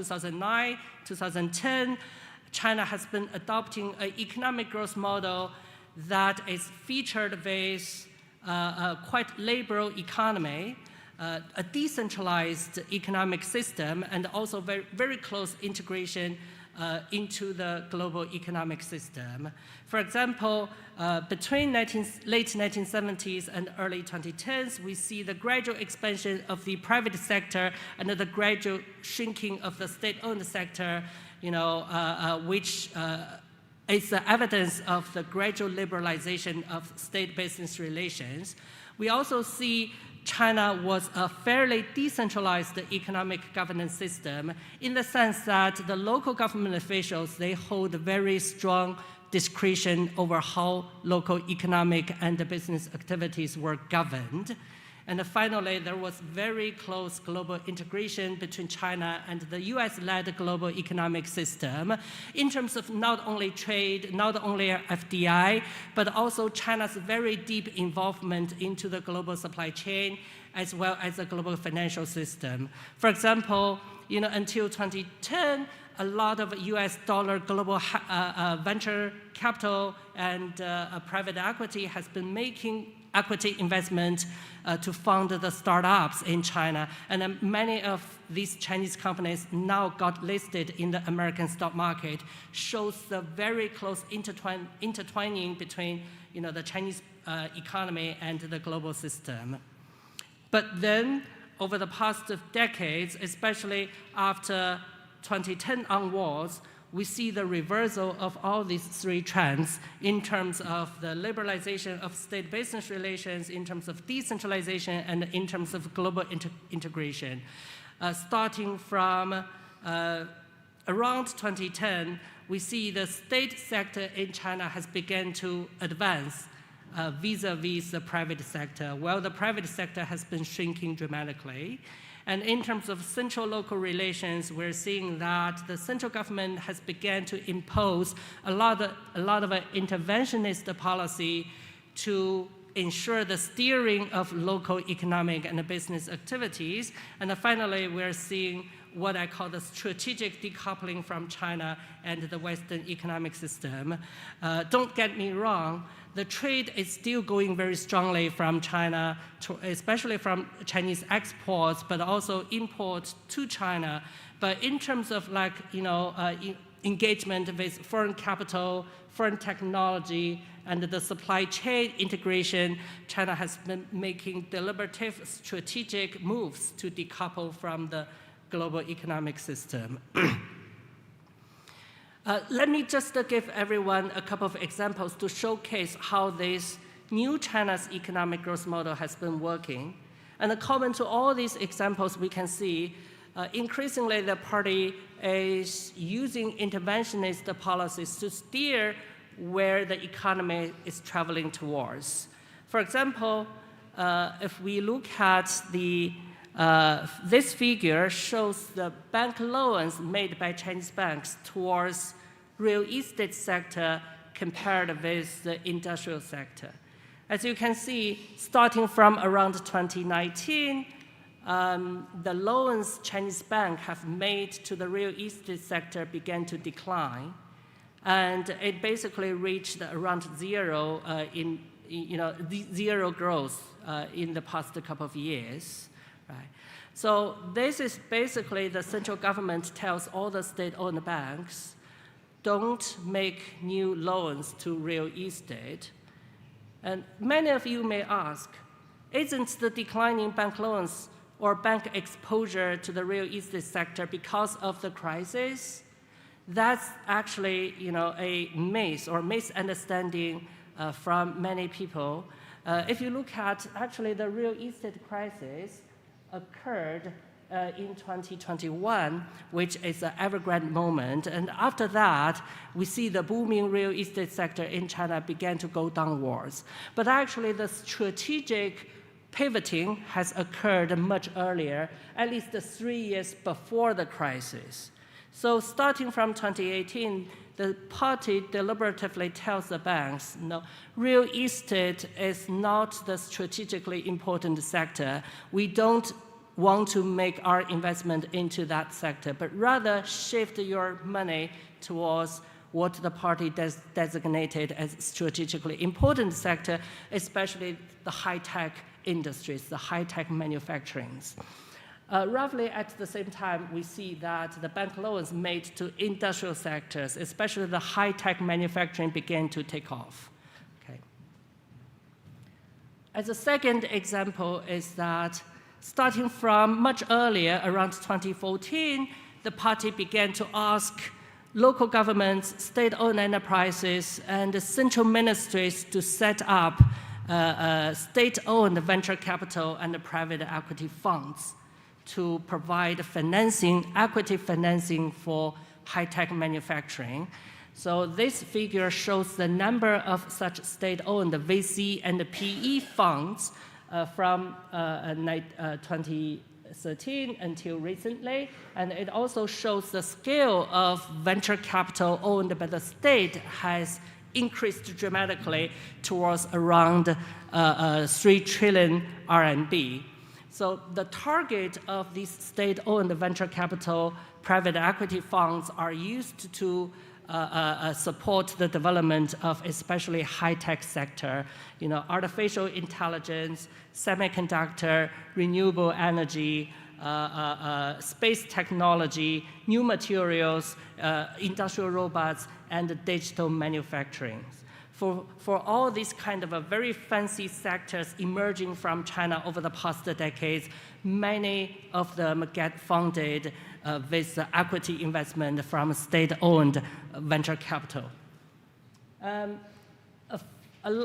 2009, 2010, China has been adopting an economic growth model that is featured with a quite liberal economy, a decentralized economic system, and also very, very close integration into the global economic system. For example, between late 1970s and early 2010s, we see the gradual expansion of the private sector and the gradual shrinking of the state-owned sector, which is the evidence of the gradual liberalization of state-business relations. We also see China was a fairly decentralized economic governance system in the sense that the local government officials, they hold very strong discretion over how local economic and business activities were governed. And finally, there was very close global integration between China and the US-led global economic system in terms of not only trade, not only FDI, but also China's very deep involvement into the global supply chain as well as the global financial system. For example, until 2010, a lot of US dollar global venture capital and private equity has been making equity investment to fund the startups in China. And many of these Chinese companies now got listed in the American stock market, shows the very close intertwining between the Chinese economy and the global system. But then, over the past decades, especially after 2010 onwards, we see the reversal of all these three trends in terms of the liberalization of state-business relations, in terms of decentralization, and in terms of global integration. Starting from around 2010, we see the state sector in China has begun to advance vis-a-vis the private sector, while the private sector has been shrinking dramatically. And in terms of central-local relations, we're seeing that the central government has begun to impose a lot of interventionist policy to ensure the steering of local economic and business activities. And finally, we're seeing what I call the strategic decoupling from China and the Western economic system. Don't get me wrong, the trade is still going very strongly from China, especially from Chinese exports, but also imports to China. But in terms of engagement with foreign capital, foreign technology, and the supply chain integration, China has been making deliberative strategic moves to decouple from the global economic system. Let me just give everyone a couple of examples to showcase how this new China's economic growth model has been working. And common to all these examples, we can see increasingly the party is using interventionist policies to steer where the economy is traveling towards. For example, if we look at this figure shows the bank loans made by Chinese banks towards real estate sector compared with the industrial sector. As you can see, starting from around 2019, the loans Chinese banks have made to the real estate sector began to decline, and it basically reached around zero zero growth in the past couple of years. Right. So this is basically the central government tells all the state-owned banks, don't make new loans to real estate. And many of you may ask, isn't the declining bank loans or bank exposure to the real estate sector because of the crisis? That's actually a myth or misunderstanding from many people. If you look at actually the real estate crisis, occurred in 2021, which is an evergrande moment. And after that, we see the booming real estate sector in China began to go downwards. But actually, the strategic pivoting has occurred much earlier, at least 3 years before the crisis. So starting from 2018, the party deliberatively tells the banks, no, real estate is not the strategically important sector. We don't want to make our investment into that sector, but rather shift your money towards what the party designated as strategically important sector, especially the high-tech industries, the high-tech manufacturings. Roughly at the same time, we see that the bank loans made to industrial sectors, especially the high-tech manufacturing, began to take off. Okay. As a second example is that starting from much earlier, around 2014, the party began to ask local governments, state-owned enterprises, and central ministries to set up state-owned venture capital and private equity funds to provide financing, equity financing for high-tech manufacturing. So this figure shows the number of such state-owned VC and PE funds from 2013 until recently, and it also shows the scale of venture capital owned by the state has increased dramatically towards around 3 trillion RMB. So the target of these state-owned venture capital private equity funds are used to support the development of especially high-tech sector, artificial intelligence, semiconductor, renewable energy, space technology, new materials, industrial robots, and digital manufacturing. For all these kind of very fancy sectors emerging from China over the past decades, many of them get funded with equity investment from state-owned venture capital.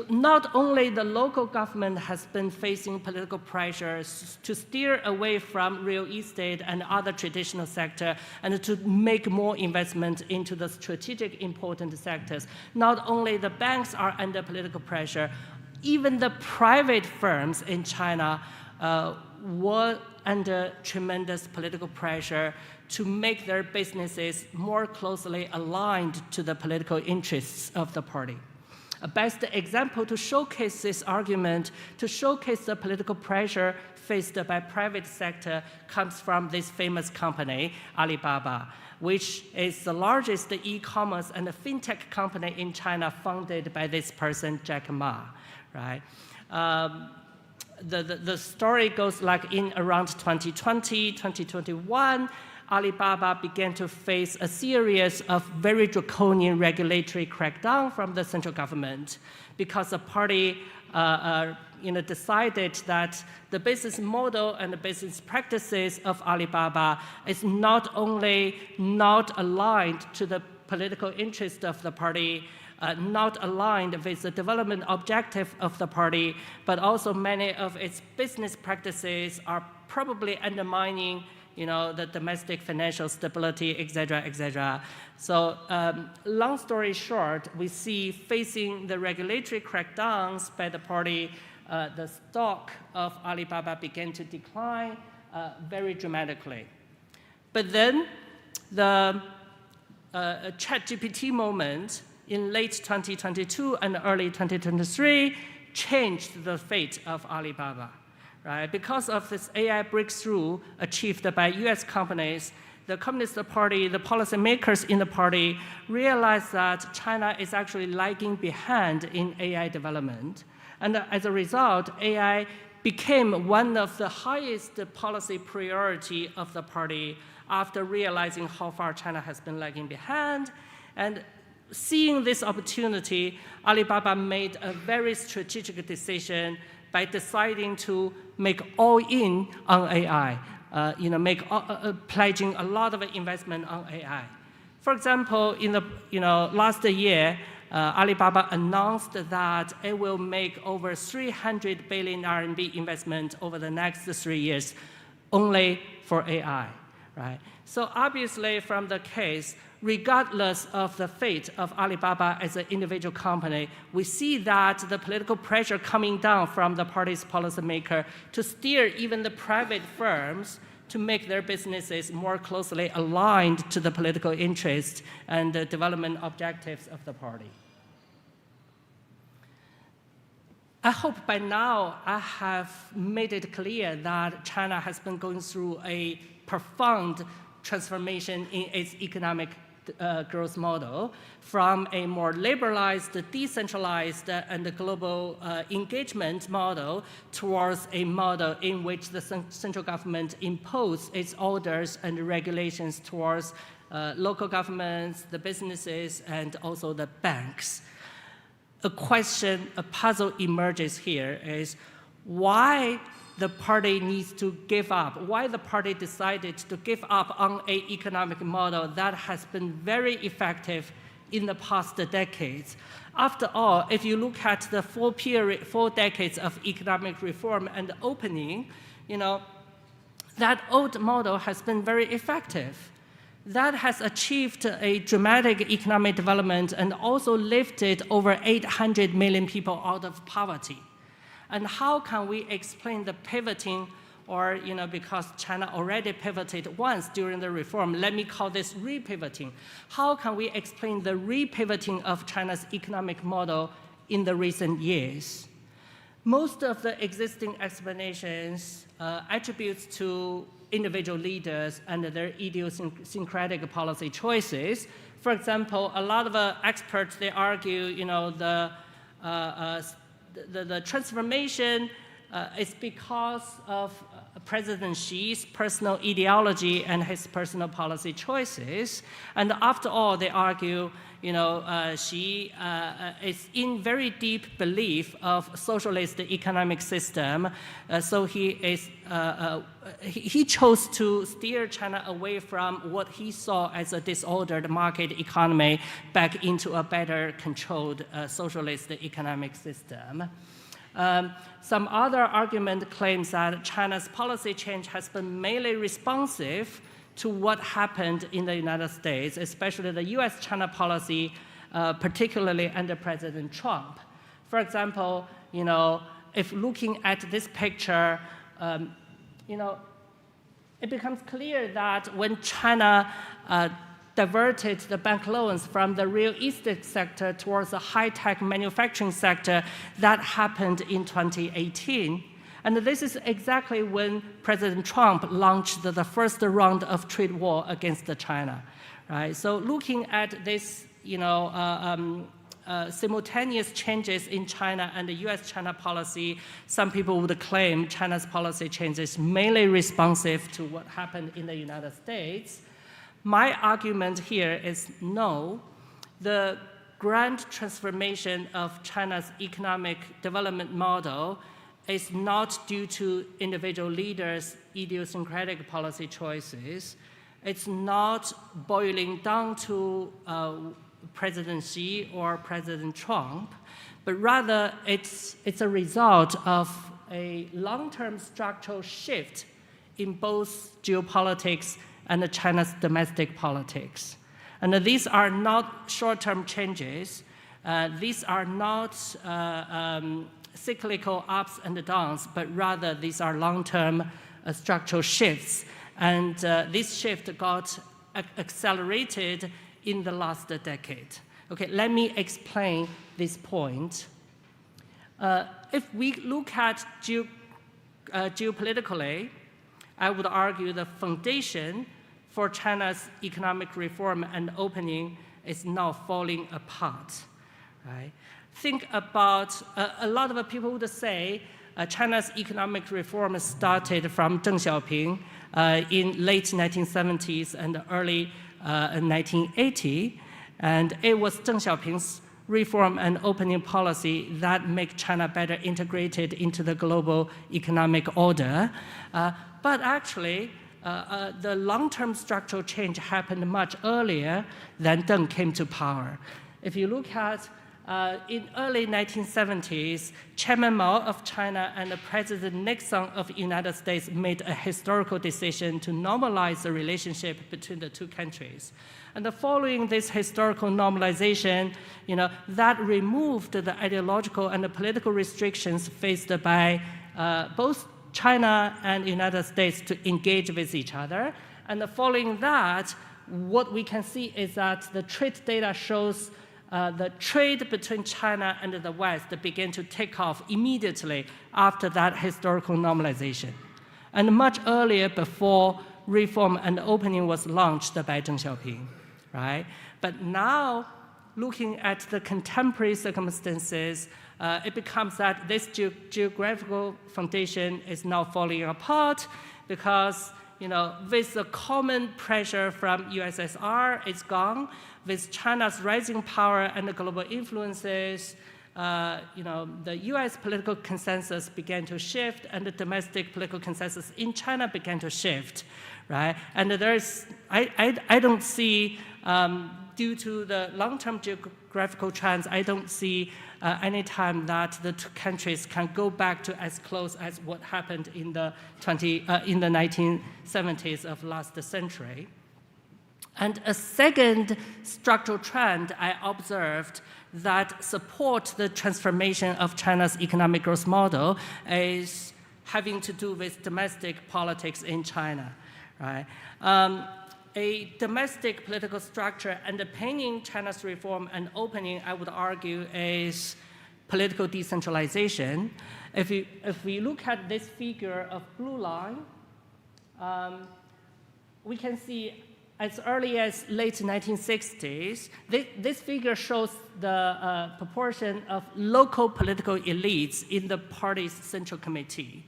Not only the local government has been facing political pressures to steer away from real estate and other traditional sector and to make more investment into the strategic important sectors. Not only the banks are under political pressure, even the private firms in China were under tremendous political pressure to make their businesses more closely aligned to the political interests of the party. A best example to showcase this argument, to showcase the political pressure faced by private sector, comes from this famous company, Alibaba, which is the largest e-commerce and fintech company in China, founded by this person, Jack Ma, right? The story goes like in around 2020, 2021, Alibaba began to face a series of very draconian regulatory crackdown from the central government because the party decided that the business model and the business practices of Alibaba is not only not aligned to the political interest of the party, not aligned with the development objective of the party, but also many of its business practices are probably undermining the domestic financial stability, et cetera, et cetera. So long story short, we see facing the regulatory crackdowns by the party, the stock of Alibaba began to decline very dramatically. But then the ChatGPT moment in late 2022 and early 2023 changed the fate of Alibaba. Right? Because of this AI breakthrough achieved by US companies, the Communist Party, the policymakers in the party realized that China is actually lagging behind in AI development. And as a result, AI became one of the highest policy priority of the party after realizing how far China has been lagging behind. And seeing this opportunity, Alibaba made a very strategic decision by deciding to make all in on AI, pledging a lot of investment on AI. For example, in the last year, Alibaba announced that it will make over 300 billion RMB investment over the next 3 years, only for AI, right? So obviously, from the case, regardless of the fate of Alibaba as an individual company, we see that the political pressure coming down from the party's policymaker to steer even the private firms to make their businesses more closely aligned to the political interests and the development objectives of the party. I hope by now I have made it clear that China has been going through a profound transformation in its economic growth model from a more liberalized, decentralized, and global engagement model towards a model in which the central government imposes its orders and regulations towards local governments, the businesses, and also the banks. A puzzle emerges here is why the party needs to give up, why the party decided to give up on an economic model that has been very effective in the past decades. After all, if you look at the 4 decades of economic reform and opening, that old model has been very effective. That has achieved a dramatic economic development and also lifted over 800 million people out of poverty. And how can we explain the pivoting, or because China already pivoted once during the reform, let me call this repivoting. How can we explain the repivoting of China's economic model in the recent years? Most of the existing explanations attribute to individual leaders and their idiosyncratic policy choices. For example, a lot of experts, they argue, the transformation is because of President Xi's personal ideology and his personal policy choices. And after all, they argue, Xi is in very deep belief of socialist economic system. So he chose to steer China away from what he saw as a disordered market economy back into a better controlled socialist economic system. Some other argument claims that China's policy change has been mainly responsive to what happened in the United States, especially the US-China policy, particularly under President Trump. For example, if looking at this picture, it becomes clear that when China diverted the bank loans from the real estate sector towards the high-tech manufacturing sector, that happened in 2018. And this is exactly when President Trump launched the first round of trade war against China, right? So looking at this, simultaneous changes in China and the US-China policy, some people would claim China's policy change is mainly responsive to what happened in the United States. My argument here is no. The grand transformation of China's economic development model is not due to individual leaders' idiosyncratic policy choices. It's not boiling down to President Xi or President Trump, but rather it's a result of a long-term structural shift in both geopolitics and China's domestic politics. And these are not short-term changes. These are not cyclical ups and downs, but rather these are long-term structural shifts. And this shift got accelerated in the last decade. Okay, let me explain this point. If we look at geopolitically, I would argue the foundation for China's economic reform and opening is now falling apart, right? Think about, a lot of people would say China's economic reform started from Deng Xiaoping in late 1970s and early 1980, and it was Deng Xiaoping's reform and opening policy that make China better integrated into the global economic order. But actually, the long-term structural change happened much earlier than Deng came to power. If you look at in early 1970s, Chairman Mao of China and President Nixon of the United States made a historical decision to normalize the relationship between the two countries. And following this historical normalization, that removed the ideological and the political restrictions faced by both China and the United States to engage with each other. And following that, what we can see is that the trade data shows the trade between China and the West began to take off immediately after that historical normalization, and much earlier before reform and opening was launched by Deng Xiaoping, right? But now, looking at the contemporary circumstances, it becomes that this geographical foundation is now falling apart because, with the common pressure from USSR, it's gone. With China's rising power and the global influences, the US political consensus began to shift, and the domestic political consensus in China began to shift, right? And I don't see, due to the long-term geographical trends, I don't see any time that the two countries can go back to as close as what happened in the 1970s of last century. And a second structural trend I observed that supports the transformation of China's economic growth model is having to do with domestic politics in China, right? A domestic political structure underpinning China's reform and opening, I would argue, is political decentralization. If we look at this figure of blue line, we can see as early as late 1960s, this figure shows the proportion of local political elites in the party's central committee.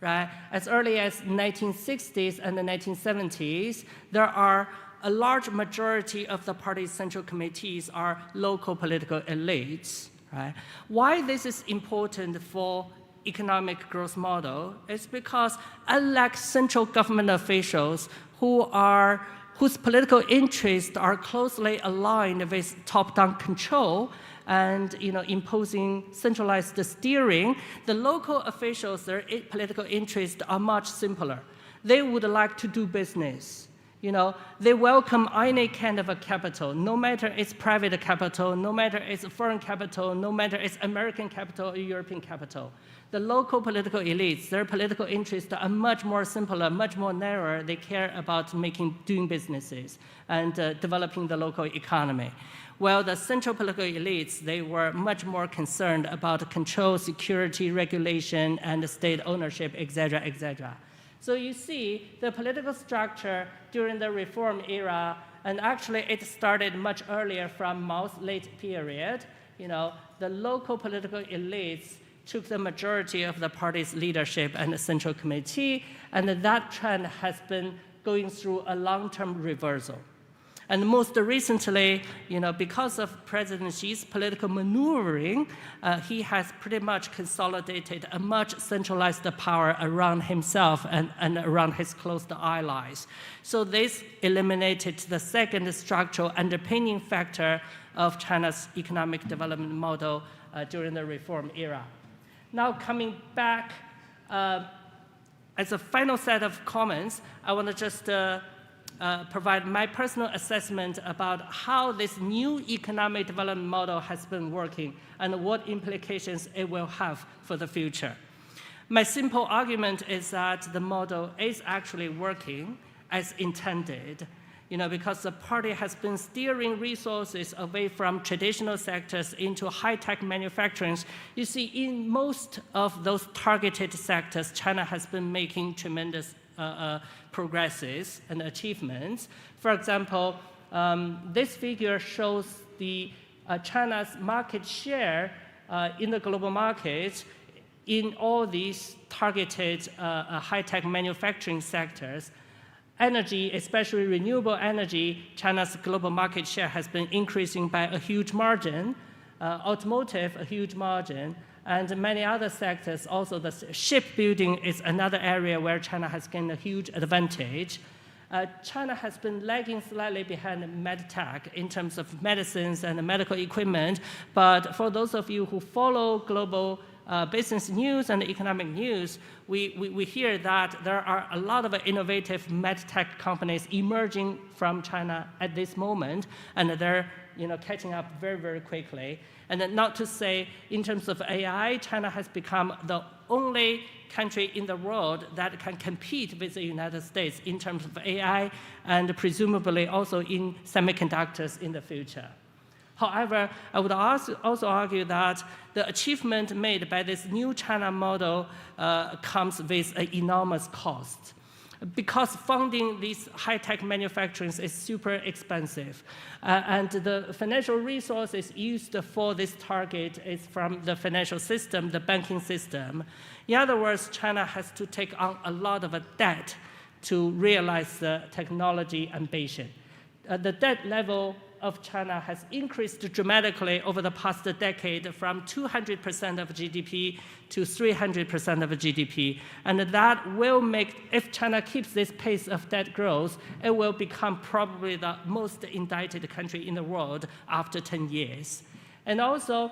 Right? As early as 1960s and the 1970s, there are a large majority of the party's central committees are local political elites. Right? Why this is important for economic growth model is because unlike central government officials whose political interests are closely aligned with top-down control, and imposing centralized steering, the local officials, their political interests are much simpler. They would like to do business. They welcome any kind of a capital, no matter it's private capital, no matter it's foreign capital, no matter it's American capital or European capital. The local political elites, their political interests are much more simpler, much more narrow. They care about doing businesses and developing the local economy. While the central political elites, they were much more concerned about control, security, regulation, and state ownership, et cetera, et cetera. So you see the political structure during the reform era, and actually it started much earlier from Mao's late period. The local political elites took the majority of the party's leadership and the central committee, and that trend has been going through a long-term reversal. And most recently, because of President Xi's political maneuvering, he has pretty much consolidated a much centralized power around himself and around his close allies. So this eliminated the second structural underpinning factor of China's economic development model during the reform era. Now coming back, as a final set of comments, I want to just provide my personal assessment about how this new economic development model has been working and what implications it will have for the future. My simple argument is that the model is actually working as intended, because the party has been steering resources away from traditional sectors into high-tech manufacturing. You see, in most of those targeted sectors, China has been making tremendous progresses and achievements. For example, this figure shows China's market share in the global market in all these targeted high-tech manufacturing sectors. Energy, especially renewable energy, China's global market share has been increasing by a huge margin. Automotive, a huge margin. And many other sectors, also the shipbuilding is another area where China has gained a huge advantage. China has been lagging slightly behind medtech in terms of medicines and medical equipment, but for those of you who follow global business news and economic news, we hear that there are a lot of innovative medtech companies emerging from China at this moment, and they're catching up very, very quickly. And then not to say, in terms of AI, China has become the only country in the world that can compete with the United States in terms of AI and presumably also in semiconductors in the future. However, I would also argue that the achievement made by this new China model comes with an enormous cost, because funding these high-tech manufacturing is super expensive. And the financial resources used for this target is from the financial system, the banking system. In other words, China has to take on a lot of debt to realize the technology ambition. The debt level of China has increased dramatically over the past decade from 200% of GDP to 300% of GDP. And that will make, if China keeps this pace of debt growth, it will become probably the most indebted country in the world after 10 years. And also,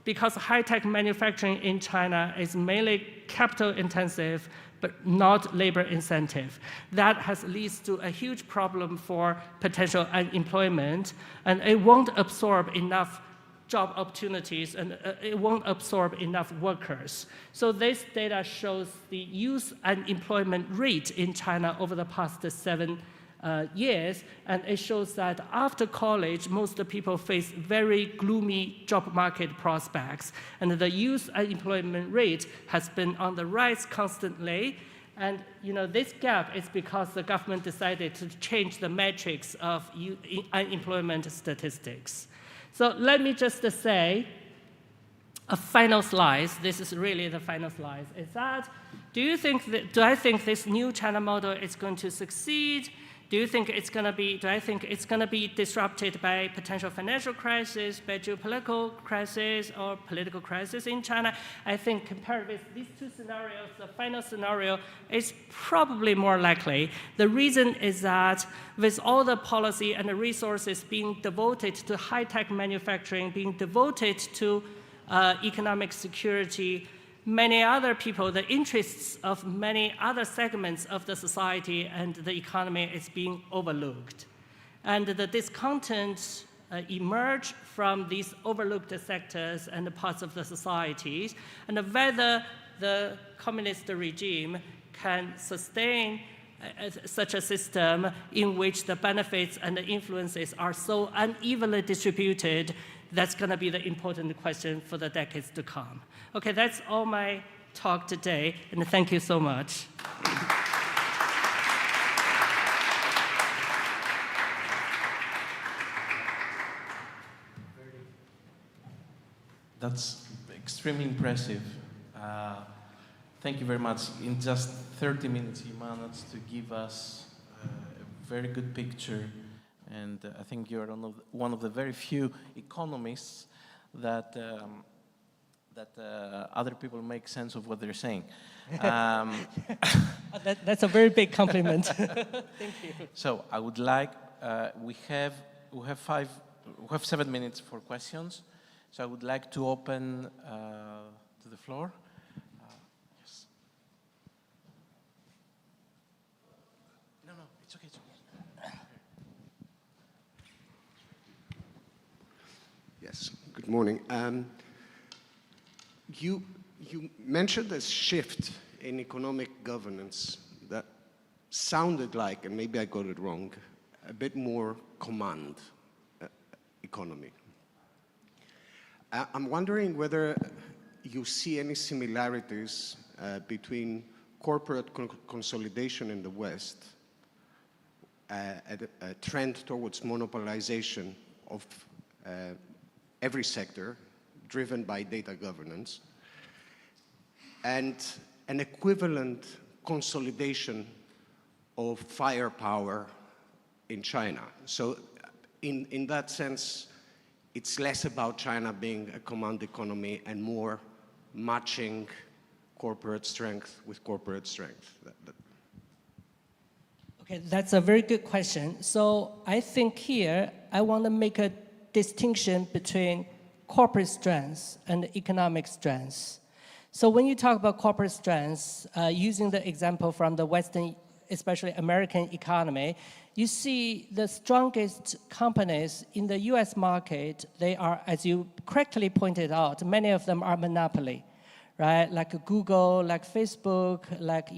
because high-tech manufacturing in China is mainly capital intensive, but not labor incentive. That has led to a huge problem for potential unemployment, and it won't absorb enough job opportunities, and it won't absorb enough workers. So this data shows the youth unemployment rate in China over the past 7 years, and it shows that after college, most people face very gloomy job market prospects, and the youth unemployment rate has been on the rise constantly. And this gap is because the government decided to change the metrics of unemployment statistics. So let me just say, a final slide. This is really the final slide. Is that do I think this new China model is going to succeed? Do I think it's going to be disrupted by potential financial crisis, by geopolitical crisis, or political crisis in China? I think compared with these two scenarios, the final scenario is probably more likely. The reason is that with all the policy and the resources being devoted to high-tech manufacturing, being devoted to economic security, many other people, the interests of many other segments of the society and the economy is being overlooked. And the discontent emerge from these overlooked sectors and parts of the societies, and whether the communist regime can sustain such a system in which the benefits and the influences are so unevenly distributed, that's going to be the important question for the decades to come. Okay, that's all my talk today, and thank you so much. That's extremely impressive. Thank you very much. In just 30 minutes, you managed to give us a very good picture, and I think you're one of the very few economists that other people make sense of what they're saying. That's a very big compliment. Thank you. So I would like, we have 7 minutes for questions. So I would like to open to the floor. Yes. No, it's okay. Yes, good morning. You mentioned a shift in economic governance that sounded like, and maybe I got it wrong, a bit more command economy. I'm wondering whether you see any similarities between corporate consolidation in the West, a trend towards monopolization of every sector, driven by data governance, and an equivalent consolidation of firepower in China. So in that sense, it's less about China being a command economy and more matching corporate strength with corporate strength. Okay, that's a very good question. So I think here, I want to make a distinction between corporate strengths and economic strengths. So when you talk about corporate strengths, using the example from the Western, especially American economy, you see the strongest companies in the US market, they are, as you correctly pointed out, many of them are monopoly, right? Like Google, like Facebook, like,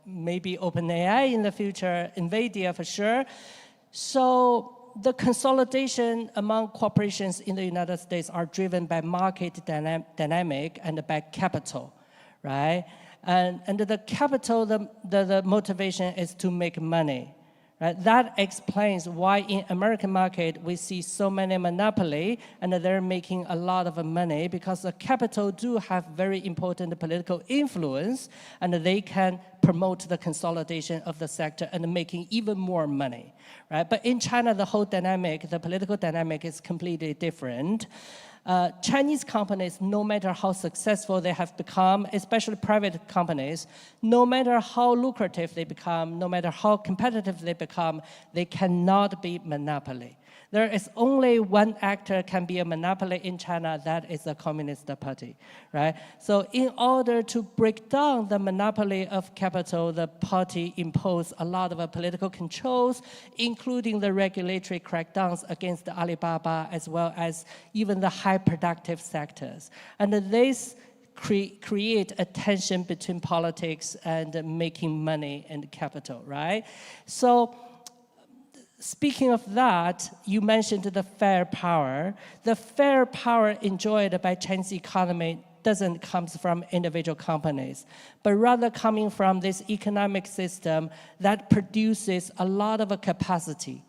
maybe OpenAI in the future, NVIDIA for sure. So the consolidation among corporations in the United States are driven by market dynamic and by capital, right? And the capital, the motivation is to make money. Right? That explains why in American market we see so many monopoly and they're making a lot of money because the capital do have very important political influence and they can promote the consolidation of the sector and making even more money. Right? But in China, the whole dynamic, the political dynamic is completely different. Chinese companies, no matter how successful they have become, especially private companies, no matter how lucrative they become, no matter how competitive they become, they cannot be monopoly. There is only one actor can be a monopoly in China, that is the Communist Party, right? So in order to break down the monopoly of capital, the party imposed a lot of political controls, including the regulatory crackdowns against Alibaba, as well as even the high productive sectors. And this create a tension between politics and making money and capital, right? So, speaking of that, you mentioned the fair power. The fair power enjoyed by Chinese economy doesn't come from individual companies, but rather coming from this economic system that produces a lot of capacity.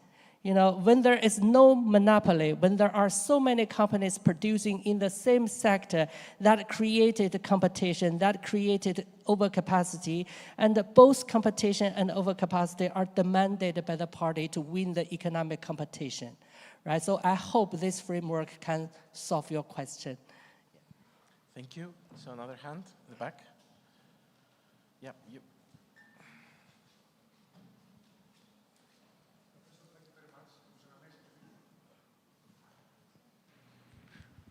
You know, when there is no monopoly, when there are so many companies producing in the same sector, that created competition, that created overcapacity, and both competition and overcapacity are demanded by the party to win the economic competition, right? So I hope this framework can solve your question. Thank you. So another hand in the back. Yeah, you.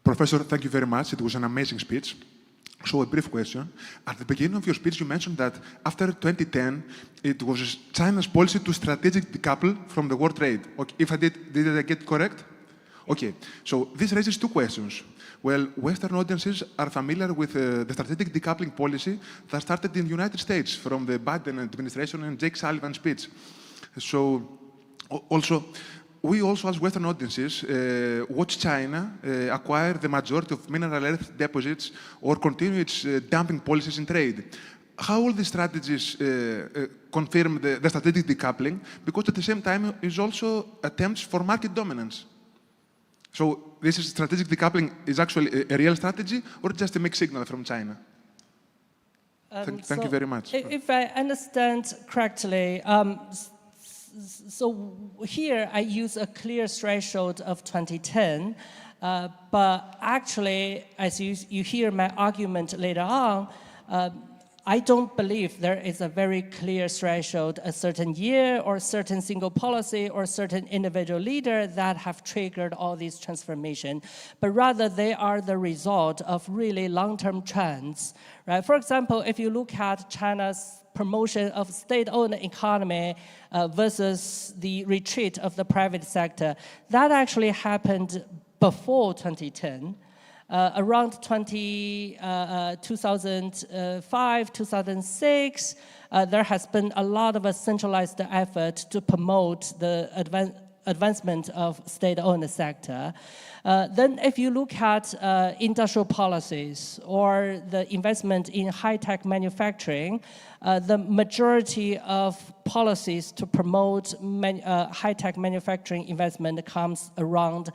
Professor, thank you very much. It was an amazing speech. So a brief question. At the beginning of your speech, you mentioned that after 2010, it was China's policy to strategically decouple from the world trade. Okay, if I did I get correct? Okay, so this raises two questions. Well, Western audiences are familiar with the strategic decoupling policy that started in the United States from the Biden administration and Jake Sullivan's speech. So also, we also, as Western audiences, watch China acquire the majority of mineral earth deposits or continue its dumping policies in trade. How all these strategies confirm the strategic decoupling? Because at the same time, is also attempts for market dominance. So this is strategic decoupling is actually a real strategy or just a mixed signal from China? Thank you very much. If I understand correctly, so here I use a clear threshold of 2010, but actually, as you hear my argument later on, I don't believe there is a very clear threshold, a certain year or a certain single policy or a certain individual leader that have triggered all these transformation, but rather they are the result of really long-term trends, right? For example, if you look at China's promotion of state-owned economy versus the retreat of the private sector, that actually happened before 2010. Around 2005, 2006, there has been a lot of a centralized effort to promote the advancement of state-owned sector. Then if you look at industrial policies or the investment in high-tech manufacturing, the majority of policies to promote high-tech manufacturing investment comes around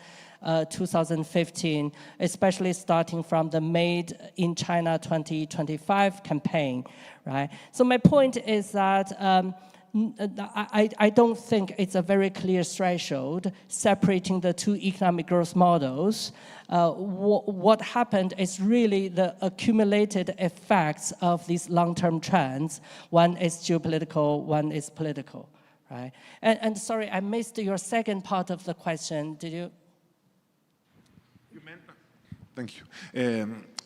2015, especially starting from the Made in China 2025 campaign, right? So my point is that I don't think it's a very clear threshold separating the two economic growth models. What happened is really the accumulated effects of these long-term trends. One is geopolitical, one is political, right? And sorry, I missed your second part of the question. Did you? Thank you.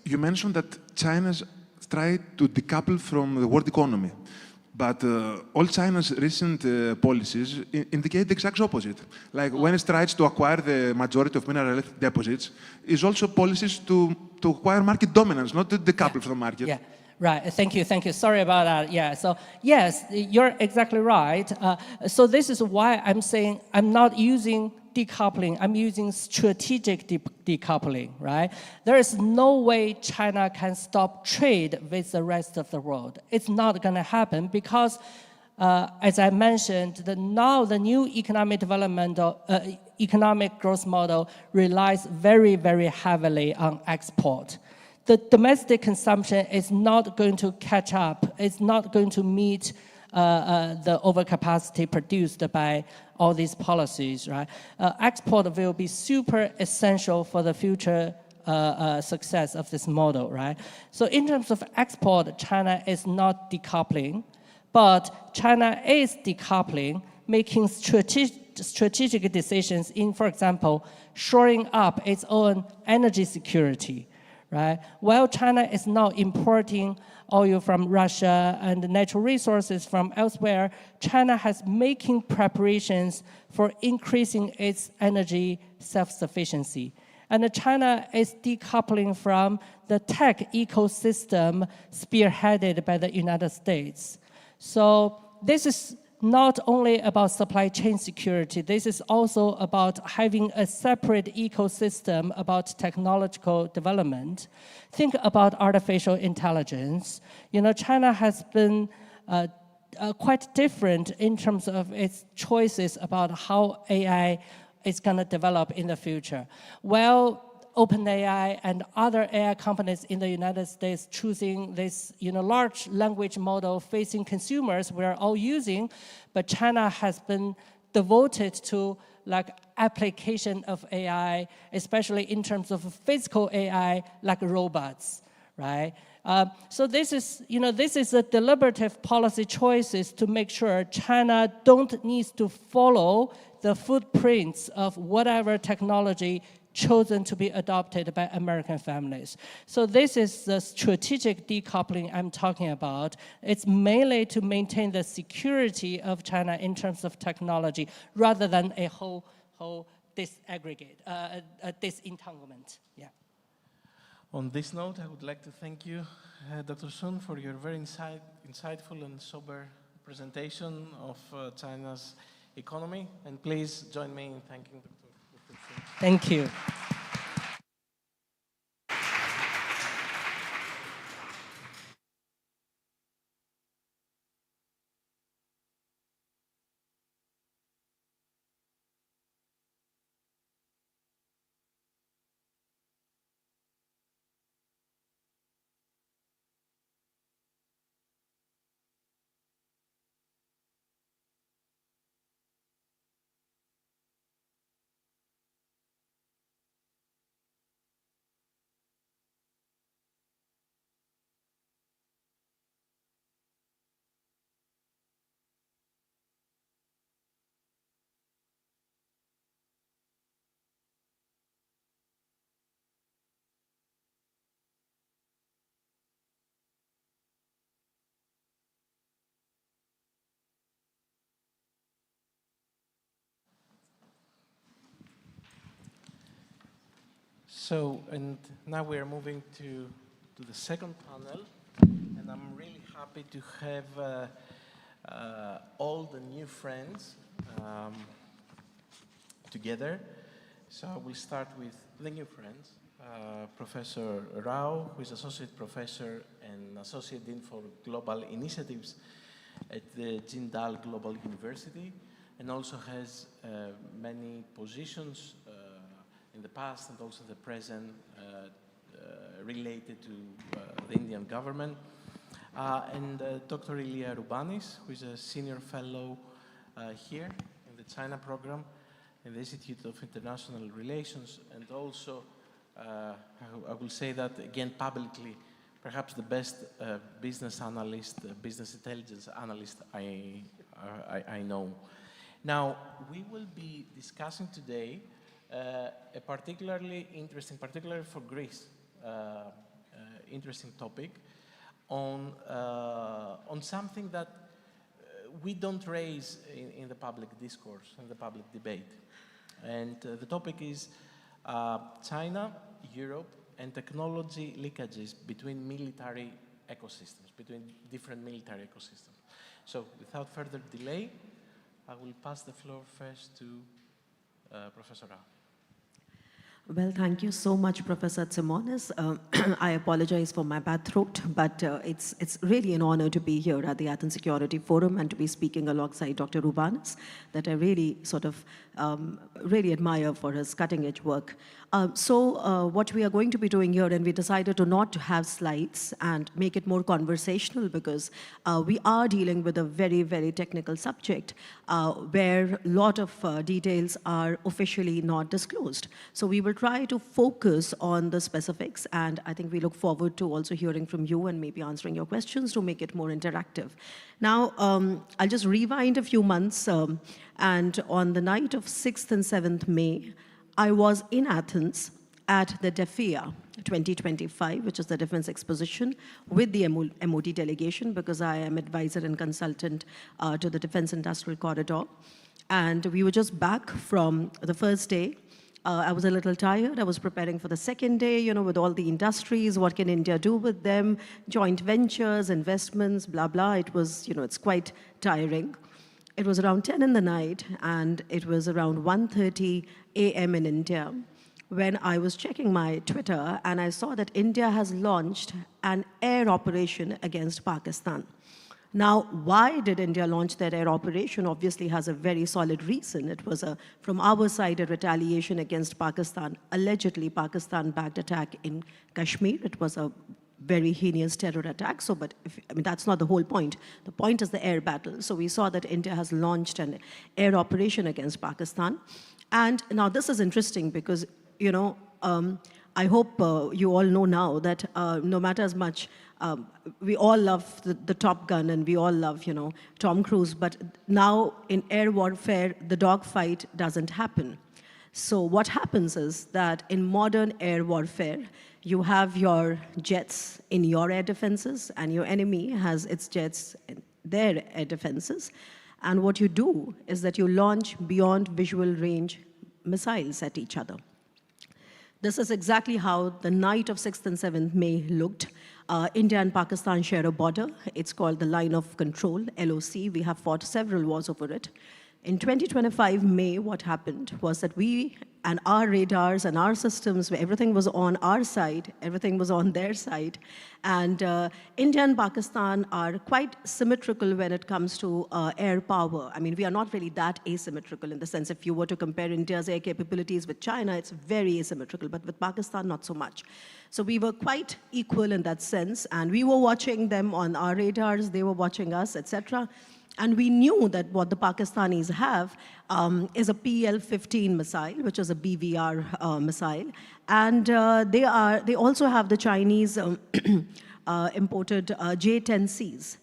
You mentioned that China's tried to decouple from the world economy. But all China's recent policies indicate the exact opposite. Like when it tries to acquire the majority of mineral deposits, is also policies to acquire market dominance, not to decouple from the market. Yeah. Right, thank you. Sorry about that. Yeah, so yes, you're exactly right. So this is why I'm saying I'm not using decoupling, I'm using strategic decoupling, right? There is no way China can stop trade with the rest of the world. It's not going to happen because, as I mentioned, now the new economic economic growth model relies very, very heavily on export. The domestic consumption is not going to catch up. It's not going to meet the overcapacity produced by all these policies, right? Export will be super essential for the future success of this model, right? So in terms of export, China is not decoupling, but China is decoupling, making strategic decisions in, for example, shoring up its own energy security, right? While China is now importing oil from Russia and natural resources from elsewhere, China has making preparations for increasing its energy self-sufficiency. And China is decoupling from the tech ecosystem spearheaded by the United States. So this is not only about supply chain security, this is also about having a separate ecosystem about technological development. Think about artificial intelligence. You know, China has been quite different in terms of its choices about how AI is going to develop in the future. Well, OpenAI and other AI companies in the United States choosing this large language model facing consumers we're all using, but China has been devoted to like application of AI, especially in terms of physical AI like robots, right? So this is a deliberative policy choices to make sure China don't need to follow the footprints of whatever technology chosen to be adopted by American families. So this is the strategic decoupling I'm talking about. It's mainly to maintain the security of China in terms of technology rather than a whole disaggregate, a disentanglement. Yeah. On this note, I would like to thank you, Dr. Sun, for your very insightful and sober presentation of China's economy. And please join me in thanking Dr. Sun. Thank you. So, and now we are moving to the second panel, and I'm really happy to have all the new friends together. So I will start with the new friends. Professor Rao, who is Associate Professor and Associate Dean for Global Initiatives at the Jindal Global University, and also has many positions in the past and also the present related to the Indian government. And Dr. Ilya Rubanis, who is a Senior Fellow here in the China program in the Institute of International Relations, and also, I will say that again publicly, perhaps the best business analyst, business intelligence analyst I know. Now, we will be discussing today a particularly interesting, particularly for Greece, interesting topic on something that we don't raise in the public discourse, in the public debate. And the topic is China, Europe, and technology leakages between military ecosystems, between different military ecosystems. So without further delay, I will pass the floor first to Professor Rao. Well, thank you so much, Professor Tsimonis. I apologize for my bad throat, but it's really an honor to be here at the Athens Security Forum and to be speaking alongside Dr. Rubanis, that I really really admire for his cutting-edge work. What we are going to be doing here, and we decided to not have slides and make it more conversational because we are dealing with a very, very technical subject where a lot of details are officially not disclosed. So we will try to focus on the specifics, and I think we look forward to also hearing from you and maybe answering your questions to make it more interactive. Now, I'll just rewind a few months, and on the night of 6th and 7th May, I was in Athens at the DEFIA 2025, which is the Defense Exposition, with the MOD delegation, because I am advisor and consultant to the Defense Industrial Corridor. And we were just back from the first day. I was a little tired. I was preparing for the second day, with all the industries, what can India do with them, joint ventures, investments, blah, blah. It was, it's quite tiring. It was around 10 in the night, and it was around 1:30 a.m. in India when I was checking my Twitter, and I saw that India has launched an air operation against Pakistan. Now, why did India launch that air operation? Obviously has a very solid reason. It was, from our side, a retaliation against Pakistan, allegedly Pakistan-backed attack in Kashmir. It was a very heinous terror attack. So, that's not the whole point. The point is the air battle. So we saw that India has launched an air operation against Pakistan. And now this is interesting because, I hope you all know now that no matter as much, we all love the Top Gun and we all love, Tom Cruise, but now in air warfare, the dogfight doesn't happen. So what happens is that in modern air warfare, you have your jets in your air defenses and your enemy has its jets in their air defenses. And what you do is that you launch beyond visual range missiles at each other. This is exactly how the night of 6th and 7th May looked. India and Pakistan share a border. It's called the Line of Control, LOC. We have fought several wars over it. In 2025 May, what happened was that we and our radars and our systems, everything was on our side, everything was on their side. And India and Pakistan are quite symmetrical when it comes to air power. I mean, we are not really that asymmetrical in the sense if you were to compare India's air capabilities with China, it's very asymmetrical, but with Pakistan, not so much. So we were quite equal in that sense, and we were watching them on our radars, they were watching us, etc. And we knew that what the Pakistanis have is a PL-15 missile, which is a BVR missile. And they also have the Chinese imported J-10Cs.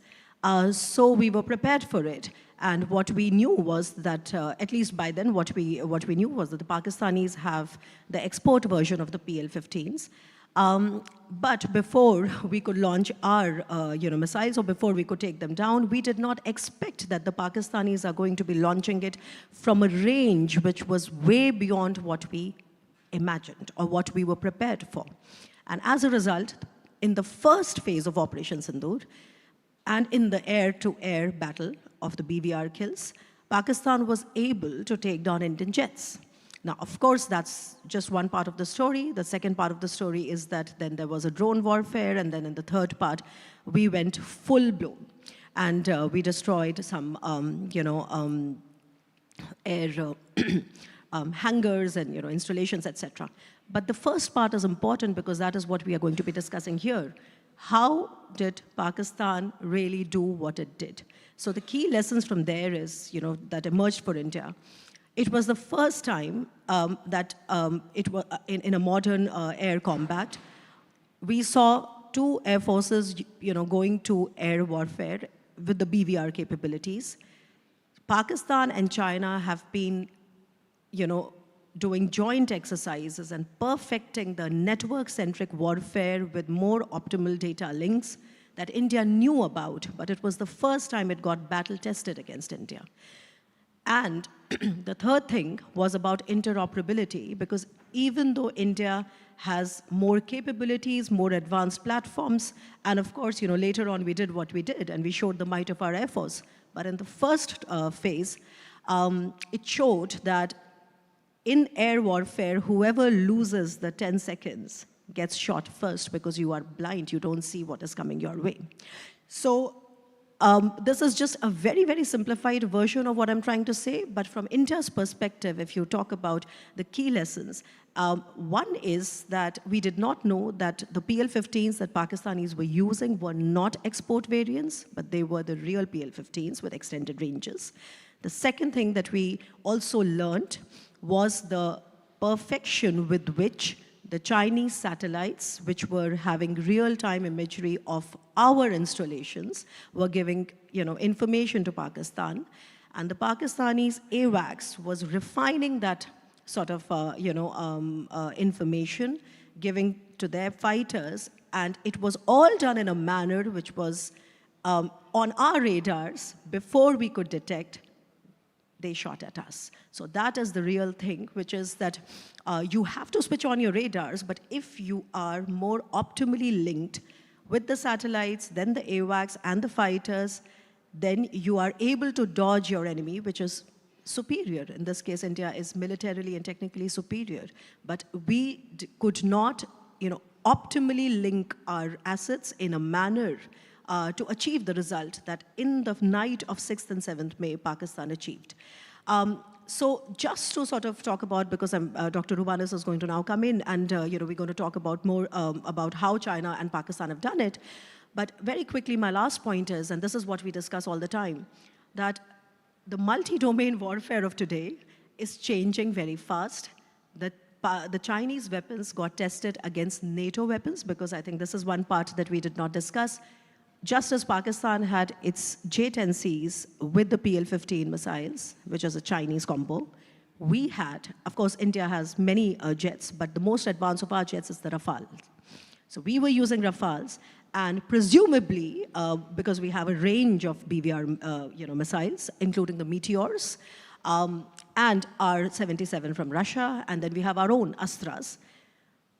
So we were prepared for it. And what we knew was that, at least by then, what we knew was that the Pakistanis have the export version of the PL-15s. But before we could launch our missiles or before we could take them down, we did not expect that the Pakistanis are going to be launching it from a range which was way beyond what we imagined or what we were prepared for. And as a result, in the first phase of Operation Sindoor and in the air-to-air battle of the BVR kills, Pakistan was able to take down Indian jets. Now, of course, that's just one part of the story. The second part of the story is that then there was a drone warfare, and then in the third part, we went full-blown. And we destroyed some, air hangars and, installations, etc. But the first part is important because that is what we are going to be discussing here. How did Pakistan really do what it did? So the key lessons from there is, that emerged for India. It was the first time that it was in a modern air combat. We saw two air forces, going to air warfare with the BVR capabilities. Pakistan and China have been, doing joint exercises and perfecting the network-centric warfare with more optimal data links that India knew about, but it was the first time it got battle-tested against India. And the third thing was about interoperability, because even though India has more capabilities, more advanced platforms, and of course, later on we did what we did and we showed the might of our Air Force. But in the first phase, it showed that in air warfare, whoever loses the 10 seconds gets shot first because you are blind, you don't see what is coming your way. So this is just a very, very simplified version of what I'm trying to say, but from India's perspective, if you talk about the key lessons, one is that we did not know that the PL-15s that Pakistanis were using were not export variants, but they were the real PL-15s with extended ranges. The second thing that we also learned was the perfection with which the Chinese satellites, which were having real-time imagery of our installations, were giving information to Pakistan. And the Pakistanis' AWACS was refining that sort of information, giving to their fighters. And it was all done in a manner which was on our radars before we could detect. They shot at us. So that is the real thing, which is that you have to switch on your radars, but if you are more optimally linked with the satellites, then the AWACS and the fighters, then you are able to dodge your enemy, which is superior. In this case, India is militarily and technically superior. But we could not optimally link our assets in a manner to achieve the result that in the night of 6th and 7th May, Pakistan achieved. So just to sort of talk about, because Dr. Rubanis is going to now come in, and we're going to talk about more about how China and Pakistan have done it. But very quickly, my last point is, and this is what we discuss all the time, that the multi-domain warfare of today is changing very fast. The Chinese weapons got tested against NATO weapons, because I think this is one part that we did not discuss. Just as Pakistan had its J-10Cs with the PL-15 missiles, which is a Chinese combo, we had, of course, India has many jets, but the most advanced of our jets is the Rafale. So we were using Rafales, and presumably, because we have a range of BVR missiles, including the Meteors, and our 77 from Russia, and then we have our own Astras.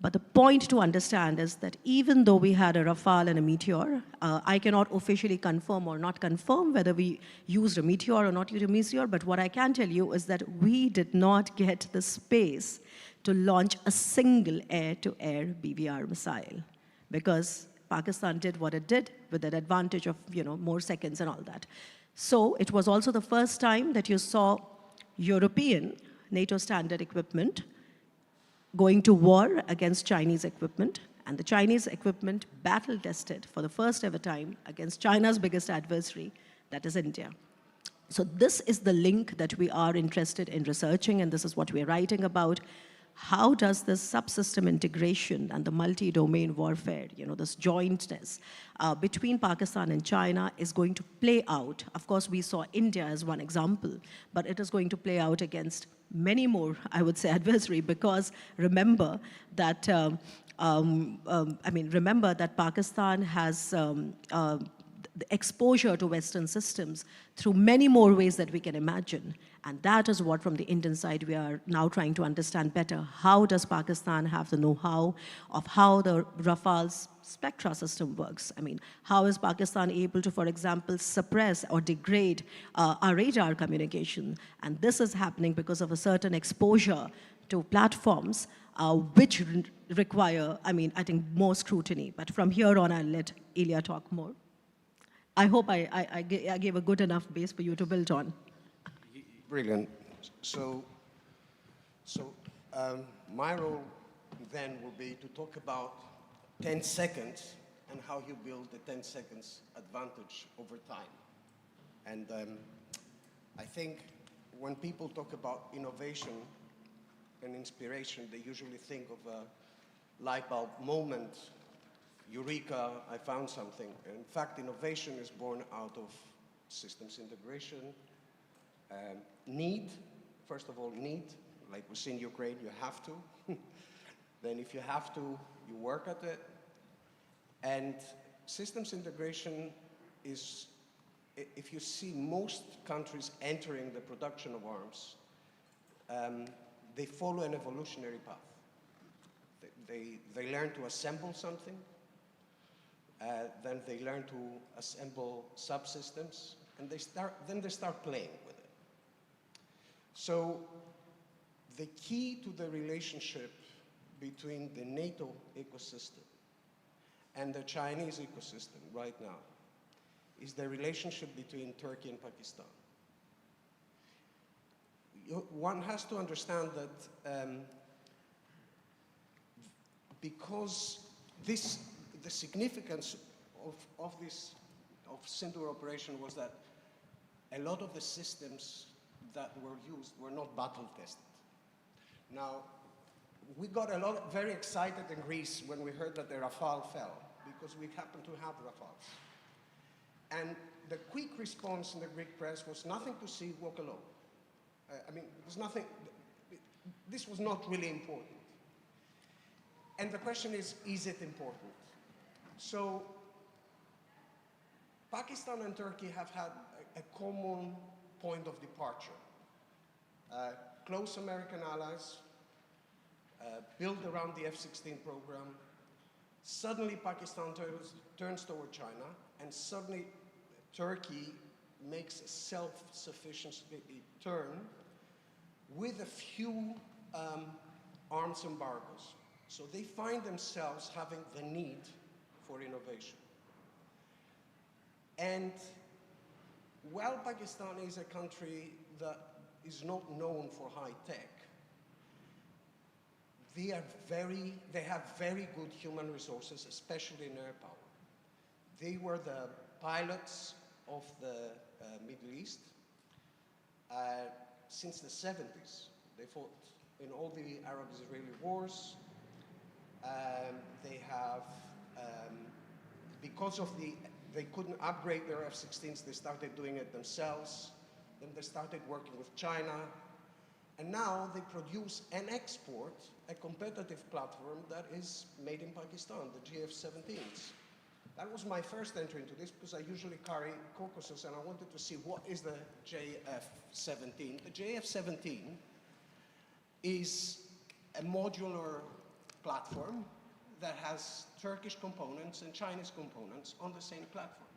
But the point to understand is that even though we had a Rafale and a Meteor, I cannot officially confirm or not confirm whether we used a Meteor or not used a Meteor, but what I can tell you is that we did not get the space to launch a single air-to-air BVR missile, because Pakistan did what it did with an advantage of more seconds and all that. So it was also the first time that you saw European NATO standard equipment going to war against Chinese equipment, and the Chinese equipment battle-tested for the first ever time against China's biggest adversary, that is India. So this is the link that we are interested in researching, and this is what we're writing about. How does this subsystem integration and the multi-domain warfare, this jointness between Pakistan and China is going to play out? Of course, we saw India as one example, but it is going to play out against many more, I would say, adversary, because remember that, remember that Pakistan has the exposure to Western systems through many more ways that we can imagine. And that is what, from the Indian side, we are now trying to understand better. How does Pakistan have the know-how of how the Rafale's spectra system works? How is Pakistan able to, for example, suppress or degrade our radar communication? And this is happening because of a certain exposure to platforms which require, I think, more scrutiny. But from here on, I'll let Ilya talk more. I hope I gave a good enough base for you to build on. Brilliant. So my role then will be to talk about 10 seconds and how you build the 10 seconds advantage over time. And I think when people talk about innovation and inspiration, they usually think of a light bulb moment, eureka, I found something. And in fact, innovation is born out of systems integration, need, first of all, need, like we see in Ukraine, you have to. Then if you have to, you work at it. And systems integration is, if you see most countries entering the production of arms, they follow an evolutionary path. They learn to assemble something, then they learn to assemble subsystems, and then they start playing with it. So the key to the relationship between the NATO ecosystem and the Chinese ecosystem right now is the relationship between Turkey and Pakistan. One has to understand that because the significance of Sindoor operation was that a lot of the systems that were used were not battle tested. Now, we got very excited in Greece when we heard that the Rafale fell, because we happen to have Rafales. And the quick response in the Greek press was nothing to see, walk alone. I mean, there's nothing, this was not really important. And the question is it important? So, Pakistan and Turkey have had a common point of departure. Close American allies, built around the F-16 program. Suddenly Pakistan turns toward China, and suddenly Turkey makes a self-sufficiency turn with a few arms embargoes. So they find themselves having the need for innovation. And while Pakistan is a country that is not known for high tech, they have very good human resources, especially in air power. They were the pilots of the Middle East since the 70s. They fought in all the Arab-Israeli wars. They have, because they couldn't upgrade their F-16s, they started doing it themselves. Then they started working with China. And now they produce and export a competitive platform that is made in Pakistan, the GF-17s. That was my first entry into this, because I usually carry Caucasus, and I wanted to see what is the JF-17. The JF-17 is a modular platform that has Turkish components and Chinese components on the same platform.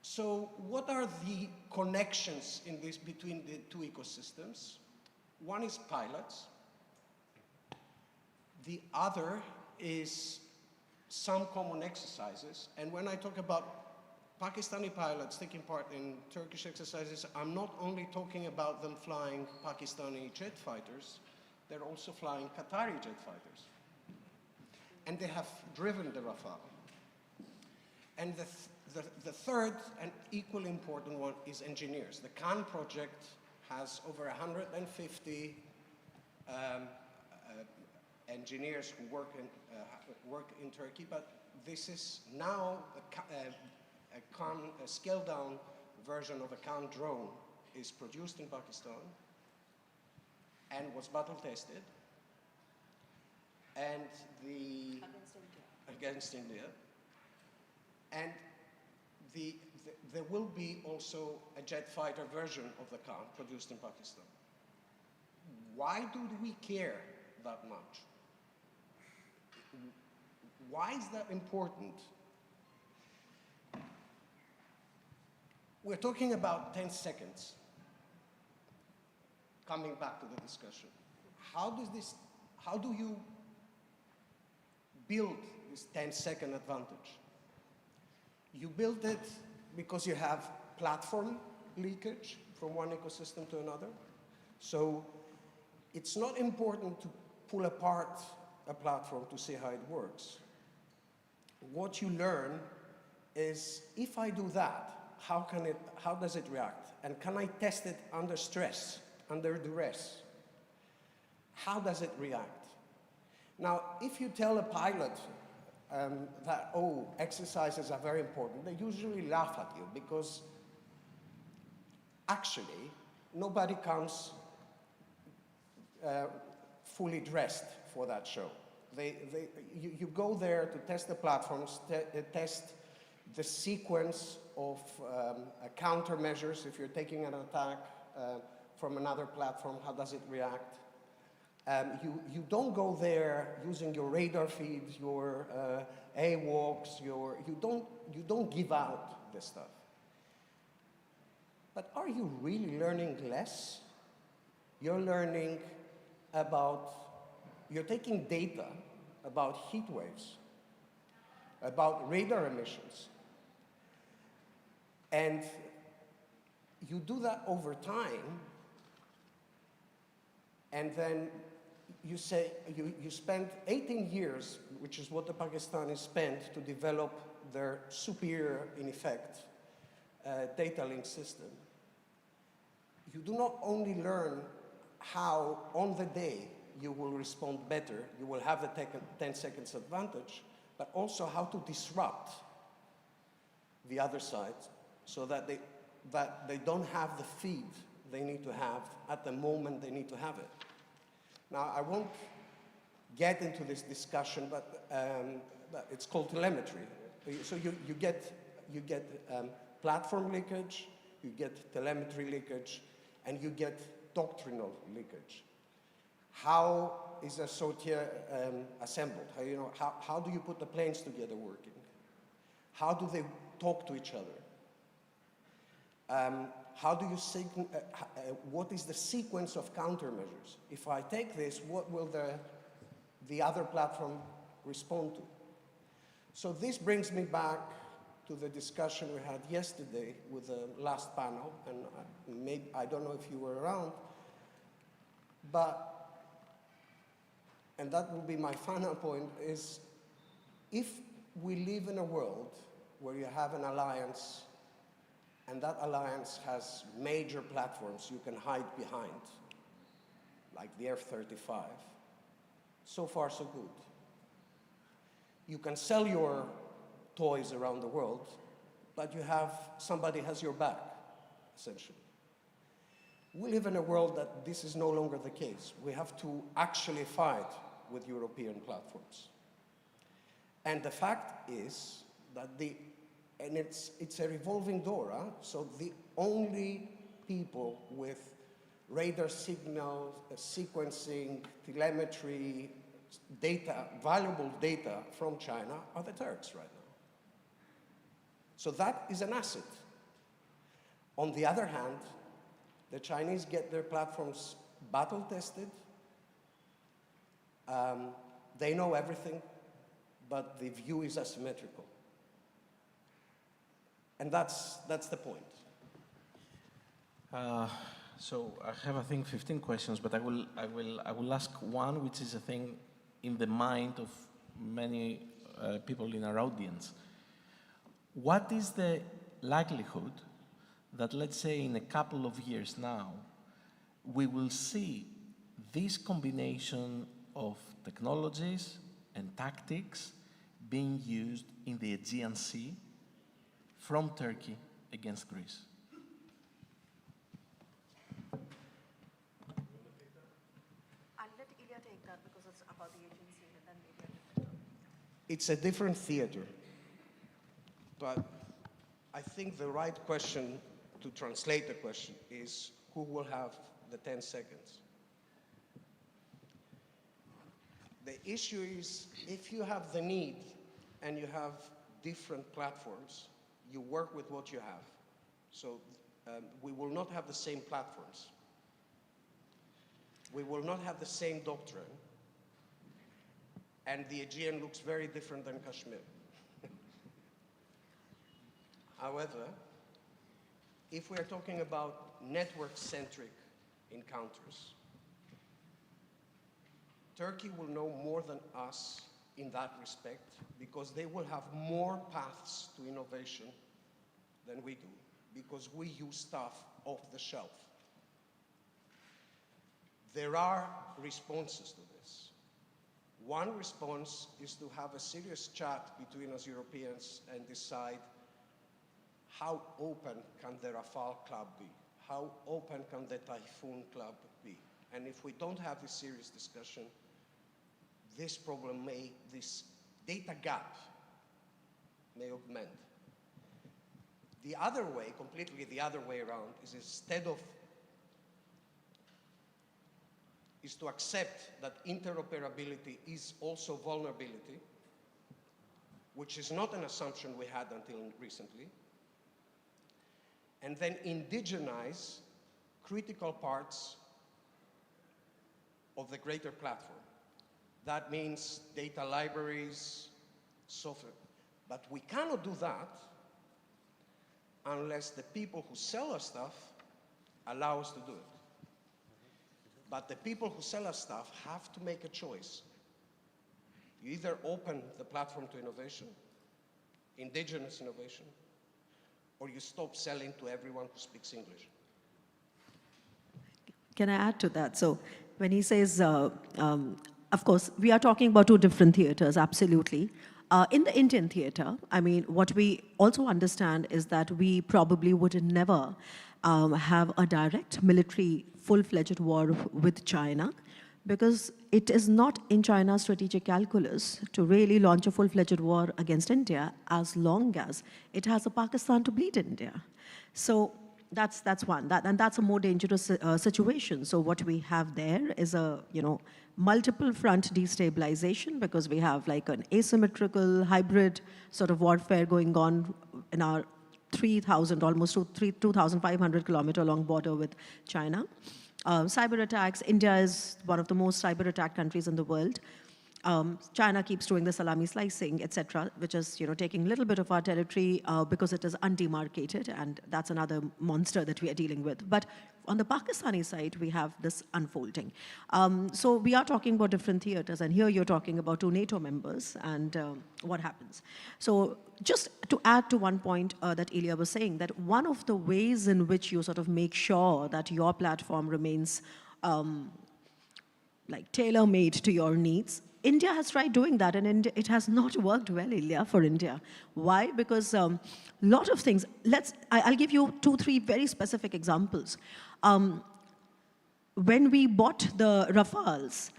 So what are the connections in this between the two ecosystems? One is pilots. The other is some common exercises. And when I talk about Pakistani pilots taking part in Turkish exercises, I'm not only talking about them flying Pakistani jet fighters, they're also flying Qatari jet fighters. And they have driven the Rafale. And the third and equally important one is engineers. The Khan project has over 150 engineers who work in Turkey, but this is now a scaled-down version of a Khan drone is produced in Pakistan and was battle-tested, and against India. And there will be also a jet fighter version of the Khan produced in Pakistan. Why do we care that much? Why is that important? We're talking about 10 seconds. Coming back to the discussion. How do you build this 10-second advantage? You build it because you have platform leakage from one ecosystem to another. So it's not important to pull apart a platform to see how it works. What you learn is, if I do that, how does it react? And can I test it under stress, under duress? How does it react? Now, if you tell a pilot that, oh, exercises are very important, they usually laugh at you, because actually nobody comes fully dressed for that show. You go there to test the platforms, test the sequence of countermeasures. If you're taking an attack from another platform, how does it react? You don't go there using your radar feeds, your AWACS, you don't give out this stuff. But are you really learning less You're learning about, you're taking data about heat waves, about radar emissions. And you do that over time, and then you say, you spend 18 years, which is what the Pakistanis spent to develop their superior, in effect, data link system. You do not only learn how, on the day, you will respond better, you will have the 10 seconds advantage, but also how to disrupt the other side so that they don't have the feed they need to have at the moment they need to have it. Now, I won't get into this discussion, but it's called telemetry. So you get platform leakage, you get telemetry leakage, and you get doctrinal leakage. How is a sortier assembled? How do you put the planes together working? How do they talk to each other? How do you what is the sequence of countermeasures? If I take this, what will the other platform respond to? So this brings me back to the discussion we had yesterday with the last panel, and maybe, I don't know if you were around, and that will be my final point, is if we live in a world where you have an alliance, and that alliance has major platforms you can hide behind, like the F-35, so far so good. You can sell your toys around the world, but somebody has your back, essentially. We live in a world that this is no longer the case. We have to actually fight with European platforms. And the fact is that it's a revolving door, huh? So the only people with radar signals, sequencing, telemetry, data, valuable data from China are the Turks right now. So that is an asset. On the other hand, the Chinese get their platforms battle-tested. They know everything, but the view is asymmetrical. And that's the point. So I have, I think, 15 questions, but I will ask one, which is a thing in the mind of many people in our audience. What is the likelihood that, let's say, in a couple of years now, we will see this combination of technologies and tactics being used in the Aegean Sea from Turkey against Greece? I'll let Ilya take that because it's about the agency, and then maybe It's a different theater, but I think the right question to translate the question is who will have the 10 seconds? The issue is if you have the need and you have different platforms, you work with what you have. So we will not have the same platforms. We will not have the same doctrine. And the Aegean looks very different than Kashmir. However, if we're talking about network-centric encounters, Turkey will know more than us in that respect because they will have more paths to innovation than we do because we use stuff off the shelf. There are responses to this. One response is to have a serious chat between us Europeans and decide how open can the Rafale Club be? How open can the Typhoon Club be? And if we don't have this serious discussion, this problem this data gap may augment. The other way, completely the other way around, is to accept that interoperability is also vulnerability, which is not an assumption we had until recently, and then indigenize critical parts of the greater platform. That means data libraries, software. But we cannot do that unless the people who sell us stuff allow us to do it. But the people who sell us stuff have to make a choice. You either open the platform to innovation, indigenous innovation, or you stop selling to everyone who speaks English. Can I add to that? So when he says, of course, we are talking about two different theaters, absolutely. In the Indian theater, I mean, what we also understand is that we probably would never have a direct military full-fledged war with China, because it is not in China's strategic calculus to really launch a full-fledged war against India as long as it has a Pakistan to bleed India. So that's one, and that's a more dangerous situation. So what we have there is a, multiple front destabilization, because we have like an asymmetrical hybrid sort of warfare going on in our 3,000, almost 2,500 kilometer long border with China. Cyber attacks, India is one of the most cyber attacked countries in the world. China keeps doing the salami slicing, etc., which is taking a little bit of our territory because it is undemarcated, and that's another monster that we are dealing with. But on the Pakistani side, we have this unfolding. So we are talking about different theaters, and here you're talking about two NATO members and what happens. So just to add to one point that Ilya was saying, that one of the ways in which you sort of make sure that your platform remains like tailor-made to your needs, India has tried doing that, and it has not worked well, Ilya, for India. Why? Because a lot of things, I'll give you 2-3 very specific examples. When we bought the Rafales,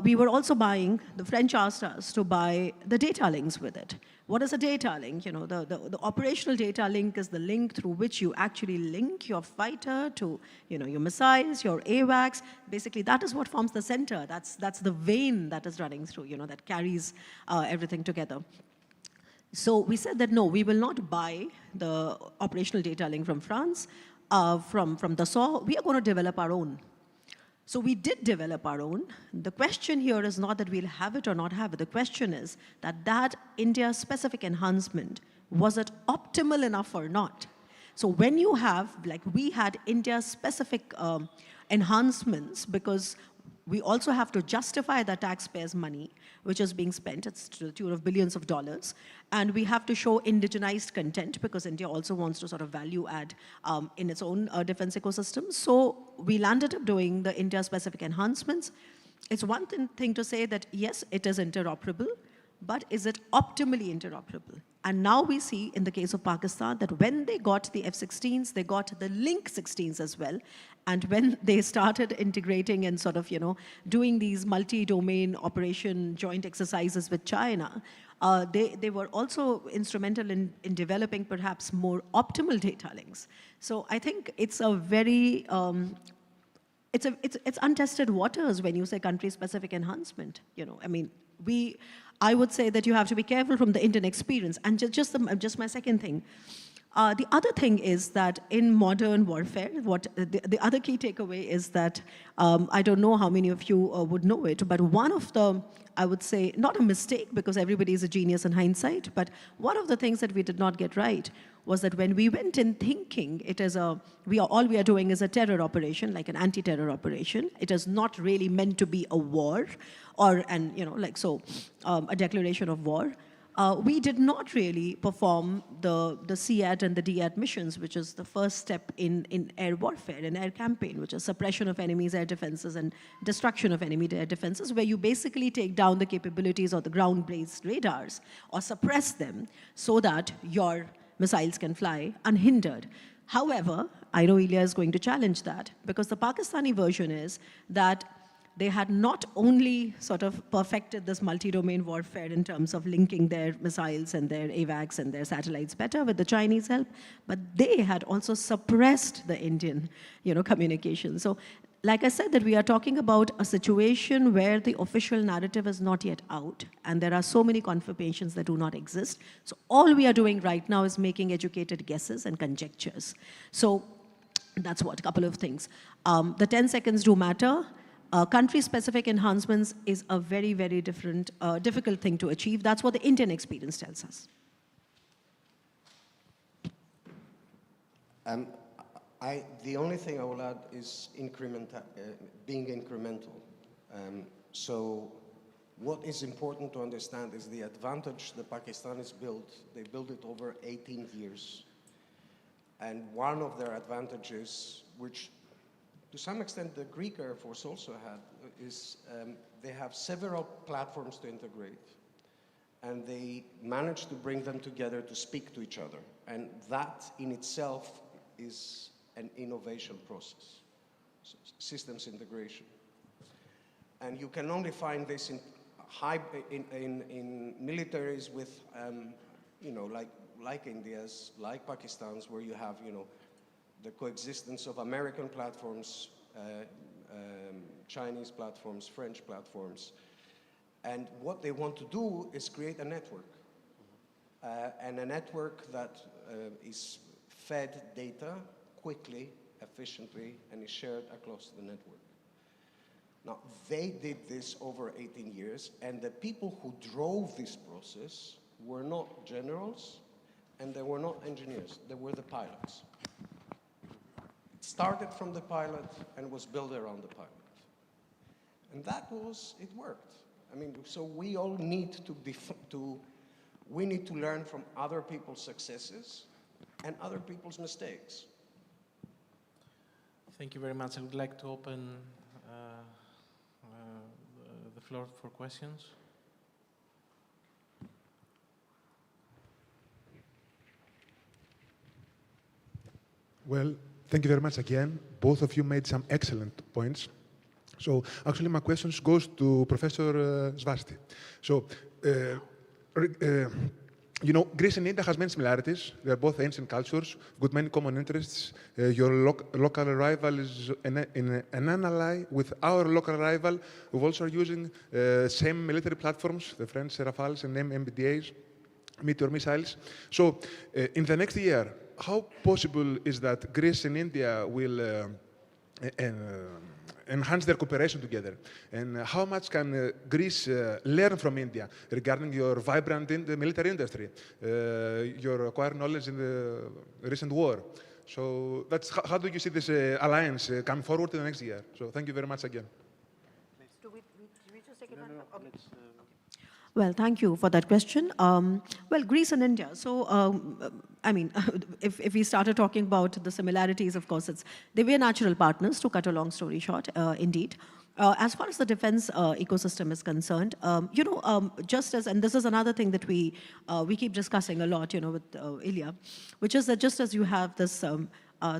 we were also buying, the French asked us to buy the data links with it. What is a data link? The operational data link is the link through which you actually link your fighter to your missiles, your AWACS. Basically, that is what forms the center. That's the vein that is running through, that carries everything together. So we said that no, we will not buy the operational data link from France, from Dassault. We are going to develop our own. So we did develop our own. The question here is not that we'll have it or not have it. The question is that India-specific enhancement, was it optimal enough or not? So when you have, like we had India-specific enhancements, because we also have to justify the taxpayers' money, which is being spent. It's to the tune of billions of dollars. And we have to show indigenized content, because India also wants to sort of value add in its own defense ecosystem. So we landed up doing the India-specific enhancements. It's one thing to say that, yes, it is interoperable, but is it optimally interoperable? And now we see in the case of Pakistan that when they got the F-16s, they got the Link 16s as well. And when they started integrating and sort of, doing these multi-domain operation joint exercises with China, they were also instrumental in developing perhaps more optimal data links. So I think it's a very, it's untested waters when you say country-specific enhancement. I mean, I would say that you have to be careful from the Indian experience. And just my second thing. The other thing is that in modern warfare, the other key takeaway is that, I don't know how many of you would know it, but one of the, I would say, not a mistake, because everybody is a genius in hindsight, but one of the things that we did not get right was that when we went in thinking it is all we are doing is a terror operation, like an anti-terror operation. It is not really meant to be a war, a declaration of war. We did not really perform the CAT and the DAT missions, which is the first step in air warfare, in air campaign, which is suppression of enemies' air defenses and destruction of enemy air defenses, where you basically take down the capabilities of the ground-based radars or suppress them so that your missiles can fly unhindered. However, I know Ilya is going to challenge that, because the Pakistani version is that they had not only sort of perfected this multi-domain warfare in terms of linking their missiles and their AWACS and their satellites better with the Chinese help, but they had also suppressed the Indian, communication. So, like I said, that we are talking about a situation where the official narrative is not yet out, and there are so many confirmations that do not exist. So all we are doing right now is making educated guesses and conjectures. So that's what, a couple of things. The 10 seconds do matter. country-specific enhancements is a very, very different, difficult thing to achieve. That's what the Indian experience tells us. The only thing I will add is being incremental. So what is important to understand is the advantage the Pakistanis built. They built it over 18 years. And one of their advantages, which to some extent the Greek Air Force also had, is they have several platforms to integrate. And they managed to bring them together to speak to each other. And that in itself is an innovation process, so systems integration. And you can only find this in militaries with, like India's, like Pakistan's, where you have, the coexistence of American platforms, Chinese platforms, French platforms. And what they want to do is create a network. And a network that is fed data quickly, efficiently, and is shared across the network. Now, they did this over 18 years, and the people who drove this process were not generals, and they were not engineers, they were the pilots. It started from the pilot and was built around the pilot. And it worked. I mean, so we all need we need to learn from other people's successes and other people's mistakes. Thank you very much. I would like to open the floor for questions. Well, thank you very much again. Both of you made some excellent points. So actually my questions goes to Professor Svasti. So, Greece and India has many similarities. They are both ancient cultures with many common interests. Your local rival is an ally with our local rival, who also are using same military platforms, the French Rafales and MBDAs, Meteor missiles. So in the next year, how possible is that Greece and India will enhance their cooperation together? And how much can Greece learn from India regarding your vibrant military industry, your acquired knowledge in the recent war? So how do you see this alliance coming forward in the next year? So thank you very much again. Do we just take it on? Okay. Well, thank you for that question. Well, Greece and India. So, I mean, if we started talking about the similarities, of course, they were natural partners, to cut a long story short, indeed. As far as the defense ecosystem is concerned, just as, and this is another thing that we keep discussing a lot, with Ilya, which is that just as you have this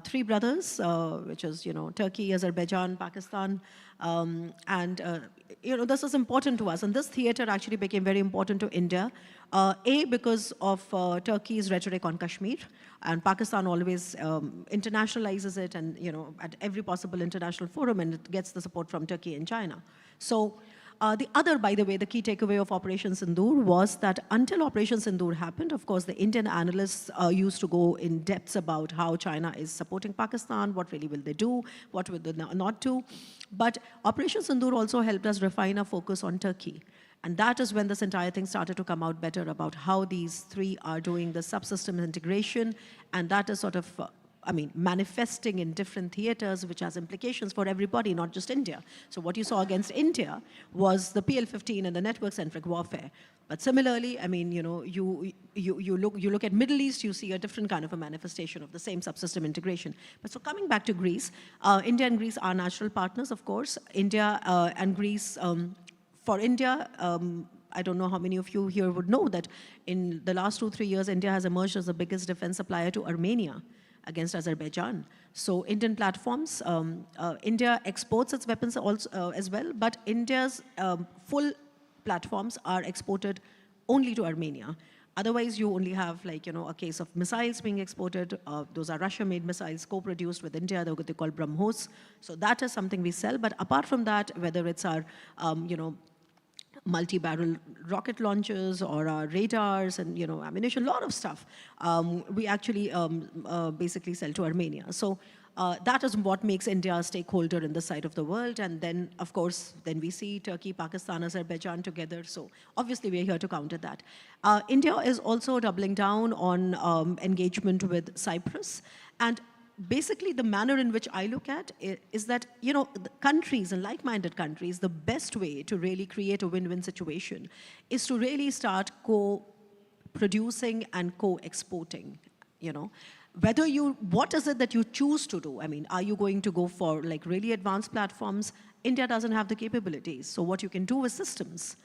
three brothers, which is, Turkey, Azerbaijan, Pakistan, and this is important to us. And this theater actually became very important to India, because of Turkey's rhetoric on Kashmir, and Pakistan always internationalizes it, and at every possible international forum, and it gets the support from Turkey and China. So the other, by the way, the key takeaway of Operation Sindoor was that until Operation Sindoor happened, of course, the Indian analysts used to go in depths about how China is supporting Pakistan, what really will they do, what will they not do. But Operation Sindoor also helped us refine our focus on Turkey. And that is when this entire thing started to come out better about how these three are doing the subsystem integration. And that is sort of manifesting in different theaters, which has implications for everybody, not just India. So what you saw against India was the PL-15 and the network-centric warfare. But similarly, you look at Middle East, you see a different kind of a manifestation of the same subsystem integration. But so coming back to Greece, India and Greece are natural partners, of course. India and Greece, for India, I don't know how many of you here would know that in the last 2-3 years, India has emerged as the biggest defense supplier to Armenia against Azerbaijan. So Indian platforms, India exports its weapons also, as well, but India's full platforms are exported only to Armenia. Otherwise, you only have a case of missiles being exported. Those are Russia-made missiles co-produced with India. They're what they call BrahMos. So that is something we sell. But apart from that, whether it's our, multi-barrel rocket launchers or our radars and ammunition, a lot of stuff, we actually basically sell to Armenia. So that is what makes India a stakeholder in this side of the world. And then, of course, then we see Turkey, Pakistan, Azerbaijan together. So obviously, we're here to counter that. India is also doubling down on engagement with Cyprus. And basically, the manner in which I look at it is that, the countries and like-minded countries, the best way to really create a win-win situation is to really start co-producing and co-exporting, what is it that you choose to do? I mean, are you going to go for like really advanced platforms? India doesn't have the capabilities. So what you can do is systems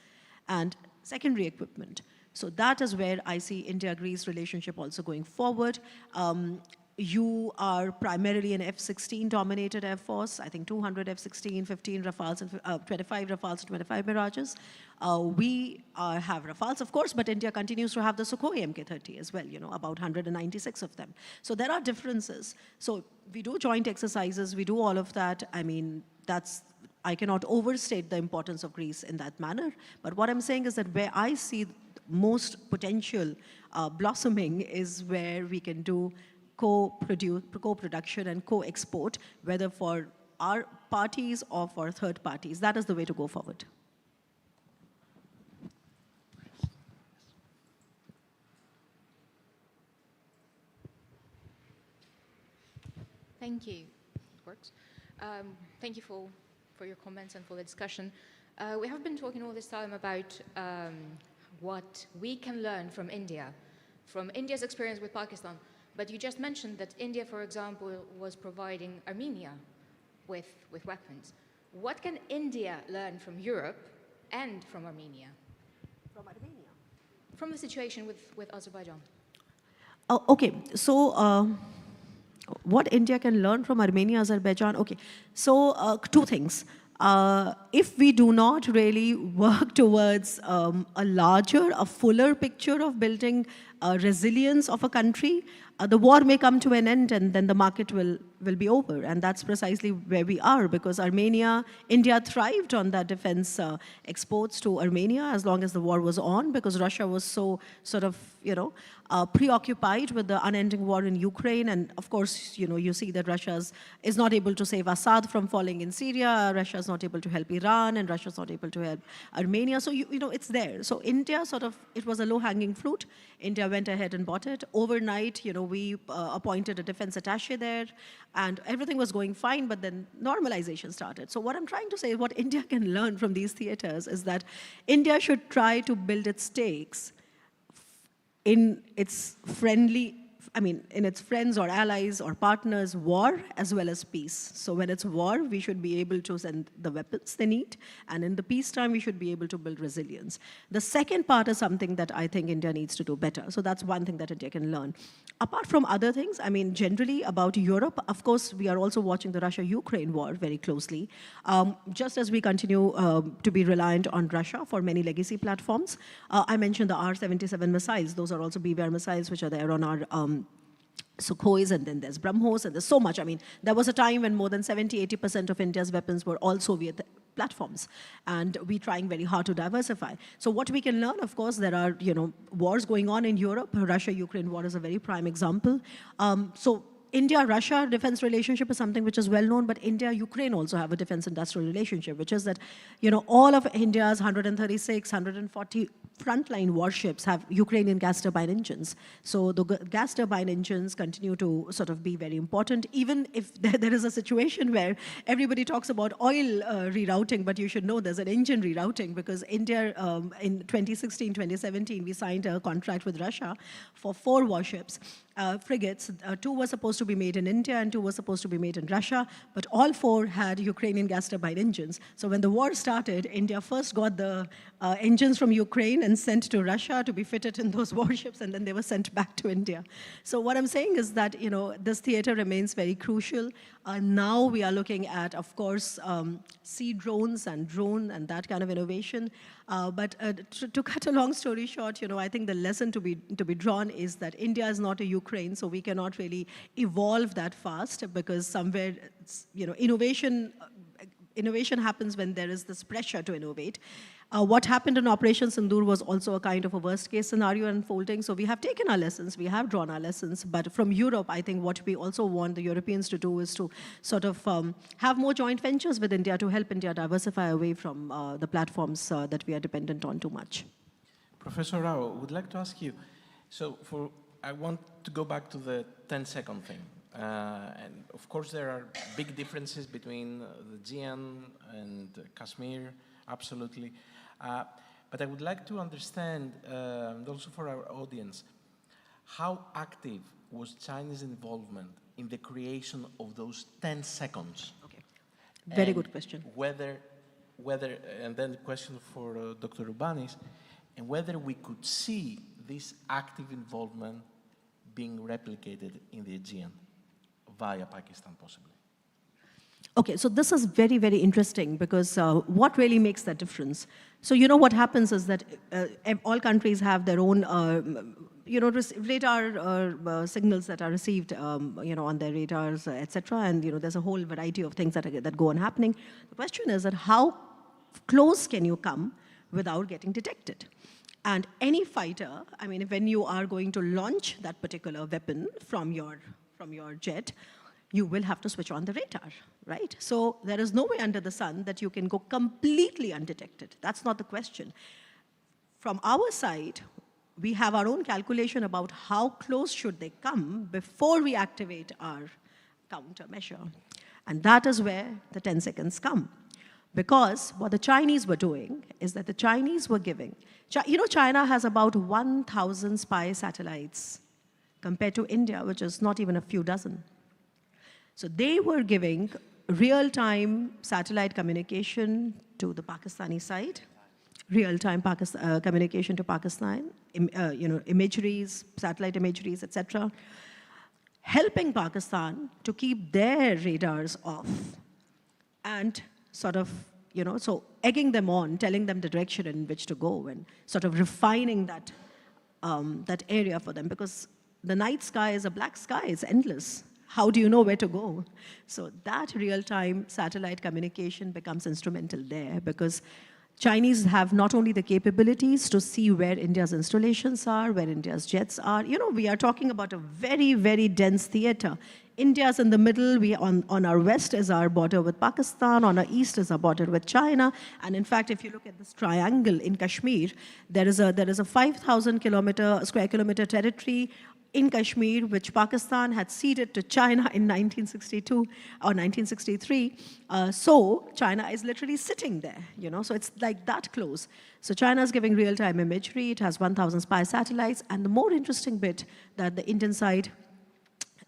and secondary equipment. So that is where I see India-Greece relationship also going forward. You are primarily an F-16 dominated Air Force, I think 200 F-16, 15 Rafales, and 25 Rafales and 25 Mirages. We have Rafales, of course, but India continues to have the Sukhoi Mk-30 as well, about 196 of them. So there are differences. So we do joint exercises, we do all of that. I mean, I cannot overstate the importance of Greece in that manner. But what I'm saying is that where I see most potential blossoming is where we can do co-production and co-export, whether for our parties or for third parties. That is the way to go forward. Thank you. It works. Thank you for your comments and for the discussion. We have been talking all this time about what we can learn from India's experience with Pakistan. But you just mentioned that India, for example, was providing Armenia with weapons. What can India learn from Europe and from Armenia? From Armenia? From the situation with Azerbaijan. Oh, okay. So what India can learn from Armenia, Azerbaijan? Okay. So two things. If we do not really work towards a larger, a fuller picture of building resilience of a country, the war may come to an end and then the market will be over. And that's precisely where we are, because India thrived on that defense exports to Armenia as long as the war was on, because Russia was so sort of, preoccupied with the unending war in Ukraine. And of course, you see that Russia is not able to save Assad from falling in Syria, Russia is not able to help Iran, and Russia is not able to help Armenia. So, it's there. So India it was a low-hanging fruit. India went ahead and bought it. Overnight, we appointed a defense attaché there, and everything was going fine, but then normalization started. So what I'm trying to say, what India can learn from these theaters is that India should try to build its stakes in its in its friends or allies or partners' war as well as peace. So when it's war, we should be able to send the weapons they need, and in the peacetime, we should be able to build resilience. The second part is something that I think India needs to do better. So that's one thing that India can learn. Apart from other things, generally about Europe, of course, we are also watching the Russia-Ukraine war very closely. Just as we continue to be reliant on Russia for many legacy platforms, I mentioned the R-77 missiles. Those are also BBR missiles, which are there on our Sukhois, and then there's BrahMos, and there's so much. There was a time when more than 70-80% of India's weapons were all Soviet platforms, and we're trying very hard to diversify. So what we can learn, of course, there are wars going on in Europe. Russia-Ukraine war is a very prime example. So India-Russia defense relationship is something which is well known, but India-Ukraine also have a defense industrial relationship, which is that, all of India's 136, 140 frontline warships have Ukrainian gas turbine engines. So the gas turbine engines continue to sort of be very important, even if there is a situation where everybody talks about oil rerouting, but you should know there's an engine rerouting, because India, in 2016, 2017, we signed a contract with Russia for 4 warships. Frigates. 2 were supposed to be made in India and 2 were supposed to be made in Russia, but all 4 had Ukrainian gas turbine engines. So when the war started, India first got the engines from Ukraine and sent to Russia to be fitted in those warships, and then they were sent back to India. So what I'm saying is that, this theater remains very crucial. Now we are looking at, of course, sea drones and drone and that kind of innovation. But to cut a long story short, I think the lesson to be drawn is that India is not a Ukraine, so we cannot really evolve that fast, because somewhere, innovation innovation happens when there is this pressure to innovate. What happened in Operation Sindoor was also a kind of a worst-case scenario unfolding. So we have taken our lessons, we have drawn our lessons, but from Europe, I think what we also want the Europeans to do is to sort of have more joint ventures with India to help India diversify away from the platforms that we are dependent on too much. Professor Rao, I would like to ask you, so I want to go back to the 10-second thing. And of course, there are big differences between the Aegean and Kashmir, absolutely. But I would like to understand, and also for our audience, how active was Chinese involvement in the creation of those 10 seconds? Okay, very good question. Whether, and then the question for Dr. Rubanis, and whether we could see this active involvement being replicated in the Aegean via Pakistan, possibly. Okay, so this is very, very interesting because what really makes that difference? So you know what happens is that all countries have their own, radar signals that are received, on their radars, etc. And there's a whole variety of things that go on happening. The question is that how close can you come without getting detected? And any fighter, I mean, when you are going to launch that particular weapon from your jet, you will have to switch on the radar, right? So there is no way under the sun that you can go completely undetected. That's not the question. From our side, we have our own calculation about how close should they come before we activate our countermeasure. And that is where the 10 seconds come. Because what the Chinese were doing is that the Chinese were giving, China has about 1,000 spy satellites compared to India, which is not even a few dozen. So they were giving real-time satellite communication to the Pakistani side, real-time communication to Pakistan, imageries, satellite imageries, etc., helping Pakistan to keep their radars off and sort of, so egging them on, telling them the direction in which to go and sort of refining that, that area for them, because the night sky is a black sky, it's endless. How do you know where to go? So that real-time satellite communication becomes instrumental there because Chinese have not only the capabilities to see where India's installations are, where India's jets are. We are talking about a very, very dense theater. India's in the middle. On our west is our border with Pakistan. On our east is our border with China. And in fact, if you look at this triangle in Kashmir, there is a 5,000 square kilometer territory in Kashmir, which Pakistan had ceded to China in 1962 or 1963. So China is literally sitting there, so it's like that close. So China is giving real-time imagery. It has 1,000 spy satellites. And the more interesting bit that the Indian side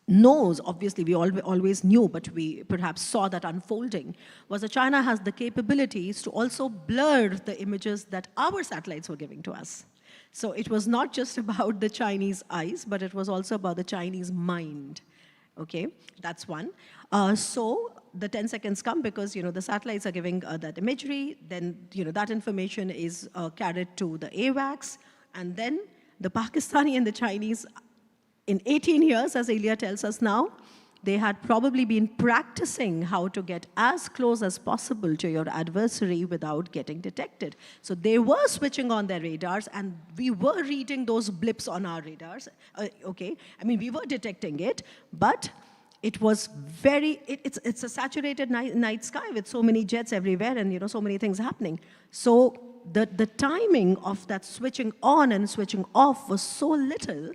knows, obviously we always knew, but we perhaps saw that unfolding, was that China has the capabilities to also blur the images that our satellites were giving to us. So it was not just about the Chinese eyes, but it was also about the Chinese mind. Okay, that's one. So the 10 seconds come because the satellites are giving that imagery. Then that information is carried to the AWACS, and then the Pakistani and the Chinese, in 18 years, as Ilya tells us now, they had probably been practicing how to get as close as possible to your adversary without getting detected. So they were switching on their radars, and we were reading those blips on our radars. Okay, I mean, we were detecting it, but it was it's a saturated night sky with so many jets everywhere and so many things happening. So the timing of that switching on and switching off was so little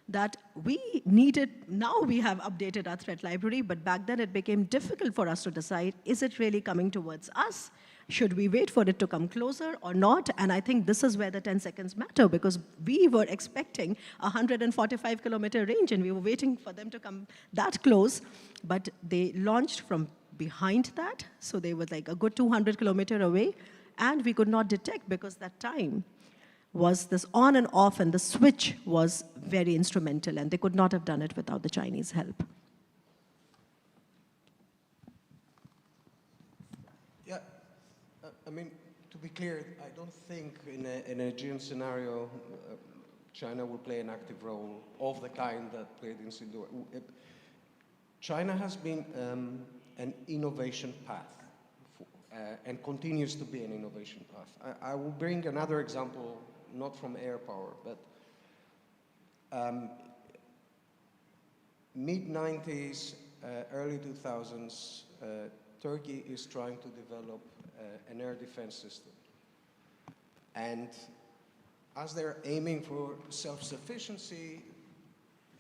that we needed, now we have updated our threat library, but back then it became difficult for us to decide, is it really coming towards us? Should we wait for it to come closer or not? And I think this is where the 10 seconds matter, because we were expecting a 145-kilometer range and we were waiting for them to come that close, but they launched from behind that, so they were like a good 200-kilometer away, and we could not detect because that time was this on and off, and the switch was very instrumental, and they could not have done it without the Chinese help. Yeah, I mean, to be clear, I don't think in an Aegean scenario, China will play an active role of the kind that played in Sindoor. China has been an innovation path, and continues to be an innovation path. I will bring another example, not from air power, but mid-90s, early 2000s, Turkey is trying to develop an air defense system. And as they're aiming for self-sufficiency,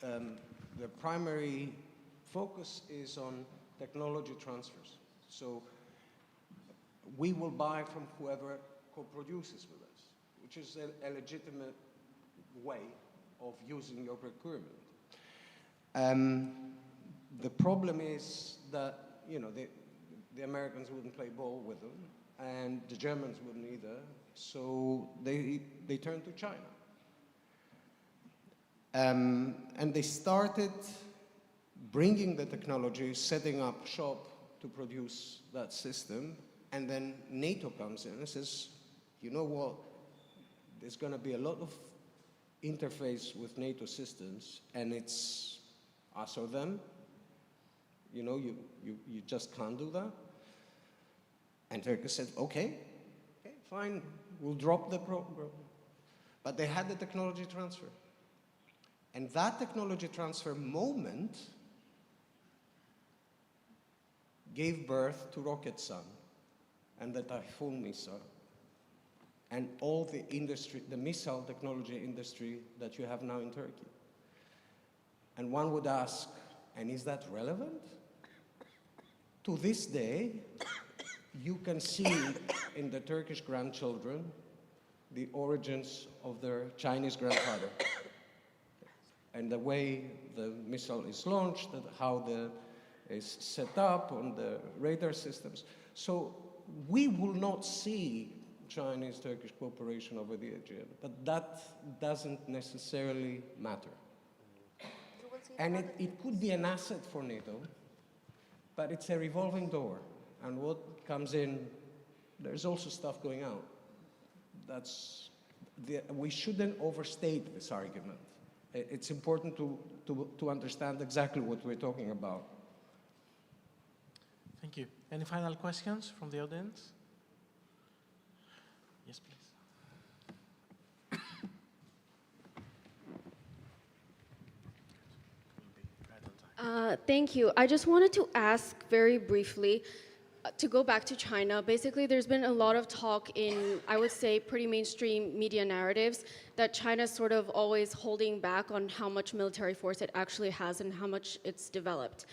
the primary focus is on technology transfers. So we will buy from whoever co-produces with us, which is a legitimate way of using your procurement. The problem is that, you know, the Americans wouldn't play ball with them, and the Germans wouldn't either, so they turned to China. And they started bringing the technology, setting up shop to produce that system, and then NATO comes in and says, you know what, there's going to be a lot of interface with NATO systems, and it's us or them. You know, you just can't do that. And Turkey said, okay, fine, we'll drop the program. But they had the technology transfer. And that technology transfer moment gave birth to Rocket Sun and the Typhoon missile and all the industry, the missile technology industry that you have now in Turkey. And one would ask, and is that relevant? To this day, you can see in the Turkish grandchildren the origins of their Chinese grandfather. And the way the missile is launched, how it's set up on the radar systems. So we will not see Chinese-Turkish cooperation over the Aegean, but that doesn't necessarily matter. And it could be an asset for NATO, but it's a revolving door. And what comes in, there's also stuff going out. We shouldn't overstate this argument. It's important to understand exactly what we're talking about. Thank you. Any final questions from the audience? Yes, please. Thank you. I just wanted to ask very briefly, to go back to China. Basically, there's been a lot of talk in, I would say, pretty mainstream media narratives that China's sort of always holding back on how much military force it actually has and how much it's developed.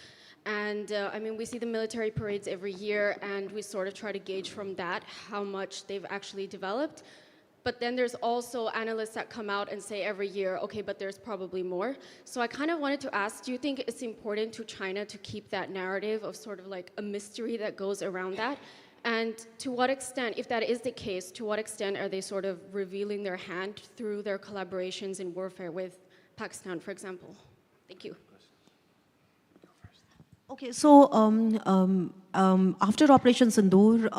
And I mean, we see the military parades every year, and we sort of try to gauge from that how much they've actually developed. But then there's also analysts that come out and say every year, okay, but there's probably more. So I kind of wanted to ask, do you think it's important to China to keep that narrative of sort of like a mystery that goes around that? And to what extent, if that is the case, to what extent are they sort of revealing their hand through their collaborations in warfare with Pakistan, for example? Thank you. Okay, so after Operation Sindoor,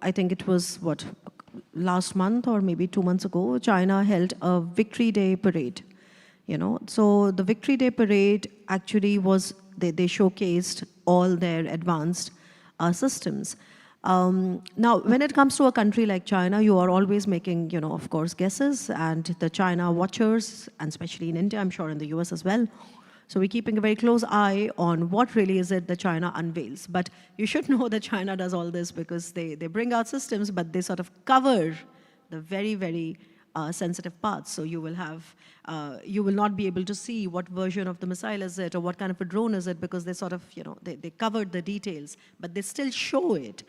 I think it was, what, last month or maybe 2 months ago, China held a Victory Day parade, you know. So the Victory Day parade actually was, they showcased all their advanced systems. Now, when it comes to a country like China, you are always making, you know, of course, guesses, and the China watchers, and especially in India, I'm sure in the US as well. So we're keeping a very close eye on what really is it that China unveils. But you should know that China does all this because they bring out systems, but they sort of cover the very, very sensitive parts. So you will have, you will not be able to see what version of the missile is it or what kind of a drone is it, because they sort of, you know, they covered the details, but they still show it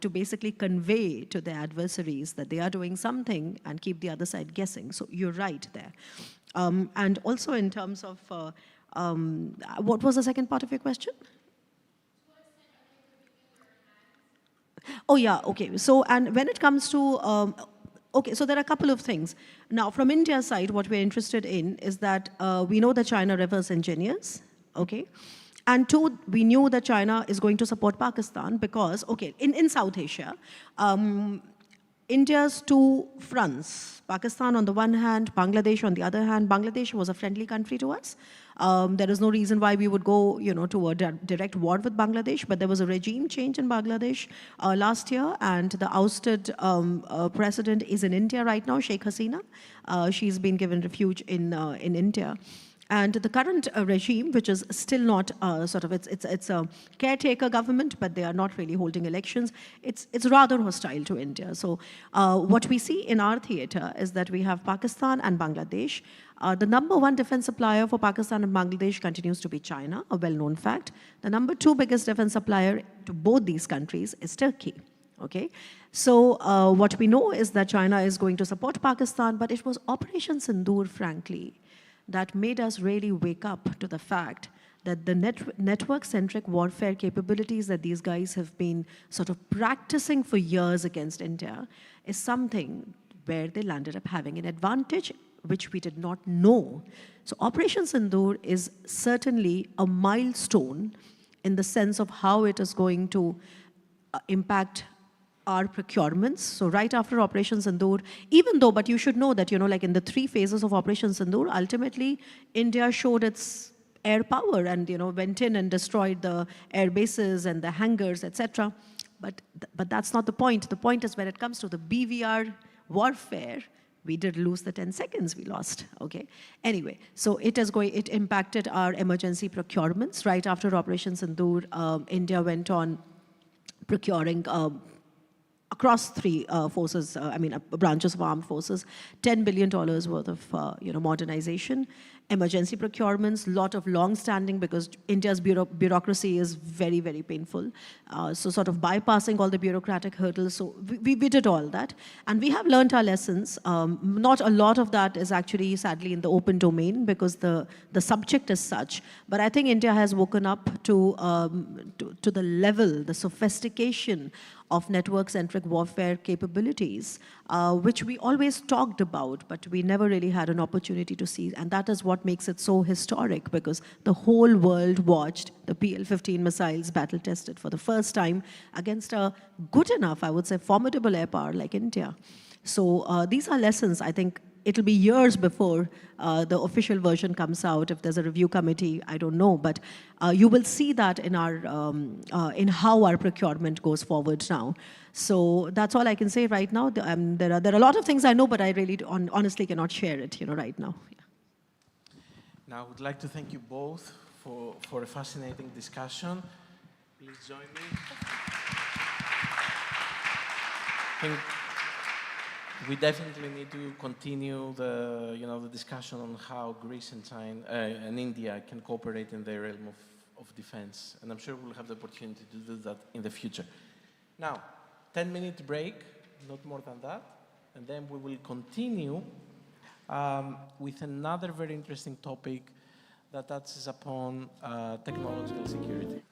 to basically convey to their adversaries that they are doing something and keep the other side guessing. So you're right there. And also in terms of, what was the second part of your question? Oh yeah, okay. So, and when it comes to, okay, so there are a couple of things. Now, from India's side, what we're interested in is that we know that China reverse engineers, okay? And two, we knew that China is going to support Pakistan because, okay, in South Asia, India's two fronts, Pakistan on the one hand, Bangladesh on the other hand. Bangladesh was a friendly country to us. There is no reason why we would go, to a direct war with Bangladesh, but there was a regime change in Bangladesh last year, and the ousted president is in India right now, Sheikh Hasina. She's been given refuge in India. And the current regime, which is still not it's a caretaker government, but they are not really holding elections. It's rather hostile to India. So what we see in our theater is that we have Pakistan and Bangladesh. The number one defense supplier for Pakistan and Bangladesh continues to be China, a well-known fact. The number two biggest defense supplier to both these countries is Turkey. Okay, so what we know is that China is going to support Pakistan, but it was Operation Sindoor, frankly, that made us really wake up to the fact that the network-centric warfare capabilities that these guys have been sort of practicing for years against India is something where they landed up having an advantage which we did not know. So Operation Sindoor is certainly a milestone in the sense of how it is going to impact our procurements. So right after Operation Sindoor, even though, but you should know that, like in the 3 phases of Operation Sindoor, ultimately India showed its air power and, went in and destroyed the air bases and the hangars, etc. But that's not the point. The point is when it comes to the BVR warfare, we did lose the 10 seconds we lost, okay? Anyway, so it impacted our emergency procurements. Right after Operation Sindoor, India went on procuring across 3 forces, branches of armed forces, $10 billion worth of modernization, emergency procurements, lot of long-standing, because India's bureaucracy is very, very painful. So sort of bypassing all the bureaucratic hurdles. So we did all that. And we have learned our lessons. Not a lot of that is actually, sadly, in the open domain because the subject is such. But I think India has woken up to the level, the sophistication of network-centric warfare capabilities, which we always talked about, but we never really had an opportunity to see. And that is what makes it so historic, because the whole world watched the PL-15 missiles battle-tested for the first time against a good enough, I would say, formidable air power like India. So these are lessons. I think it'll be years before the official version comes out. If there's a review committee, I don't know. But you will see that in in how our procurement goes forward now. So that's all I can say right now. There are a lot of things I know, but I really honestly cannot share it right now. Yeah. Now, I would like to thank you both for a fascinating discussion. Please join me. I think we definitely need to continue the discussion on how Greece and China and India can cooperate in the realm of defense, and I'm sure we'll have the opportunity to do that in the future. Now, 10-minute break, not more than that, and then we will continue with another very interesting topic that touches upon technological security.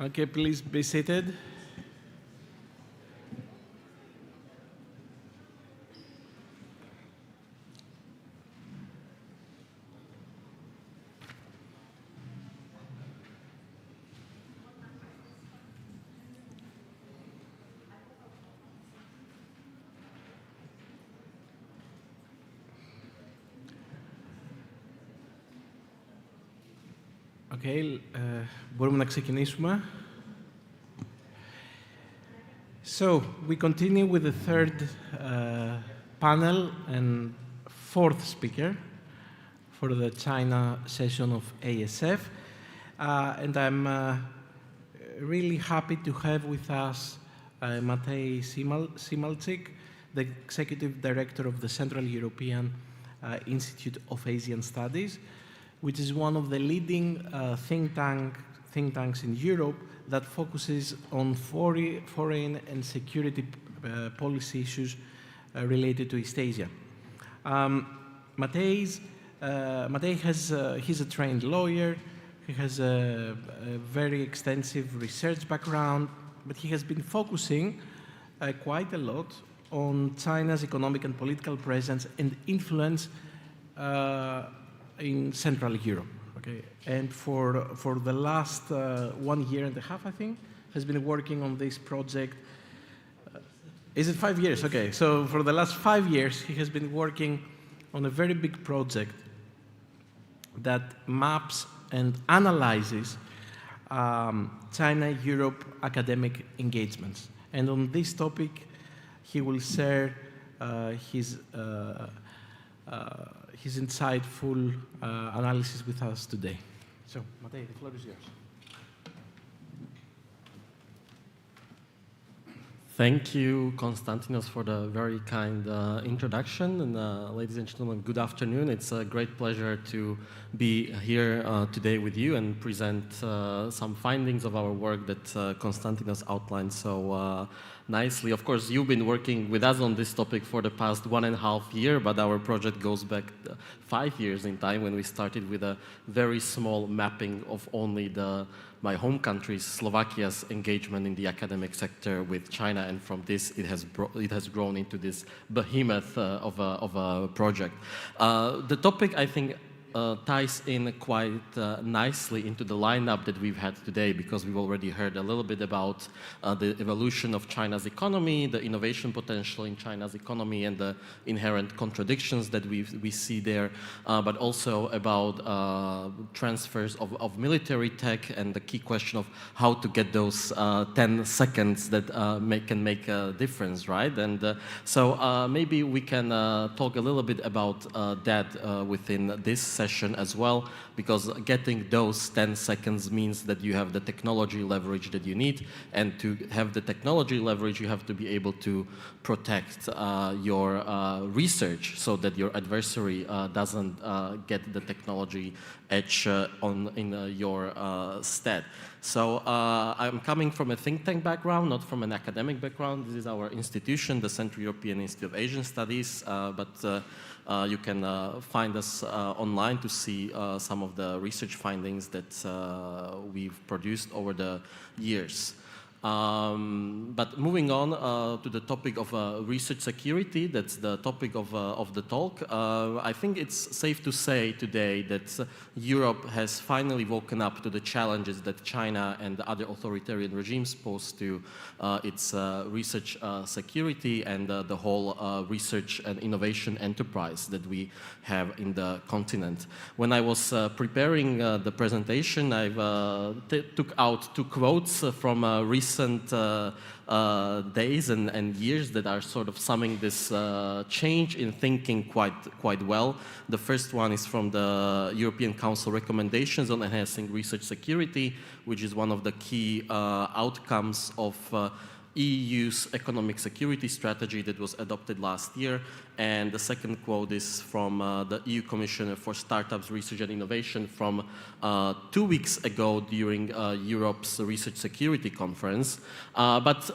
Okay, please be seated. Okay, μπορούμε να ξεκινήσουμε. So, we continue with the third panel and fourth speaker for the China session of ASF. And I'm really happy to have with us Matej Simalczyk, the Executive Director of the Central European Institute of Asian Studies, which is one of the leading think tanks in Europe that focuses on foreign and security policy issues related to East Asia. Matej he's a trained lawyer. He has a very extensive research background, but he has been focusing quite a lot on China's economic and political presence and influence in Central Europe. Okay, and for the last 1 year and a half, I think, has been working on this project. Is it 5 years? Okay, so for the last 5 years, he has been working on a very big project that maps and analyzes China-Europe academic engagements. And on this topic, he will share his insightful analysis with us today. So, Matej, the floor is yours. Thank you, Konstantinos, for the very kind introduction. And ladies and gentlemen, good afternoon. It's a great pleasure to be here today with you and present some findings of our work that Konstantinos outlined so nicely. Of course, you've been working with us on this topic for the past 1.5 years, but our project goes back 5 years in time when we started with a very small mapping of only my home country, Slovakia's engagement in the academic sector with China, and from this it has grown into this behemoth of a project. The topic, I think, ties in quite nicely into the lineup that we've had today, because we've already heard a little bit about the evolution of China's economy, the innovation potential in China's economy, and the inherent contradictions that we see there, but also about transfers of military tech and the key question of how to get those 10 seconds that can make a difference, right? And so maybe we can talk a little bit about that within this session as well, because getting those 10 seconds means that you have the technology leverage that you need, and to have the technology leverage, you have to be able to protect your research so that your adversary doesn't get the technology edge in your stead. So I'm coming from a think tank background, not from an academic background. This is our institution, the Central European Institute of Asian Studies, but you can find us online to see some of the research findings that we've produced over the years. But moving on to the topic of research security, that's the topic of the talk. I think it's safe to say today that Europe has finally woken up to the challenges that China and the other authoritarian regimes pose to its research security and the whole research and innovation enterprise that we have in the continent. When I was preparing the presentation, I took out 2 quotes from recent days and years that are sort of summing this change in thinking quite well. The first one is from the European Council recommendations on enhancing research security, which is one of the key outcomes of EU's economic security strategy that was adopted last year. And the second quote is from the EU Commissioner for Startups, Research and Innovation from 2 weeks ago during Europe's Research Security Conference. But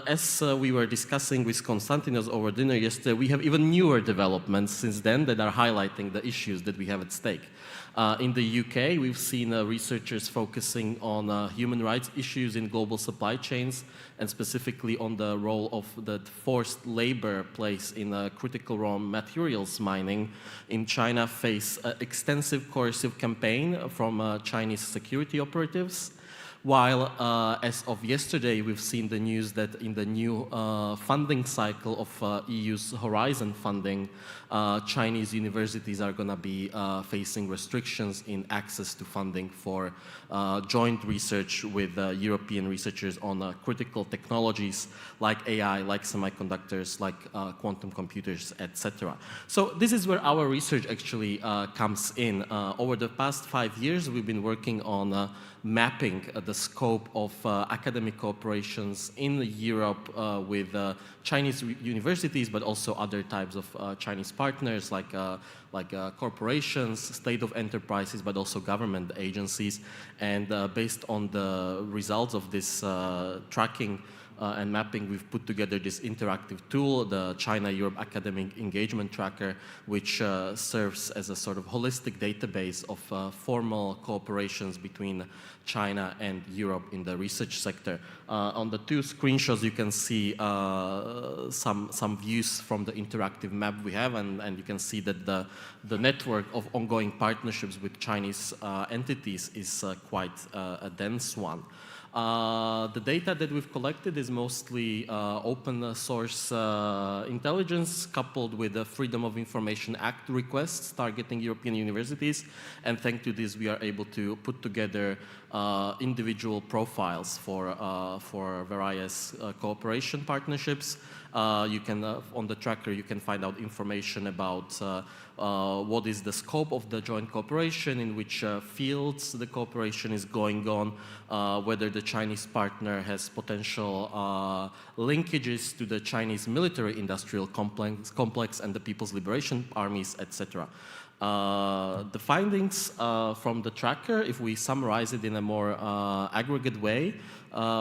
as we were discussing with Konstantinos over dinner yesterday, we have even newer developments since then that are highlighting the issues that we have at stake. In the UK, we've seen researchers focusing on human rights issues in global supply chains, and specifically on the role of the forced labor plays in critical raw materials mining. In China, face extensive coercive campaign from Chinese security operatives. While as of yesterday, we've seen the news that in the new funding cycle of EU's Horizon funding, Chinese universities are going to be facing restrictions in access to funding for joint research with European researchers on critical technologies like AI, like semiconductors, like quantum computers, etc. So this is where our research actually comes in. Over the past 5 years, we've been working on mapping the scope of academic cooperations in Europe with Chinese universities, but also other types of Chinese partners like corporations, state of enterprises, but also government agencies. And based on the results of this tracking and mapping, we've put together this interactive tool, the China-Europe Academic Engagement Tracker, which serves as a sort of holistic database of formal cooperations between China and Europe in the research sector. On the 2 screenshots, you can see some views from the interactive map we have, and you can see that the network of ongoing partnerships with Chinese entities is quite a dense one. The data that we've collected is mostly open source intelligence coupled with the Freedom of Information Act requests targeting European universities. And thanks to this, we are able to put together individual profiles for various cooperation partnerships. You can, on the tracker, you can find out information about what is the scope of the joint cooperation, in which fields the cooperation is going on, whether the Chinese partner has potential linkages to the Chinese military-industrial complex and the People's Liberation Armies, etc. The findings from the tracker, if we summarize it in a more aggregate way,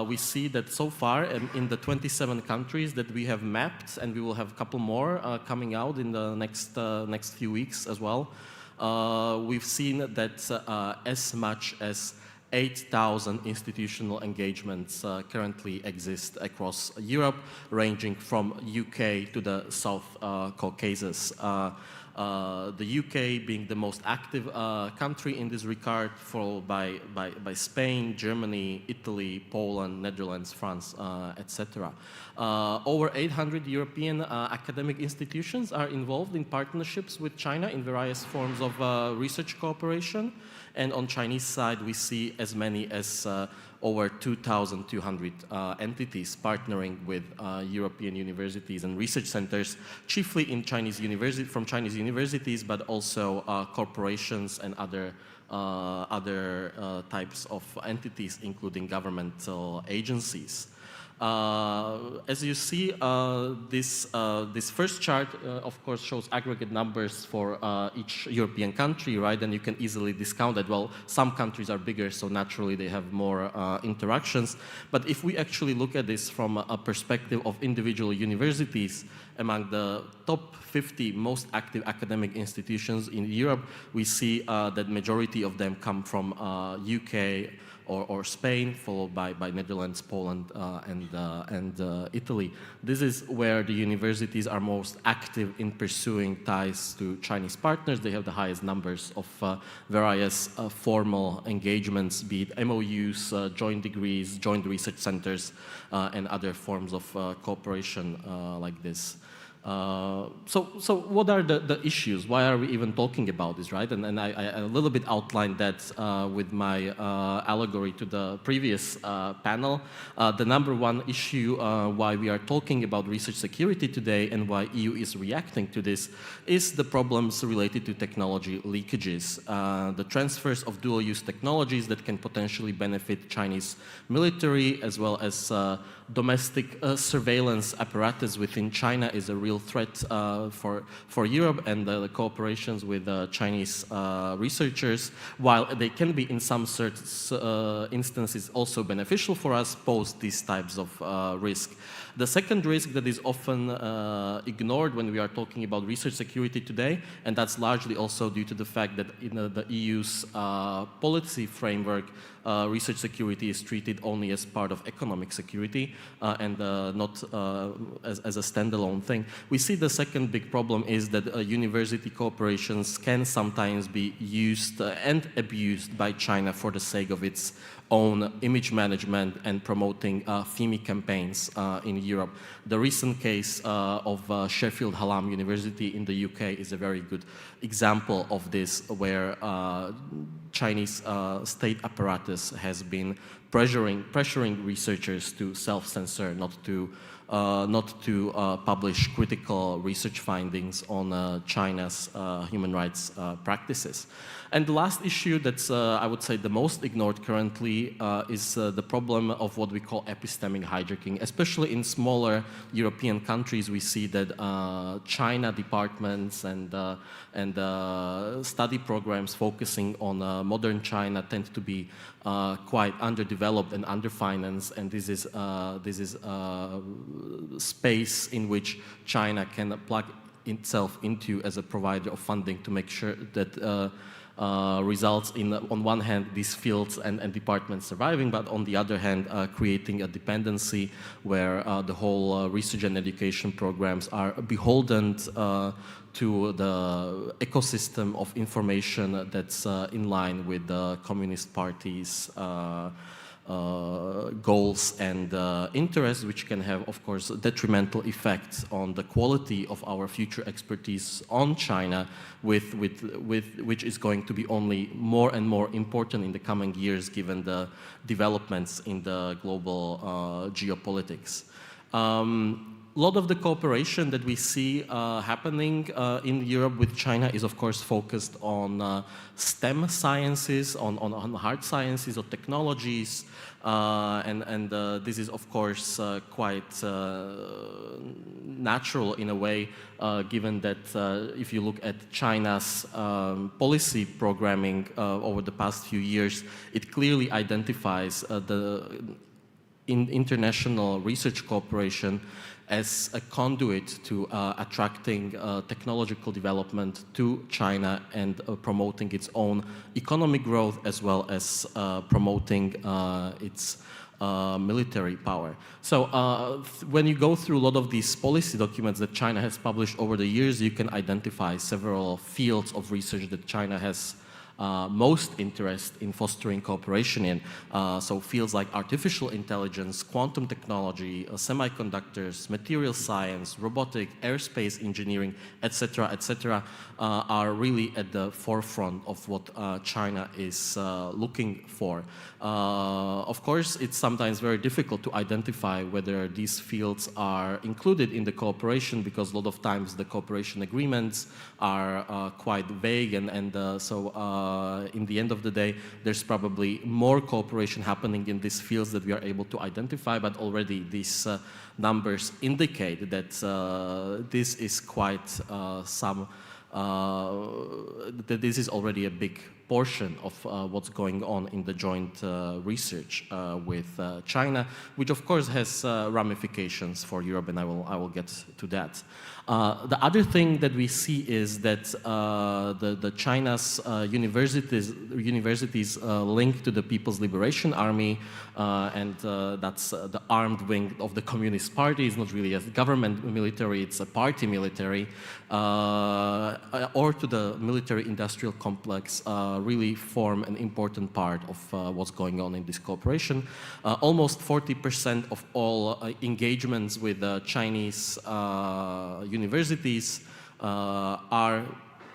we see that so far in the 27 countries that we have mapped, and we will have a couple more coming out in the next few weeks as well, we've seen that as much as 8,000 institutional engagements currently exist across Europe, ranging from UK to the South Caucasus. The UK being the most active country in this regard, followed by Spain, Germany, Italy, Poland, Netherlands, France, etc. Over 800 European academic institutions are involved in partnerships with China in various forms of research cooperation. And on Chinese side, we see as many as over 2,200 entities partnering with European universities and research centers, chiefly in from Chinese universities, but also corporations and other types of entities, including governmental agencies. As you see, this first chart, of course, shows aggregate numbers for each European country, right? And you can easily discount that. Well, some countries are bigger, so naturally they have more interactions. But if we actually look at this from a perspective of individual universities, among the top 50 most active academic institutions in Europe, we see that majority of them come from UK, or Spain, followed by Netherlands, Poland, and Italy. This is where the universities are most active in pursuing ties to Chinese partners. They have the highest numbers of various formal engagements, be it MOUs, joint degrees, joint research centers, and other forms of cooperation like this. So what are the issues? Why are we even talking about this, right? And I a little bit outlined that with my allegory to the previous panel. The number one issue why we are talking about research security today and why EU is reacting to this is the problems related to technology leakages. The transfers of dual-use technologies that can potentially benefit Chinese military as well as domestic surveillance apparatus within China is a real real threat for Europe, and the cooperations with Chinese researchers, while they can be in some certain instances also beneficial for us, pose these types of risk. The second risk that is often ignored when we are talking about research security today, and that's largely also due to the fact that in the EU's policy framework, research security is treated only as part of economic security and not as a standalone thing. We see the second big problem is that university cooperations can sometimes be used and abused by China for the sake of its own image management and promoting FEMI campaigns in Europe. The recent case of Sheffield Hallam University in the UK is a very good example of this, where Chinese state apparatus has been pressuring researchers to self-censor, not to publish critical research findings on China's human rights practices. And the last issue that's, I would say, the most ignored currently is the problem of what we call epistemic hijacking. Especially in smaller European countries, we see that China departments and study programs focusing on modern China tend to be quite underdeveloped and underfinanced, and this is space in which China can plug itself into as a provider of funding to make sure that results in, on one hand, these fields and departments surviving, but on the other hand, creating a dependency where the whole research and education programs are beholden to the ecosystem of information that's in line with the Communist Party's goals and interests, which can have, of course, detrimental effects on the quality of our future expertise on China, which is going to be only more and more important in the coming years, given the developments in the global geopolitics. A lot of the cooperation that we see happening in Europe with China is, of course, focused on STEM sciences, on hard sciences or technologies, and this is, of course, quite natural in a way, given that if you look at China's policy programming over the past few years, it clearly identifies the international research cooperation as a conduit to attracting technological development to China and promoting its own economic growth, as well as promoting its military power. So when you go through a lot of these policy documents that China has published over the years, you can identify several fields of research that China has most interest in fostering cooperation in. So fields like artificial intelligence, quantum technology, semiconductors, material science, robotics, aerospace engineering, etc., are really at the forefront of what China is looking for. Of course, it's sometimes very difficult to identify whether these fields are included in the cooperation, because a lot of times the cooperation agreements are quite vague, and so in the end of the day, there's probably more cooperation happening in these fields that we are able to identify, but already these numbers indicate that this is quite that this is already a big portion of what's going on in the joint research with China, which of course has ramifications for Europe, and I will get to that. The other thing that we see is that the China's universities linked to the People's Liberation Army, and that's the armed wing of the Communist Party. It's not really a government military, it's a party military, or to the military-industrial complex, really form an important part of what's going on in this cooperation. Almost 40% of all engagements with Chinese universities are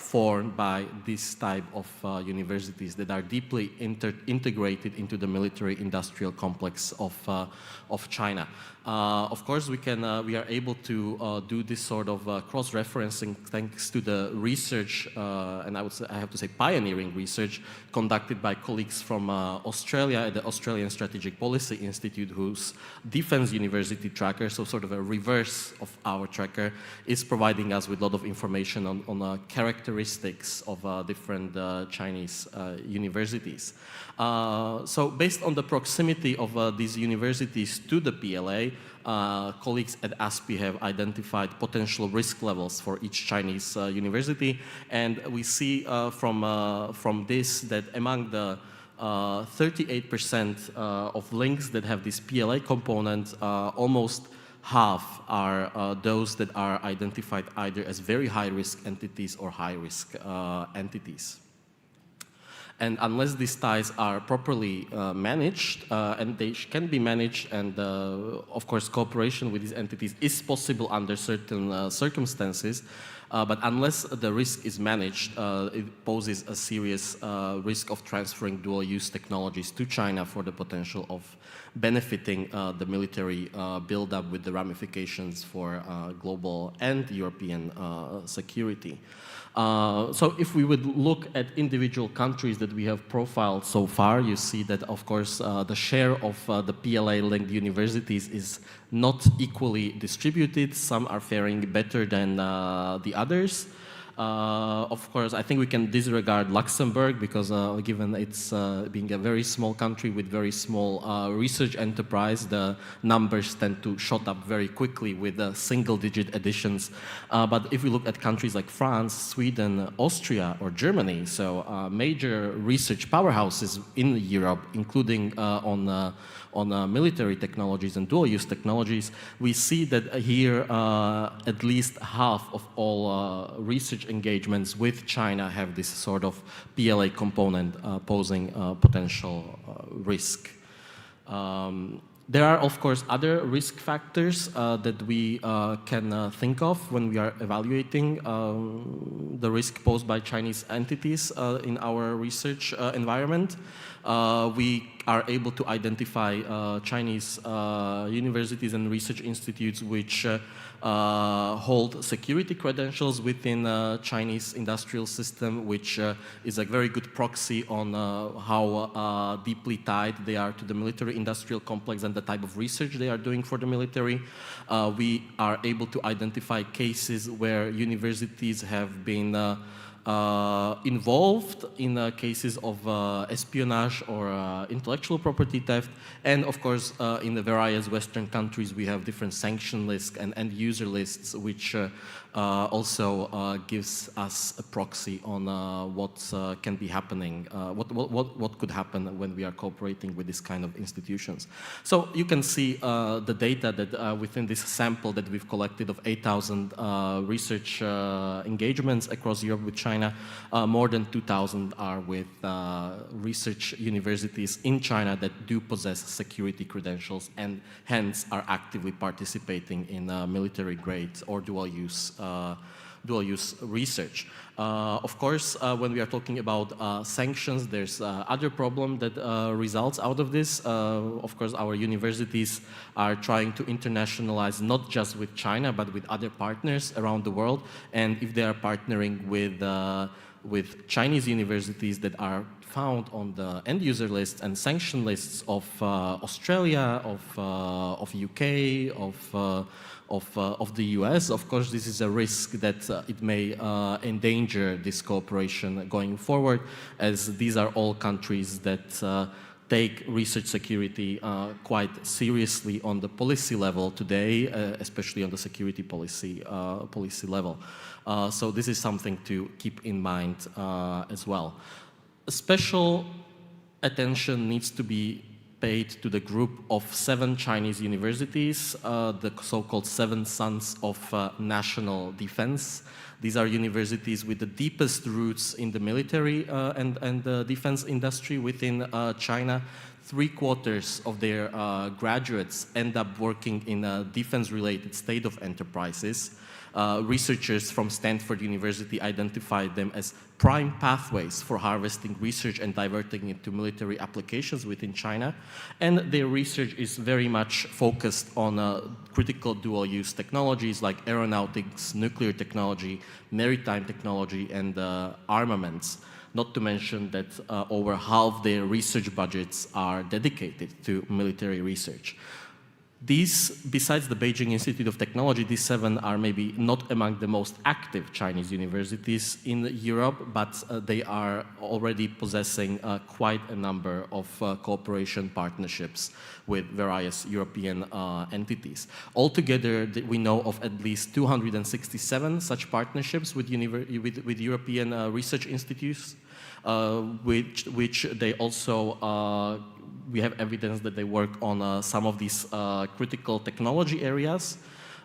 formed by this type of universities that are deeply integrated into the military-industrial complex of China. Of course, we are able to do this sort of cross-referencing thanks to the research, and I have to say pioneering research conducted by colleagues from Australia at the Australian Strategic Policy Institute, whose Defense University tracker, so sort of a reverse of our tracker, is providing us with a lot of information on characteristics of different Chinese universities. So based on the proximity of these universities to the PLA, colleagues at ASPI have identified potential risk levels for each Chinese university, and we see from this that among the 38% of links that have this PLA component, almost half are those that are identified either as very high-risk entities or high-risk entities. And unless these ties are properly managed, and they can be managed, and of course cooperation with these entities is possible under certain circumstances, but unless the risk is managed, it poses a serious risk of transferring dual-use technologies to China for the potential of benefiting the military buildup with the ramifications for global and European security. So if we would look at individual countries that we have profiled so far, you see that, of course, the share of the PLA-linked universities is not equally distributed. Some are faring better than the others. Of course, I think we can disregard Luxembourg because given its being a very small country with very small research enterprise, the numbers tend to shot up very quickly with single-digit additions. But if we look at countries like France, Sweden, Austria, or Germany, so major research powerhouses in Europe, including on military technologies and dual-use technologies, we see that here at least half of all research engagements with China have this sort of PLA component posing potential risk. There are, of course, other risk factors that we can think of when we are evaluating the risk posed by Chinese entities in our research environment. We are able to identify Chinese universities and research institutes which hold security credentials within Chinese industrial system, which is a very good proxy on how deeply tied they are to the military industrial complex and the type of research they are doing for the military. We are able to identify cases where universities have been involved in cases of espionage or intellectual property theft. And of course, in the various Western countries, we have different sanction lists and end user lists, which also gives us a proxy on what can be happening, what could happen when we are cooperating with this kind of institutions. So you can see the data that within this sample that we've collected of 8,000 research engagements across Europe with China, more than 2,000 are with research universities in China that do possess security credentials and hence are actively participating in military-grade or dual-use research. Of course, when we are talking about sanctions, there's other problem that results out of this. Of course, our universities are trying to internationalize not just with China, but with other partners around the world. And if they are partnering with Chinese universities that are found on the end-user lists and sanction lists of Australia, of UK, of the US, of course, this is a risk that it may endanger this cooperation going forward, as these are all countries that take research security quite seriously on the policy level today, especially on the security policy level. So this is something to keep in mind as well. Special attention needs to be paid to the group of 7 Chinese universities, the so-called 7 Sons of National Defense. These are universities with the deepest roots in the military and the defense industry within China. 3/4 of their graduates end up working in defense-related state of enterprises. researchers from Stanford University identified them as prime pathways for harvesting research and diverting it to military applications within China. And their research is very much focused on critical dual-use technologies like aeronautics, nuclear technology, maritime technology, and armaments. Not to mention that over half their research budgets are dedicated to military research. These, besides the Beijing Institute of Technology, these 7 are maybe not among the most active Chinese universities in Europe, but they are already possessing quite a number of cooperation partnerships with various European entities. Altogether, we know of at least 267 such partnerships with European research institutes, which they also we have evidence that they work on some of these critical technology areas.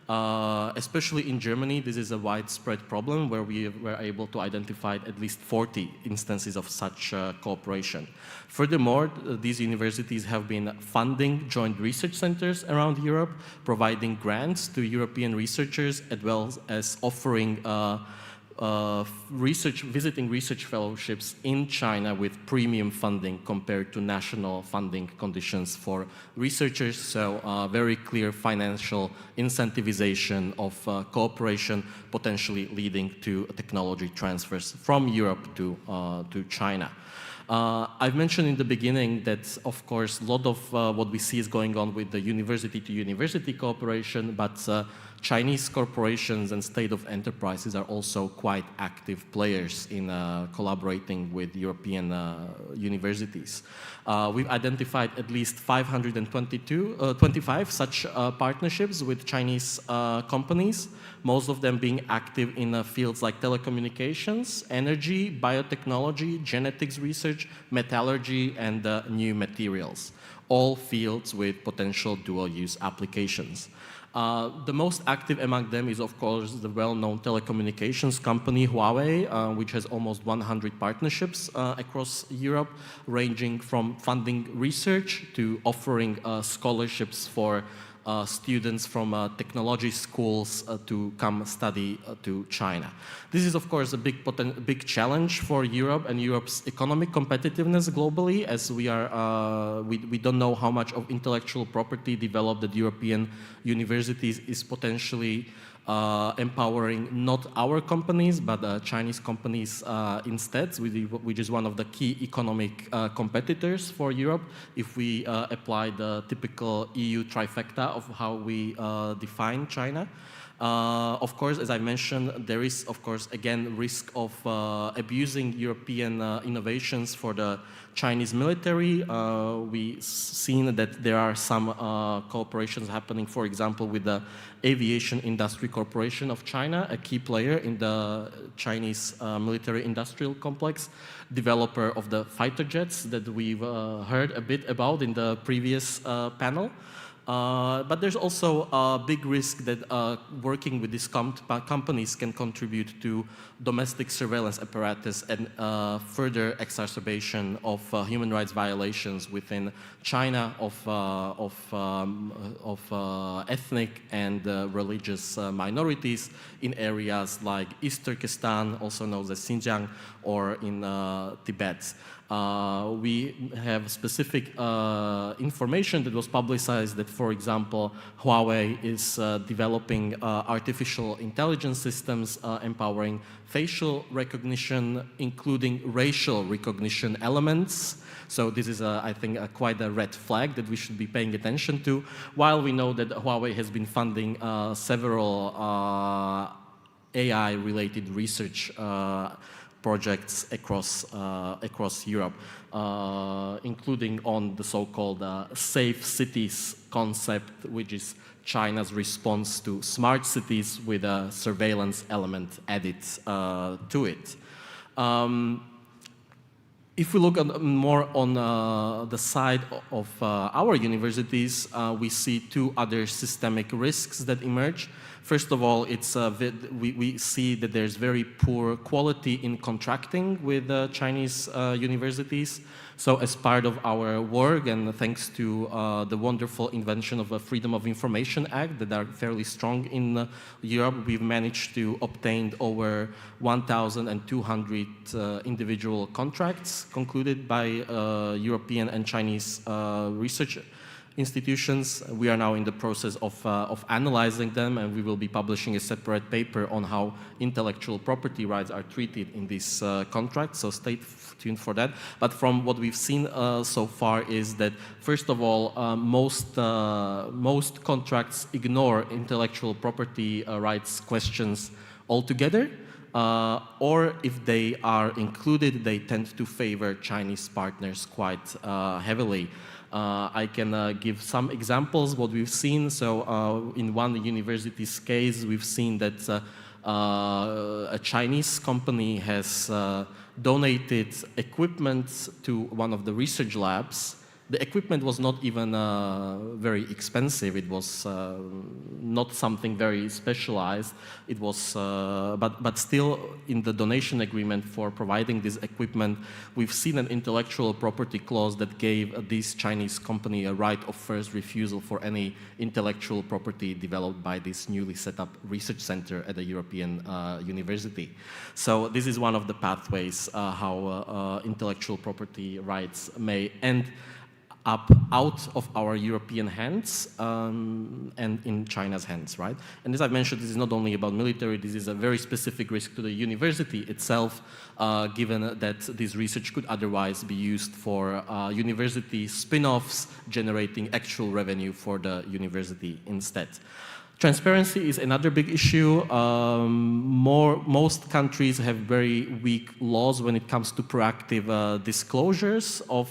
Especially in Germany, this is a widespread problem where we were able to identify at least 40 instances of such cooperation. Furthermore, these universities have been funding joint research centers around Europe, providing grants to European researchers, as well as offering visiting research fellowships in China with premium funding compared to national funding conditions for researchers. So very clear financial incentivization of cooperation, potentially leading to technology transfers from Europe to China. I've mentioned in the beginning that, of course, a lot of what we see is going on with the university-to-university cooperation, but Chinese corporations and state-of enterprises are also quite active players in collaborating with European universities. We've identified at least 525 such partnerships with Chinese companies, most of them being active in fields like telecommunications, energy, biotechnology, genetics research, metallurgy, and new materials, all fields with potential dual-use applications. The most active among them is, of course, the well-known telecommunications company Huawei, which has almost 100 partnerships across Europe, ranging from funding research to offering scholarships for students from technology schools to come study to China. This is, of course, a big challenge for Europe and Europe's economic competitiveness globally, as we don't know how much of intellectual property developed at European universities is potentially empowering not our companies, but Chinese companies instead, which is one of the key economic competitors for Europe if we apply the typical EU trifecta of how we define China. Of course, as I mentioned, there is, of course, again, risk of abusing European innovations for the Chinese military. We've seen that there are some cooperations happening, for example, with the Aviation Industry Corporation of China, a key player in the Chinese military industrial complex, developer of the fighter jets that we've heard a bit about in the previous panel. But there's also a big risk that working with these companies can contribute to domestic surveillance apparatus and further exacerbation of human rights violations within China of ethnic and religious minorities in areas like East Turkestan, also known as Xinjiang, or in Tibet. We have specific information that was publicized that, for example, Huawei is developing artificial intelligence systems empowering facial recognition, including racial recognition elements. So this is, I think, quite a red flag that we should be paying attention to, while we know that Huawei has been funding several AI-related research projects across Europe, including on the so-called safe cities concept, which is China's response to smart cities with a surveillance element added to it. If we look more on the side of our universities, we see two other systemic risks that emerge. First of all, we see that there's very poor quality in contracting with Chinese universities. So as part of our work, and thanks to the wonderful invention of a Freedom of Information Act that are fairly strong in Europe, we've managed to obtain over 1,200 individual contracts concluded by European and Chinese research institutions. We are now in the process of analyzing them, and we will be publishing a separate paper on how intellectual property rights are treated in these contracts, so stay tuned for that. But from what we've seen so far is that, first of all, most contracts ignore intellectual property rights questions altogether, or if they are included, they tend to favor Chinese partners quite heavily. I can give some examples what we've seen. So in one university's case, we've seen that a Chinese company has donated equipment to one of the research labs. The equipment was not even very expensive. It was not something very specialized. It was, but still, in the donation agreement for providing this equipment, we've seen an intellectual property clause that gave this Chinese company a right of first refusal for any intellectual property developed by this newly set up research center at a European university. So this is one of the pathways how intellectual property rights may end up out of our European hands and in China's hands, right? And as I've mentioned, this is not only about military, this is a very specific risk to the university itself, given that this research could otherwise be used for university spin-offs, generating actual revenue for the university instead. Transparency is another big issue. Most countries have very weak laws when it comes to proactive disclosures of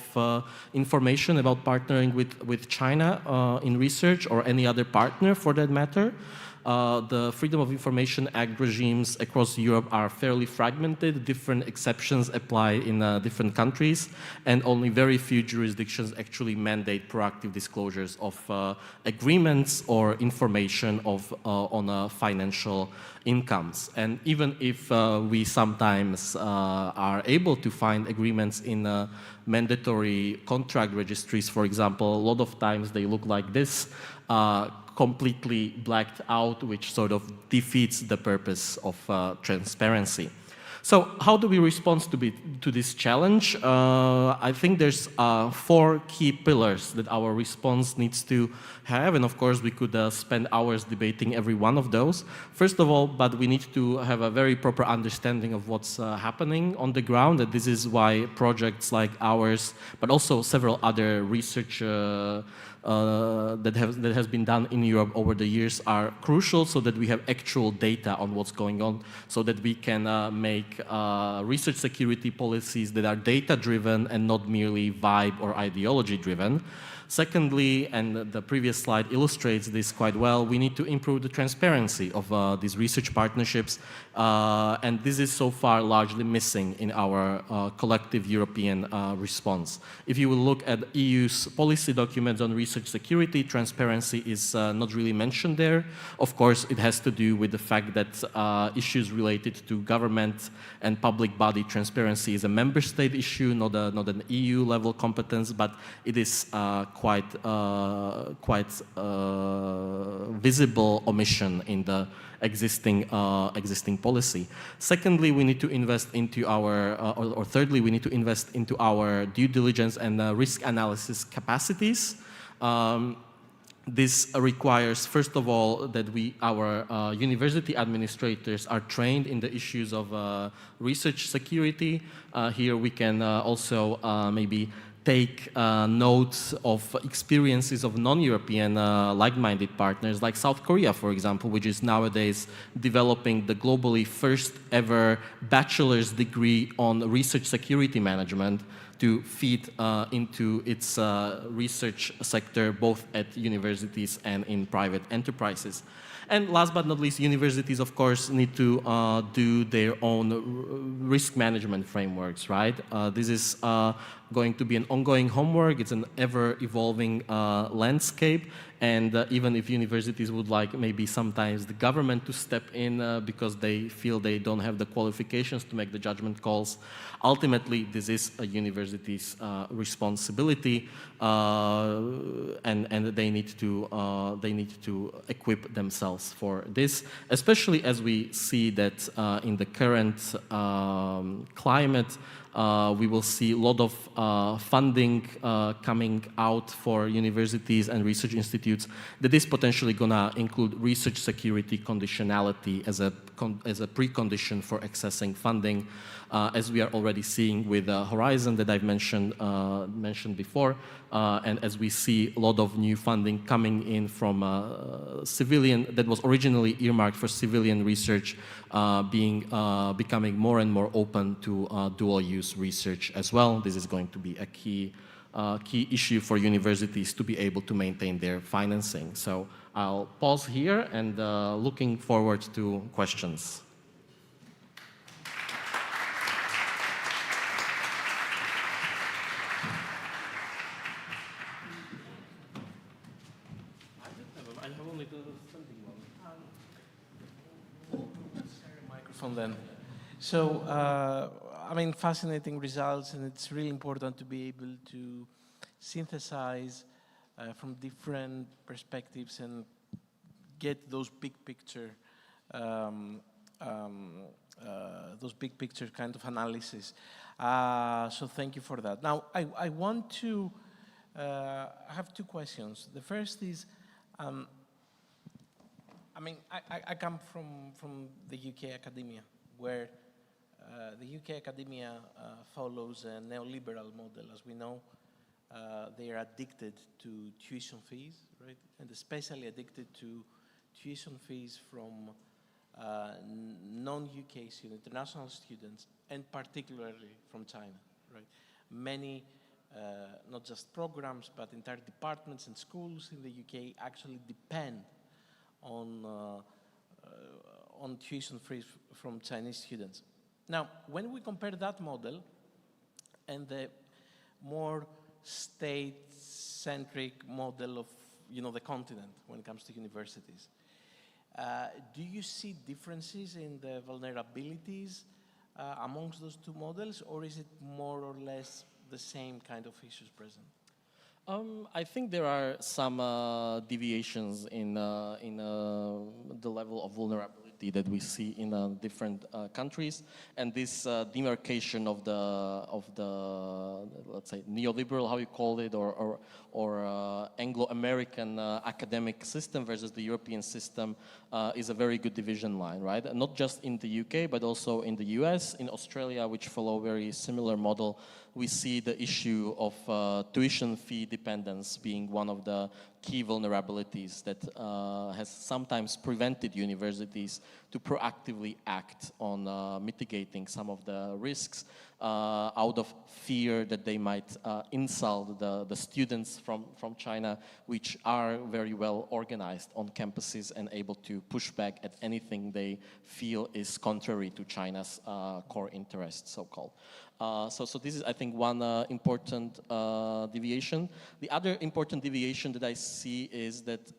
information about partnering with China in research, or any other partner for that matter. The Freedom of Information Act regimes across Europe are fairly fragmented. Different exceptions apply in different countries, and only very few jurisdictions actually mandate proactive disclosures of agreements or information on financial incomes. And even if we sometimes are able to find agreements in mandatory contract registries, for example, a lot of times they look like this, completely blacked out, which sort of defeats the purpose of transparency. So how do we respond to this challenge? I think there's 4 key pillars that our response needs to have, and of course we could spend hours debating every one of those. First of all, but we need to have a very proper understanding of what's happening on the ground, and this is why projects like ours, but also several other research that has been done in Europe over the years are crucial, so that we have actual data on what's going on, so that we can make research security policies that are data-driven and not merely vibe or ideology-driven. Secondly, and the previous slide illustrates this quite well, we need to improve the transparency of these research partnerships, and this is so far largely missing in our collective European response. If you will look at EU's policy documents on research security, transparency is not really mentioned there. Of course, it has to do with the fact that issues related to government and public body transparency is a member state issue, not an EU level competence, but it is quite visible omission in the existing policy. Secondly, we need to invest into our, or thirdly, we need to invest into our due diligence and risk analysis capacities. This requires, first of all, that our university administrators are trained in the issues of research security. Here we can also maybe take notes of experiences of non-European like-minded partners, like South Korea, for example, which is nowadays developing the globally first ever bachelor's degree on research security management to feed into its research sector, both at universities and in private enterprises. And last but not least, universities, of course, need to do their own risk management frameworks, right? This is going to be an ongoing homework. It's an ever-evolving landscape. And even if universities would like maybe sometimes the government to step in because they feel they don't have the qualifications to make the judgment calls, ultimately this is a university's responsibility, and they need to equip themselves for this, especially as we see that in the current climate. We will see a lot of funding coming out for universities and research institutes that is potentially going to include research security conditionality as a precondition for accessing funding, as we are already seeing with Horizon that I've mentioned before, and as we see a lot of new funding coming in from civilian that was originally earmarked for civilian research, becoming more and more open to dual-use research as well. This is going to be a key issue for universities to be able to maintain their financing. So I'll pause here and looking forward to questions. I have only the funding one. Share a microphone then. So, I mean, fascinating results, and it's really important to be able to synthesize from different perspectives and get those big picture kind of analysis. So thank you for that. Now, I want to I have two questions. The first is, I mean, I come from the UK academia, where the UK academia follows a neoliberal model. As we know, they are addicted to tuition fees, right? And especially addicted to tuition fees from non-UK students, international students, and particularly from China, right? Many, not just programs, but entire departments and schools in the UK actually depend on tuition fees from Chinese students. Now, when we compare that model and the more state-centric model of, the continent when it comes to universities, do you see differences in the vulnerabilities amongst those two models, or is it more or less the same kind of issues present? I think there are some deviations in the level of vulnerability that we see in different countries, and this demarcation of the let's say neoliberal, how you call it, or Anglo-American academic system versus the European system is a very good division line, right? And not just in the UK, but also in the US, in Australia, which follow a very similar model. We see the issue of tuition fee dependence being one of the key vulnerabilities that has sometimes prevented universities to proactively act on mitigating some of the risks out of fear that they might insult the students from China, which are very well organized on campuses and able to push back at anything they feel is contrary to China's core interests, so-called. So this is, I think, one important deviation. The other important deviation that I see is that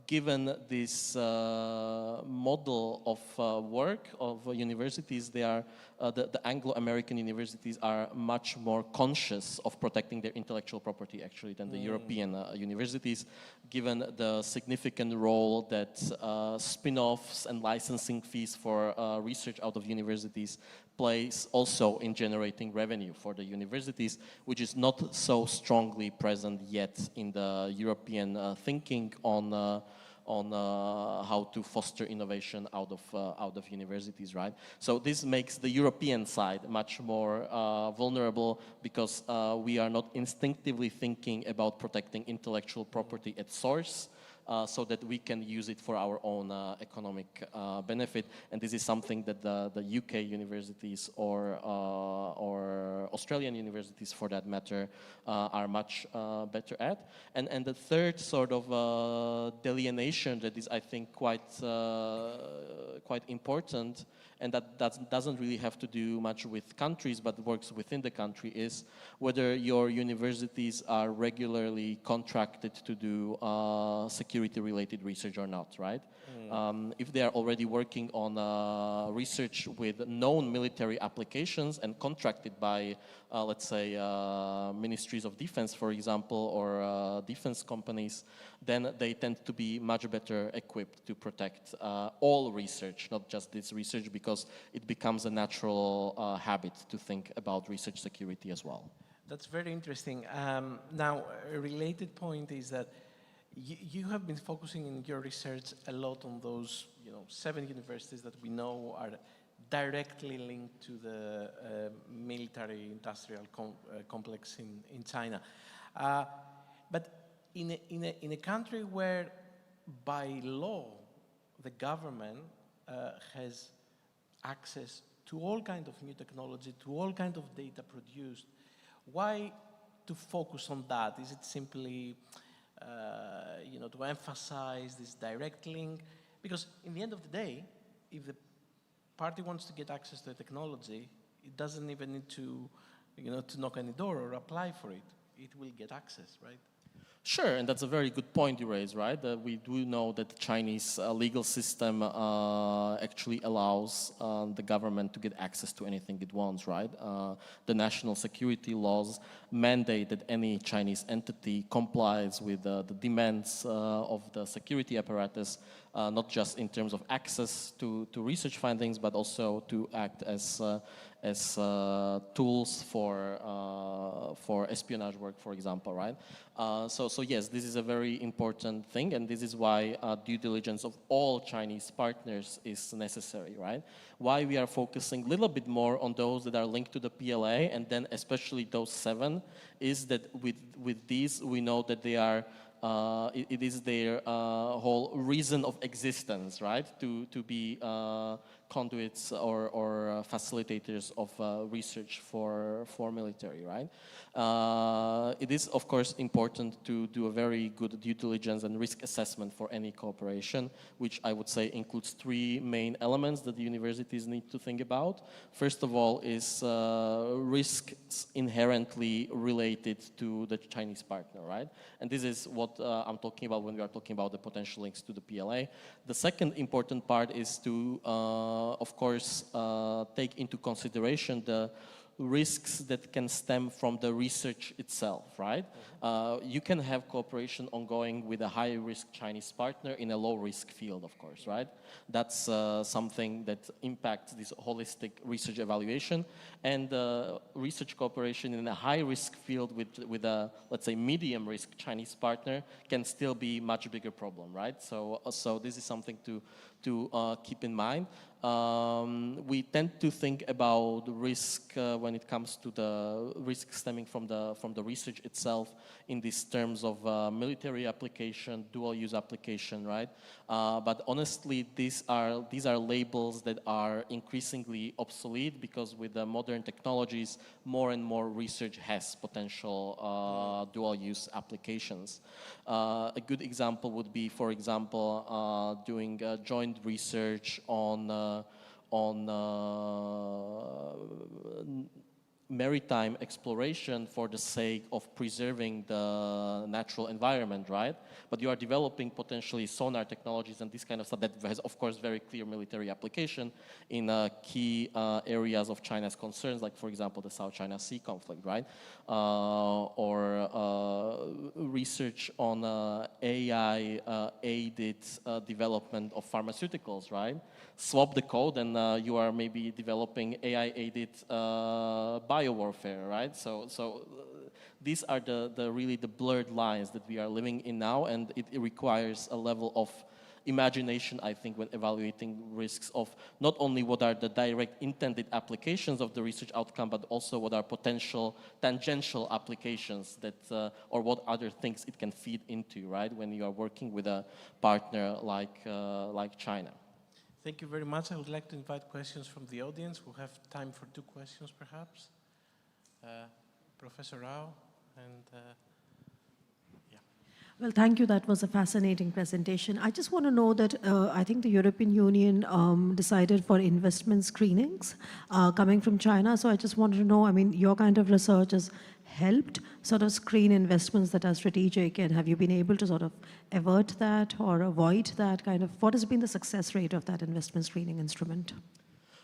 given this model of work of universities, they are the Anglo-American universities are much more conscious of protecting their intellectual property, actually, than the European universities, given the significant role that spin-offs and licensing fees for research out of universities plays also in generating revenue for the universities, which is not so strongly present yet in the European thinking on how to foster innovation out of universities, right? So this makes the European side much more vulnerable because we are not instinctively thinking about protecting intellectual property at source. So that we can use it for our own economic benefit, and this is something that the UK universities or Australian universities, for that matter, are much better at. And the third sort of delineation that is, I think, quite important, and that doesn't really have to do much with countries, but works within the country, is whether your universities are regularly contracted to do security-related research or not, right? If they are already working on research with known military applications and contracted by, let's say, ministries of defense, for example, or defense companies, then they tend to be much better equipped to protect all research, not just this research, because it becomes a natural habit to think about research security as well. That's very interesting. Now, a related point is that you have been focusing in your research a lot on those, 7 universities that we know are directly linked to the military-industrial complex in China. But in a country where, by law, the government has access to all kind of new technology, to all kind of data produced, why to focus on that? Is it simply to emphasize this direct link? Because in the end of the day, if the party wants to get access to the technology, it doesn't even need to, to knock on the door or apply for it. It will get access, right? Sure, and that's a very good point you raise, right? We do know that the Chinese legal system actually allows the government to get access to anything it wants, right? The national security laws mandate that any Chinese entity complies with the demands of the security apparatus, not just in terms of access to research findings, but also to act as tools for espionage work, for example, right? So yes, this is a very important thing, and this is why due diligence of all Chinese partners is necessary, right? Why we are focusing a little bit more on those that are linked to the PLA, and then especially those 7, is that with these we know that they are it is their whole reason of existence, right? To be conduits or facilitators of research for military, right? It is, of course, important to do a very good due diligence and risk assessment for any cooperation, which I would say includes 3 main elements that the universities need to think about. First of all is risks inherently related to the Chinese partner, right? And this is what I'm talking about when we are talking about the potential links to the PLA. The second important part is to, of course, take into consideration the risks that can stem from the research itself, right? You can have cooperation ongoing with a high-risk Chinese partner in a low-risk field, of course, right? That's something that impacts this holistic research evaluation. And research cooperation in a high-risk field with a, let's say, medium-risk Chinese partner can still be much bigger problem, right? So this is something to keep in mind. We tend to think about risk when it comes to the risk stemming from the research itself in these terms of military application, dual-use application, right? But honestly, these are labels that are increasingly obsolete because with the modern technologies, more and more research has potential dual-use applications. A good example would be, for example, doing joint research on maritime exploration for the sake of preserving the natural environment, right? But you are developing potentially sonar technologies and this kind of stuff that has, of course, very clear military application in key areas of China's concerns, like, for example, the South China Sea conflict, right? Or research on AI-aided development of pharmaceuticals, right? Swap the code and you are maybe developing AI-aided biowarfare, right? So these are really the blurred lines that we are living in now, and it requires a level of imagination, I think, when evaluating risks of not only what are the direct intended applications of the research outcome, but also what are potential tangential applications that, or what other things it can feed into, right? When you are working with a partner like China. Thank you very much. I would like to invite questions from the audience. We'll have time for 2 questions, perhaps. Professor Rao and... Well, thank you. That was a fascinating presentation. I just want to know that I think the European Union decided for investment screenings coming from China. So I just wanted to know, I mean, your kind of research has helped sort of screen investments that are strategic, and have you been able to sort of avert that or avoid that kind of, what has been the success rate of that investment screening instrument?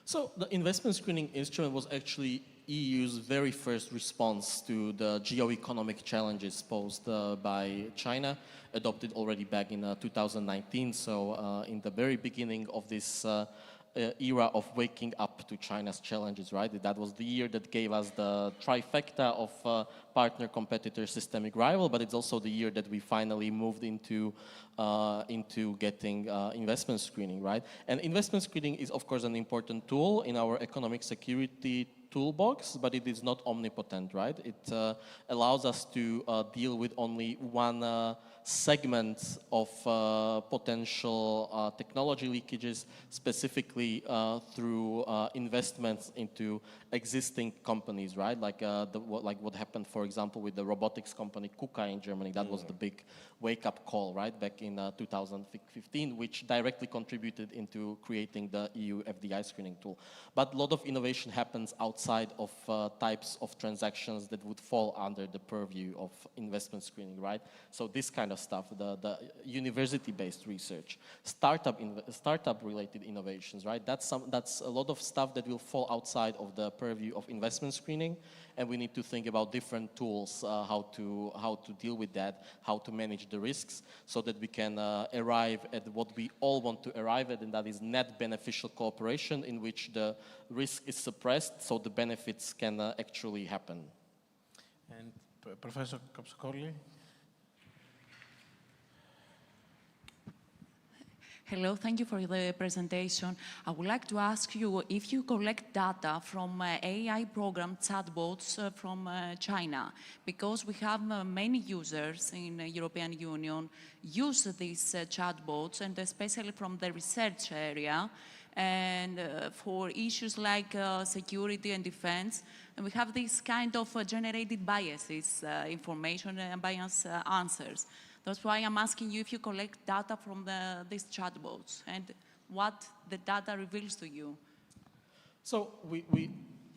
So the investment screening instrument was actually EU's very first response to the geo-economic challenges posed by China, adopted already back in 2019. So in the very beginning of this era of waking up to China's challenges, right? That was the year that gave us the trifecta of partner, competitor, systemic rival, but it's also the year that we finally moved into getting investment screening, right? And investment screening is, of course, an important tool in our economic security toolbox, but it is not omnipotent, right? It allows us to deal with only one segment of potential technology leakages, specifically through investments into existing companies, right? Like what happened, for example, with the robotics company KUKA in Germany. That was the big wake-up call, right, back in 2015, which directly contributed into creating the EU FDI screening tool. But a lot of innovation happens outside of types of transactions that would fall under the purview of investment screening, right? So this kind of stuff, the university-based research, startup-related innovations, right? That's a lot of stuff that will fall outside of the purview of investment screening, and we need to think about different tools, how to deal with that, how to manage the risks, so that we can arrive at what we all want to arrive at, and that is net beneficial cooperation in which the risk is suppressed, so the benefits can actually happen. And Professor Kopsokoli? Hello, thank you for the presentation. I would like to ask you if you collect data from AI program chatbots from China, because we have many users in the European Union use these chatbots, and especially from the research area, and for issues like security and defense. And we have this kind of generated biases, information and bias answers. That's why I'm asking you if you collect data from these chatbots and what the data reveals to you. So we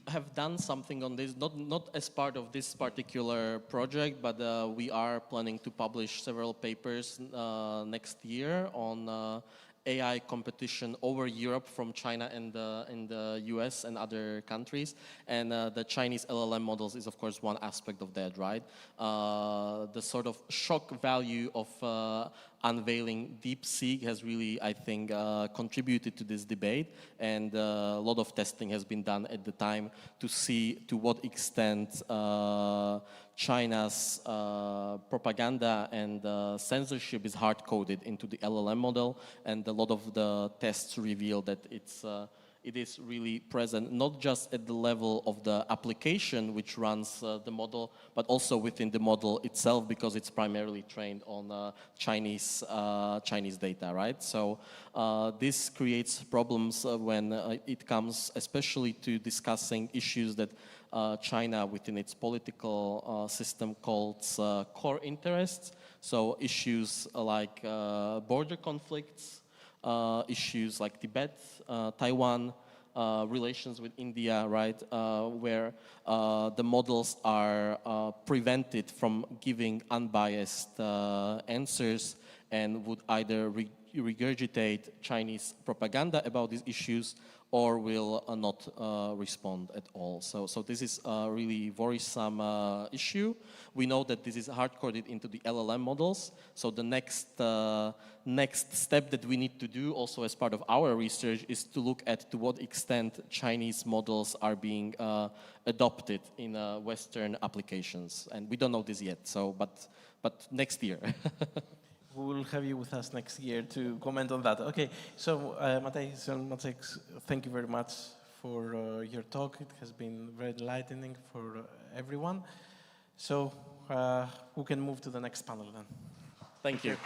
have done something on this, not as part of this particular project, but we are planning to publish several papers next year on AI competition over Europe from China and the US and other countries. And the Chinese LLM models is, of course, one aspect of that, right? The sort of shock value of unveiling DeepSeek has really, I think, contributed to this debate. And a lot of testing has been done at the time to see to what extent China's propaganda and censorship is hard-coded into the LLM model, and a lot of the tests reveal that it is really present, not just at the level of the application which runs the model, but also within the model itself, because it's primarily trained on Chinese data, right? So this creates problems when it comes especially to discussing issues that China within its political system calls core interests. So issues like border conflicts, issues like Tibet, Taiwan, relations with India, right, where the models are prevented from giving unbiased answers and would either regurgitate Chinese propaganda about these issues or will not respond at all. So this is a really worrisome issue. We know that this is hard-coded into the LLM models. So the next step that we need to do also as part of our research is to look at to what extent Chinese models are being adopted in Western applications. And we don't know this yet, so but next year. We will have you with us next year to comment on that. Okay, so Matthijs and Maciek, thank you very much for your talk. It has been very enlightening for everyone. So we can move to the next panel then. Thank you.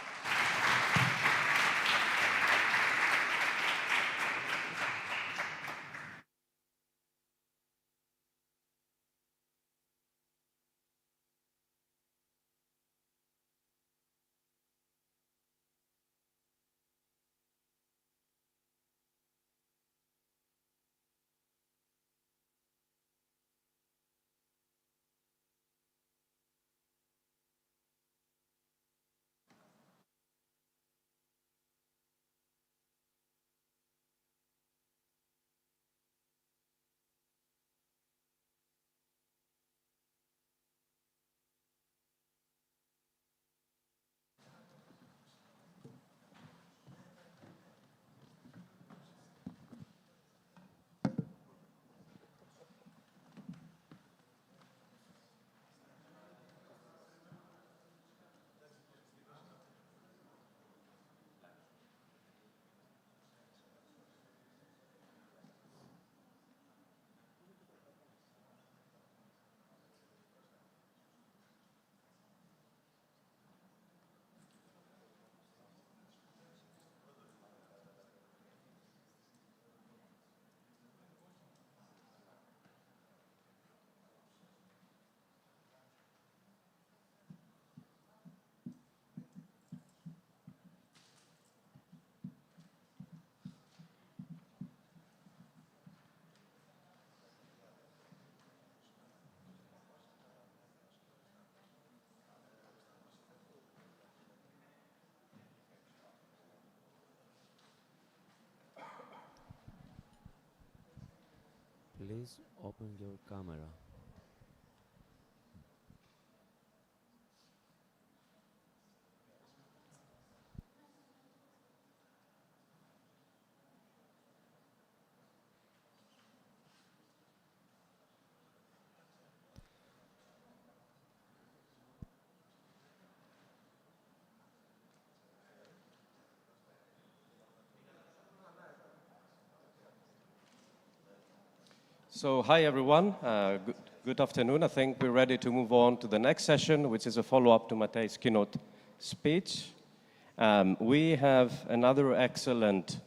please open your camera. So, hi everyone. Good afternoon. I think we're ready to move on to the next session, which is a follow-up to Matej's keynote speech. We have another excellent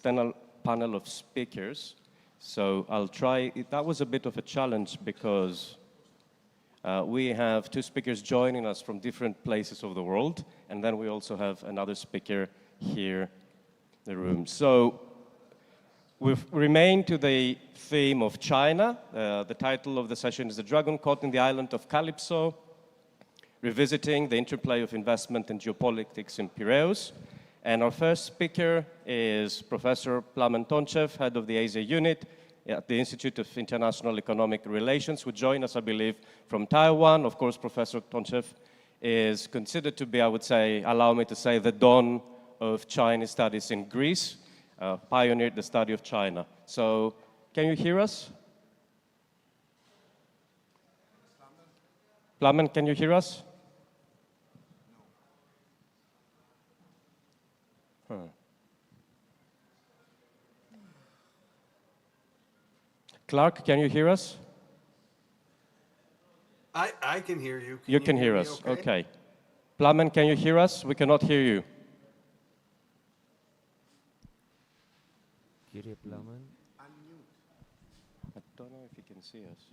panel of speakers. So I'll try. That was a bit of a challenge because we have two speakers joining us from different places of the world, and then we also have another speaker here in the room. So we've remained to the theme of China. The title of the session is The Dragon Caught in the Island of Calypso, Revisiting the Interplay of Investment and Geopolitics in Piraeus. And our first speaker is Professor Plamen Tonchev, head of the Asia Unit at the Institute of International Economic Relations, who joined us, I believe, from Taiwan. Of course, Professor Tonchev is considered to be, I would say, allow me to say, the dawn of Chinese studies in Greece, pioneered the study of China. So, can you hear us? Plamen, can you hear us? Clark, can you hear us? I can hear you. You can hear us, okay. Plamen, can you hear us? We cannot hear you. Kyrie Plamen. I don't know if you can see us,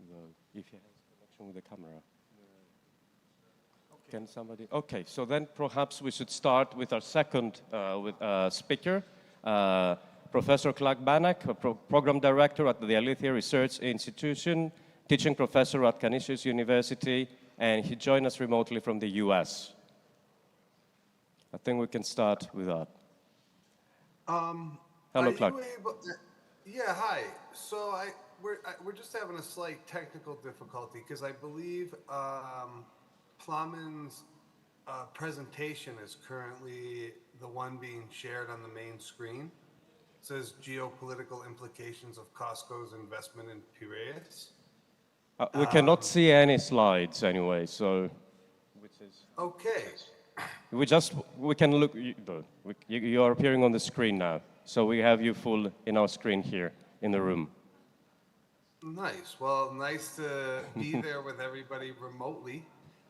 though, if he has connection with the camera. Okay. Can somebody? Okay, so then perhaps we should start with our second speaker, Professor Clark Banach, a program director at the Alethea Research Institution, teaching professor at Canisius University, and he joined us remotely from the US. I think we can start with that. Hello, Clark. Yeah, hi. So we're just having a slight technical difficulty because I believe Plamen's presentation is currently the one being shared on the main screen. It says geopolitical implications of Costco's investment in Piraeus. We cannot see any slides anyway, so which is okay. We can look. You are appearing on the screen now, so we have you full in our screen here in the room. Nice. Well, nice to be there with everybody remotely.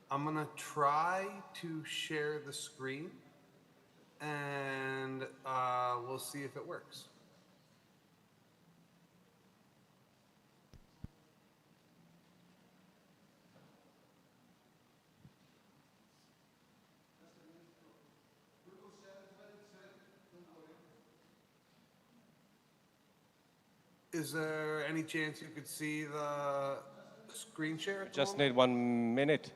I'm gonna try to share the screen, and we'll see if it works. Is there any chance you could see the screen share? Just need 1 minute.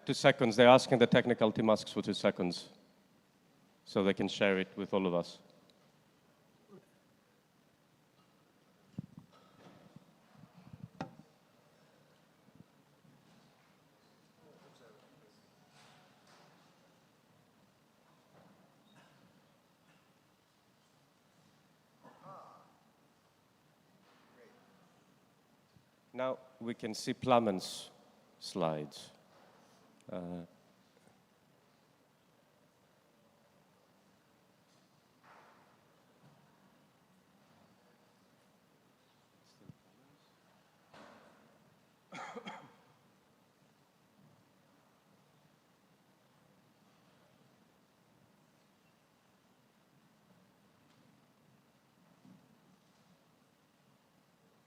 2 seconds. They're asking the technical team asks for 2 seconds so they can share it with all of us. Now we can see Plamen's slides.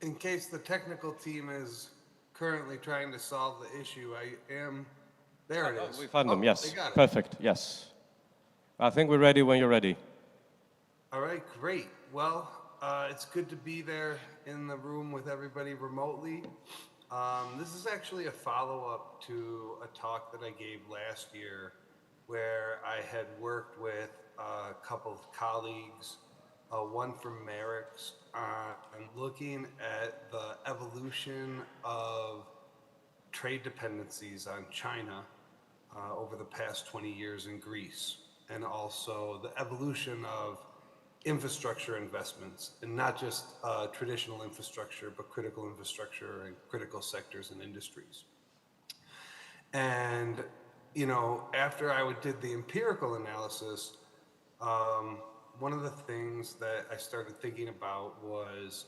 In case the technical team is currently trying to solve the issue, there it is. We found them, yes. They got it. Perfect, yes. I think we're ready when you're ready. All right, great. Well, it's good to be there in the room with everybody remotely. This is actually a follow-up to a talk that I gave last year where I had worked with a couple of colleagues, one from Merrick's, on looking at the evolution of trade dependencies on China over the past 20 years in Greece, and also the evolution of infrastructure investments, and not just traditional infrastructure, but critical infrastructure and critical sectors and industries. And, you know, after I did the empirical analysis, one of the things that I started thinking about was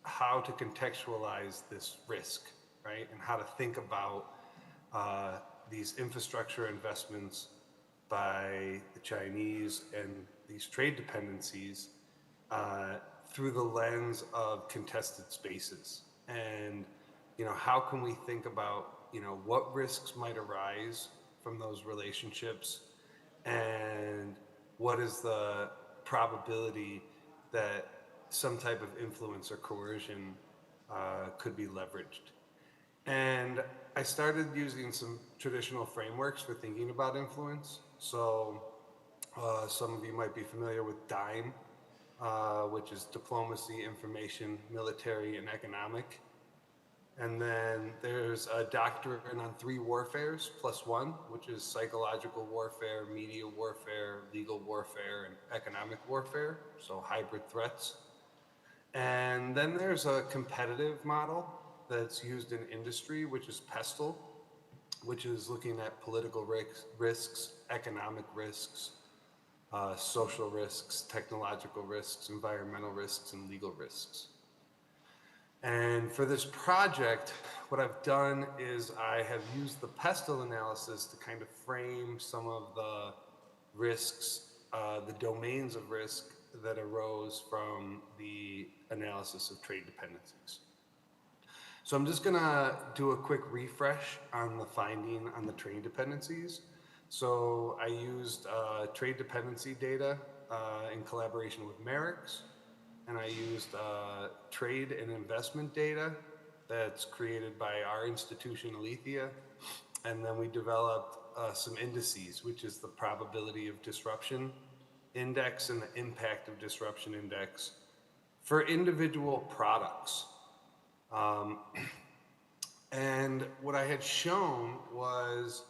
how to contextualize this risk, right? And how to think about these infrastructure investments by the Chinese and these trade dependencies through the lens of contested spaces. And, you know, how can we think about, you know, what risks might arise from those relationships, and what is the probability that some type of influence or coercion could be leveraged. And I started using some traditional frameworks for thinking about influence. So some of you might be familiar with DIME, which is diplomacy, information, military, and economic. And then there's a doctrine on 3 warfares plus 1, which is psychological warfare, media warfare, legal warfare, and economic warfare, so hybrid threats. And then there's a competitive model that's used in industry, which is PESTLE, which is looking at political risks, economic risks, social risks, technological risks, environmental risks, and legal risks. And for this project, what I've done is I have used the PESTLE analysis to kind of frame some of the risks, the domains of risk that arose from the analysis of trade dependencies. So I'm just gonna do a quick refresh on the finding on the trade dependencies. So I used trade dependency data in collaboration with Merrick's, and I used trade and investment data that's created by our institution, Alethea, and then we developed some indices, which is the probability of disruption index and the impact of disruption index for individual products. And what I had shown was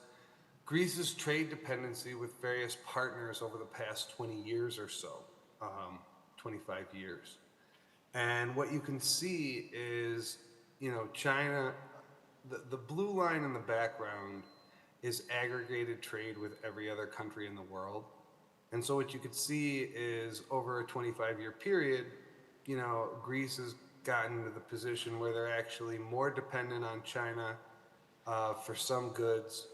Greece's trade dependency with various partners over the past 20 years or so, 25 years. And what you can see is, you know, China, the blue line in the background is aggregated trade with every other country in the world. And so what you could see is over a 25-year period, you know, Greece has gotten to the position where they're actually more dependent on China for some goods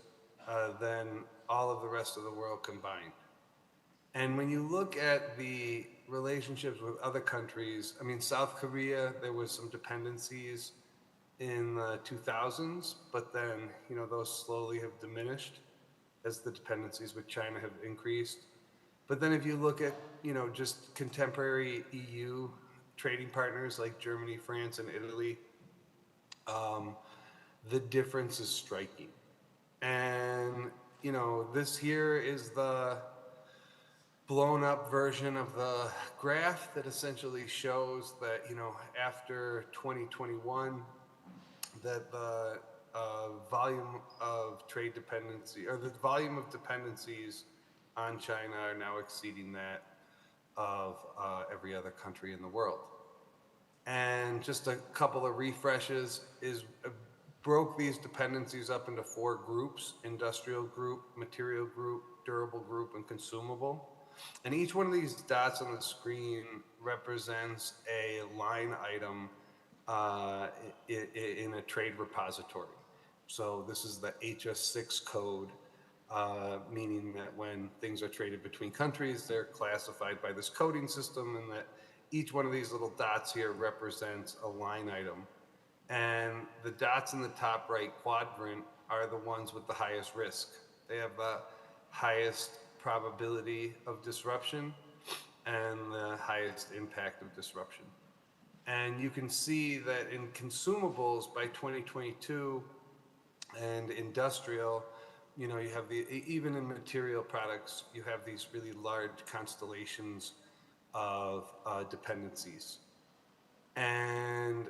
than all of the rest of the world combined. And when you look at the relationships with other countries, I mean, South Korea, there was some dependencies in the 2000s, but then, you know, those slowly have diminished as the dependencies with China have increased. But then if you look at, you know, just contemporary EU trading partners like Germany, France, and Italy, the difference is striking. And, you know, this here is the blown up version of the graph that essentially shows that, you know, after 2021, that the volume of trade dependency, or the volume of dependencies on China are now exceeding that of every other country in the world. And just a couple of refreshes is broke these dependencies up into 4 groups: industrial group, material group, durable group, and consumable. And each one of these dots on the screen represents a line item in a trade repository. So this is the HS6 code, meaning that when things are traded between countries, they're classified by this coding system, and that each one of these little dots here represents a line item. And the dots in the top right quadrant are the ones with the highest risk. They have the highest probability of disruption and the highest impact of disruption. And you can see that in consumables by 2022 and industrial, you know, you have even in material products, you have these really large constellations of dependencies. And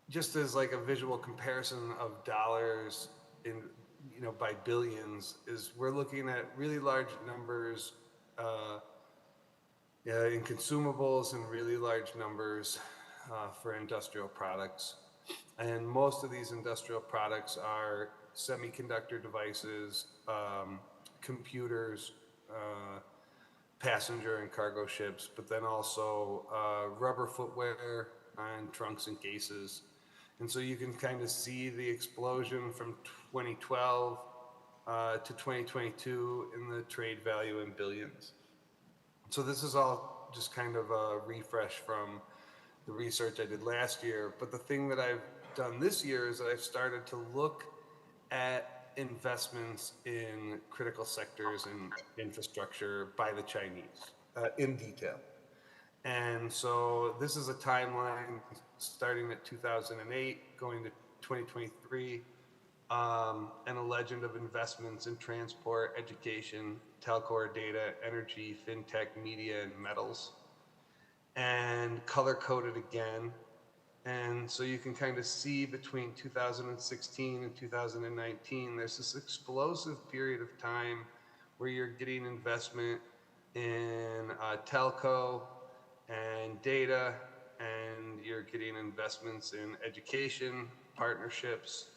just as like a visual comparison of dollars in, you know, by billions, is we're looking at really large numbers in consumables and really large numbers for industrial products. And most of these industrial products are semiconductor devices, computers, passenger and cargo ships, but then also rubber footwear and trunks and cases. And so you can kind of see the explosion from 2012 to 2022 in the trade value in billions. So this is all just kind of a refresh from the research I did last year. But the thing that I've done this year is that I've started to look at investments in critical sectors and infrastructure by the Chinese in detail. And so this is a timeline starting at 2008, going to 2023, and a legend of investments in transport, education, telco or data, energy, fintech, media, and metals. And color-coded again. And so you can kind of see between 2016 and 2019, there's this explosive period of time where you're getting investment in telco and data, and you're getting investments in education, partnerships,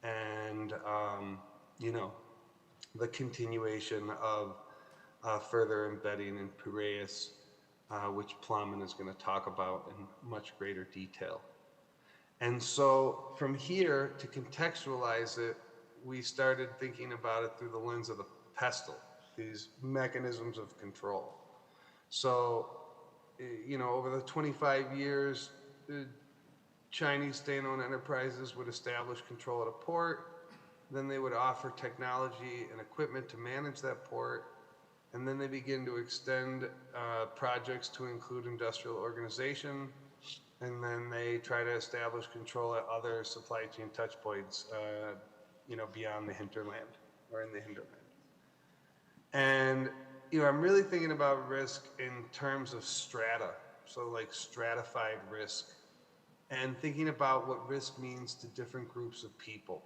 and you know, the continuation of further embedding in Piraeus, which Plowman is going to talk about in much greater detail. And so from here, to contextualize it, we started thinking about it through the lens of the pestle, these mechanisms of control. So, you know, over the 25 years, Chinese state-owned enterprises would establish control at a port, then they would offer technology and equipment to manage that port, and then they begin to extend projects to include industrial organization, and then they try to establish control at other supply chain touch points, you know, beyond the hinterland or in the hinterland. And, you know, I'm really thinking about risk in terms of strata, so like stratified risk, and thinking about what risk means to different groups of people.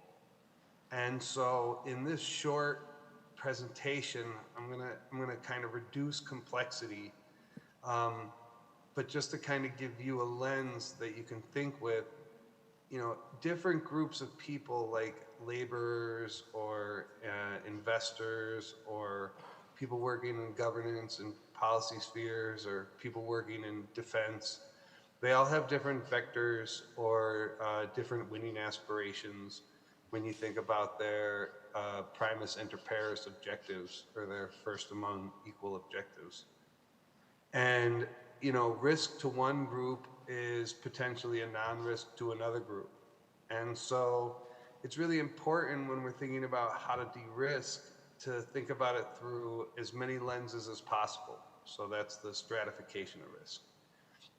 And so in this short presentation, I'm gonna kind of reduce complexity, but just to kind of give you a lens that you can think with, you know, different groups of people like laborers or investors or people working in governance and policy spheres or people working in defense. They all have different vectors or different winning aspirations when you think about their primus inter pares objectives, or their first among equal objectives. And, you know, risk to one group is potentially a non-risk to another group. And so it's really important when we're thinking about how to de-risk to think about it through as many lenses as possible. So that's the stratification of risk.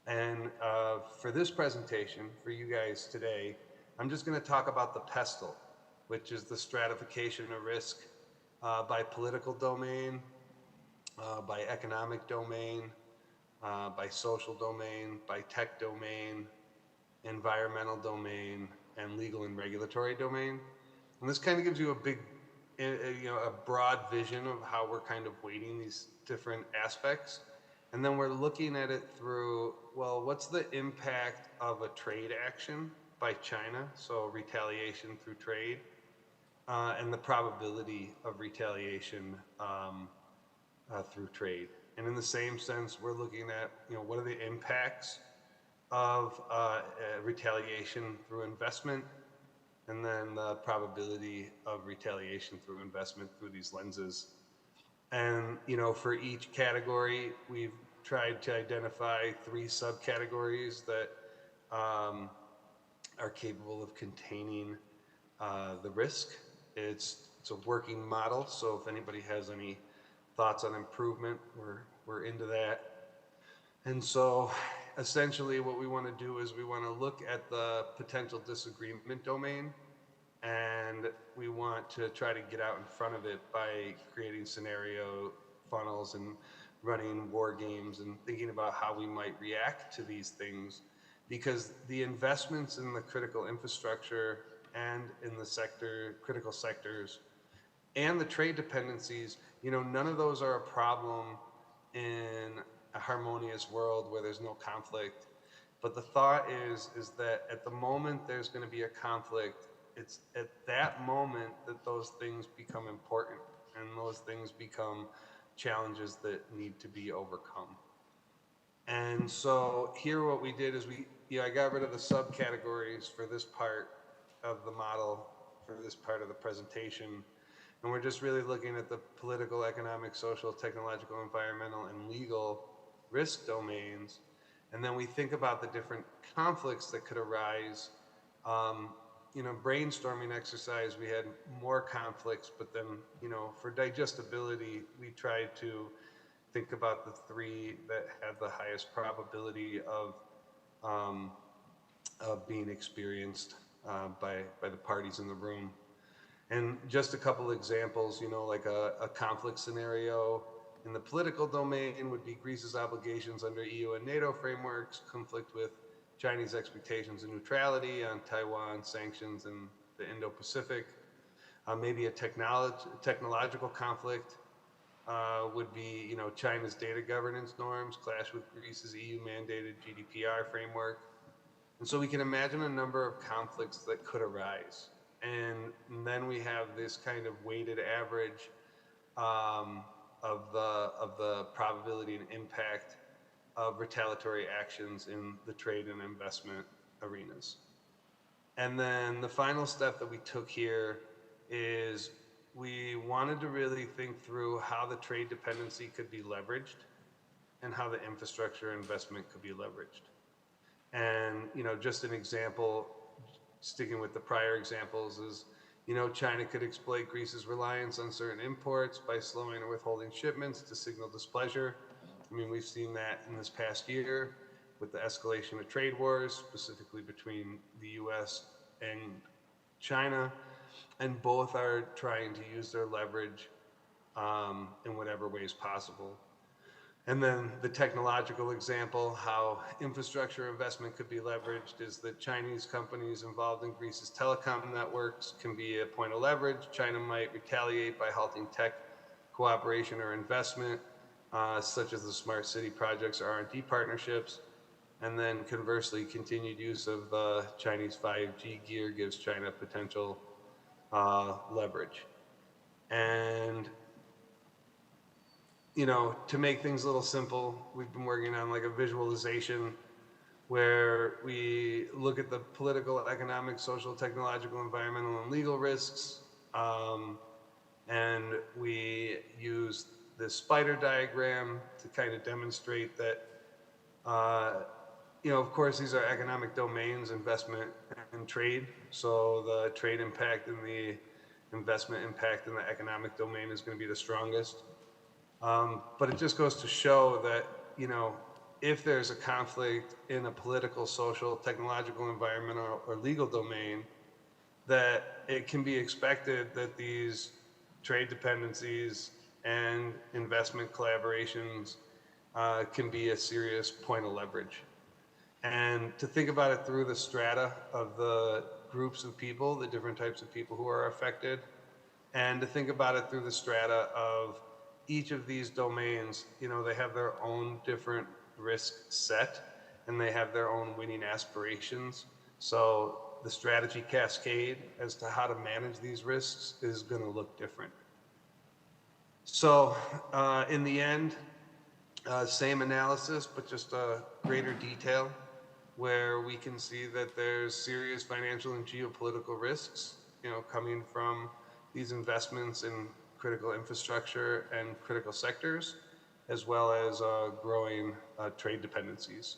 And for this presentation, for you guys today, I'm just going to talk about the pestle, which is the stratification of risk by political domain, by economic domain, by social domain, by tech domain, environmental domain, and legal and regulatory domain. And this kind of gives you a big, you know, a broad vision of how we're kind of weighting these different aspects. And then we're looking at it through, well, what's the impact of a trade action by China, so retaliation through trade, and the probability of retaliation through trade. And in the same sense, we're looking at, you know, what are the impacts of retaliation through investment, and then the probability of retaliation through investment through these lenses. And, you know, for each category, we've tried to identify 3 subcategories that are capable of containing the risk. It's a working model, so if anybody has any thoughts on improvement, we're into that. And so essentially what we want to do is we want to look at the potential disagreement domain, And we want to try to get out in front of it by creating scenario funnels and running war games and thinking about how we might react to these things, because the investments in the critical infrastructure and in the critical sectors and the trade dependencies, none of those are a problem in a harmonious world where there's no conflict. But the thought is that at the moment there's going to be a conflict, it's at that moment that those things become important and those things become challenges that need to be overcome. And so here what we did is I got rid of the subcategories for this part of the model, for this part of the presentation. And we're just really looking at the political, economic, social, technological, environmental, and legal risk domains. And then we think about the different conflicts that could arise. Brainstorming exercise, we had more conflicts, but then, for digestibility, we tried to think about the three that have the highest probability of being experienced by the parties in the room. And just a couple examples, like a conflict scenario in the political domain would be Greece's obligations under EU and NATO frameworks, conflict with Chinese expectations of neutrality on Taiwan, sanctions in the Indo-Pacific. Maybe a technological conflict would be, China's data governance norms clash with Greece's EU-mandated GDPR framework. And so we can imagine a number of conflicts that could arise. And then we have this kind of weighted average of the probability and impact of retaliatory actions in the trade and investment arenas. And then the final step that we took here is we wanted to really think through how the trade dependency could be leveraged and how the infrastructure investment could be leveraged. And, just an example, sticking with the prior examples, is, China could exploit Greece's reliance on certain imports by slowing or withholding shipments to signal displeasure. We've seen that in this past year with the escalation of trade wars, specifically between the US and China, and both are trying to use their leverage in whatever ways possible. And then the technological example, how infrastructure investment could be leveraged, is that Chinese companies involved in Greece's telecom networks can be a point of leverage. China might retaliate by halting tech cooperation or investment, such as the smart city projects or R&D partnerships. And then conversely, continued use of the Chinese 5G gear gives China potential leverage. And to make things a little simple, we've been working on like a visualization where we look at the political, economic, social, technological, environmental, and legal risks. And we use this spider diagram to kind of demonstrate that, of course, these are economic domains, investment and trade. So the trade impact and the investment impact in the economic domain is going to be the strongest. But it just goes to show that, if there's a conflict in a political, social, technological, environmental, or legal domain, that it can be expected that these trade dependencies and investment collaborations can be a serious point of leverage. And to think about it through the strata of the groups of people, the different types of people who are affected, and to think about it through the strata of each of these domains, they have their own different risk set and they have their own winning aspirations. So the strategy cascade as to how to manage these risks is going to look different. So in the end, same analysis, but just a greater detail, where we can see that there's serious financial and geopolitical risks, coming from these investments in critical infrastructure and critical sectors, as well as growing trade dependencies.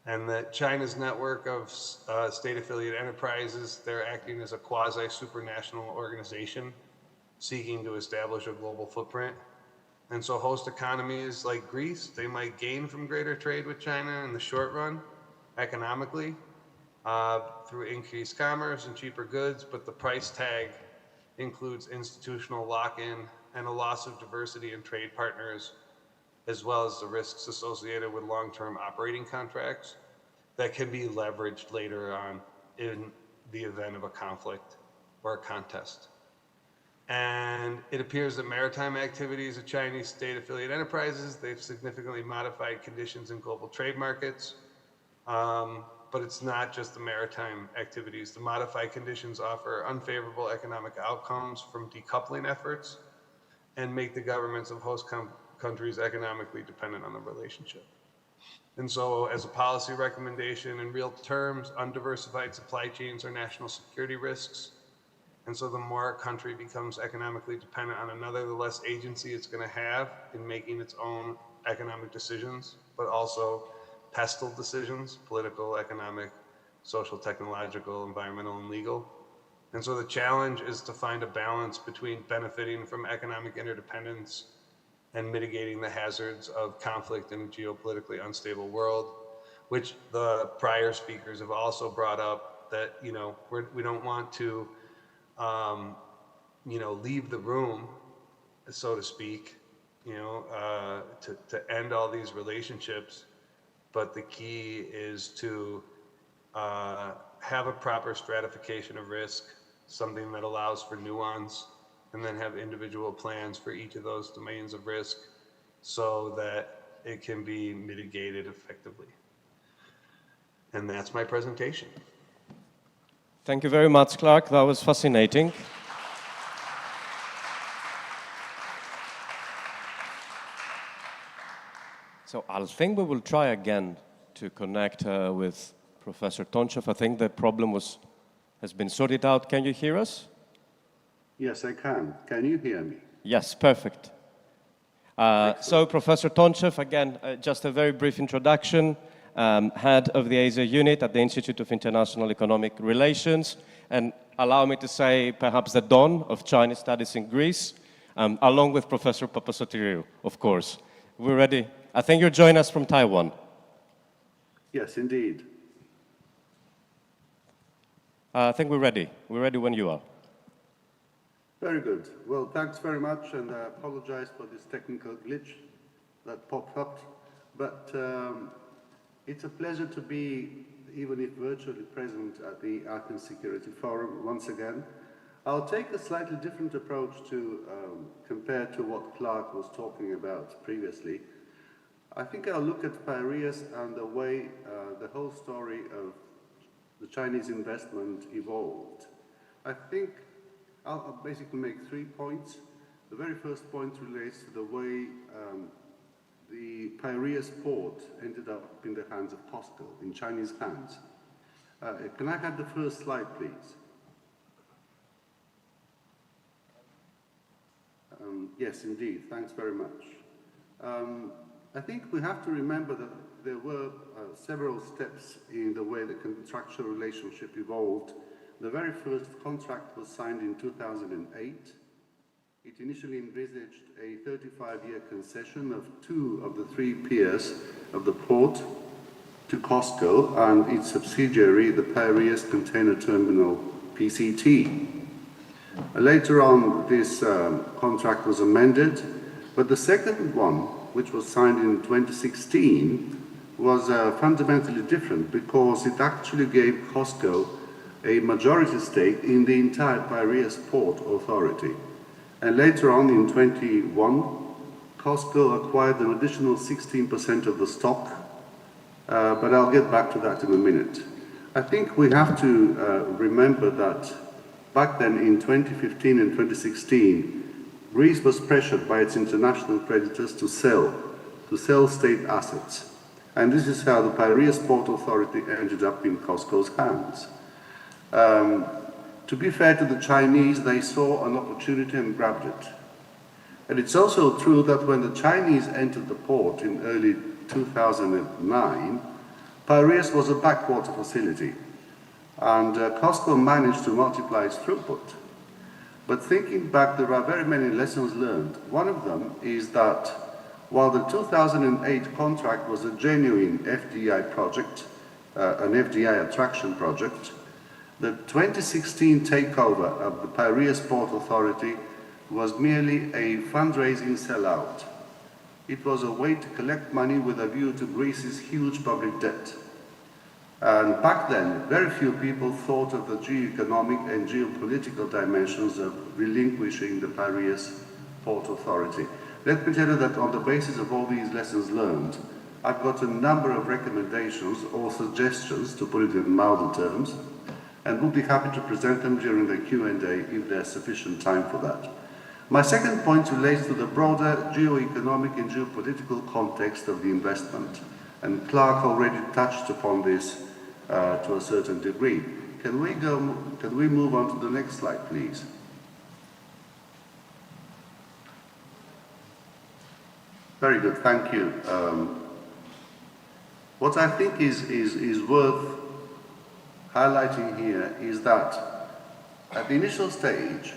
And that China's network of state-affiliated enterprises, they're acting as a quasi-supranational organization seeking to establish a global footprint. And so host economies like Greece, they might gain from greater trade with China in the short run, economically, through increased commerce and cheaper goods, but the price tag includes institutional lock-in and a loss of diversity in trade partners, as well as the risks associated with long-term operating contracts that can be leveraged later on in the event of a conflict or a contest. And it appears that maritime activities of Chinese state affiliate enterprises, they've significantly modified conditions in global trade markets. But it's not just the maritime activities. The modified conditions offer unfavorable economic outcomes from decoupling efforts and make the governments of host countries economically dependent on the relationship. And so as a policy recommendation, in real terms, undiversified supply chains are national security risks. And so the more a country becomes economically dependent on another, the less agency it's going to have in making its own economic decisions, but also pestle decisions, political, economic, social, technological, environmental, and legal. And so the challenge is to find a balance between benefiting from economic interdependence and mitigating the hazards of conflict in a geopolitically unstable world, which the prior speakers have also brought up that, we don't want to, leave the room, so to speak, to end all these relationships. But the key is to have a proper stratification of risk, something that allows for nuance, and then have individual plans for each of those domains of risk so that it can be mitigated effectively. And that's my presentation. Thank you very much, Clark. That was fascinating. So I think we will try again to connect with Professor Tonchev. I think the problem has been sorted out. Can you hear us? Yes, I can. Can you hear me? Yes, perfect. So Professor Tonchev, again, just a very brief introduction, head of the Asia unit at the Institute of International Economic Relations, and allow me to say perhaps the dawn of Chinese studies in Greece, along with Professor Papasoteriou, of course. We're ready. I think you're joining us from Taiwan. Yes, indeed. I think we're ready. We're ready when you are. Very good. Well, thanks very much, and I apologize for this technical glitch that popped up. But it's a pleasure to be, even if virtually present, at the Athens Security Forum once again. I'll take a slightly different approach to compared to what Clark was talking about previously. I think I'll look at Piraeus and the way the whole story of the Chinese investment evolved. I think I'll basically make 3 points. The very first point relates to the way the Piraeus port ended up in the hands of COSCO, in Chinese hands. Can I have the first slide, please? Yes, indeed. Thanks very much. I think we have to remember that there were several steps in the way the contractual relationship evolved. The very first contract was signed in 2008. It initially envisaged a 35-year concession of 2 of the 3 piers of the port to COSCO and its subsidiary, the Piraeus Container Terminal, PCT. Later on, this contract was amended, but the second one, which was signed in 2016, was fundamentally different because it actually gave COSCO a majority stake in the entire Piraeus Port Authority. And later on in 21, COSCO acquired an additional 16% of the stock, but I'll get back to that in a minute. I think we have to remember that back then in 2015 and 2016, Greece was pressured by its international creditors to sell state assets. And this is how the Piraeus Port Authority ended up in COSCO's hands. To be fair to the Chinese, they saw an opportunity and grabbed it. And it's also true that when the Chinese entered the port in early 2009, Piraeus was a backwater facility, and COSCO managed to multiply its throughput. But thinking back, there are very many lessons learned. One of them is that while the 2008 contract was a genuine FDI project, an FDI attraction project, the 2016 takeover of the Piraeus Port Authority was merely a fundraising sellout. It was a way to collect money with a view to Greece's huge public debt. And back then, very few people thought of the geo-economic and geopolitical dimensions of relinquishing the Piraeus Port Authority. Let me tell you that on the basis of all these lessons learned, I've got a number of recommendations or suggestions, to put it in milder terms, and we'll be happy to present them during the Q&A if there's sufficient time for that. My second point relates to the broader geo-economic and geopolitical context of the investment, and Clark already touched upon this to a certain degree. Can we move on to the next slide, please? Very good, thank you. What I think is worth highlighting here is that at the initial stage,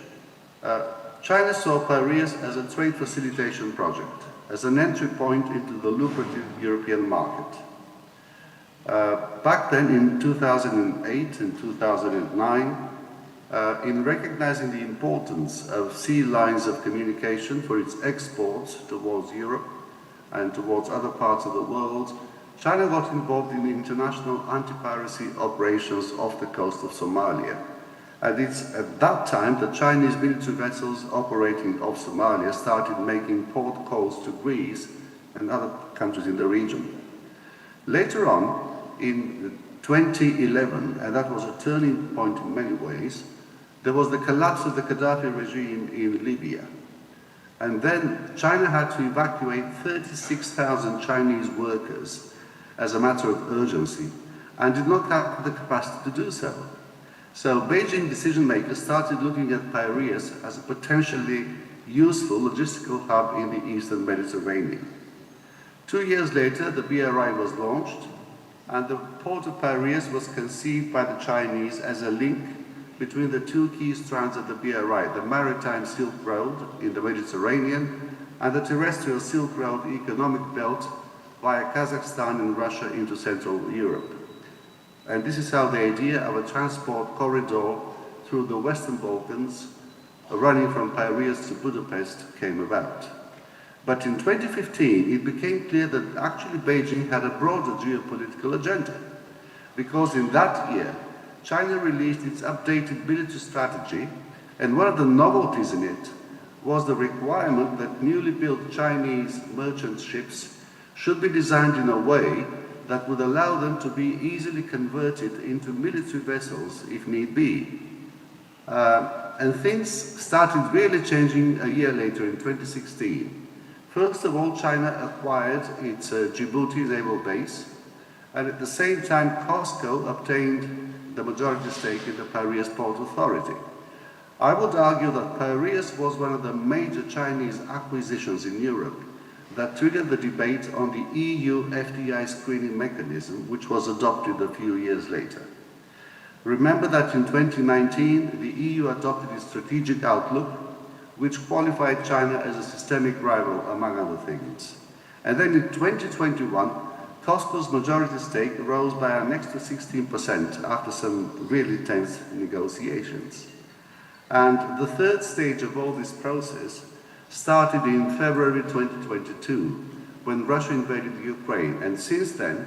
China saw Piraeus as a trade facilitation project, as an entry point into the lucrative European market. Back then, in 2008 and 2009, in recognizing the importance of sea lines of communication for its exports towards Europe and towards other parts of the world, China got involved in the international anti-piracy operations off the coast of Somalia. And it's at that time that Chinese military vessels operating off Somalia started making port calls to Greece and other countries in the region. Later on, in 2011, and that was a turning point in many ways, there was the collapse of the Gaddafi regime in Libya. And then China had to evacuate 36,000 Chinese workers as a matter of urgency, and did not have the capacity to do so. So Beijing decision makers started looking at Piraeus as a potentially useful logistical hub in the Eastern Mediterranean. 2 years later, the BRI was launched, and the port of Piraeus was conceived by the Chinese as a link between the two key strands of the BRI, the maritime Silk Road in the Mediterranean and the terrestrial Silk Road economic belt via Kazakhstan and Russia into Central Europe. And this is how the idea of a transport corridor through the Western Balkans, running from Piraeus to Budapest, came about. But in 2015, it became clear that actually Beijing had a broader geopolitical agenda, because in that year, China released its updated military strategy, and one of the novelties in it was the requirement that newly built Chinese merchant ships should be designed in a way that would allow them to be easily converted into military vessels if need be. And things started really changing a year later in 2016. First of all, China acquired its Djibouti naval base, and at the same time, COSCO obtained the majority stake in the Piraeus Port Authority. I would argue that Piraeus was one of the major Chinese acquisitions in Europe that triggered the debate on the EU FDI screening mechanism, which was adopted a few years later. Remember that in 2019, the EU adopted its strategic outlook, which qualified China as a systemic rival, among other things. And then in 2021, COSCO's majority stake rose by an extra 16% after some really tense negotiations. And the third stage of all this process started in February 2022, when Russia invaded Ukraine. And since then,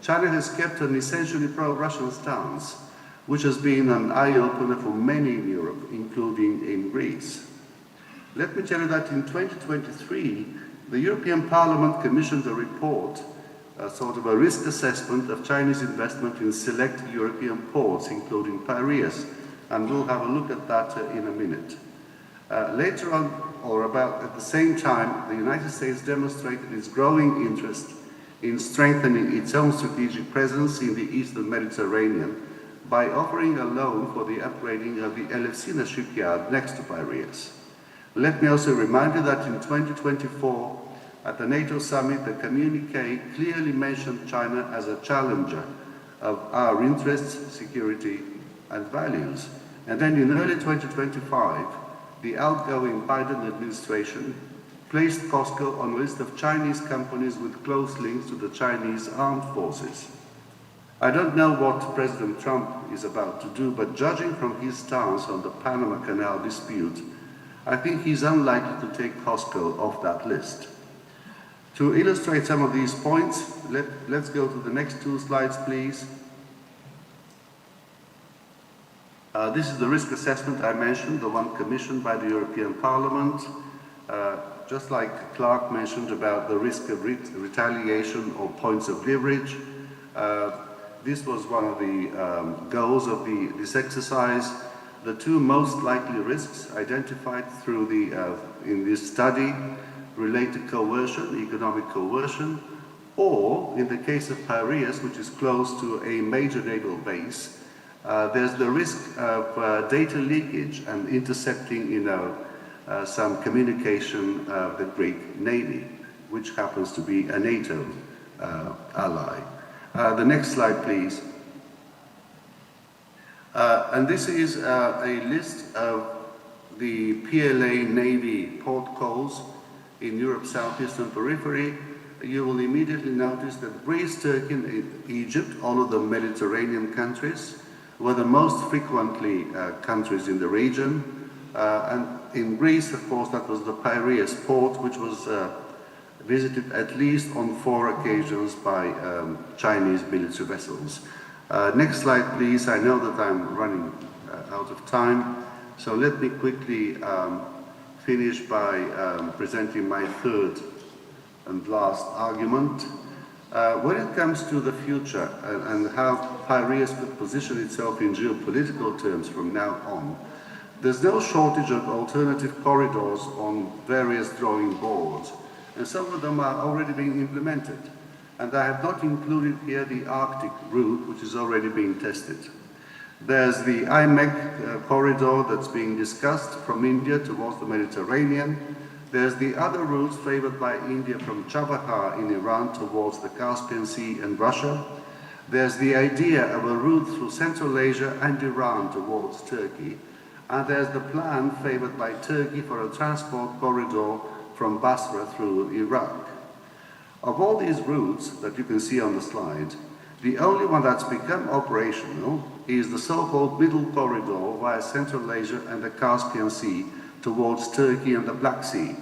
China has kept an essentially pro-Russian stance, which has been an eye-opener for many in Europe, including in Greece. Let me tell you that in 2023, the European Parliament commissioned a report, a sort of a risk assessment of Chinese investment in select European ports, including Piraeus, and we'll have a look at that in a minute. Later on, or about at the same time, the United States demonstrated its growing interest in strengthening its own strategic presence in the Eastern Mediterranean by offering a loan for the upgrading of the Elefsina shipyard next to Piraeus. Let me also remind you that in 2024, at the NATO summit, the communique clearly mentioned China as a challenger of our interests, security, and values. And then in early 2025, the outgoing Biden administration placed COSCO on a list of Chinese companies with close links to the Chinese armed forces. I don't know what President Trump is about to do, but judging from his stance on the Panama Canal dispute, I think he's unlikely to take Costco off that list. To illustrate some of these points, let's go to the next 2 slides, please. This is the risk assessment I mentioned, the one commissioned by the European Parliament. Just like Clark mentioned about the risk of retaliation or points of leverage, this was one of the goals of this exercise. The 2 most likely risks identified through in this study relate to coercion, economic coercion, or in the case of Piraeus, which is close to a major naval base, there's the risk of data leakage and intercepting, some communication of the Greek Navy, which happens to be a NATO ally. The next slide, please. And this is a list of the PLA Navy port calls in Europe's southeastern periphery. You will immediately notice that Greece, Turkey, and Egypt, all of the Mediterranean countries, were the most frequently countries in the region. And in Greece, of course, that was the Piraeus port, which was visited at least on 4 occasions by Chinese military vessels. Next slide, please. I know that I'm running out of time, so let me quickly finish by presenting my 3rd and last argument. When it comes to the future and how Piraeus could position itself in geopolitical terms from now on, there's no shortage of alternative corridors on various drawing boards, and some of them are already being implemented. And I have not included here the Arctic route, which is already being tested. There's the IMEC corridor that's being discussed from India towards the Mediterranean. There's the other routes favored by India from Chabahar in Iran towards the Caspian Sea and Russia. There's the idea of a route through Central Asia and Iran towards Turkey. And there's the plan favored by Turkey for a transport corridor from Basra through Iraq. Of all these routes that you can see on the slide, the only one that's become operational is the so-called middle corridor via Central Asia and the Caspian Sea towards Turkey and the Black Sea.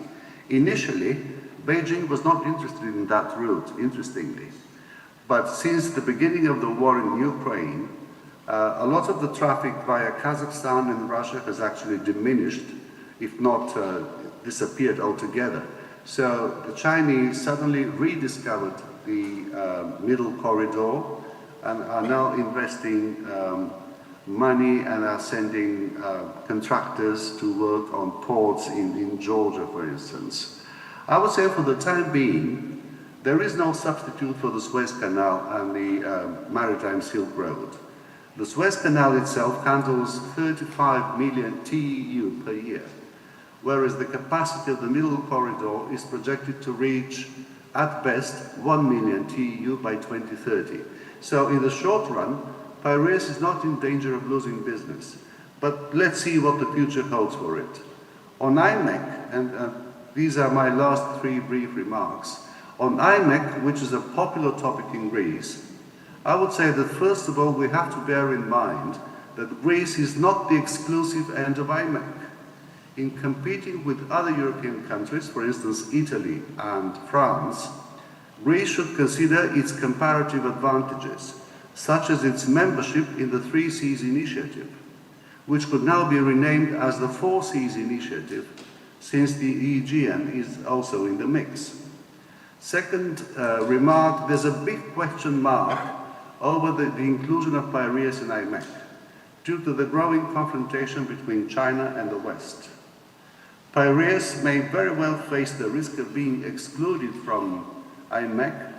Initially, Beijing was not interested in that route, interestingly. But since the beginning of the war in Ukraine, a lot of the traffic via Kazakhstan and Russia has actually diminished, if not disappeared altogether. So the Chinese suddenly rediscovered the middle corridor and are now investing money and are sending contractors to work on ports in Georgia, for instance. I would say for the time being, there is no substitute for the Suez Canal and the Maritime Silk Road. The Suez Canal itself handles 35 million TEU per year, whereas the capacity of the middle corridor is projected to reach, at best, 1 million TEU by 2030. So in the short run, Piraeus is not in danger of losing business. But let's see what the future holds for it. On IMEC, and these are my last 3 brief remarks, on IMEC, which is a popular topic in Greece, I would say that first of all, we have to bear in mind that Greece is not the exclusive end of IMEC. In competing with other European countries, for instance, Italy and France, Greece should consider its comparative advantages, such as its membership in the 3 Seas Initiative, which could now be renamed as the 4 Seas Initiative, since the Aegean is also in the mix. Second remark, there's a big question mark over the inclusion of Piraeus in IMEC, due to the growing confrontation between China and the West. Piraeus may very well face the risk of being excluded from IMEC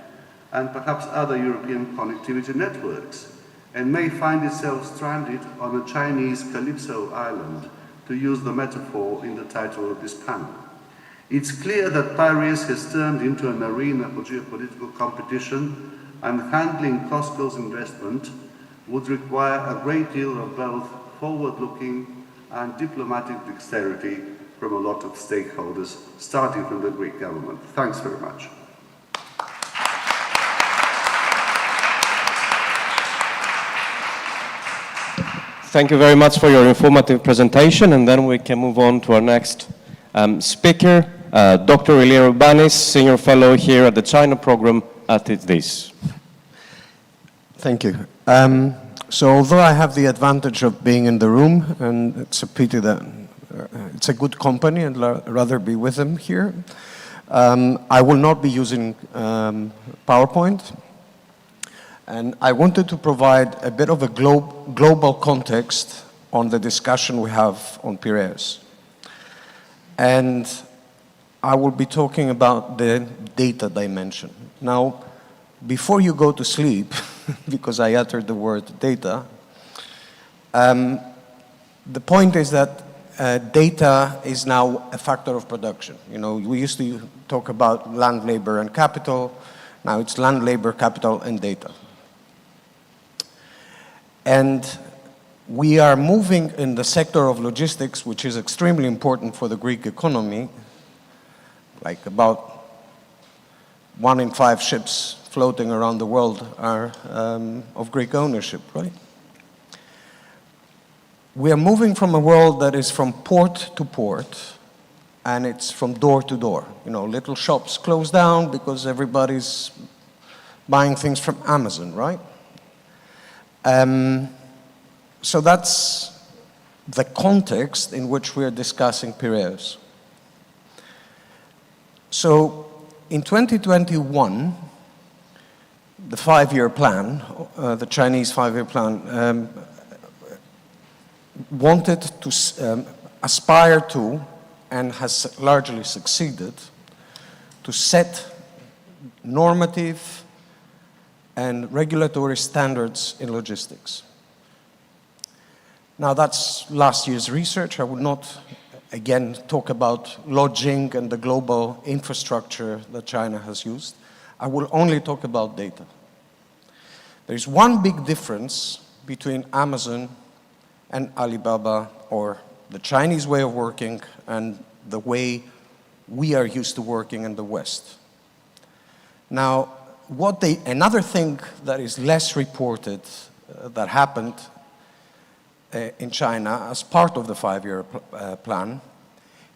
and perhaps other European connectivity networks, and may find itself stranded on a Chinese Calypso island, to use the metaphor in the title of this panel. It's clear that Piraeus has turned into an arena for geopolitical competition, and handling Costco's investment would require a great deal of both forward-looking and diplomatic dexterity from a lot of stakeholders, starting from the Greek government. Thanks very much. Thank you very much for your informative presentation, and then we can move on to our next speaker, Dr. Ilya Rubanis, Senior Fellow here at the China Program at ITDIS. Thank you. So although I have the advantage of being in the room, and it's a pity that it's a good company and rather be with them here, I will not be using PowerPoint. And I wanted to provide a bit of a global context on the discussion we have on Piraeus. And I will be talking about the data dimension. Now, before you go to sleep, because I uttered the word data, the point is that data is now a factor of production. You know, we used to talk about land, labor, and capital. Now it's land, labor, capital, and data. And we are moving in the sector of logistics, which is extremely important for the Greek economy, like about 1 in 5 ships floating around the world are of Greek ownership, right? We are moving from a world that is from port to port, and it's from door to door. You know, little shops close down because everybody's buying things from Amazon, right? So that's the context in which we are discussing Piraeus. So in 2021, the 5-year plan, the Chinese 5-year plan, wanted to aspire to, and has largely succeeded, to set normative and regulatory standards in logistics. Now that's last year's research. I would not, again, talk about lodging and the global infrastructure that China has used. I will only talk about data. There's one big difference between Amazon and Alibaba, or the Chinese way of working and the way we are used to working in the West. Now, another thing that is less reported that happened in China as part of the 5-year plan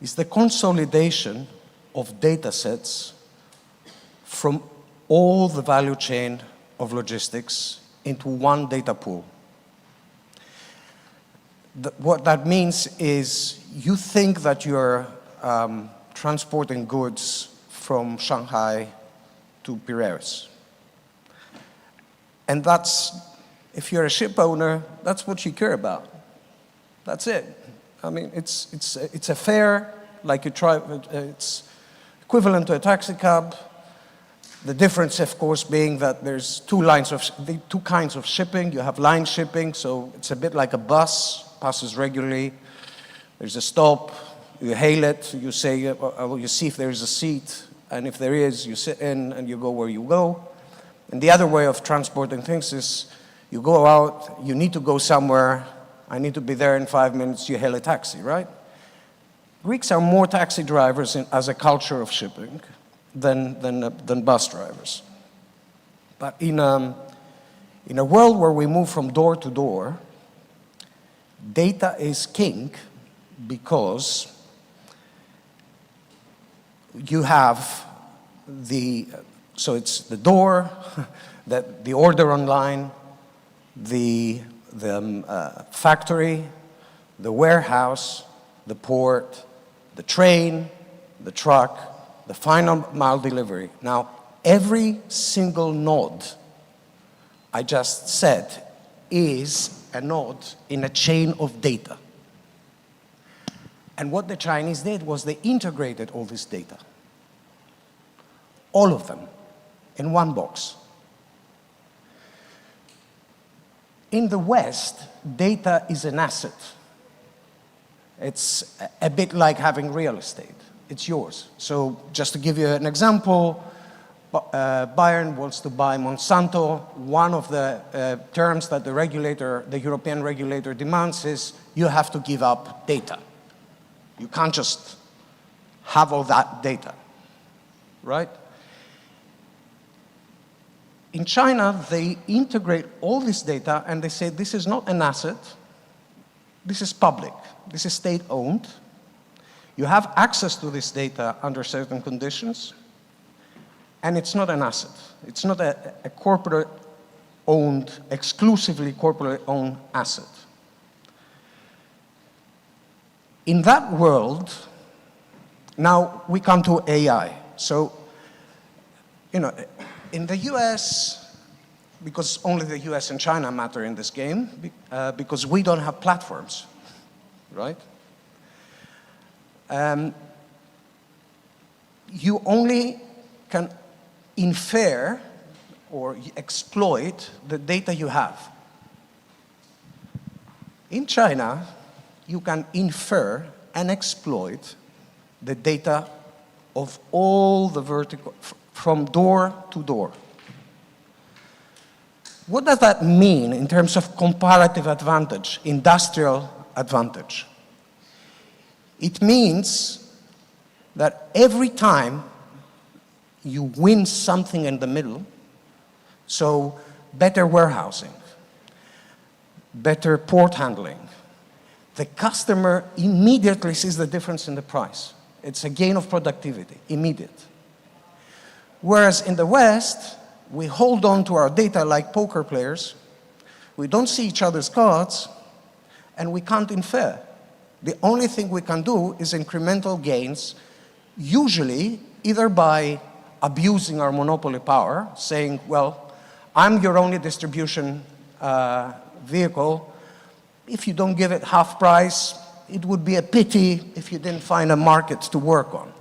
is the consolidation of data sets from all the value chain of logistics into one data pool. What that means is you think that you're transporting goods from Shanghai to Piraeus. And that's, if you're a ship owner, that's what you care about. That's it. I mean, it's a fare, like you try, it's equivalent to a taxi cab. The difference, of course, being that there's two kinds of shipping. You have line shipping, so it's a bit like a bus, passes regularly. There's a stop, you hail it, you say, you see if there's a seat, and if there is, you sit in and you go where you go. And the other way of transporting things is you go out, you need to go somewhere, I need to be there in 5 minutes, you hail a taxi, right? Greeks are more taxi drivers as a culture of shipping than bus drivers. But in a world where we move from door to door, data is king because you have so it's the door, the order online, the factory, the warehouse, the port, the train, the truck, the final mile delivery. Now, every single node I just said is a node in a chain of data. And what the Chinese did was they integrated all this data, all of them, in one box. In the West, data is an asset. It's a bit like having real estate. It's yours. So just to give you an example, Bayern wants to buy Monsanto. One of the terms that the European regulator demands is you have to give up data. You can't just have all that data, right? In China, they integrate all this data and they say this is not an asset, this is public. This is state-owned. You have access to this data under certain conditions, and it's not an asset. It's not a corporate-owned, exclusively corporate-owned asset. In that world, now we come to AI. So, you know, in the US, because only the US and China matter in this game, because we don't have platforms, right? You only can infer or exploit the data you have. In China, you can infer and exploit the data of all the vertical, from door to door. What does that mean in terms of comparative advantage, industrial advantage? It means that every time you win something in the middle, so better warehousing, better port handling, the customer immediately sees the difference in the price. It's a gain of productivity, immediate. Whereas in the West, we hold on to our data like poker players, we don't see each other's cards, and we can't infer. The only thing we can do is incremental gains, usually either by abusing our monopoly power, saying, well, I'm your only distribution vehicle. If you don't give it half price, it would be a pity if you didn't find a market to work on.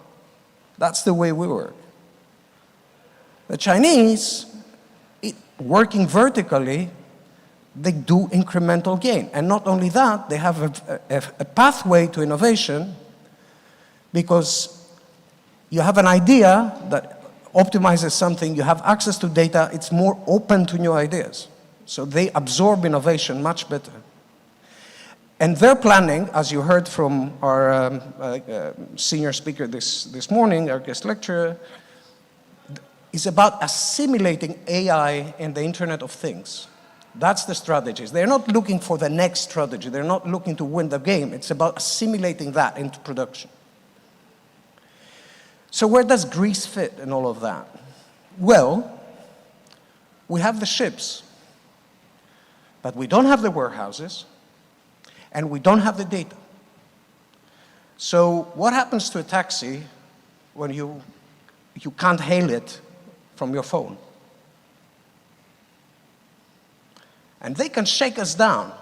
That's the way we work. The Chinese, working vertically, they do incremental gain. And not only that, they have a pathway to innovation, because you have an idea that optimizes something, you have access to data, it's more open to new ideas. So they absorb innovation much better. And their planning, as you heard from our senior speaker this morning, our guest lecturer, is about assimilating AI and the Internet of Things. That's the strategies. They're not looking for the next strategy. They're not looking to win the game. It's about assimilating that into production. So where does Greece fit in all of that? Well, we have the ships, but we don't have the warehouses, and we don't have the data. So what happens to a taxi when you can't hail it from your phone? And they can shake us down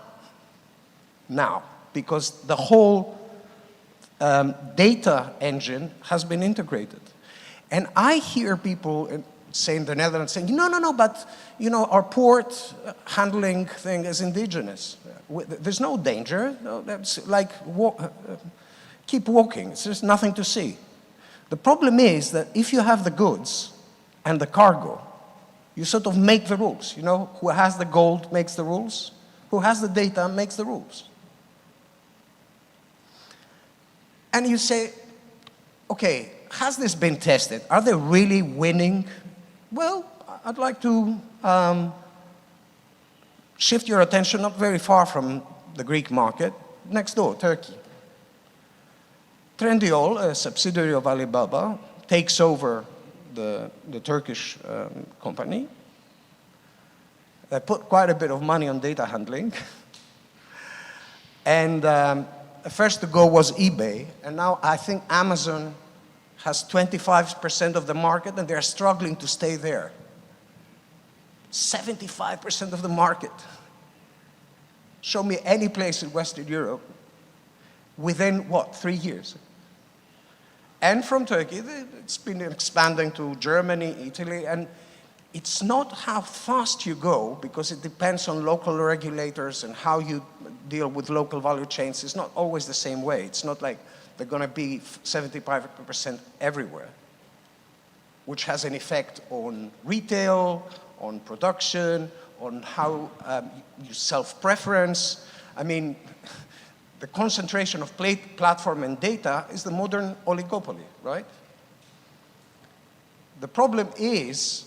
now, because the whole data engine has been integrated. And I hear people say in the Netherlands saying, no, but our port handling thing is indigenous. There's no danger. No, that's like, keep walking. It's just nothing to see. The problem is that if you have the goods and the cargo, you sort of make the rules. Who has the gold makes the rules. Who has the data makes the rules. And you say, okay, has this been tested? Are they really winning? Well, I'd like to shift your attention not very far from the Greek market, next door, Turkey. Trendyol, a subsidiary of Alibaba, takes over the Turkish company. They put quite a bit of money on data handling. And first to go was eBay, and now I think Amazon has 25% of the market, and they're struggling to stay there. 75% of the market. Show me any place in Western Europe within, 3 years? And from Turkey, it's been expanding to Germany, Italy, and it's not how fast you go, because it depends on local regulators and how you deal with local value chains. It's not always the same way. It's not like they're going to be 75% everywhere, which has an effect on retail, on production, on how you self-preference. I mean, the concentration of platform and data is the modern oligopoly, right? The problem is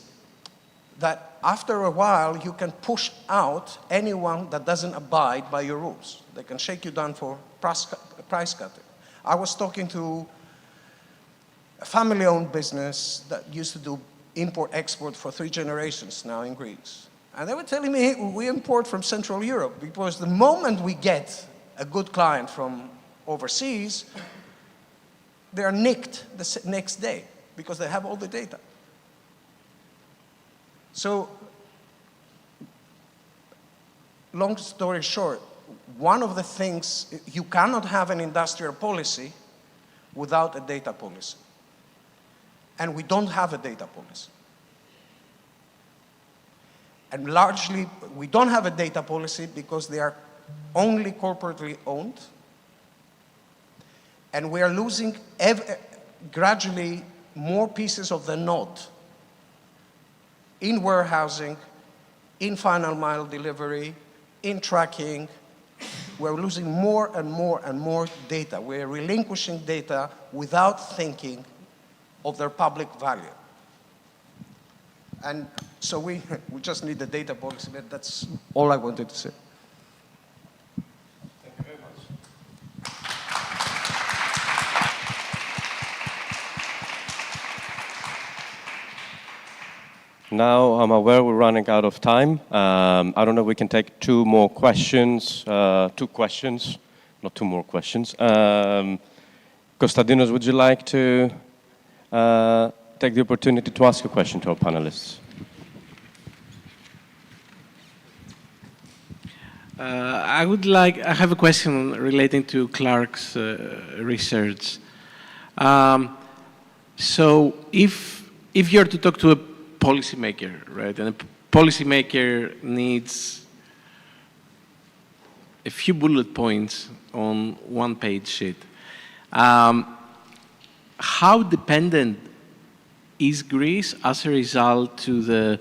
that after a while you can push out anyone that doesn't abide by your rules. They can shake you down for price cutting. I was talking to a family-owned business that used to do import-export for 3 generations now in Greece. And they were telling me, we import from Central Europe because the moment we get a good client from overseas, they are nicked the next day because they have all the data. So, long story short, one of the things, you cannot have an industrial policy without a data policy. And we don't have a data policy. And largely, we don't have a data policy because they are only corporately owned. And we are losing gradually more pieces of the knot in warehousing, in final mile delivery, in tracking. We're losing more and more and more data. We're relinquishing data without thinking of their public value. And so we just need the data policy. That's all I wanted to say. Thank you very much. Now I'm aware we're running out of time. I don't know if we can take 2 more questions. 2 questions, not 2 more questions. Konstantinos, would you like to take the opportunity to ask a question to our panelists? I have a question relating to Clark's research. So if you're to talk to a policymaker, right, and a policymaker needs a few bullet points on 1-page sheet, how dependent is Greece as a result to the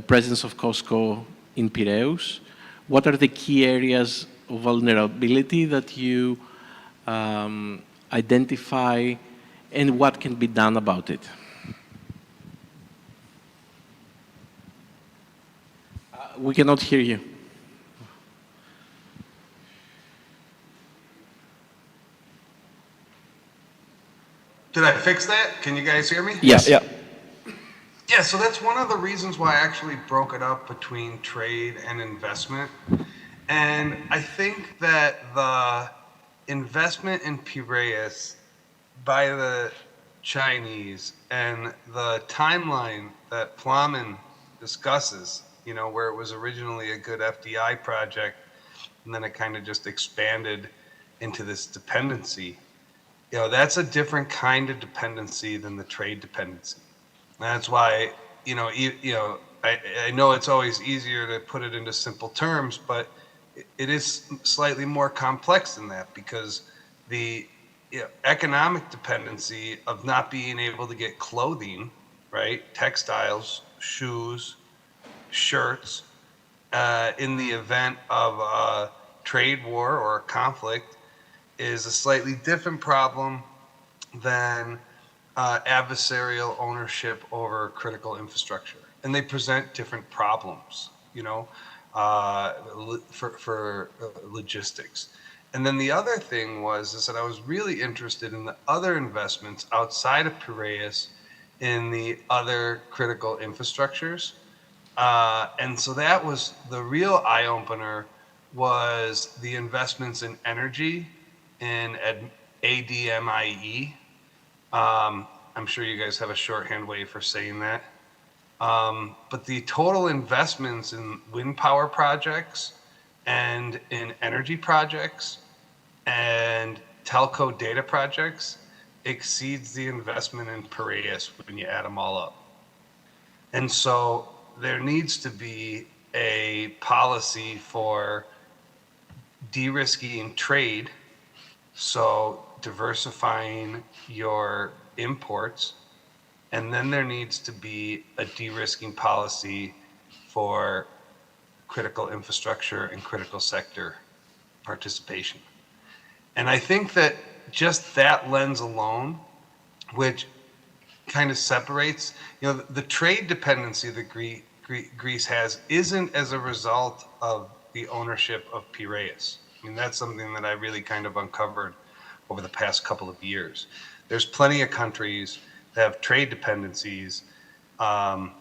presence of Costco in Piraeus? What are the key areas of vulnerability that you identify, and what can be done about it? We cannot hear you. Did I fix that? Can you guys hear me? Yes. Yeah. Yeah, so that's one of the reasons why I actually broke it up between trade and investment. And I think that the investment in Piraeus by the Chinese and the timeline that Plowman discusses, you know, where it was originally a good FDI project and then it kind of just expanded into this dependency, you know, that's a different kind of dependency than the trade dependency. That's why, I know it's always easier to put it into simple terms, but it is slightly more complex than that because the economic dependency of not being able to get clothing, right, textiles, shoes, shirts, in the event of a trade war or a conflict is a slightly different problem than adversarial ownership over critical infrastructure. And they present different problems, for logistics. And then the other thing is that I was really interested in the other investments outside of Piraeus in the other critical infrastructures. And so that was the real eye-opener, was the investments in energy in ADMIE. I'm sure you guys have a shorthand way for saying that. But the total investments in wind power projects and in energy projects and telco data projects exceeds the investment in Piraeus when you add them all up. And so there needs to be a policy for de-risking trade, so diversifying your imports, and then there needs to be a de-risking policy for critical infrastructure and critical sector participation. And I think that just that lens alone, which kind of separates, the trade dependency that Greece has isn't as a result of the ownership of Piraeus. I mean, that's something that I really kind of uncovered over the past couple of years. There's plenty of countries that have trade dependencies on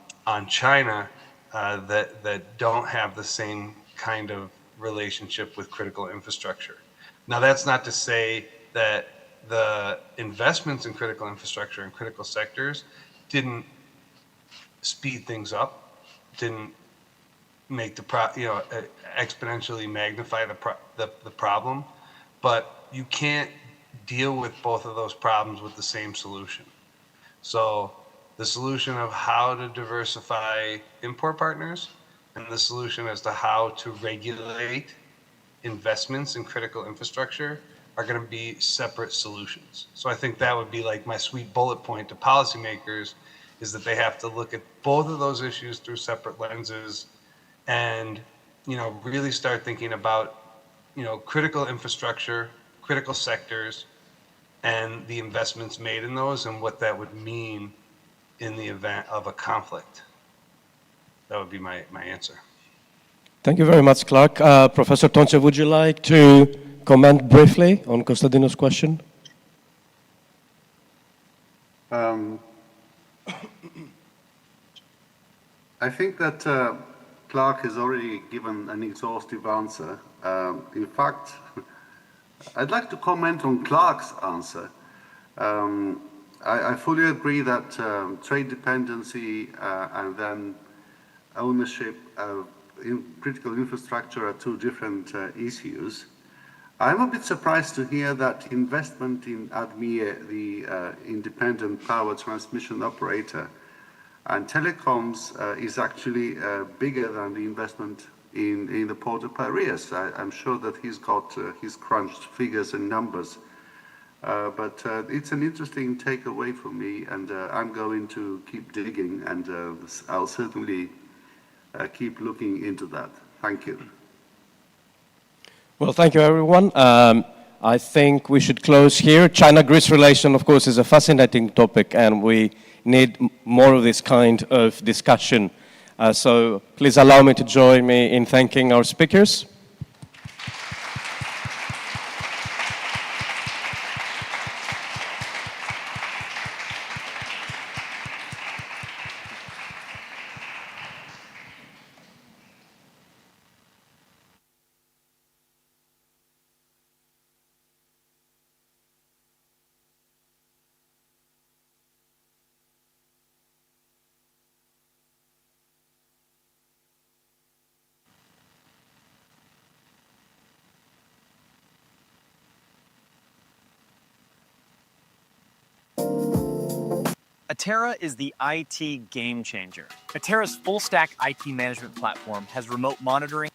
China that don't have the same kind of relationship with critical infrastructure. Now, that's not to say that the investments in critical infrastructure and critical sectors didn't speed things up, didn't make exponentially magnify the problem, but you can't deal with both of those problems with the same solution. So the solution of how to diversify import partners and the solution as to how to regulate investments in critical infrastructure are going to be separate solutions. So I think that would be like my sweet bullet point to policymakers, is that they have to look at both of those issues through separate lenses and, really start thinking about, critical infrastructure, critical sectors, and the investments made in those and what that would mean in the event of a conflict. That would be my answer. Thank you very much, Clark. Professor Tonche, would you like to comment briefly on Konstantinos' question? I think that Clark has already given an exhaustive answer. In fact, I'd like to comment on Clark's answer. I fully agree that trade dependency and then ownership of critical infrastructure are two different issues. I'm a bit surprised to hear that investment in ADMIE, the independent power transmission operator, and telecoms is actually bigger than the investment in the port of Piraeus. I'm sure that he's got his crunched figures and numbers. But it's an interesting takeaway for me, and I'm going to keep digging, and I'll certainly keep looking into that. Thank you. Well, thank you, everyone. I think we should close here. China-Greece relation, of course, is a fascinating topic, and we need more of this kind of discussion. So please allow me to join me in thanking our speakers. Atera is the IT game changer. Atera's full-stack IT management platform has remote monitoring.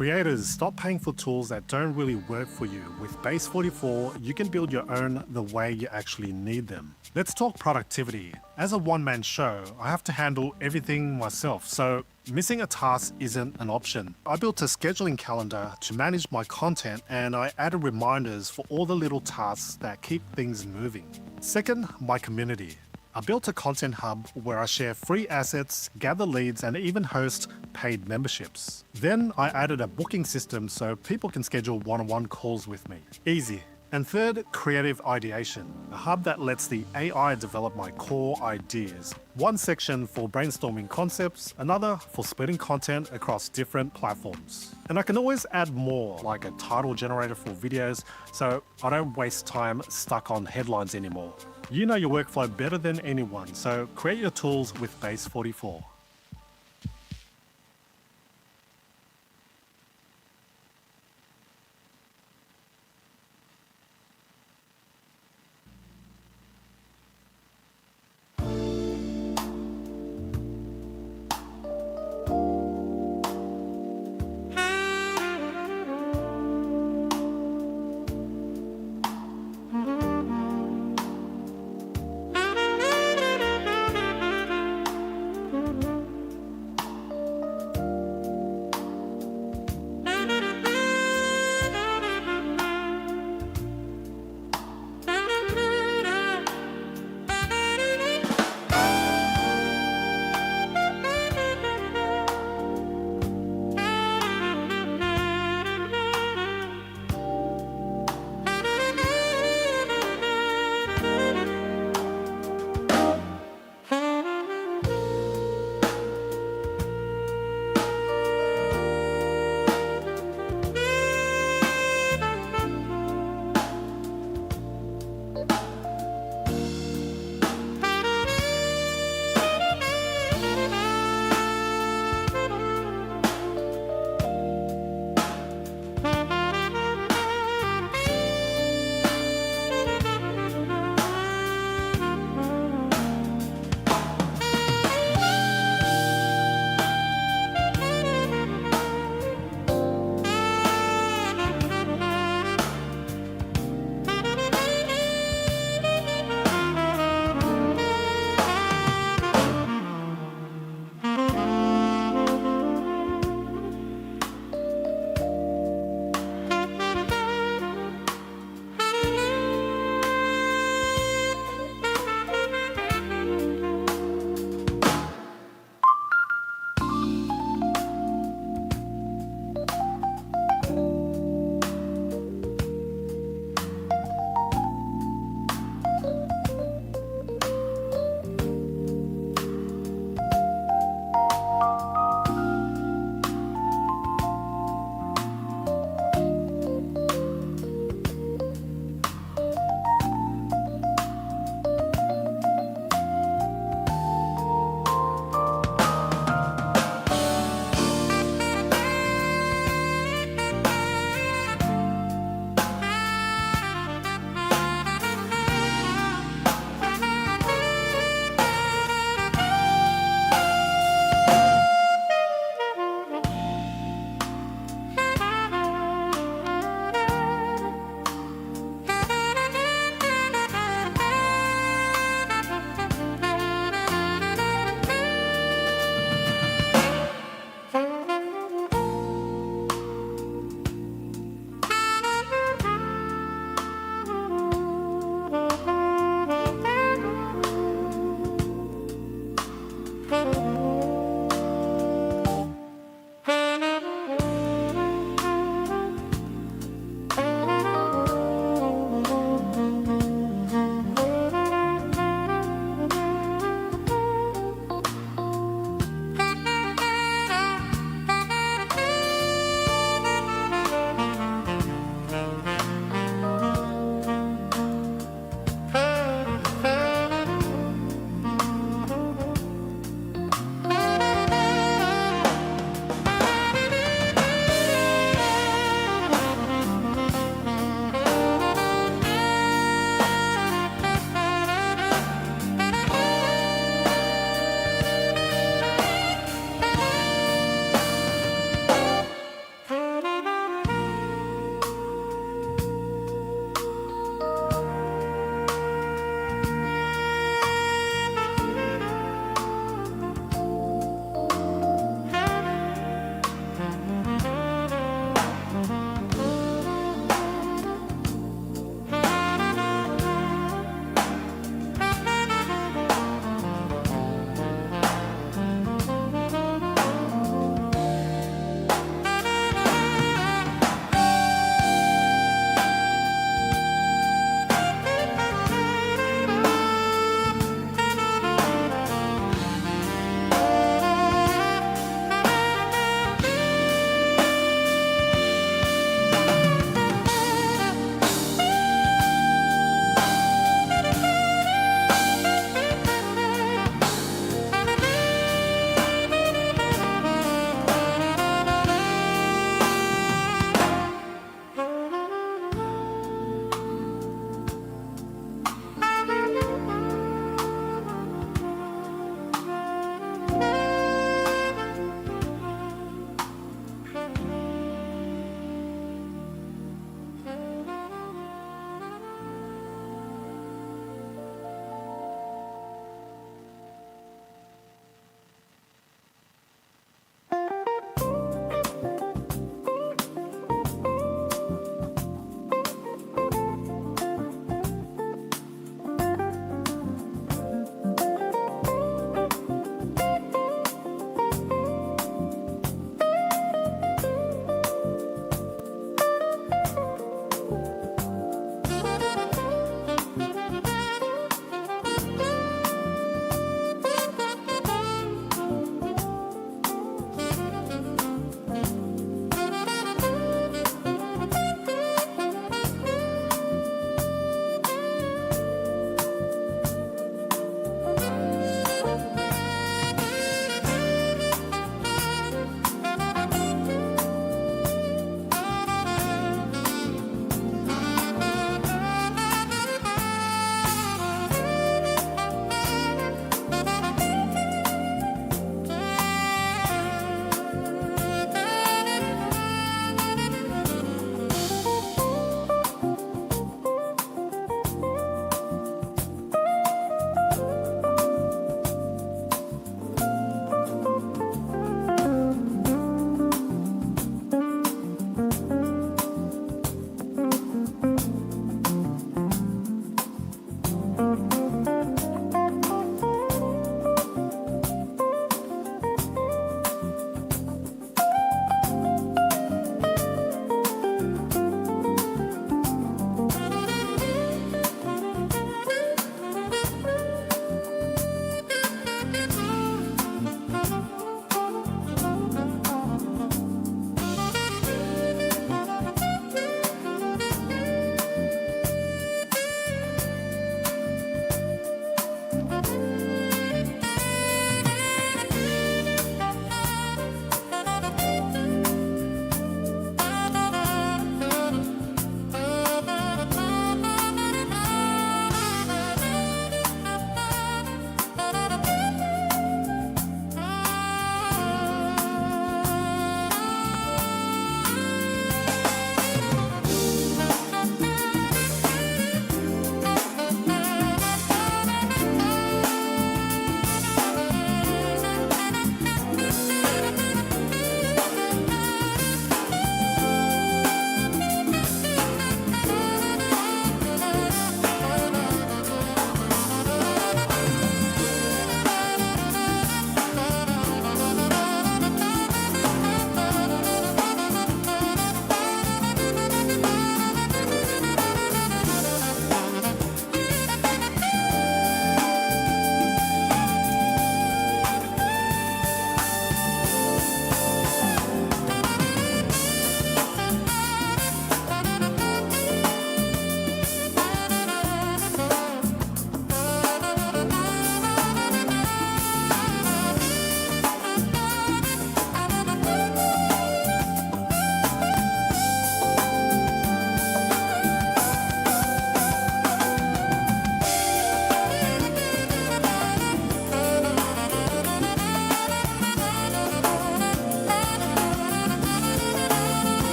Creators, stop paying for tools that don't really work for you. With Base 44, you can build your own the way you actually need them. Let's talk productivity. As a one-man show, I have to handle everything myself, so missing a task isn't an option. I built a scheduling calendar to manage my content, and I added reminders for all the little tasks that keep things moving. Second, my community. I built a content hub where I share free assets, gather leads, and even host paid memberships. Then I added a booking system so people can schedule one-on-one calls with me. Easy. And third, creative ideation, a hub that lets the AI develop my core ideas. One section for brainstorming concepts, another for splitting content across different platforms. And I can always add more, like a title generator for videos, so I don't waste time stuck on headlines anymore. You know your workflow better than anyone, so create your tools with Base 44.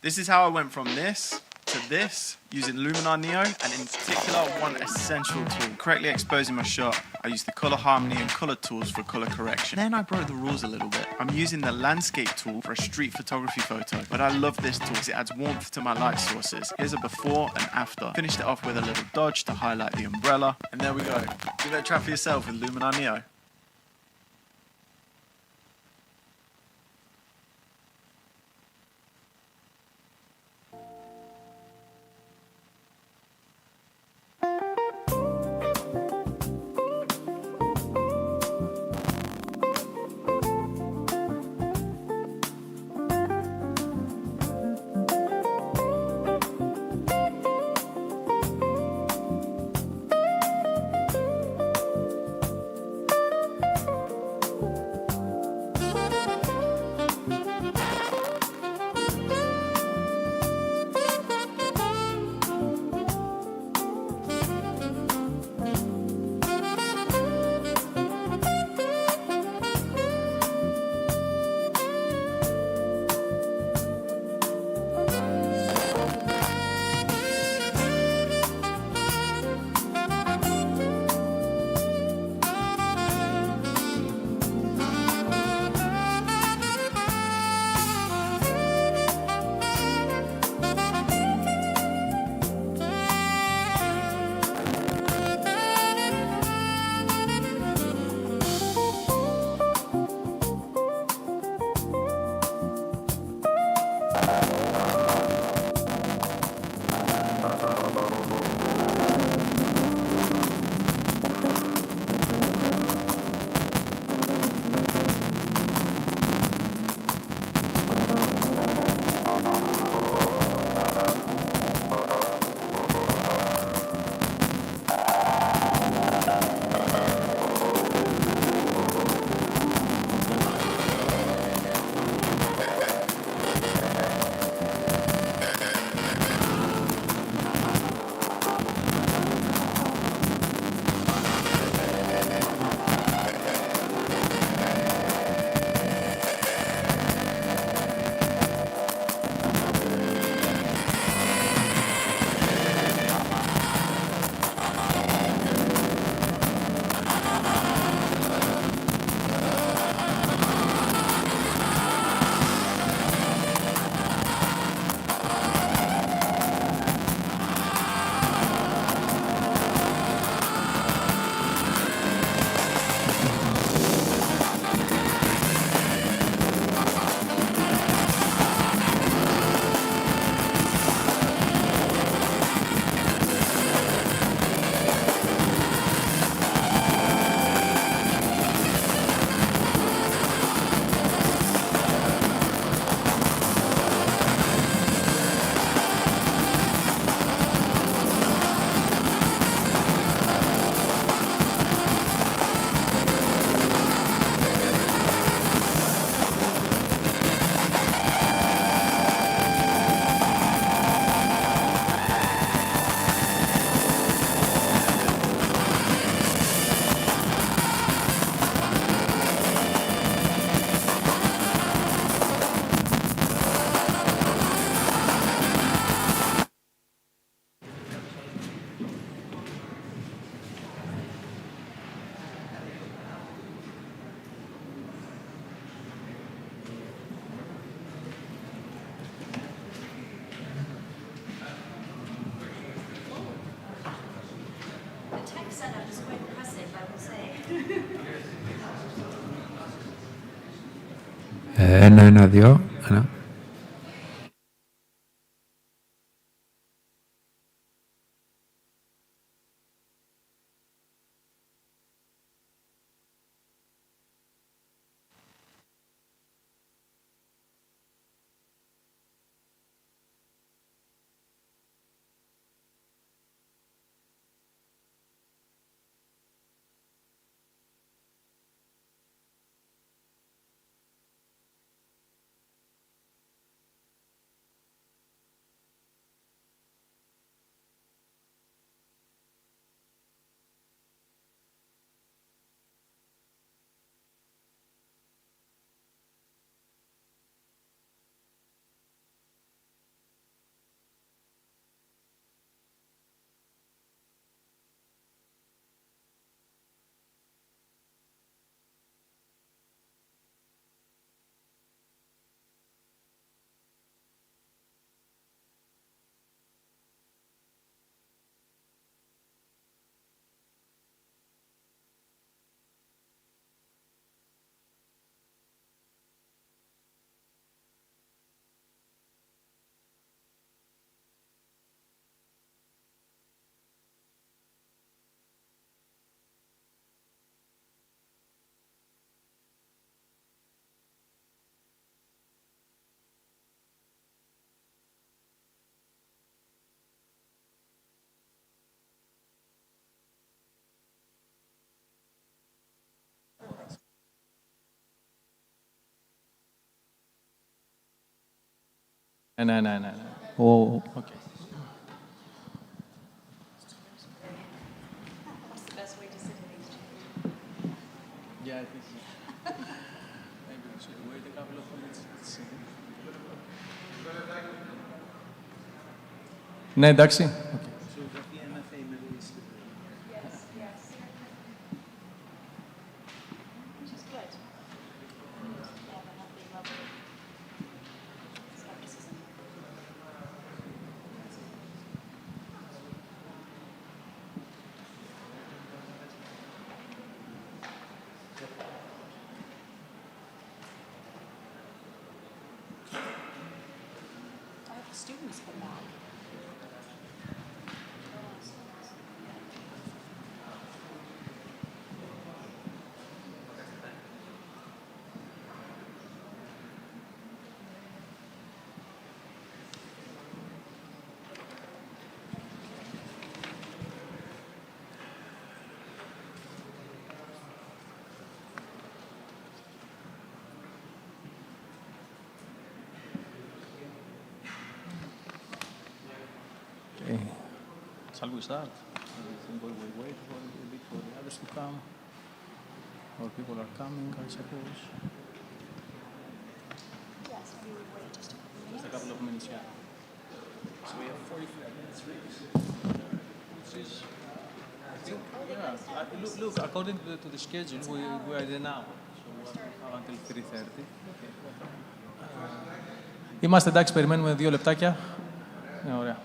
This is how I went from this to this using Luminar Neo, and in particular one essential tool. Correctly exposing my shot, I used the color harmony and color tools for color correction. Then I broke the rules a little bit. I'm using the landscape tool for a street photography photo, but I love this tool because it adds warmth to my light sources. Here's a before and after. Finished it off with a little dodge to highlight the umbrella, and there we go. Give it a try for yourself with Luminar Neo. Ένα, δύο, ένα. Ναι. Oh, okay. What's the best way to sit in these chairs? Yeah, I think so. Maybe we should wait a couple of minutes. Let's see. Ναι, εντάξει. Okay. Students come back. Okay. Shall we start? I think we will wait for a little bit for the others to come. Or people are coming, I suppose. Yes, maybe we wait just a couple Just a couple of minutes, yeah. So we have 45 minutes ready. Which is, I think, yeah. Look, according to the schedule, we are there now. So we have until 3:30. Είμαστε εντάξει, περιμένουμε 2 λεπτάκια. Ωραία.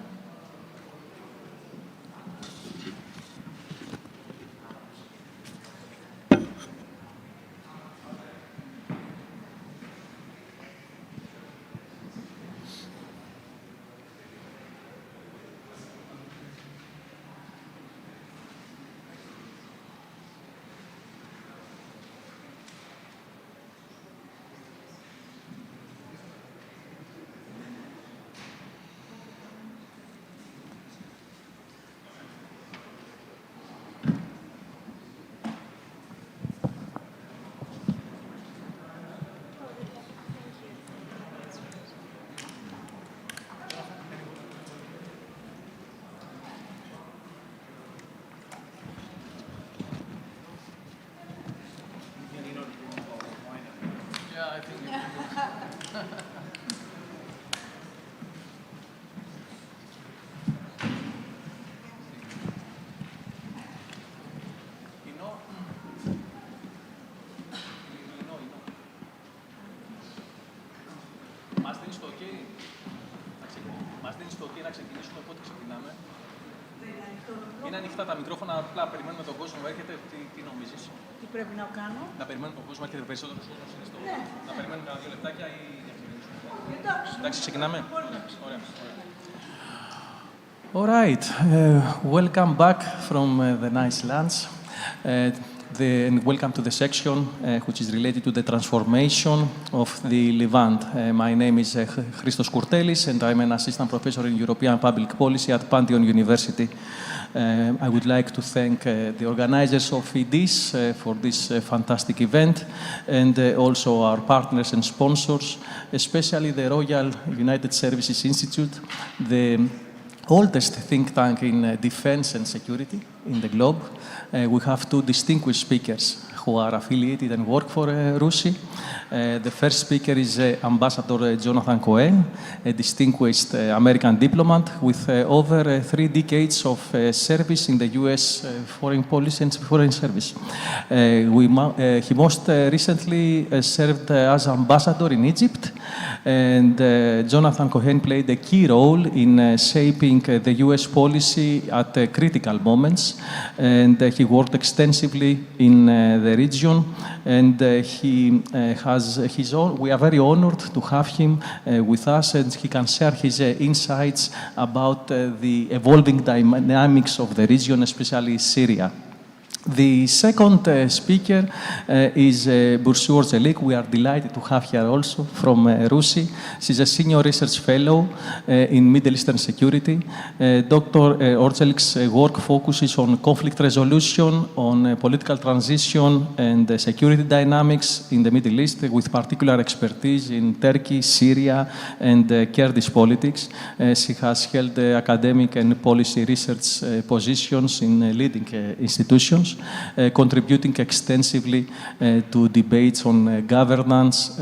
Μας δίνεις το OK να ξεκινήσουμε, πότε ξεκινάμε. Είναι ανοιχτά τα μικρόφωνα, απλά περιμένουμε τον κόσμο, έρχεται, τι νομίζεις. Τι πρέπει να κάνω. Να περιμένουμε τον κόσμο, έρχεται περισσότερος κόσμος, είναι στο... Ναι. Να περιμένουμε κανένα 2 λεπτάκια ή να ξεκινήσουμε. Εντάξει, ξεκινάμε. Ωραία. All right, welcome back from the nice lunch. And welcome to the section which is related to the transformation of the Levant. My name is Christos Kourtelis and I'm an assistant professor in European Public Policy at Pantheon University. I would like to thank the organizers of this for this fantastic event and also our partners and sponsors, especially the Royal United Services Institute, the oldest think tank in defense and security in the globe. We have 2 distinguished speakers who are affiliated and work for RUSI. The first speaker is Ambassador Jonathan Cohen, a distinguished American diplomat with over 3 decades of service in the U.S. foreign policy and foreign service. He most recently served as ambassador in Egypt, and Jonathan Cohen played a key role in shaping the U.S. policy at critical moments, and he worked extensively in the region, and we are very honored to have him with us, and he can share his insights about the evolving dynamics of the region, especially Syria. The second speaker is Bursur Zelik. We are delighted to have her also from RUSI. She's a senior research fellow in Middle Eastern security. Dr. Orzelik's work focuses on conflict resolution, on political transition and security dynamics in the Middle East, with particular expertise in Turkey, Syria, and Kurdish politics. She has held academic and policy research positions in leading institutions, contributing extensively to debates on governance,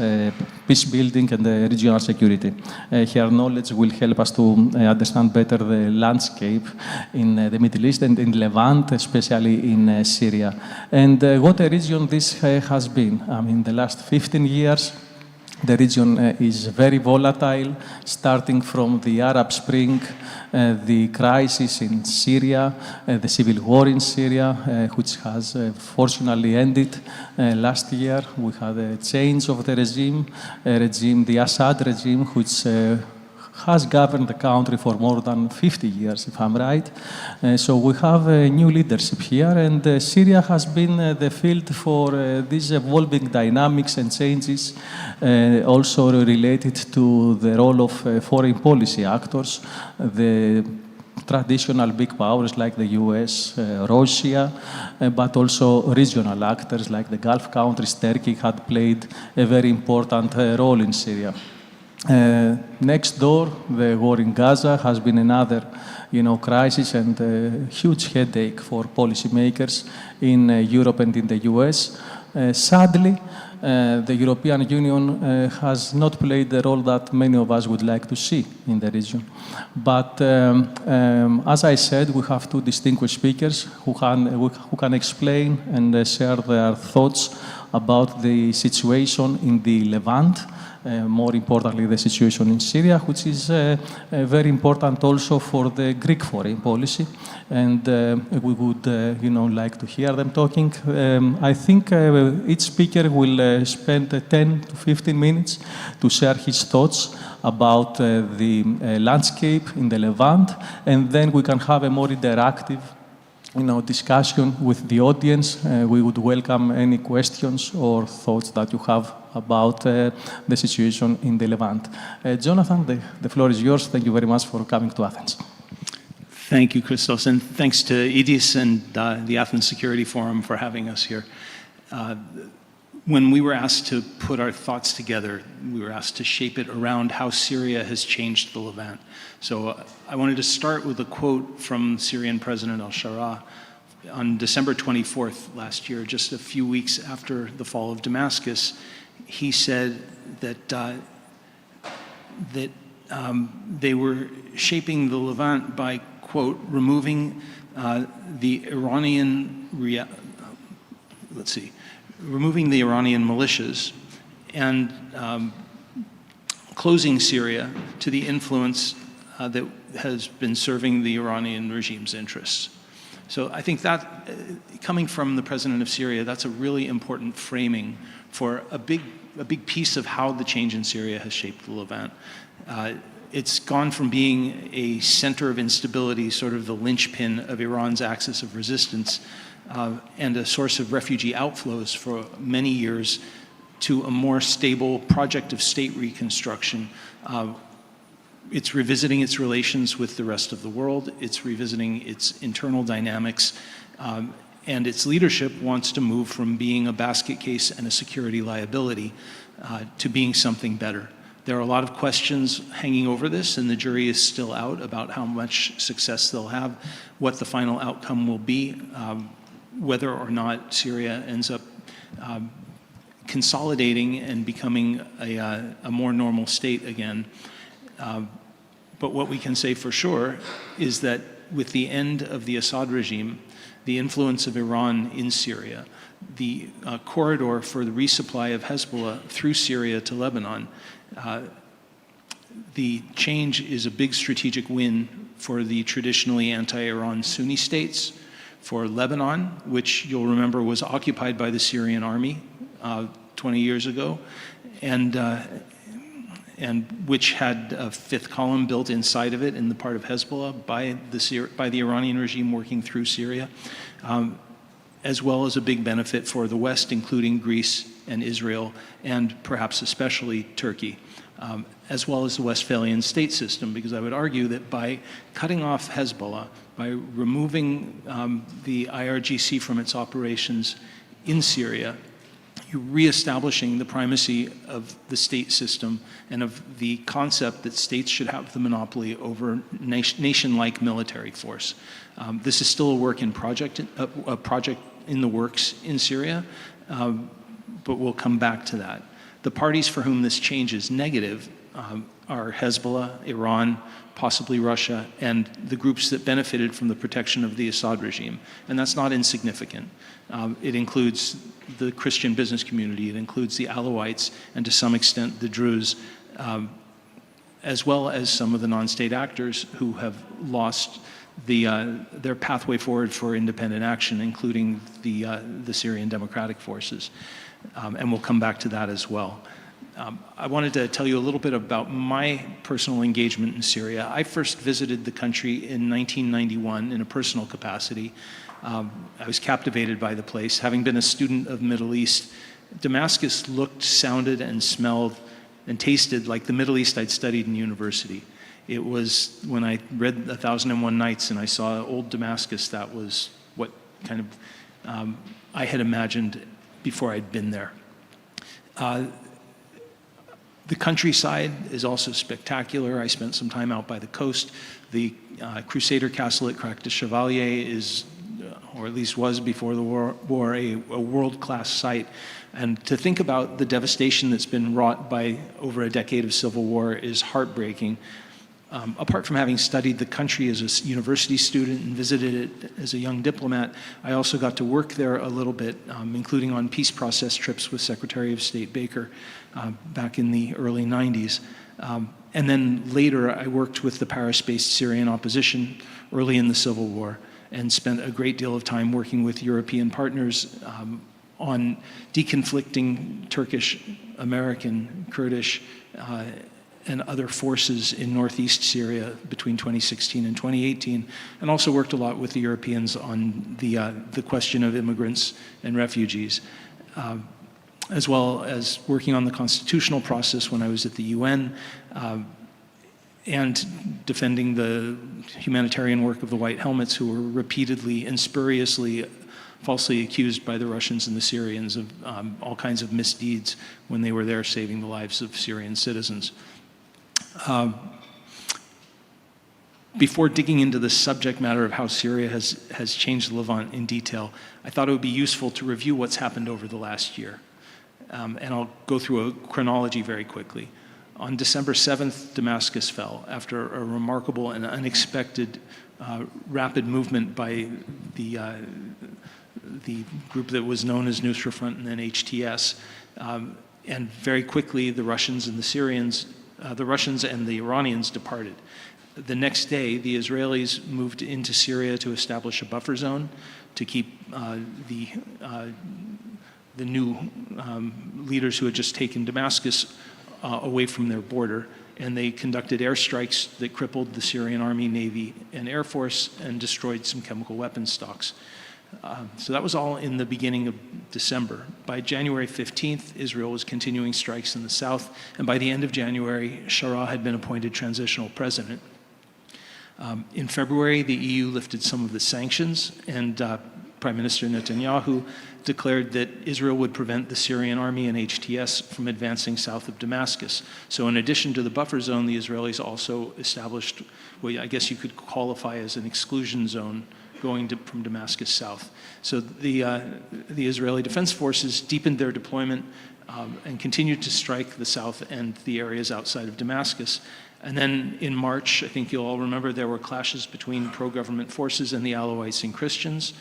peace building, and regional security. Her knowledge will help us to understand better the landscape in the Middle East and in Levant, especially in Syria. And what a region this has been. I mean, the last 15 years, the region is very volatile, starting from the Arab Spring, the crisis in Syria, the civil war in Syria, which has fortunately ended last year. We had a change of the regime, the Assad regime, which has governed the country for more than 50 years, if I'm right. So we have a new leadership here, and Syria has been the field for these evolving dynamics and changes, also related to the role of foreign policy actors, the traditional big powers like the US, Russia, but also regional actors like the Gulf countries. Turkey had played a very important role in Syria. Next door, the war in Gaza has been another, crisis and a huge headache for policymakers in Europe and in the US. Sadly, the European Union has not played the role that many of us would like to see in the region. But as I said, we have two distinguished speakers who can explain and share their thoughts about the situation in the Levant, more importantly, the situation in Syria, which is very important also for the Greek foreign policy. And we would, like to hear them talking. I think each speaker will spend 10 to 15 minutes to share his thoughts about the landscape in the Levant, and then we can have a more interactive discussion with the audience. We would welcome any questions or thoughts that you have about the situation in the Levant. Jonathan, the floor is yours. Thank you very much for coming to Athens. Thank you, Christos, and thanks to EDIS and the Athens Security Forum for having us here. When we were asked to put our thoughts together, we were asked to shape it around how Syria has changed the Levant. So I wanted to start with a quote from Syrian President al-Shara on December 24th last year, just a few weeks after the fall of Damascus. He said that they were shaping the Levant by, quote, removing the Iranian militias and closing Syria to the influence that has been serving the Iranian regime's interests. So I think that, coming from the president of Syria, that's a really important framing for a big piece of how the change in Syria has shaped the Levant. It's gone from being a center of instability, sort of the linchpin of Iran's axis of resistance, and a source of refugee outflows for many years, to a more stable project of state reconstruction. It's revisiting its relations with the rest of the world. It's revisiting its internal dynamics. And its leadership wants to move from being a basket case and a security liability to being something better. There are a lot of questions hanging over this, and the jury is still out about how much success they'll have, what the final outcome will be, whether or not Syria ends up consolidating and becoming a more normal state again. But what we can say for sure is that with the end of the Assad regime, the influence of Iran in Syria, the corridor for the resupply of Hezbollah through Syria to Lebanon, the change is a big strategic win for the traditionally anti-Iran Sunni states, for Lebanon, which you'll remember was occupied by the Syrian army 20 years ago, and which had a fifth column built inside of it in the part of Hezbollah by the Iranian regime working through Syria. as well as a big benefit for the West, including Greece and Israel, and perhaps especially Turkey, as well as the Westphalian state system, because I would argue that by cutting off Hezbollah, by removing the IRGC from its operations in Syria, you're reestablishing the primacy of the state system and of the concept that states should have the monopoly over nation-like military force. This is still a project in the works in Syria, but we'll come back to that. The parties for whom this change is negative are Hezbollah, Iran, possibly Russia, and the groups that benefited from the protection of the Assad regime. And that's not insignificant. It includes the Christian business community, it includes the Alawites, and to some extent the Druze, as well as some of the non-state actors who have lost their pathway forward for independent action, including the Syrian Democratic Forces. And we'll come back to that as well. I wanted to tell you a little bit about my personal engagement in Syria. I first visited the country in 1991 in a personal capacity. I was captivated by the place. Having been a student of Middle East, Damascus looked, sounded, and smelled and tasted like the Middle East I'd studied in university. It was, when I read 1001 Nights and I saw old Damascus, that was what kind of I had imagined before I'd been there. The countryside is also spectacular. I spent some time out by the coast. The Crusader Castle at Crac de Chevalier is, or at least was before the war, a world-class site. And to think about the devastation that's been wrought by over a decade of civil war is heartbreaking. Apart from having studied the country as a university student and visited it as a young diplomat, I also got to work there a little bit, including on peace process trips with Secretary of State Baker back in the early 90s. And then later, I worked with the Paris-based Syrian opposition early in the civil war and spent a great deal of time working with European partners on deconflicting Turkish, American, Kurdish, and other forces in northeast Syria between 2016 and 2018, and also worked a lot with the Europeans on the question of immigrants and refugees, as well as working on the constitutional process when I was at the UN, and defending the humanitarian work of the White Helmets, who were repeatedly and spuriously falsely accused by the Russians and the Syrians of all kinds of misdeeds when they were there saving the lives of Syrian citizens. Before digging into the subject matter of how Syria has changed the Levant in detail, I thought it would be useful to review what's happened over the last year. And I'll go through a chronology very quickly. On December 7th, Damascus fell after a remarkable and unexpected rapid movement by the group that was known as Nusra Front and then HTS. And very quickly, the Russians and the Iranians departed. The next day, the Israelis moved into Syria to establish a buffer zone to keep the new leaders who had just taken Damascus away from their border. And they conducted airstrikes that crippled the Syrian Army, Navy, and Air Force and destroyed some chemical weapons stocks. So that was all in the beginning of December. By January 15th, Israel was continuing strikes in the south, and by the end of January, Sharaa had been appointed transitional president. In February, the EU lifted some of the sanctions, and Prime Minister Netanyahu declared that Israel would prevent the Syrian army and HTS from advancing south of Damascus. So in addition to the buffer zone, the Israelis also established what I guess you could qualify as an exclusion zone going from Damascus south. So the Israeli Defense Forces deepened their deployment and continued to strike the south and the areas outside of Damascus. And then in March, I think you'll all remember, there were clashes between pro-government forces and the Alawites and Christians.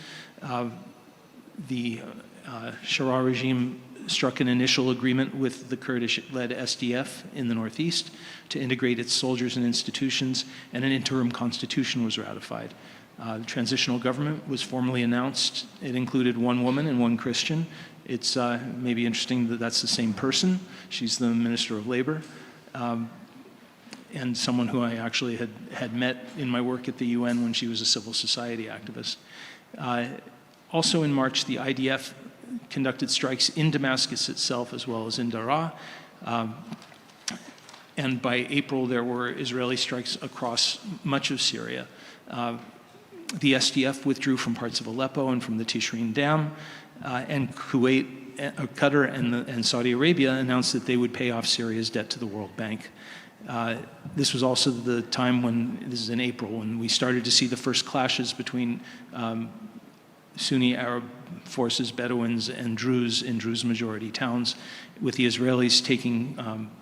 The Sharaa regime struck an initial agreement with the Kurdish-led SDF in the northeast to integrate its soldiers and institutions, and an interim constitution was ratified. The transitional government was formally announced. It included one woman and one Christian. It's maybe interesting that that's the same person. She's the Minister of Labor, and someone who I actually had met in my work at the UN when she was a civil society activist. Also in March, the IDF conducted strikes in Damascus itself as well as in Daraa. And by April, there were Israeli strikes across much of Syria. The SDF withdrew from parts of Aleppo and from the Tishreen Dam, and Kuwait, Qatar, and Saudi Arabia announced that they would pay off Syria's debt to the World Bank. This was also the time when, this is in April, when we started to see the first clashes between Sunni Arab forces, Bedouins, and Druze in Druze majority towns, with the Israelis taking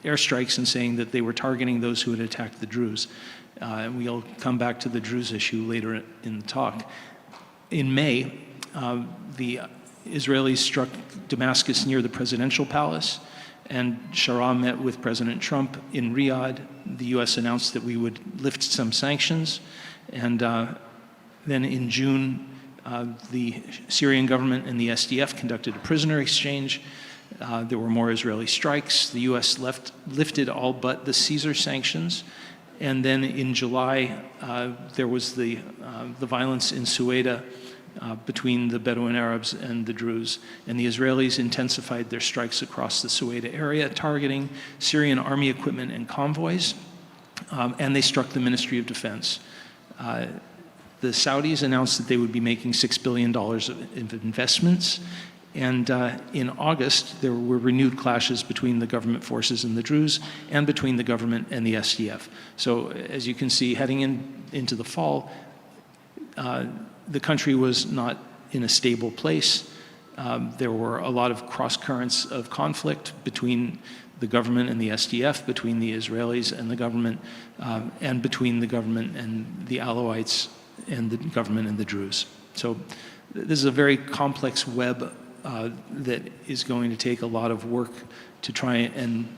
airstrikes and saying that they were targeting those who had attacked the Druze. And we'll come back to the Druze issue later in the talk. In May, the Israelis struck Damascus near the presidential palace, and Sharaa met with President Trump in Riyadh. The US announced that we would lift some sanctions, and then in June, the Syrian government and the SDF conducted a prisoner exchange. There were more Israeli strikes. The US lifted all but the Caesar sanctions. And then in July, there was the violence in Sueda between the Bedouin Arabs and the Druze. And the Israelis intensified their strikes across the Sueda area, targeting Syrian army equipment and convoys. And they struck the Ministry of Defense. The Saudis announced that they would be making $6 billion of investments. And in August, there were renewed clashes between the government forces and the Druze, and between the government and the SDF. So as you can see, heading into the fall, the country was not in a stable place. There were a lot of cross currents of conflict between the government and the SDF, between the Israelis and the government, and between the government and the Alawites and the government and the Druze. So this is a very complex web that is going to take a lot of work to try and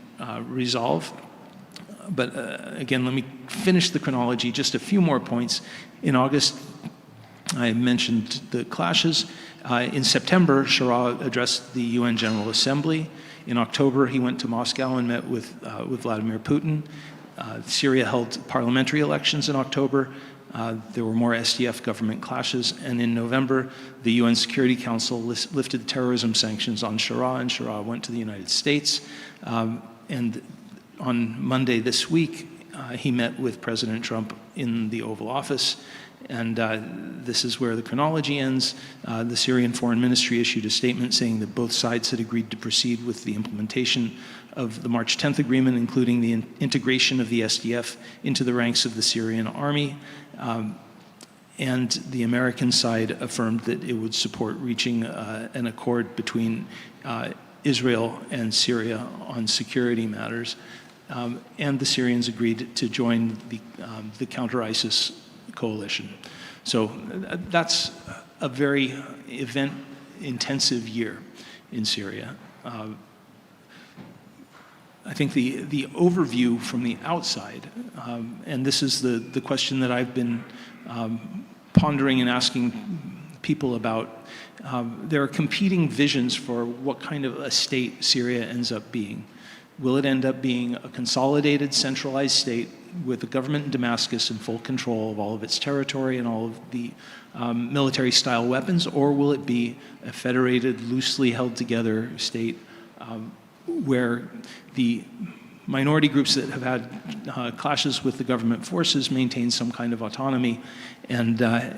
resolve. But again, let me finish the chronology, just a few more points. In August, I mentioned the clashes. In September, Sharaa addressed the UN General Assembly. In October, he went to Moscow and met with Vladimir Putin. Syria held parliamentary elections in October. There were more SDF government clashes, and in November, the UN Security Council lifted terrorism sanctions on Sharaa, and Sharaa went to the United States. And on Monday this week, he met with President Trump in the Oval Office, and this is where the chronology ends. The Syrian Foreign Ministry issued a statement saying that both sides had agreed to proceed with the implementation of the March 10th agreement, including the integration of the SDF into the ranks of the Syrian army. And the American side affirmed that it would support reaching an accord between Israel and Syria on security matters. And the Syrians agreed to join the counter-ISIS coalition. So that's a very event-intensive year in Syria. I think the overview from the outside, and this is the question that I've been pondering and asking people about, there are competing visions for what kind of a state Syria ends up being. Will it end up being a consolidated, centralized state with the government in Damascus in full control of all of its territory and all of the military-style weapons, or will it be a federated, loosely held together state where the minority groups that have had clashes with the government forces maintain some kind of autonomy? And I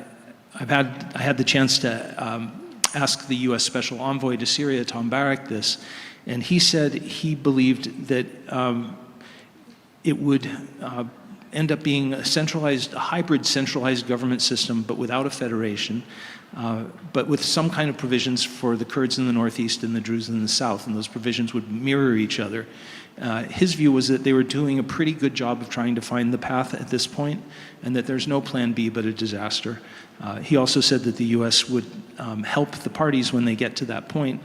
had the chance to ask the U.S. Special Envoy to Syria, Tom Barrack, this, and he said he believed that it would end up being a hybrid centralized government system, but without a federation, but with some kind of provisions for the Kurds in the northeast and the Druze in the south, and those provisions would mirror each other. His view was that they were doing a pretty good job of trying to find the path at this point, and that there's no plan B but a disaster. He also said that the U.S. would help the parties when they get to that point,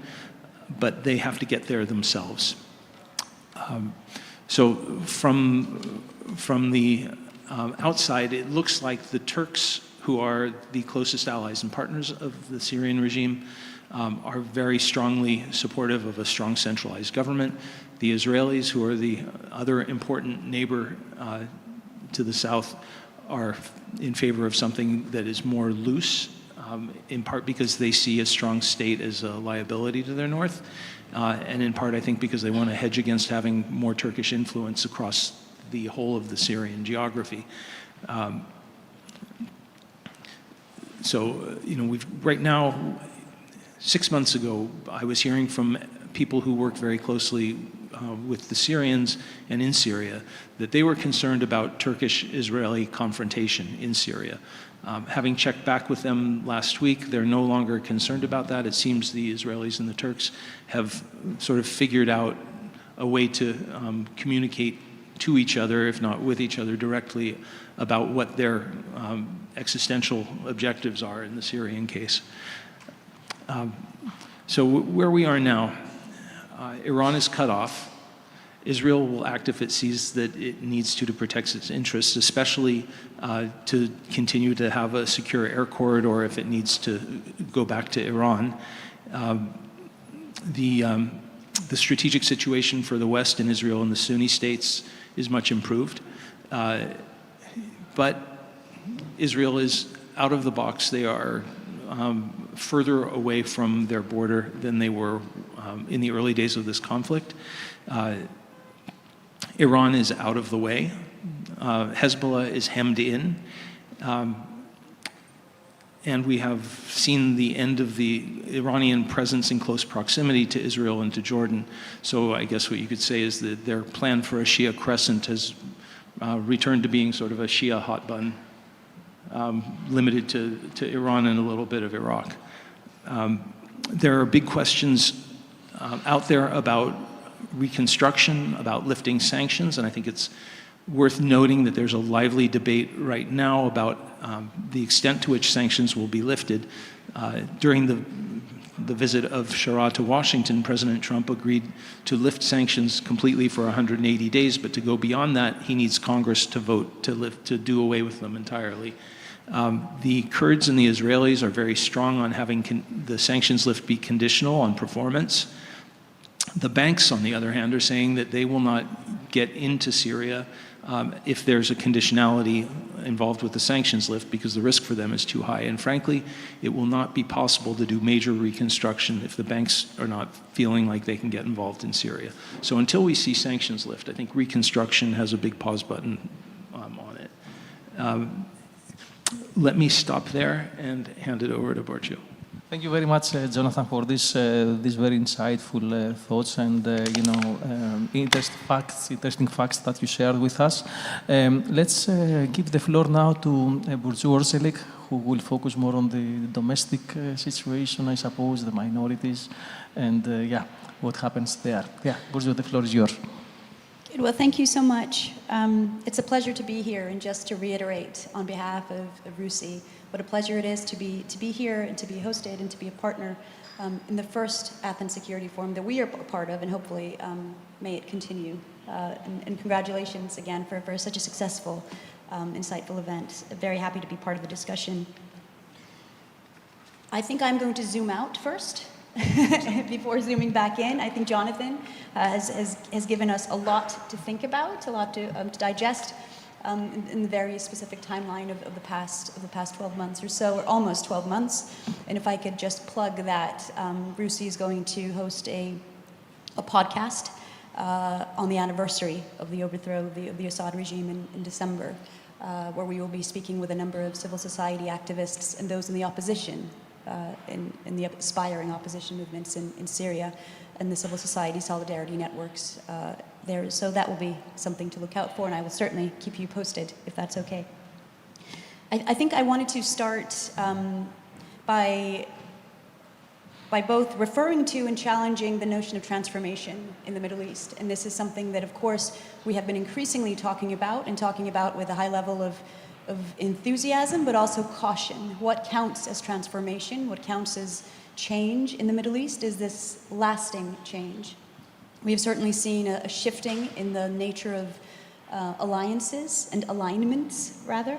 but they have to get there themselves. So from the outside, it looks like the Turks, who are the closest allies and partners of the Syrian regime, are very strongly supportive of a strong centralized government. The Israelis, who are the other important neighbor to the south, are in favor of something that is more loose. in part because they see a strong state as a liability to their north, and in part, I think, because they want to hedge against having more Turkish influence across the whole of the Syrian geography. Right now, 6 months ago, I was hearing from people who work very closely with the Syrians and in Syria that they were concerned about Turkish-Israeli confrontation in Syria. Having checked back with them last week, they're no longer concerned about that. It seems the Israelis and the Turks have sort of figured out a way to communicate to each other, if not with each other directly, about what their existential objectives are in the Syrian case. So where we are now, Iran is cut off. Israel will act if it sees that it needs to protect its interests, especially to continue to have a secure air corridor if it needs to go back to Iran. The strategic situation for the West and Israel and the Sunni states is much improved. But Israel is out of the box. They are further away from their border than they were in the early days of this conflict. Iran is out of the way. Hezbollah is hemmed in. And we have seen the end of the Iranian presence in close proximity to Israel and to Jordan. So I guess what you could say is that their plan for a Shia crescent has returned to being sort of a Shia hot button, limited to Iran and a little bit of Iraq. There are big questions out there about reconstruction, about lifting sanctions, and I think it's worth noting that there's a lively debate right now about the extent to which sanctions will be lifted. During the visit of Shara to Washington, President Trump agreed to lift sanctions completely for 180 days, but to go beyond that, he needs Congress to vote to do away with them entirely. The Kurds and the Israelis are very strong on having the sanctions lift be conditional on performance. The banks, on the other hand, are saying that they will not get into Syria if there's a conditionality involved with the sanctions lift because the risk for them is too high. And frankly, it will not be possible to do major reconstruction if the banks are not feeling like they can get involved in Syria. So until we see sanctions lift, I think reconstruction has a big pause button on it. Let me stop there and hand it over to Borju. Thank you very much, Jonathan, for these very insightful thoughts and interesting facts that you shared with us. Let's give the floor now to Burcu Orselik, who will focus more on the domestic situation, I suppose, the minorities, and what happens there. Burcu, the floor is yours. Well, thank you so much. It's a pleasure to be here, and just to reiterate on behalf of RUSI, what a pleasure it is to be here and to be hosted and to be a partner in the first Athens Security Forum that we are a part of, and hopefully may it continue. And congratulations again for such a successful, insightful event. Very happy to be part of the discussion. I think I'm going to zoom out first before zooming back in. I think Jonathan has given us a lot to think about, a lot to digest in the very specific timeline of the past 12 months or so, or almost 12 months. And if I could just plug that, RUSI is going to host a podcast on the anniversary of the overthrow of the Assad regime in December, where we will be speaking with a number of civil society activists and those in the opposition, in the aspiring opposition movements in Syria, and the civil society solidarity networks there. So that will be something to look out for, and I will certainly keep you posted if that's okay. I think I wanted to start by both referring to and challenging the notion of transformation in the Middle East. And this is something that, of course, we have been increasingly talking about with a high level of enthusiasm, but also caution. What counts as transformation? What counts as change in the Middle East? Is this lasting change? We have certainly seen a shifting in the nature of alliances and alignments, rather.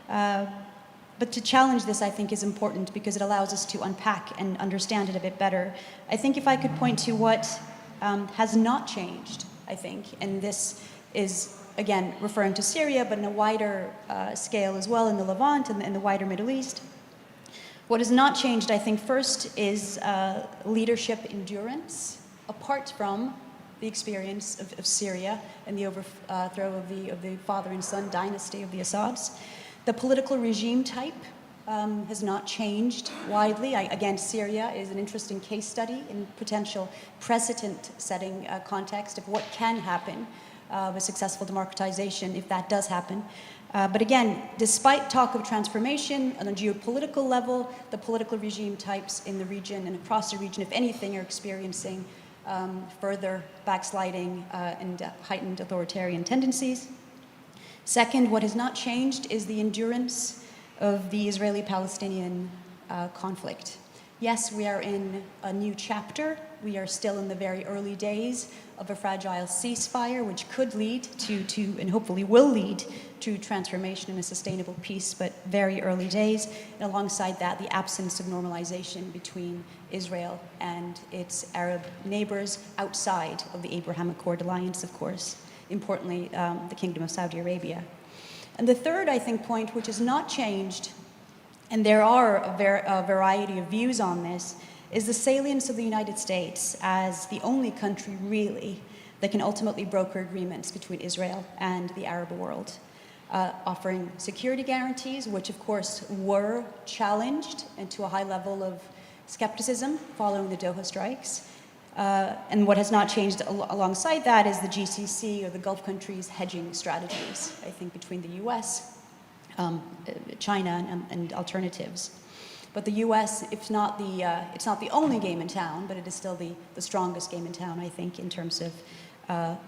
But to challenge this, I think, is important because it allows us to unpack and understand it a bit better. I think if I could point to what has not changed, I think, and this is, again, referring to Syria, but in a wider scale as well in the Levant and in the wider Middle East, What has not changed, I think, first is leadership endurance, apart from the experience of Syria and the overthrow of the father and son dynasty of the Assads. The political regime type has not changed widely. Again, Syria is an interesting case study in potential precedent-setting context of what can happen with successful democratization if that does happen. But again, despite talk of transformation on a geopolitical level, the political regime types in the region and across the region, if anything, are experiencing further backsliding and heightened authoritarian tendencies. Second, what has not changed is the endurance of the Israeli-Palestinian conflict. Yes, we are in a new chapter. We are still in the very early days of a fragile ceasefire, which could lead to and hopefully will lead to transformation and a sustainable peace, but very early days. And alongside that, the absence of normalization between Israel and its Arab neighbors outside of the Abraham Accord alliance, of course, importantly, the Kingdom of Saudi Arabia. And the third, I think, point, which has not changed, and there are a variety of views on this, is the salience of the United States as the only country, really, that can ultimately broker agreements between Israel and the Arab world, offering security guarantees, which, of course, were challenged and to a high level of skepticism following the Doha strikes. And what has not changed alongside that is the GCC, or the Gulf countries' hedging strategies, I think, between the US, China, and alternatives. But the US, it's not the only game in town, but it is still the strongest game in town, I think, in terms of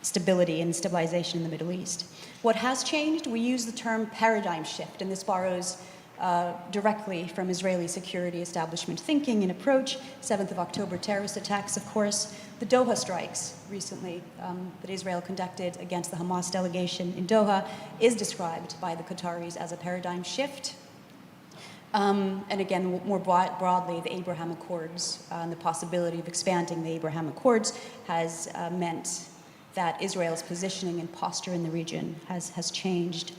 stability and stabilization in the Middle East. What has changed, we use the term paradigm shift, and this borrows directly from Israeli security establishment thinking and approach. 7th of October terrorist attacks, of course. The Doha strikes recently that Israel conducted against the Hamas delegation in Doha is described by the Qataris as a paradigm shift. And again, more broadly, the Abraham Accords and the possibility of expanding the Abraham Accords has meant that Israel's positioning and posture in the region has changed.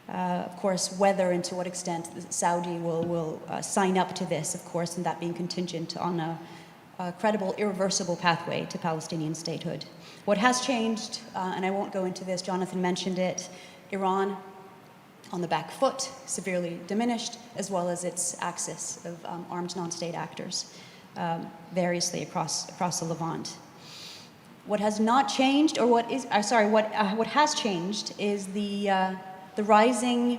Of course, whether and to what extent Saudi will sign up to this, of course, and that being contingent on a credible, irreversible pathway to Palestinian statehood. What has changed, and I won't go into this, Jonathan mentioned it, Iran on the back foot, severely diminished, as well as its axis of armed non-state actors, variously across the Levant. What has not changed, or what has changed is the rising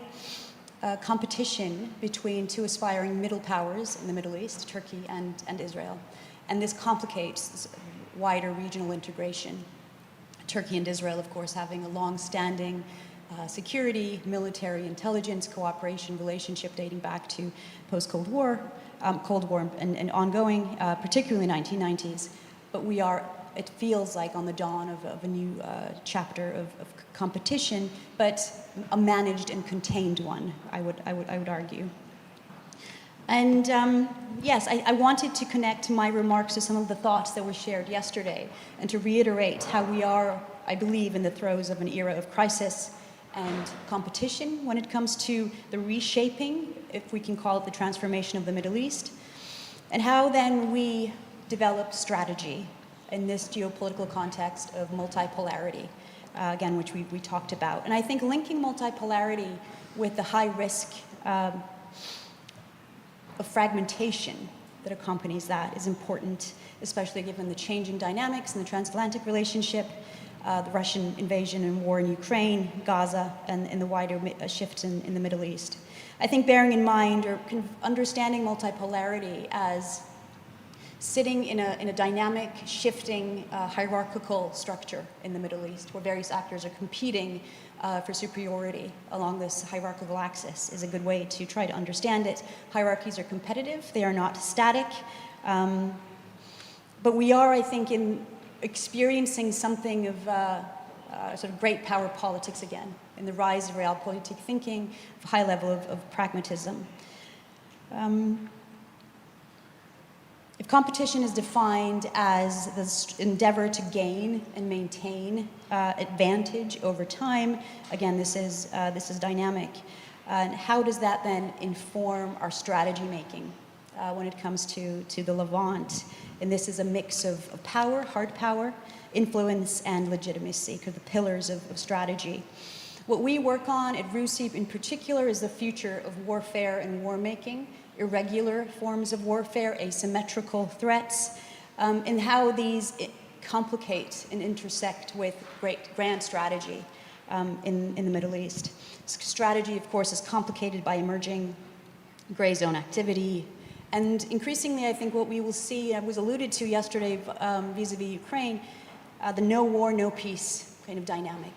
competition between two aspiring middle powers in the Middle East, Turkey and Israel. And this complicates wider regional integration. Turkey and Israel, of course, having a long-standing security, military, intelligence, cooperation relationship dating back to post-Cold War, and ongoing, particularly in the 1990s. But it feels like on the dawn of a new chapter of competition, but a managed and contained one, I would argue. And yes, I wanted to connect my remarks to some of the thoughts that were shared yesterday, and to reiterate how we are, I believe, in the throes of an era of crisis and competition when it comes to the reshaping, if we can call it the transformation of the Middle East, and how then we develop strategy in this geopolitical context of multipolarity, again, which we talked about. And I think linking multipolarity with the high risk of fragmentation that accompanies that is important, especially given the changing dynamics in the transatlantic relationship, the Russian invasion and war in Ukraine, Gaza, and the wider shift in the Middle East. I think bearing in mind or understanding multipolarity as sitting in a dynamic, shifting, hierarchical structure in the Middle East, where various actors are competing for superiority along this hierarchical axis, is a good way to try to understand it. Hierarchies are competitive, they are not static, but we are, I think, experiencing something of sort of great power politics again, in the rise of realpolitik thinking, a high level of pragmatism. If competition is defined as the endeavor to gain and maintain advantage over time, again, this is dynamic. And how does that then inform our strategy making when it comes to the Levant? And this is a mix of power, hard power, influence, and legitimacy, the pillars of strategy. What we work on at RUSI in particular is the future of warfare and war making, irregular forms of warfare, asymmetrical threats, and how these complicate and intersect with grand strategy in the Middle East. Strategy, of course, is complicated by emerging gray zone activity. And increasingly, I think what we will see, and was alluded to yesterday vis-a-vis Ukraine, the no war, no peace kind of dynamic.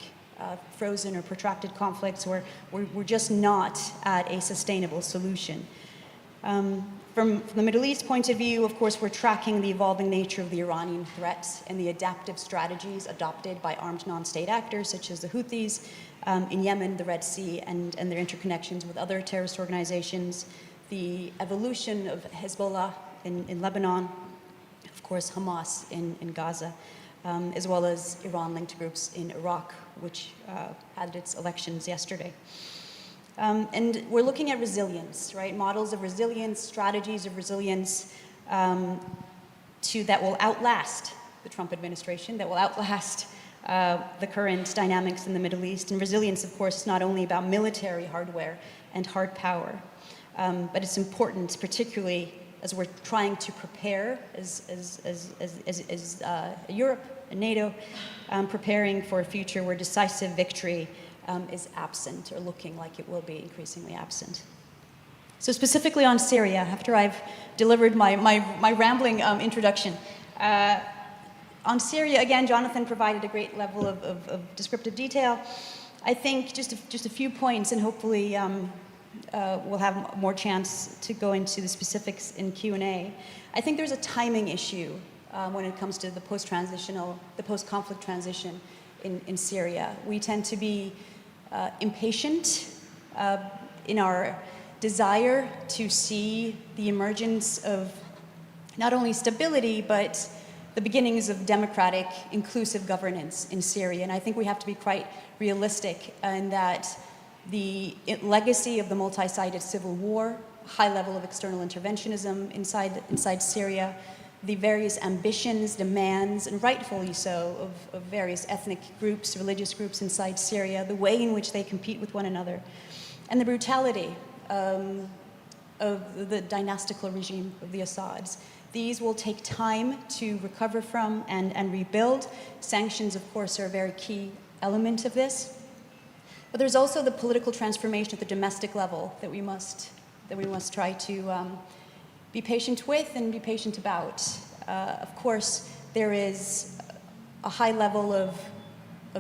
Frozen or protracted conflicts where we're just not at a sustainable solution. From the Middle East point of view, of course, we're tracking the evolving nature of the Iranian threats and the adaptive strategies adopted by armed non-state actors such as the Houthis in Yemen, the Red Sea, and their interconnections with other terrorist organizations, the evolution of Hezbollah in Lebanon, of course, Hamas in Gaza, as well as Iran-linked groups in Iraq, which had its elections yesterday. And we're looking at resilience, right? Models of resilience, strategies of resilience that will outlast the Trump administration, that will outlast the current dynamics in the Middle East. And resilience, of course, is not only about military hardware and hard power, but it's important, particularly as we're trying to prepare as Europe and NATO, preparing for a future where decisive victory is absent, or looking like it will be increasingly absent. So specifically on Syria, after I've delivered my rambling introduction, on Syria, again, Jonathan provided a great level of descriptive detail. I think just a few points, and hopefully we'll have more chance to go into the specifics in Q&A. I think there's a timing issue when it comes to the post-conflict transition in Syria. We tend to be impatient in our desire to see the emergence of not only stability, but the beginnings of democratic, inclusive governance in Syria. And I think we have to be quite realistic in that the legacy of the multi-sided civil war, high level of external interventionism inside Syria, the various ambitions, demands, and rightfully so, of various ethnic groups, religious groups inside Syria, the way in which they compete with one another, and the brutality of the dynastical regime of the Assads. These will take time to recover from and rebuild. Sanctions, of course, are a very key element of this. But there's also the political transformation at the domestic level that we must try to be patient with and be patient about. Of course, there is a high level of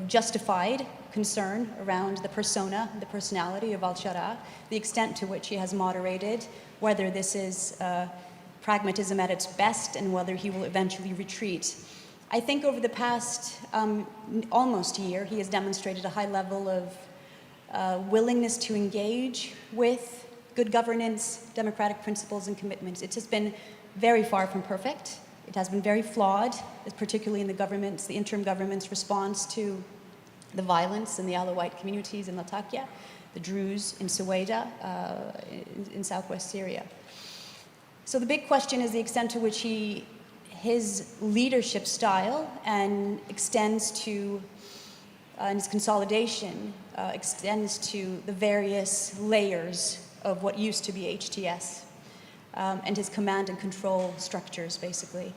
justified concern around the persona, the personality of al-Sharaa, the extent to which he has moderated, whether this is pragmatism at its best and whether he will eventually retreat. I think over the past almost year, he has demonstrated a high level of willingness to engage with good governance, democratic principles, and commitments. It has been very far from perfect. It has been very flawed, particularly in the interim government's response to the violence in the Alawite communities in Latakia, the Druze in Suwaida, in southwest Syria. So the big question is the extent to which his leadership style and extends to, and his consolidation extends to the various layers of what used to be HTS, and his command and control structures, basically.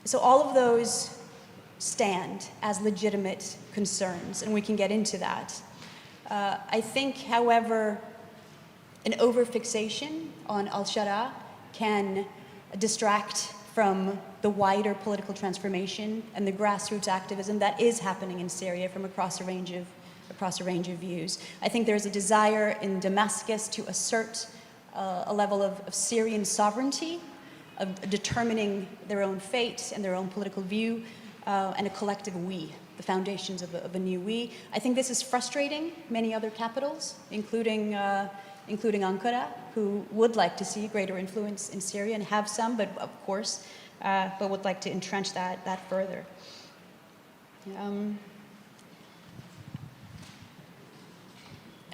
So all of those stand as legitimate concerns, and we can get into that. I think, however, an overfixation on al-Sharaa can distract from the wider political transformation and the grassroots activism that is happening in Syria from across a range of views. I think there's a desire in Damascus to assert a level of Syrian sovereignty, of determining their own fate and their own political view, and a collective we, the foundations of a new we. I think this is frustrating many other capitals, including Ankara, who would like to see greater influence in Syria and have some, but of course, but would like to entrench that further.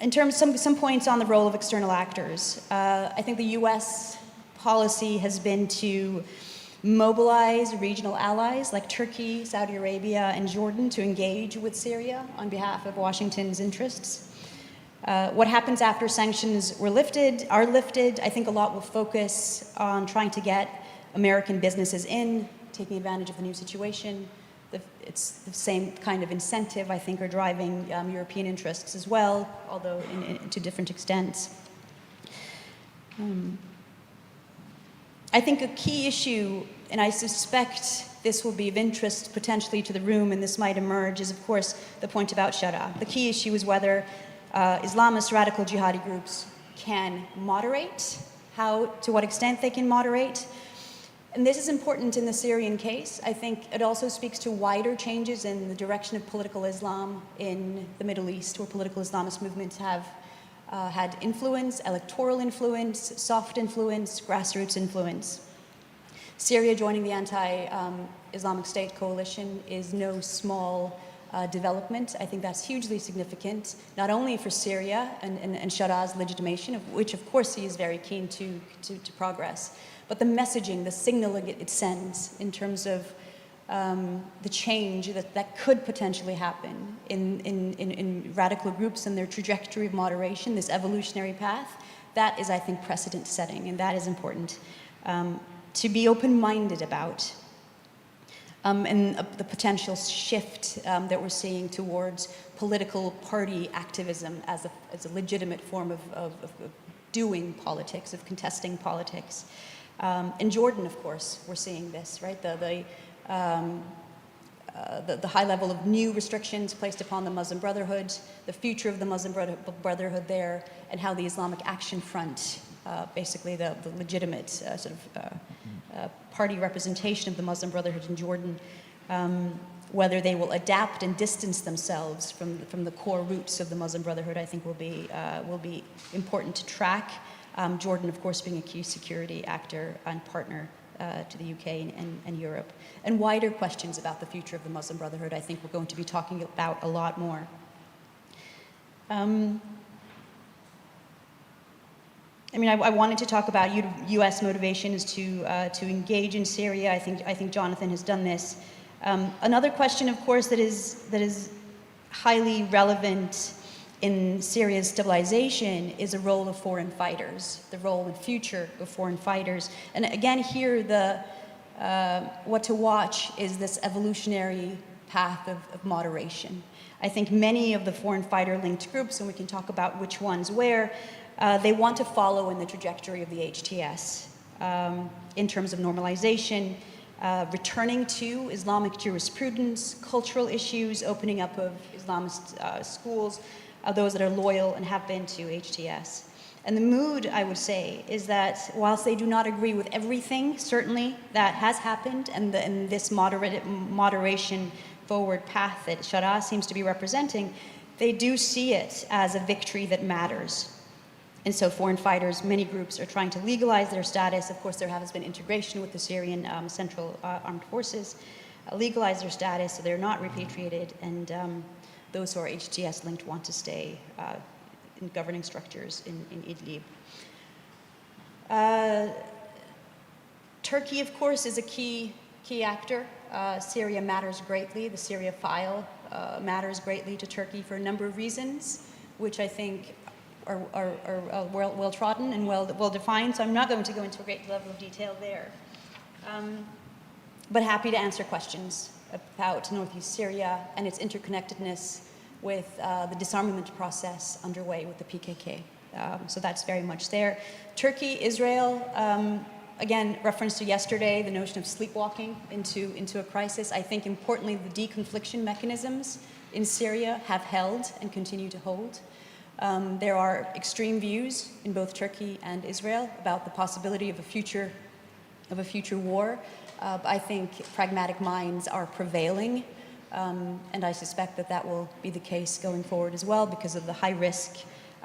In terms, some points on the role of external actors. I think the US policy has been to mobilize regional allies like Turkey, Saudi Arabia, and Jordan to engage with Syria on behalf of Washington's interests. What happens after sanctions are lifted, I think a lot will focus on trying to get American businesses in, taking advantage of the new situation. It's the same kind of incentive, I think, are driving European interests as well, although to different extents. I think a key issue, and I suspect this will be of interest potentially to the room, and this might emerge, is of course the point about Shara. The key issue is whether Islamist radical jihadi groups can moderate, to what extent they can moderate. And this is important in the Syrian case. I think it also speaks to wider changes in the direction of political Islam in the Middle East, where political Islamist movements have had influence, electoral influence, soft influence, grassroots influence. Syria joining the anti-Islamic State coalition is no small development. I think that's hugely significant, not only for Syria and Shara's legitimation, of which of course he is very keen to progress, but the messaging, the signal it sends in terms of the change that could potentially happen in radical groups and their trajectory of moderation, this evolutionary path, that is, I think, precedent setting, and that is important to be open-minded about. And the potential shift that we're seeing towards political party activism as a legitimate form of doing politics, of contesting politics. In Jordan, of course, we're seeing this, right? The high level of new restrictions placed upon the Muslim Brotherhood, the future of the Muslim Brotherhood there, and how the Islamic Action Front, basically the legitimate party representation of the Muslim Brotherhood in Jordan, whether they will adapt and distance themselves from the core roots of the Muslim Brotherhood, I think will be important to track. Jordan, of course, being a key security actor and partner to the UK and Europe. And wider questions about the future of the Muslim Brotherhood, I think we're going to be talking about a lot more. I mean, I wanted to talk about U.S. motivations to engage in Syria. I think Jonathan has done this. Another question, of course, that is highly relevant in Syria's stabilization is the role of foreign fighters, the role and future of foreign fighters. And again, here, what to watch is this evolutionary path of moderation. I think many of the foreign fighter-linked groups, and we can talk about which ones where, they want to follow in the trajectory of the HTS in terms of normalization, returning to Islamic jurisprudence, cultural issues, opening up of Islamist schools, those that are loyal and have been to HTS. And the mood, I would say, is that whilst they do not agree with everything, certainly, that has happened, and this moderation forward path that Shara seems to be representing, they do see it as a victory that matters. And so foreign fighters, many groups are trying to legalize their status. Of course, there has been integration with the Syrian Central Armed Forces, legalize their status so they're not repatriated, and those who are HTS linked want to stay in governing structures in Idlib. Turkey, of course, is a key actor. Syria matters greatly. The Syria file matters greatly to Turkey for a number of reasons, which I think are well-trodden and well-defined, so I'm not going to go into a great level of detail there. But happy to answer questions about Northeast Syria and its interconnectedness with the disarmament process underway with the PKK. So that's very much there. Turkey, Israel, again, reference to yesterday, the notion of sleepwalking into a crisis. I think importantly, the deconfliction mechanisms in Syria have held and continue to hold. There are extreme views in both Turkey and Israel about the possibility of a future war. I think pragmatic minds are prevailing, and I suspect that will be the case going forward as well because of the high risk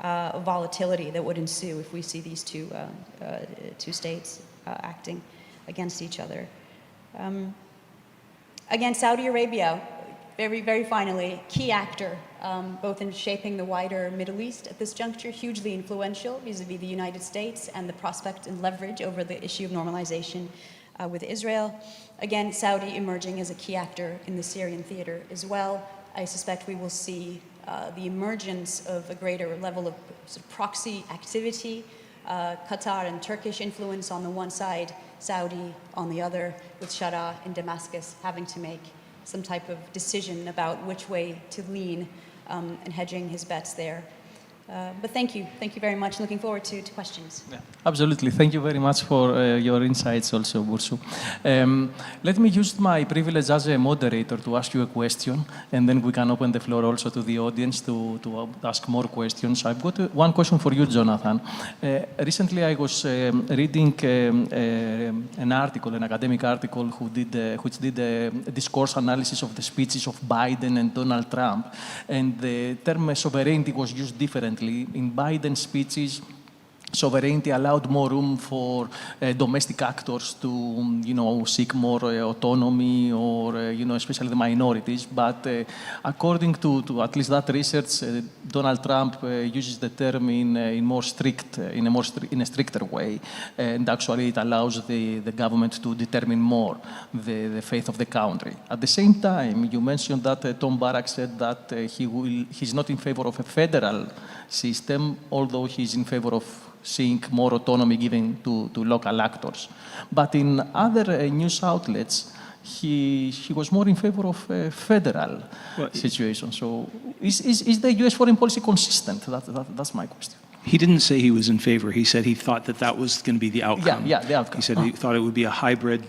of volatility that would ensue if we see these two states acting against each other. Again, Saudi Arabia, very, very finally, key actor, both in shaping the wider Middle East at this juncture, hugely influential vis-a-vis the United States and the prospect and leverage over the issue of normalization with Israel. Again, Saudi emerging as a key actor in the Syrian theater as well. I suspect we will see the emergence of a greater level of sort of proxy activity, Qatar and Turkish influence on the one side, Saudi on the other, with Shara in Damascus having to make some type of decision about which way to lean and hedging his bets there. But thank you very much. Looking forward to questions. Yeah, absolutely. Thank you very much for your insights also, Burcu. Let me use my privilege as a moderator to ask you a question, and then we can open the floor also to the audience to ask more questions. I've got one question for you, Jonathan. Recently, I was reading an article, an academic article, which did a discourse analysis of the speeches of Biden and Donald Trump, and the term sovereignty was used differently. In Biden's speeches, sovereignty allowed more room for domestic actors to, seek more autonomy or, especially the minorities. But according to at least that research, Donald Trump uses the term in a stricter way, and actually it allows the government to determine more the fate of the country. At the same time, you mentioned that Tom Barrack said that he's not in favor of a federal system, although he's in favor of seeing more autonomy given to local actors. But in other news outlets, he was more in favor of a federal situation. So is the US foreign policy consistent? That's my question. He didn't say he was in favor. He said he thought that was going to be the outcome. Yeah, the outcome. He said he thought it would be a hybrid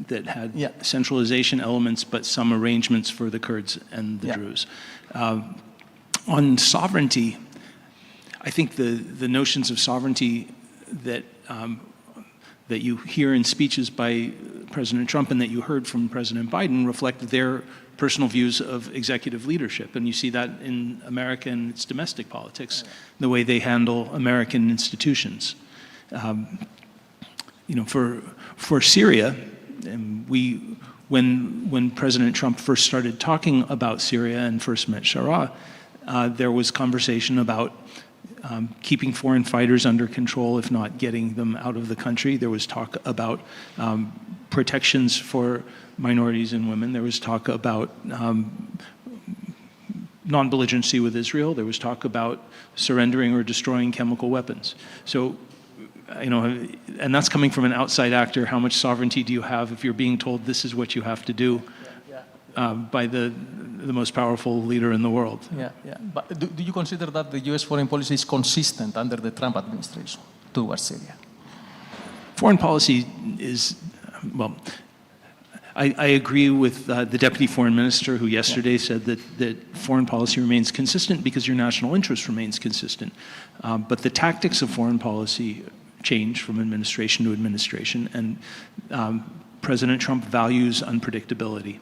that had centralization elements, but some arrangements for the Kurds and the Druze. On sovereignty, I think the notions of sovereignty that you hear in speeches by President Trump and that you heard from President Biden reflect their personal views of executive leadership. And you see that in America and its domestic politics, the way they handle American institutions. For Syria, and when President Trump first started talking about Syria and first met Shara, there was conversation about keeping foreign fighters under control, if not getting them out of the country. There was talk about protections for minorities and women. There was talk about non-belligerency with Israel. There was talk about surrendering or destroying chemical weapons. So, and that's coming from an outside actor. How much sovereignty do you have if you're being told this is what you have to do by the most powerful leader in the world? But do you consider that the US foreign policy is consistent under the Trump administration towards Syria? Foreign policy is, I agree with the deputy foreign minister who yesterday said that foreign policy remains consistent because your national interest remains consistent. But the tactics of foreign policy change from administration to administration, and President Trump values unpredictability.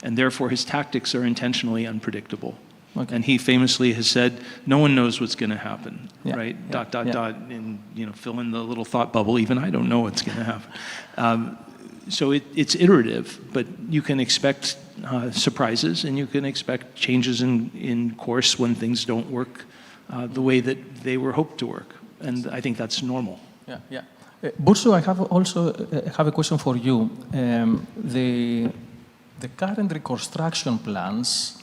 And therefore, his tactics are intentionally unpredictable. And he famously has said, no one knows what's going to happen, right? ... and, fill in the little thought bubble. Even I don't know what's going to happen. So it's iterative, but you can expect surprises, and you can expect changes in course when things don't work the way that they were hoped to work. And I think that's normal. Burcu, I have a question for you. The current reconstruction plans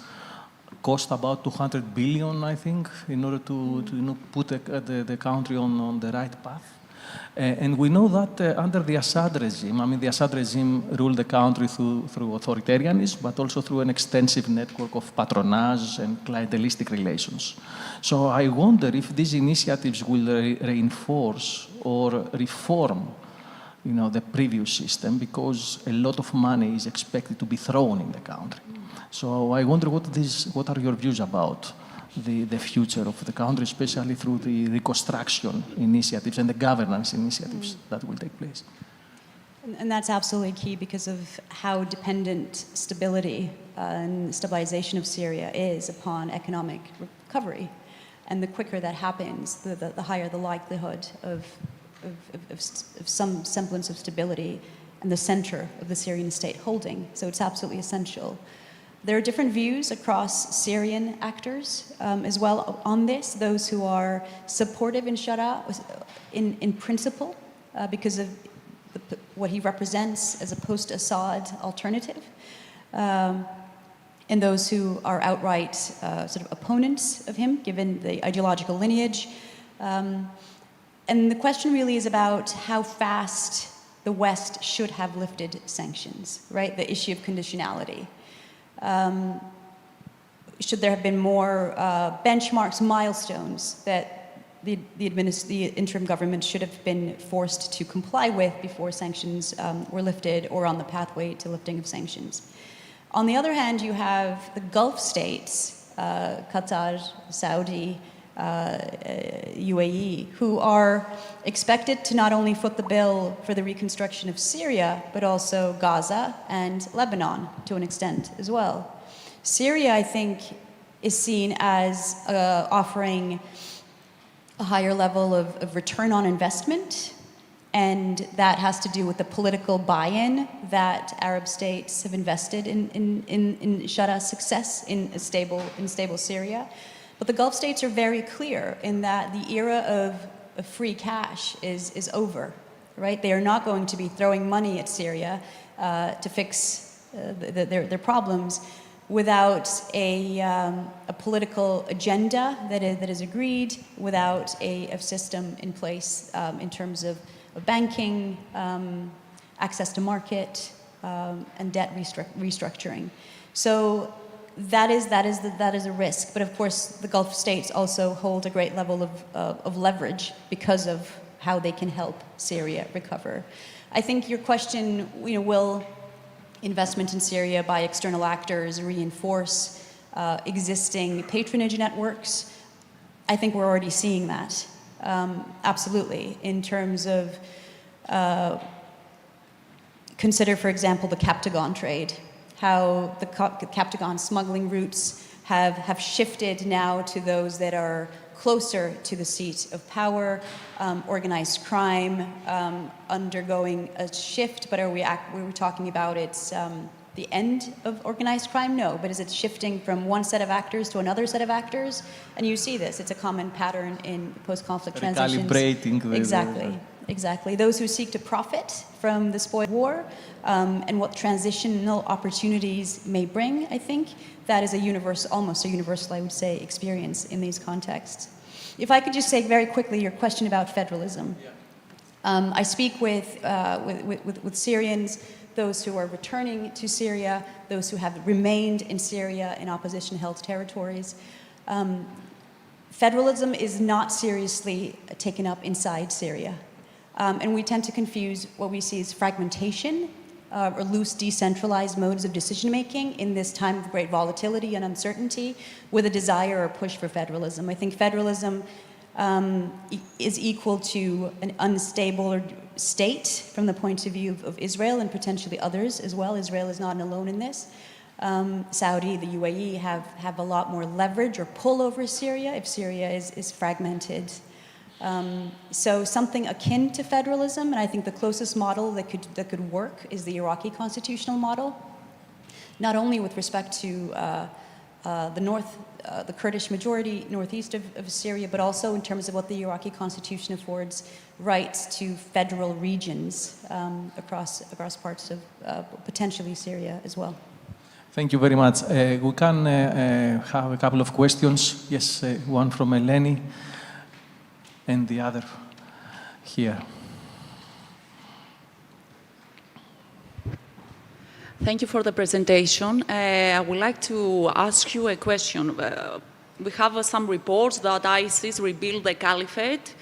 cost about 200 billion, I think, in order to put the country on the right path. And we know that under the Assad regime, the Assad regime ruled the country through authoritarianism, but also through an extensive network of patronage and clientelistic relations. So I wonder if these initiatives will reinforce or reform the previous system, because a lot of money is expected to be thrown in the country. So I wonder what are your views about the future of the country, especially through the reconstruction initiatives and the governance initiatives that will take place? And that's absolutely key because of how dependent stability and stabilization of Syria is upon economic recovery. And the quicker that happens, the higher the likelihood of some semblance of stability and the center of the Syrian state holding. So it's absolutely essential. There are different views across Syrian actors as well on this, those who are supportive in Shara in principle because of what he represents as a post-Assad alternative, and those who are outright sort of opponents of him, given the ideological lineage. And the question really is about how fast the West should have lifted sanctions, right? The issue of conditionality. Should there have been more benchmarks, milestones that the interim government should have been forced to comply with before sanctions were lifted or on the pathway to lifting of sanctions? On the other hand, you have the Gulf states, Qatar, Saudi, UAE, who are expected to not only foot the bill for the reconstruction of Syria, but also Gaza and Lebanon to an extent as well. Syria, I think, is seen as offering a higher level of return on investment, and that has to do with the political buy-in that Arab states have invested in Shara's success in stable Syria. But the Gulf states are very clear in that the era of free cash is over, right? They are not going to be throwing money at Syria to fix their problems without a political agenda that is agreed, without a system in place in terms of banking, access to market, and debt restructuring. So that is a risk. But of course, the Gulf states also hold a great level of leverage because of how they can help Syria recover. I think your question, will investment in Syria by external actors reinforce existing patronage networks? I think we're already seeing that, absolutely, in terms of consider, for example, the Captagon trade, how the Captagon smuggling routes have shifted now to those that are closer to the seat of power, organized crime undergoing a shift, but we were talking about it's the end of organized crime? No, but is it shifting from one set of actors to another set of actors? And you see this, it's a common pattern in post-conflict transitions. Recalibrating. Exactly. Those who seek to profit from the spoil of war and what transitional opportunities may bring, I think, that is almost a universal, I would say, experience in these contexts. If I could just say very quickly your question about federalism. I speak with Syrians, those who are returning to Syria, those who have remained in Syria in opposition-held territories. Federalism is not seriously taken up inside Syria. And we tend to confuse what we see as fragmentation or loose decentralized modes of decision-making in this time of great volatility and uncertainty with a desire or push for federalism. I think federalism is equal to an unstable state from the point of view of Israel and potentially others as well. Israel is not alone in this. Saudi, the UAE have a lot more leverage or pull over Syria if Syria is fragmented. So something akin to federalism, and I think the closest model that could work is the Iraqi constitutional model, not only with respect to the Kurdish majority northeast of Syria, but also in terms of what the Iraqi constitution affords rights to federal regions across parts of potentially Syria as well. Thank you very much. We can have a couple of questions. Yes, one from Eleni and the other here. Thank you for the presentation. I would like to ask you a question. We have some reports that ISIS rebuilt the caliphate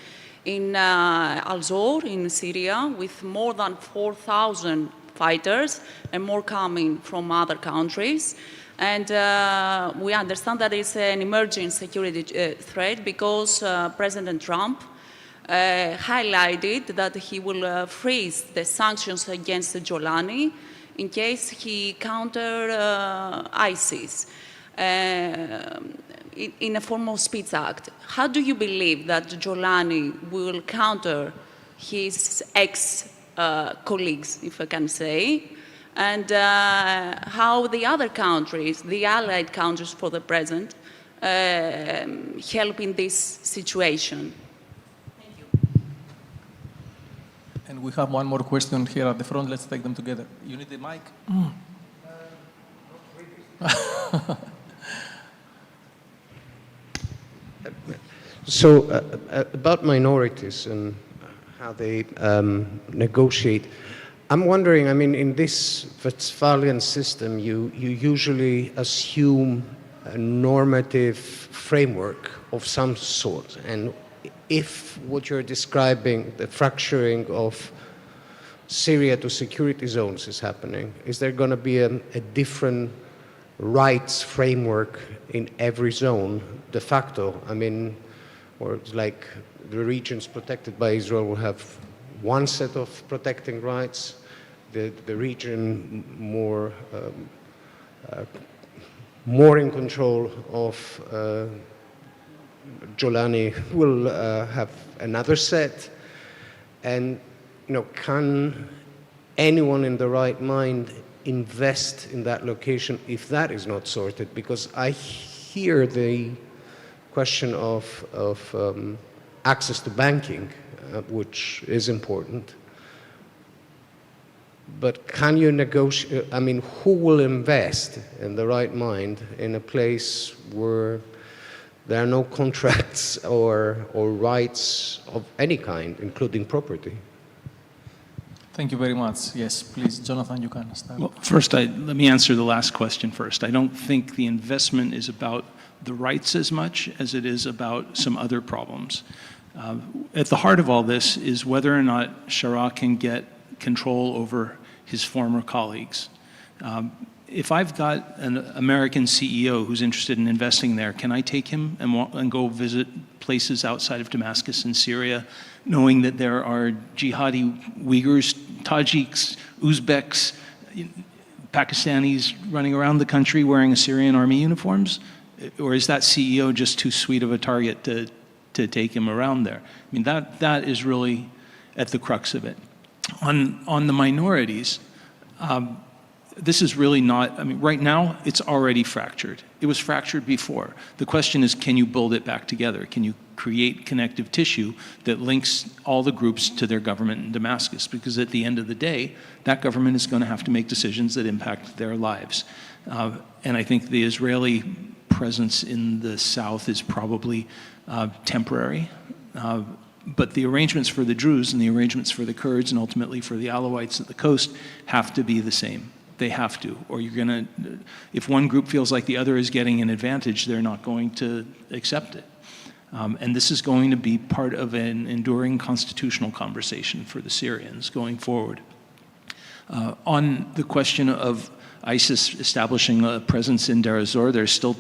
in Al-Zor in Syria with more than 4,000 fighters and more coming from other countries. And we understand that it's an emerging security threat because President Trump highlighted that he will freeze the sanctions against Jolani in case he counter ISIS in a form of Speech Act. How do you believe that Jolani will counter his ex-colleagues, if I can say, and how the other countries, the allied countries for the present, help in this situation. And we have one more question here at the front. Let's take them together. You need the mic? So, about minorities and how they negotiate, I'm wondering, I mean, in this Westphalian system, you usually assume a normative framework of some sort. And if what you're describing, the fracturing of Syria to security zones is happening, is there going to be a different rights framework in every zone de facto? I mean, or it's like the regions protected by Israel will have one set of protecting rights, the region more in control of Jolani will have another set. And can anyone in the right mind invest in that location if that is not sorted? Because I hear the question of access to banking, which is important. But can you negotiate? I mean, who will invest in the right mind in a place where there are no contracts or rights of any kind, including property? Thank you very much. Yes, please, Jonathan, you can start. Well, first, let me answer the last question first. I don't think the investment is about the rights as much as it is about some other problems. At the heart of all this is whether or not Sharaa can get control over his former colleagues. If I've got an American CEO who's interested in investing there, can I take him and go visit places outside of Damascus and Syria, knowing that there are jihadi Uyghurs, Tajiks, Uzbeks, Pakistanis running around the country wearing Assyrian army uniforms? Or is that CEO just too sweet of a target to take him around there? I mean, that is really at the crux of it. On the minorities, this is really not, I mean, right now, it's already fractured. It was fractured before. The question is, can you build it back together? Can you create connective tissue that links all the groups to their government in Damascus? Because at the end of the day, that government is going to have to make decisions that impact their lives. And I think the Israeli presence in the south is probably temporary. But the arrangements for the Druze and the arrangements for the Kurds and ultimately for the Alawites at the coast have to be the same. They have to, or you're going to, if one group feels like the other is getting an advantage, they're not going to accept it. And this is going to be part of an enduring constitutional conversation for the Syrians going forward. On the question of ISIS establishing a presence in Deir ez-Zor, there's still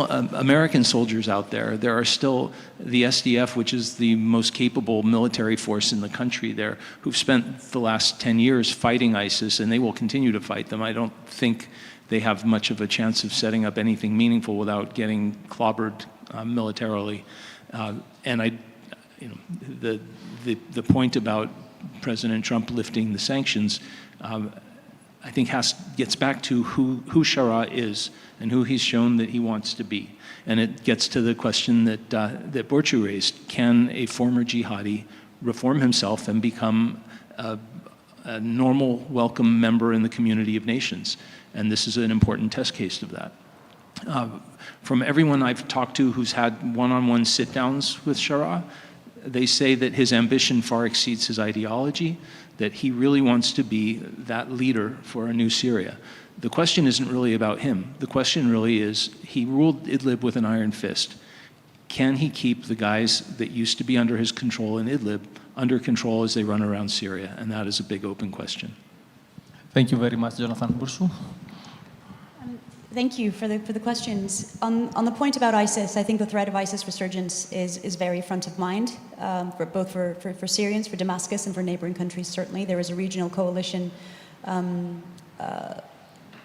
American soldiers out there. There are still the SDF, which is the most capable military force in the country there, who've spent the last 10 years fighting ISIS, and they will continue to fight them. I don't think they have much of a chance of setting up anything meaningful without getting clobbered militarily. And the point about President Trump lifting the sanctions, I think gets back to who Sharaa is and who he's shown that he wants to be. And it gets to the question that Borchu raised. Can a former jihadi reform himself and become a normal, welcome member in the community of nations? And this is an important test case of that. From everyone I've talked to who's had one-on-one sit-downs with Sharaa, they say that his ambition far exceeds his ideology, that he really wants to be that leader for a new Syria. The question isn't really about him. The question really is, he ruled Idlib with an iron fist. Can he keep the guys that used to be under his control in Idlib under control as they run around Syria? And that is a big open question. Thank you very much, Jonathan. Burcu? Thank you for the questions. On the point about ISIS, I think the threat of ISIS resurgence is very front of mind, both for Syrians, for Damascus, and for neighboring countries, certainly. There is a regional coalition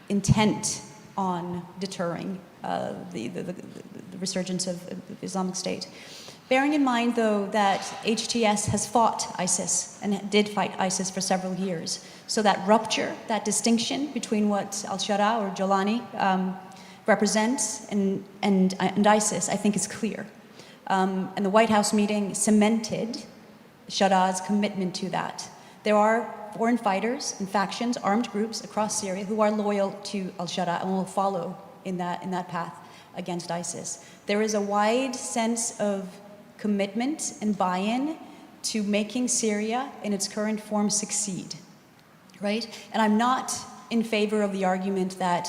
intent on deterring the resurgence of Islamic State. Bearing in mind, though, that HTS has fought ISIS and did fight ISIS for several years. So that rupture, that distinction between what al-Shara or Jolani represents and ISIS, I think is clear. And the White House meeting cemented Shara's commitment to that. There are foreign fighters and factions, armed groups across Syria who are loyal to al-Shara and will follow in that path against ISIS. There is a wide sense of commitment and buy-in to making Syria in its current form succeed, right? And I'm not in favor of the argument that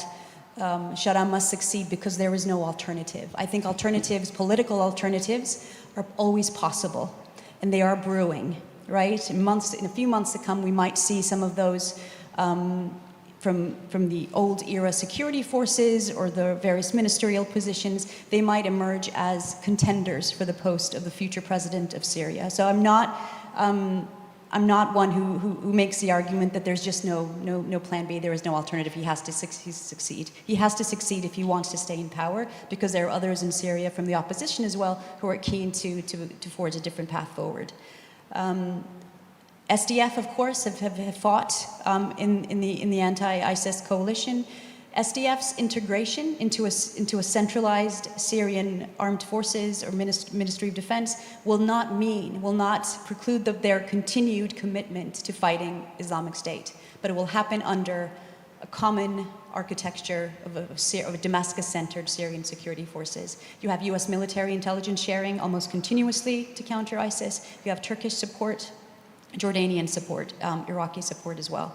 Shara must succeed because there is no alternative. I think alternatives, political alternatives, are always possible, and they are brewing, right? In a few months to come, we might see some of those from the old era security forces or the various ministerial positions. They might emerge as contenders for the post of the future president of Syria. So I'm not one who makes the argument that there's just no plan B, there is no alternative. He has to succeed. He has to succeed if he wants to stay in power, because there are others in Syria from the opposition as well who are keen to forge a different path forward. SDF, of course, have fought in the anti-ISIS coalition. SDF's integration into a centralized Syrian armed forces or Ministry of Defense will not preclude their continued commitment to fighting Islamic State, but it will happen under a common architecture of a Damascus-centered Syrian security forces. You have US military intelligence sharing almost continuously to counter ISIS. You have Turkish support, Jordanian support, Iraqi support as well.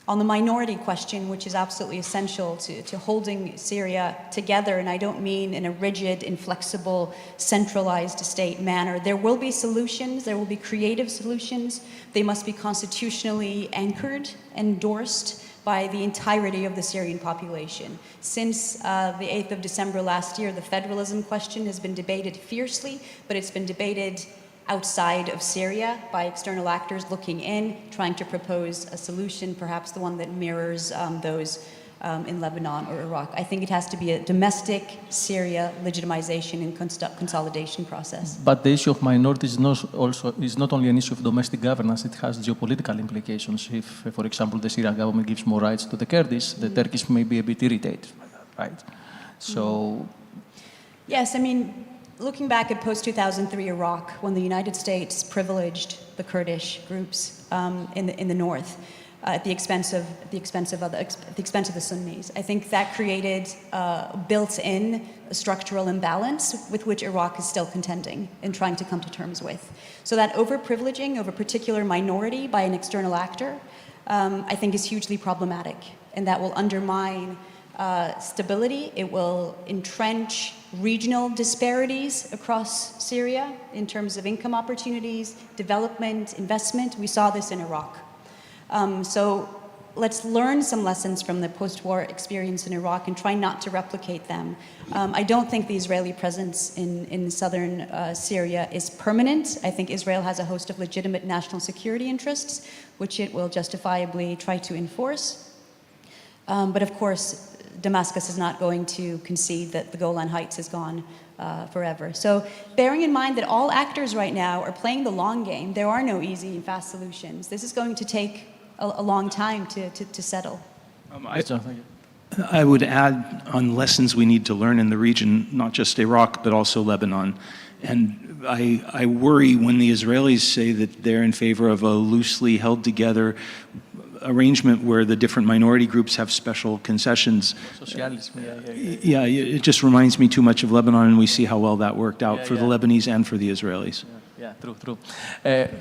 On the minority question, which is absolutely essential to holding Syria together, and I don't mean in a rigid, inflexible, centralized state manner, there will be solutions, there will be creative solutions. They must be constitutionally anchored, endorsed by the entirety of the Syrian population. Since the 8th of December last year, the federalism question has been debated fiercely, but it's been debated outside of Syria by external actors looking in, trying to propose a solution, perhaps the one that mirrors those in Lebanon or Iraq. I think it has to be a domestic Syria legitimization and consolidation process. But the issue of minorities is not only an issue of domestic governance, it has geopolitical implications. If, for example, the Syrian government gives more rights to the Kurdish, the Turkish may be a bit irritated, right? So... Yes, I mean, looking back at post-2003 Iraq, when the United States privileged the Kurdish groups in the north at the expense of the Sunnis, I think that created built-in a structural imbalance with which Iraq is still contending and trying to come to terms with. So that over-privileging of a particular minority by an external actor, I think is hugely problematic, and that will undermine stability. It will entrench regional disparities across Syria in terms of income opportunities, development, investment. We saw this in Iraq. So let's learn some lessons from the post-war experience in Iraq and try not to replicate them. I don't think the Israeli presence in southern Syria is permanent. I think Israel has a host of legitimate national security interests, which it will justifiably try to enforce. But of course, Damascus is not going to concede that the Golan Heights is gone forever. So bearing in mind that all actors right now are playing the long game, there are no easy and fast solutions. This is going to take a long time to settle. I would add on lessons we need to learn in the region, not just Iraq, but also Lebanon. And I worry when the Israelis say that they're in favor of a loosely held together arrangement where the different minority groups have special concessions. Yeah, it just reminds me too much of Lebanon, and we see how well that worked out for the Lebanese and for the Israelis. Yeah, true.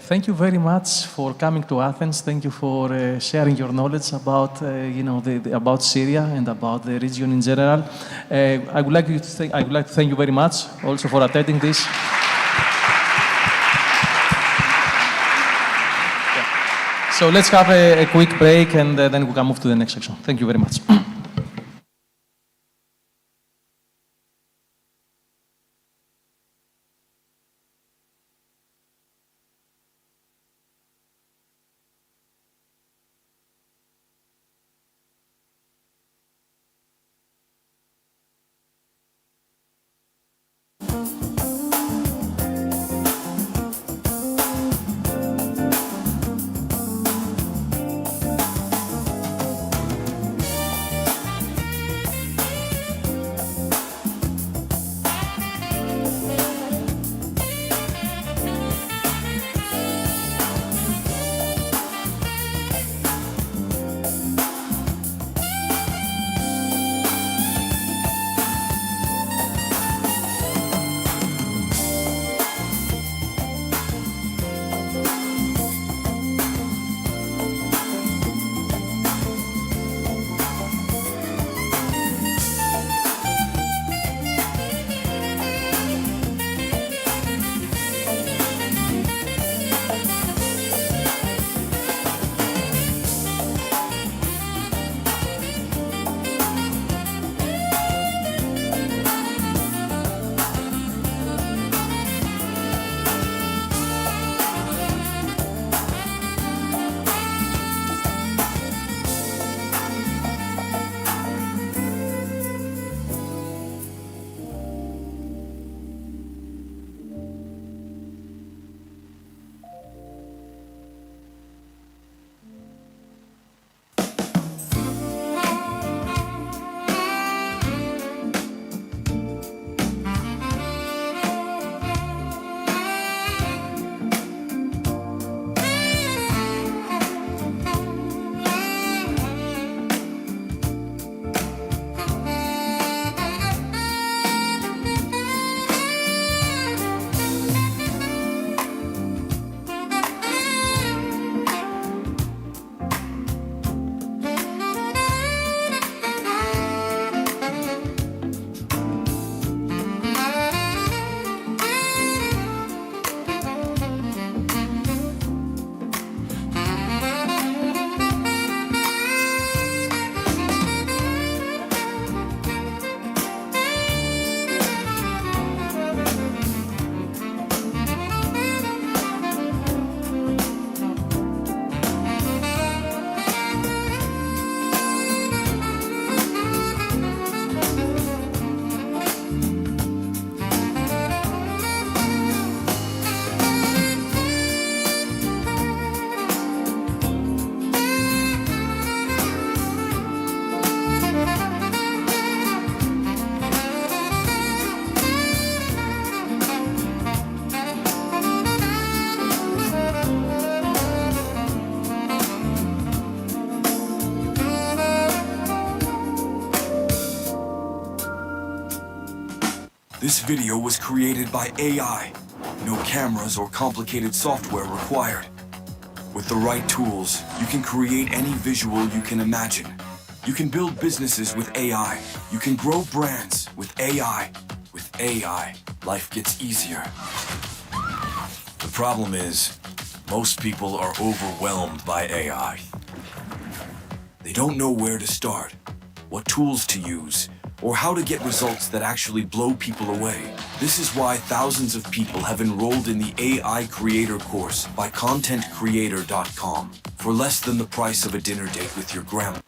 Thank you very much for coming to Athens. Thank you for sharing your knowledge about, about Syria and about the region in general. I would like to thank you very much also for attending this. So let's have a quick break and then we can move to the next section. Thank you very much. This video was created by AI. No cameras or complicated software required. With the right tools, you can create any visual you can imagine. You can build businesses with AI. You can grow brands with AI. With AI, life gets easier. The problem is, most people are overwhelmed by AI. They don't know where to start, what tools to use, or how to get results that actually blow people away. This is why thousands of people have enrolled in the AI Creator course by ContentCreator.com for less than the price of a dinner date with your grandma.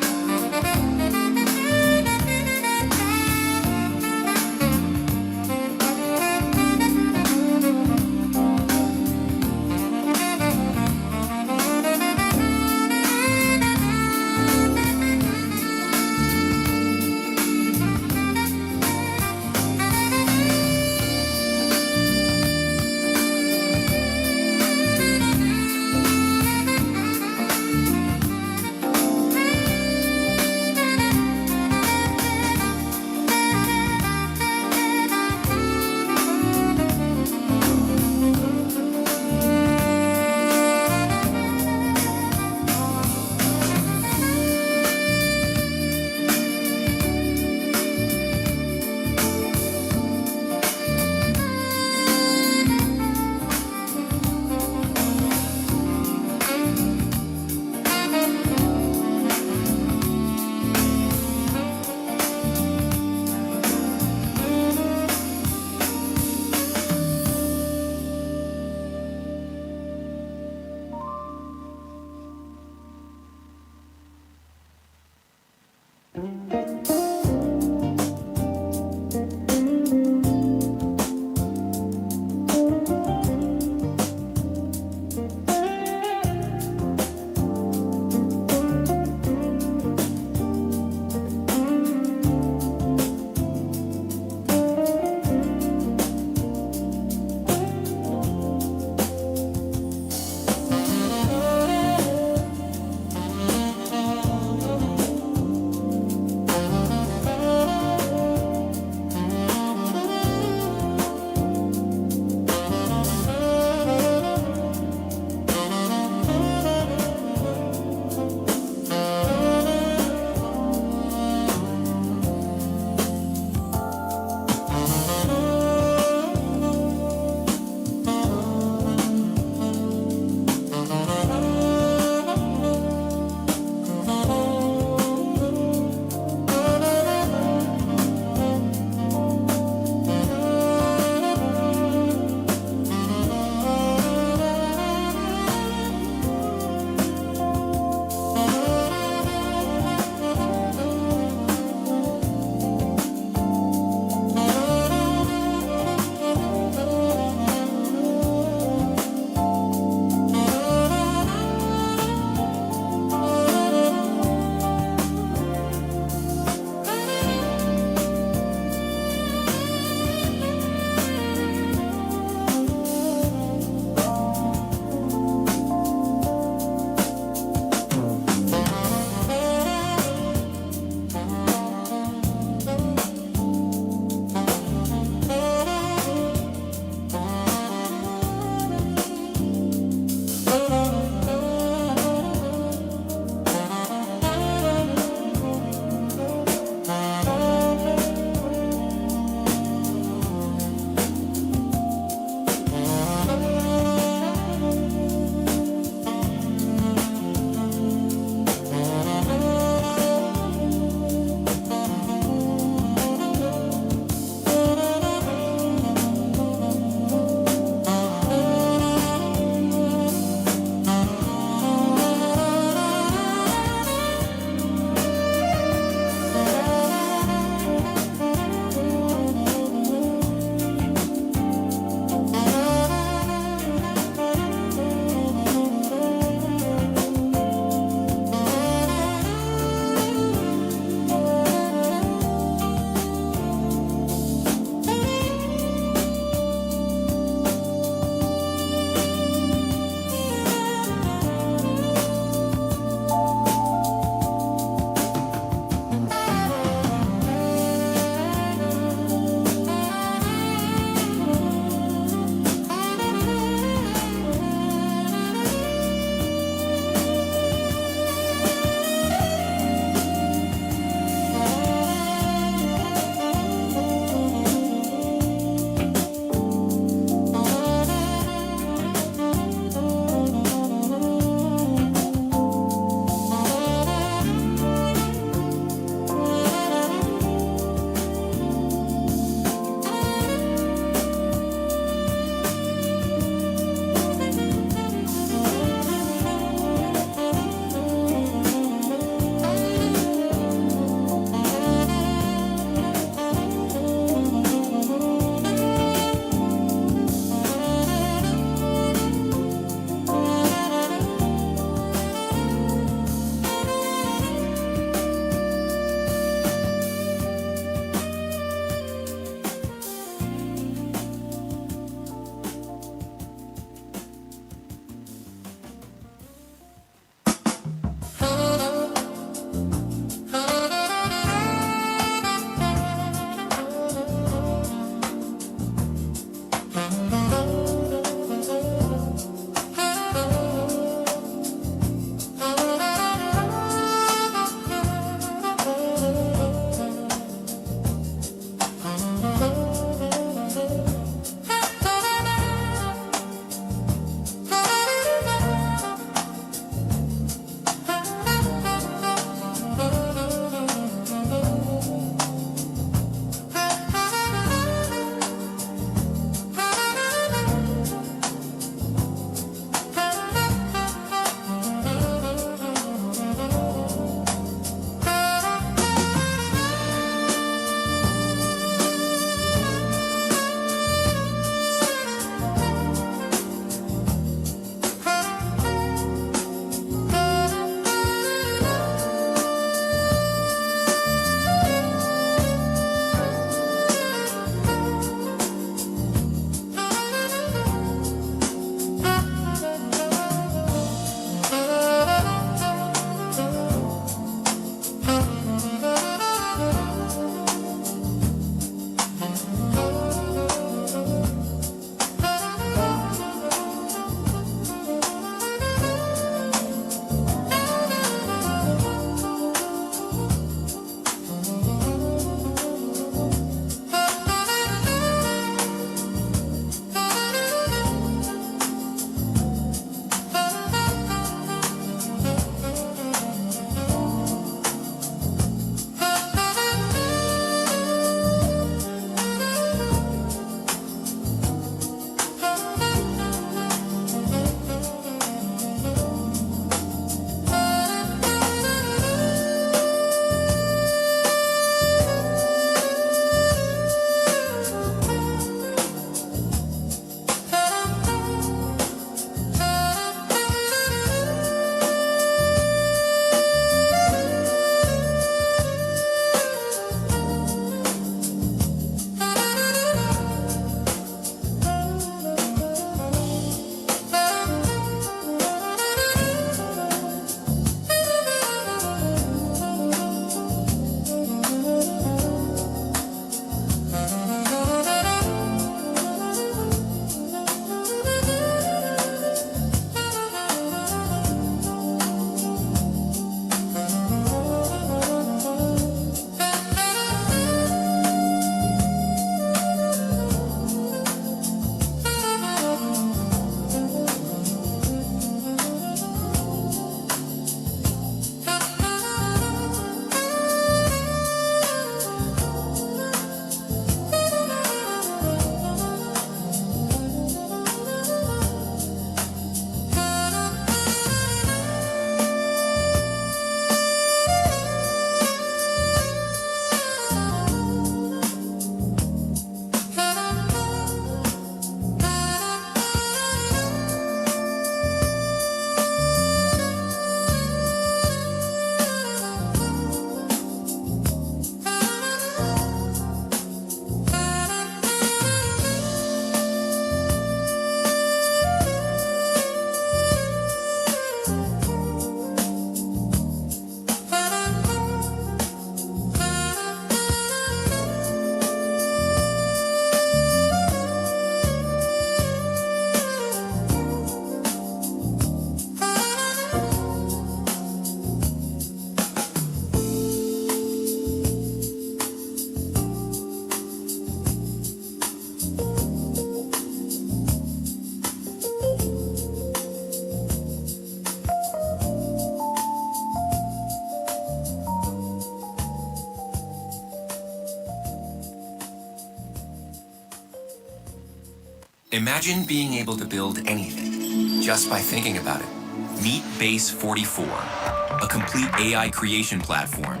Imagine being able to build anything just by thinking about it. Meet Base 44, a complete AI creation platform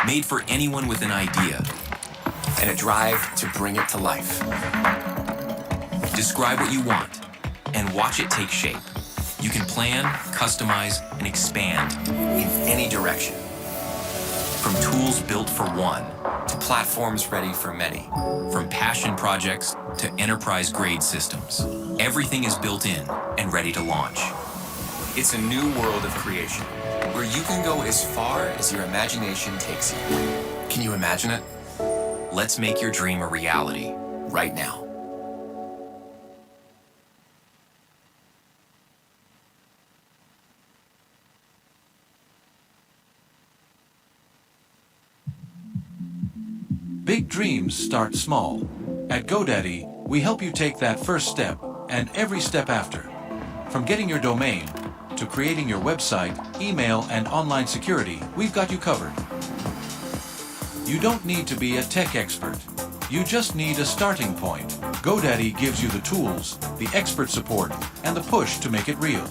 made for anyone with an idea and a drive to bring it to life. Describe what you want and watch it take shape. You can plan, customize, and expand in any direction. From tools built for one to platforms ready for many. From passion projects to enterprise-grade systems. Everything is built in and ready to launch. It's a new world of creation where you can go as far as your imagination takes you. Can you imagine it? Let's make your dream a reality right now. Big dreams start small. At GoDaddy, we help you take that first step and every step after. From getting your domain to creating your website, email, and online security, we've got you covered. You don't need to be a tech expert. You just need a starting point. GoDaddy gives you the tools, the expert support, and the push to make it real.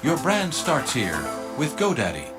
Your brand starts here with GoDaddy.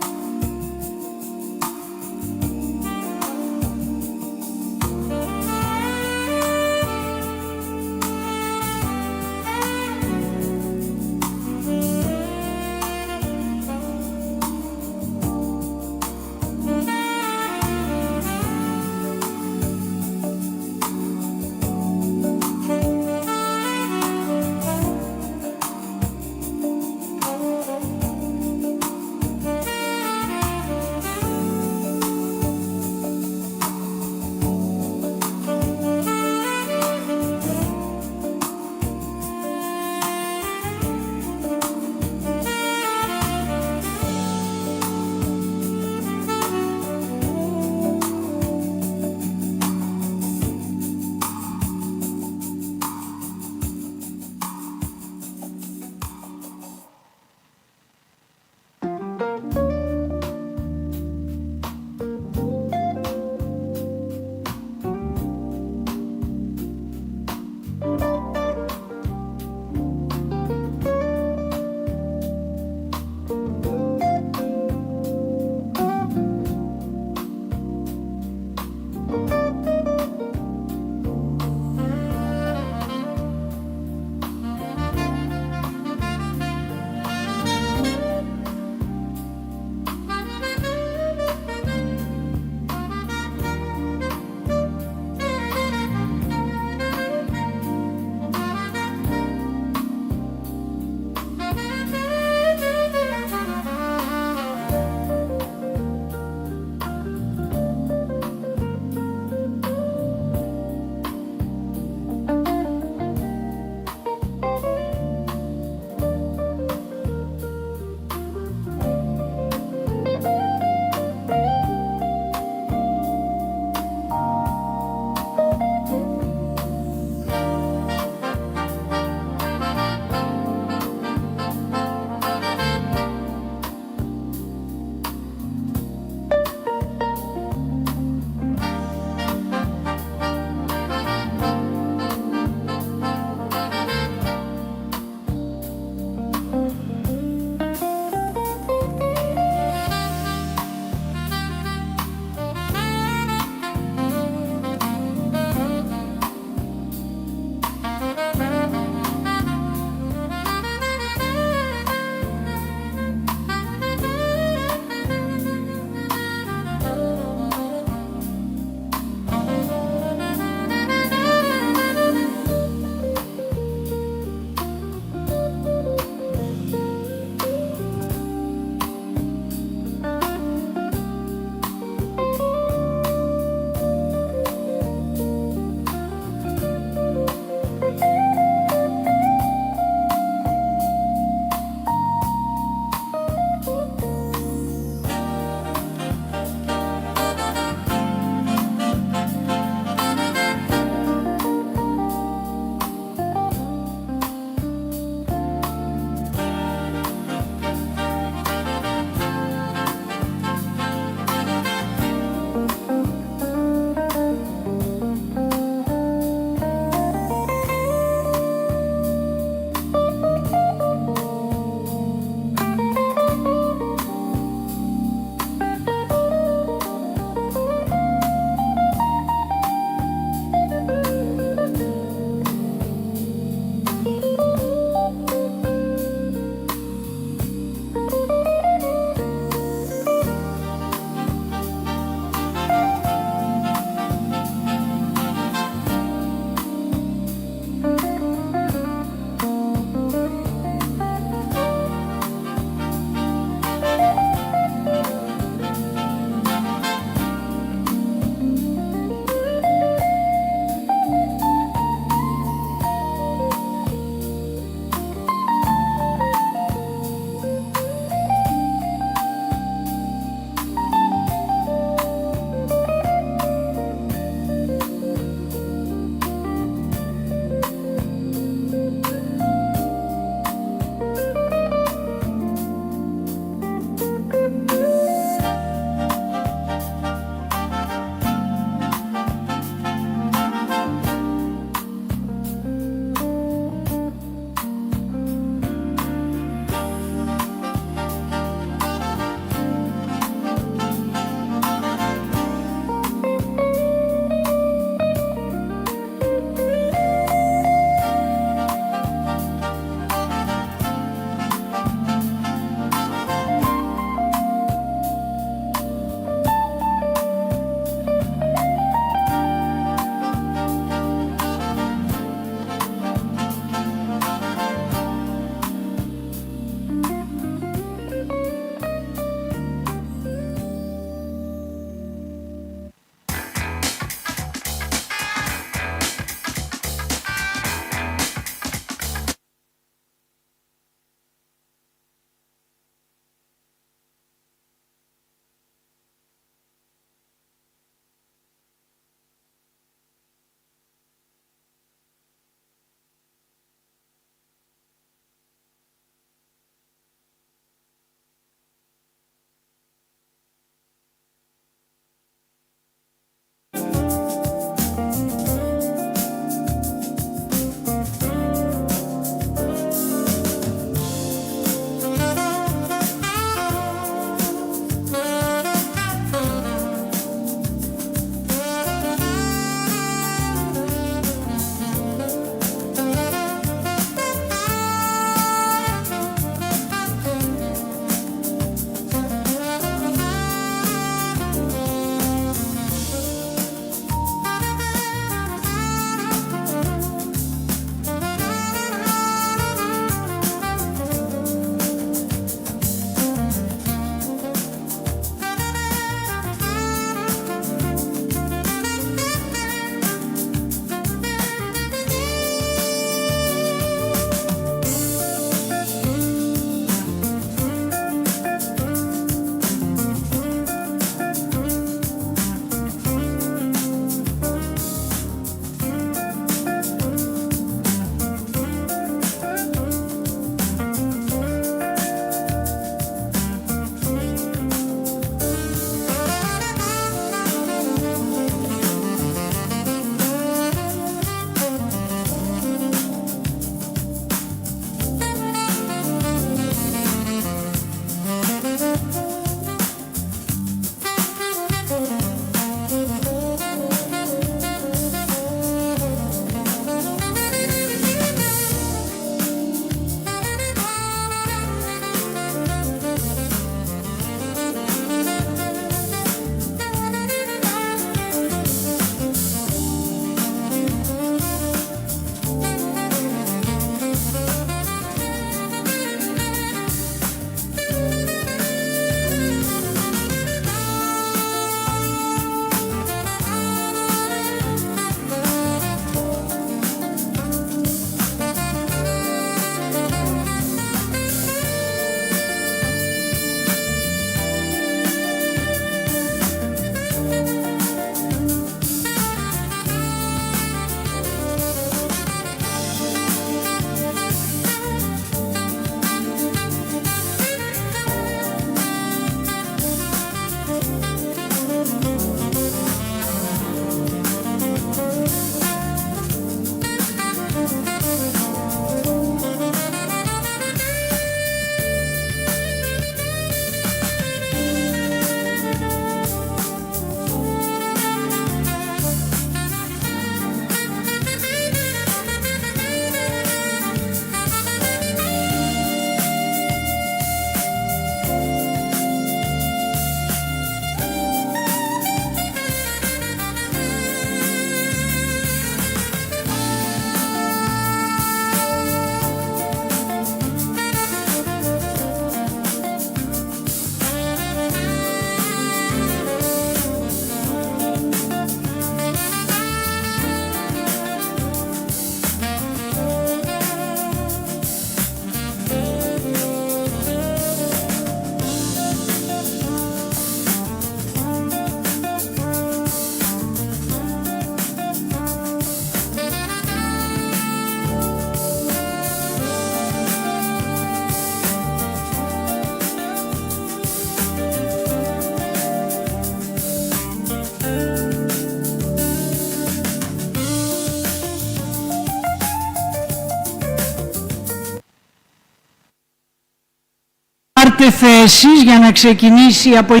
πάρετε θέσεις για να ξεκινήσει η απογευματινή.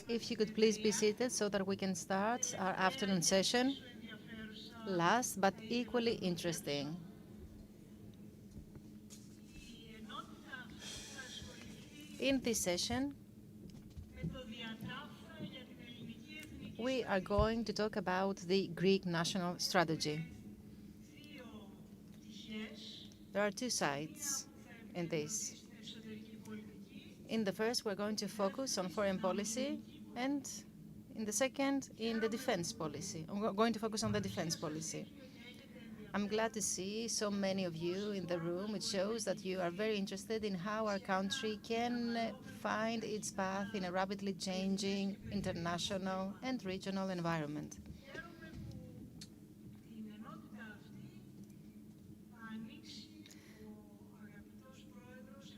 If you could please be seated so that we can start our afternoon session. Last but equally interesting. In this session, we are going to talk about the Greek national strategy. There are two sides in this. In the first, we're going to focus on foreign policy, and in the second, in the defense policy. We're going to focus on the defense policy. I'm glad to see so many of you in the room. It shows that you are very interested in how our country can find its path in a rapidly changing international and regional environment.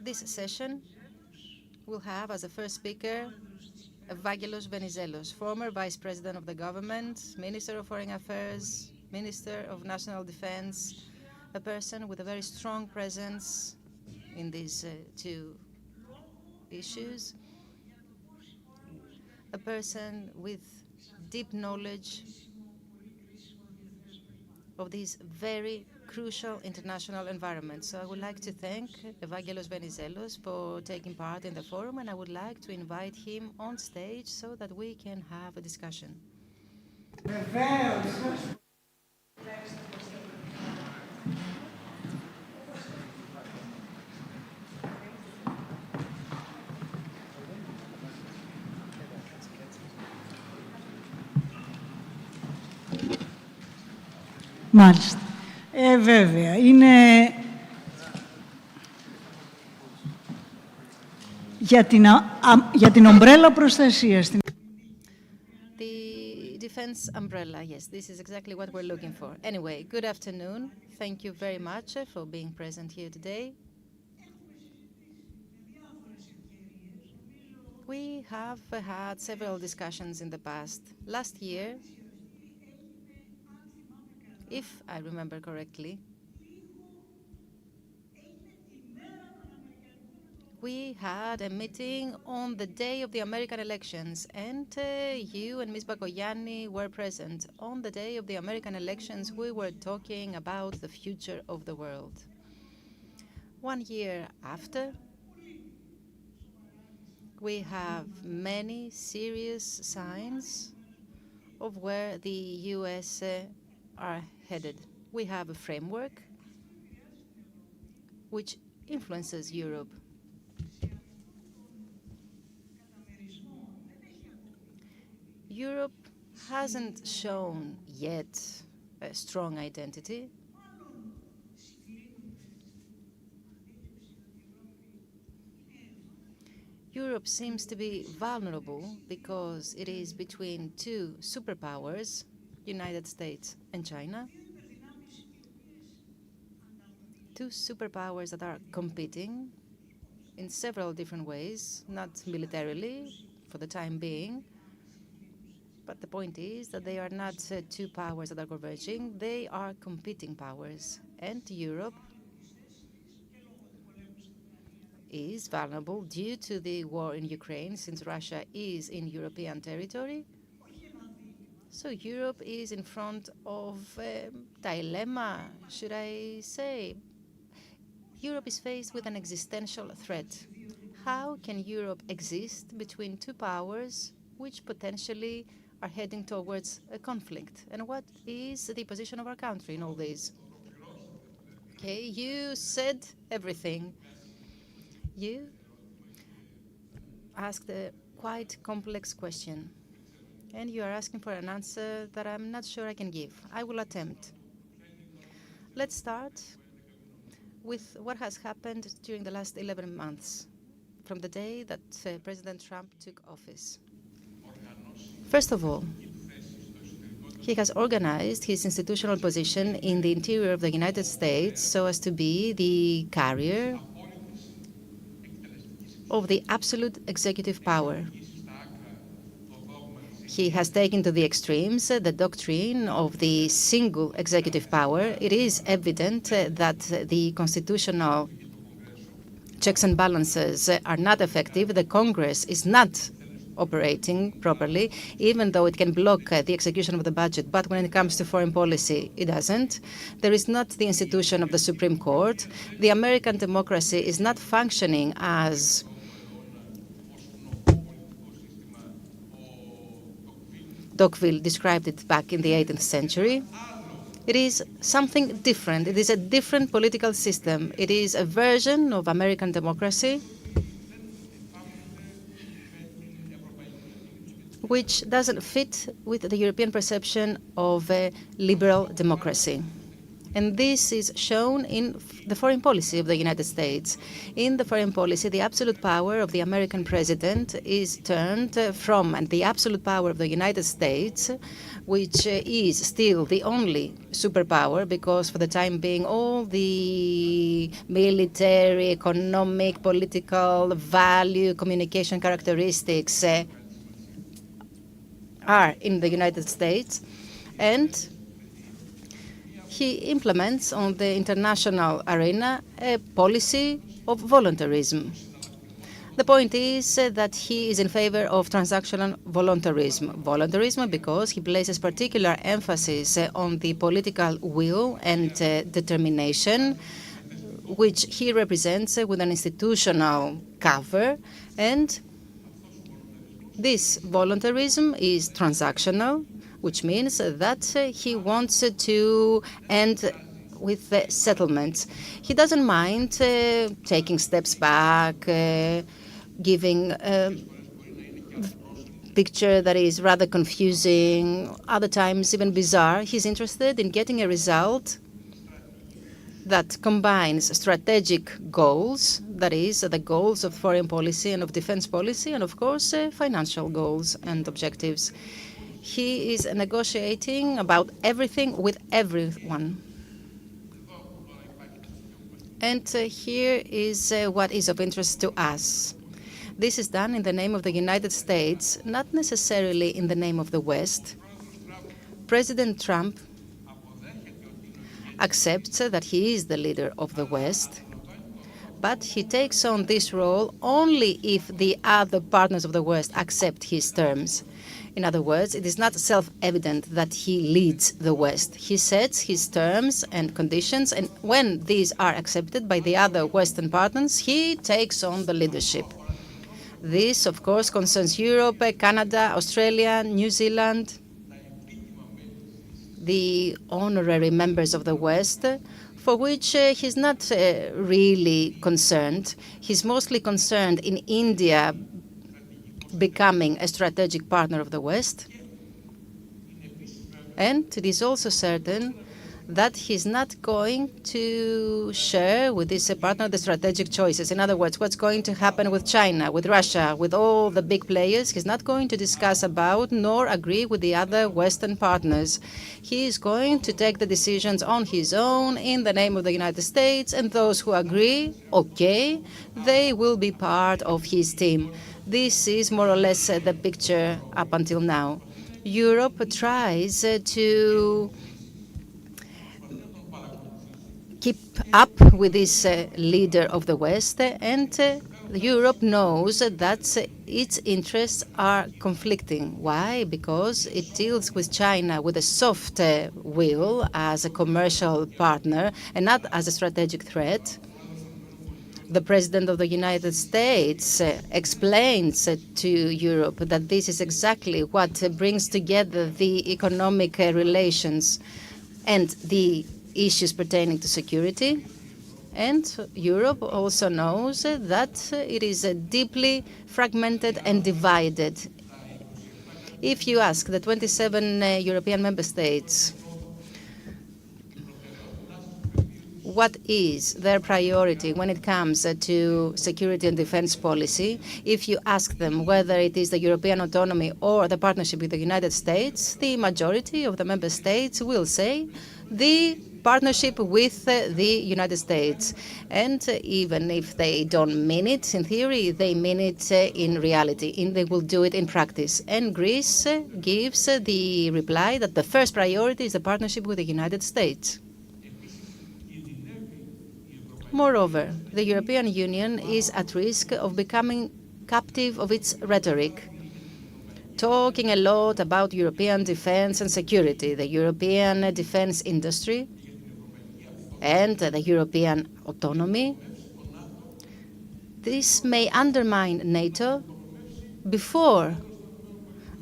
This session will have as a first speaker Evangelos Venizelos, former Vice President of the government, Minister of Foreign Affairs, Minister of National Defense, a person with a very strong presence in these two issues, a person with deep knowledge of these very crucial international environment. So I would like to thank Evangelos Venizelos for taking part in the forum, and I would like to invite him on stage so that we can have a discussion. Μάλιστα. Βέβαια, είναι για την ομπρέλα προστασίας. The defense umbrella, yes, this is exactly what we're looking for. Anyway, good afternoon. Thank you very much for being present here today. We have had several discussions in the past. Last year, if I remember correctly, we had a meeting on the day of the American elections, and you and Ms. Bakoyanni were present. On the day of the American elections, we were talking about the future of the world. 1 year after, we have many serious signs of where the US are headed. We have a framework which influences Europe. Europe hasn't shown yet a strong identity. Europe seems to be vulnerable because it is between two superpowers, United States and China. Two superpowers that are competing in several different ways, not militarily for the time being. But the point is that they are not two powers that are converging, they are competing powers. And Europe is vulnerable due to the war in Ukraine, since Russia is in European territory. So Europe is in front of a dilemma, should I say. Europe is faced with an existential threat. How can Europe exist between two powers which potentially are heading towards a conflict? And what is the position of our country in all this? Okay, you said everything. You asked a quite complex question, and you are asking for an answer that I'm not sure I can give. I will attempt. Let's start with what has happened during the last 11 months, from the day that President Trump took office. First of all, he has organized his institutional position in the interior of the United States so as to be the carrier of the absolute executive power. He has taken to the extremes the doctrine of the single executive power. It is evident that the constitutional checks and balances are not effective, the Congress is not operating properly, even though it can block the execution of the budget. But when it comes to foreign policy, it doesn't. There is not the institution of the Supreme Court. The American democracy is not functioning as Tocqueville described it back in the 18th century. It is something different. It is a different political system. It is a version of American democracy which doesn't fit with the European perception of a liberal democracy. And this is shown in the foreign policy of the United States. In the foreign policy, the absolute power of the American president is turned from the absolute power of the United States, which is still the only superpower, because for the time being, all the military, economic, political, value, communication characteristics are in the United States, and he implements on the international arena a policy of voluntarism. The point is that he is in favor of transactional voluntarism. Voluntarism because he places particular emphasis on the political will and determination, which he represents with an institutional cover, and this voluntarism is transactional, which means that he wants to end with settlements. He doesn't mind taking steps back, giving a picture that is rather confusing, other times even bizarre. He's interested in getting a result that combines strategic goals, that is, the goals of foreign policy and of defense policy, and of course, financial goals and objectives. He is negotiating about everything with everyone. And here is what is of interest to us. This is done in the name of the United States, not necessarily in the name of the West. President Trump accepts that he is the leader of the West, but he takes on this role only if the other partners of the West accept his terms. In other words, it is not self-evident that he leads the West. He sets his terms and conditions, and when these are accepted by the other Western partners, he takes on the leadership. This, of course, concerns Europe, Canada, Australia, New Zealand, the honorary members of the West, for which he's not really concerned. He's mostly concerned in India becoming a strategic partner of the West. And it is also certain that he's not going to share with this partner the strategic choices. In other words, what's going to happen with China, with Russia, with all the big players, he's not going to discuss about nor agree with the other Western partners. He is going to take the decisions on his own in the name of the United States, and those who agree, okay, they will be part of his team. This is more or less the picture up until now. Europe tries to keep up with this leader of the West, and Europe knows that its interests are conflicting. Why? Because it deals with China with a soft will as a commercial partner and not as a strategic threat. The President of the United States explains to Europe that this is exactly what brings together the economic relations and the issues pertaining to security. And Europe also knows that it is deeply fragmented and divided. If you ask the 27 European member states what is their priority when it comes to security and defense policy, if you ask them whether it is the European autonomy or the partnership with the United States, the majority of the member states will say the partnership with the United States. And even if they don't mean it in theory, they mean it in reality, and they will do it in practice. And Greece gives the reply that the first priority is the partnership with the United States. Moreover, the European Union is at risk of becoming captive of its rhetoric, talking a lot about European defense and security, the European defense industry, and the European autonomy. This may undermine NATO before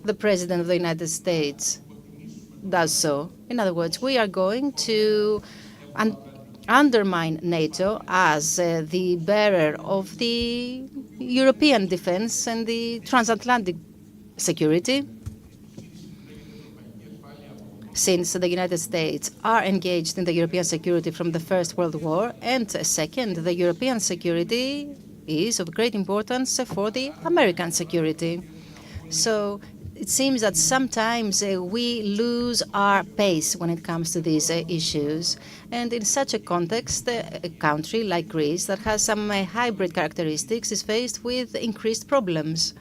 the President of the United States does so. In other words, we are going to undermine NATO as the bearer of the European defense and the transatlantic security, since the United States are engaged in the European security from the First World War, and second, the European security is of great importance for the American security. So it seems that sometimes we lose our pace when it comes to these issues. And in such a context, a country like Greece that has some hybrid characteristics is faced with increased problems,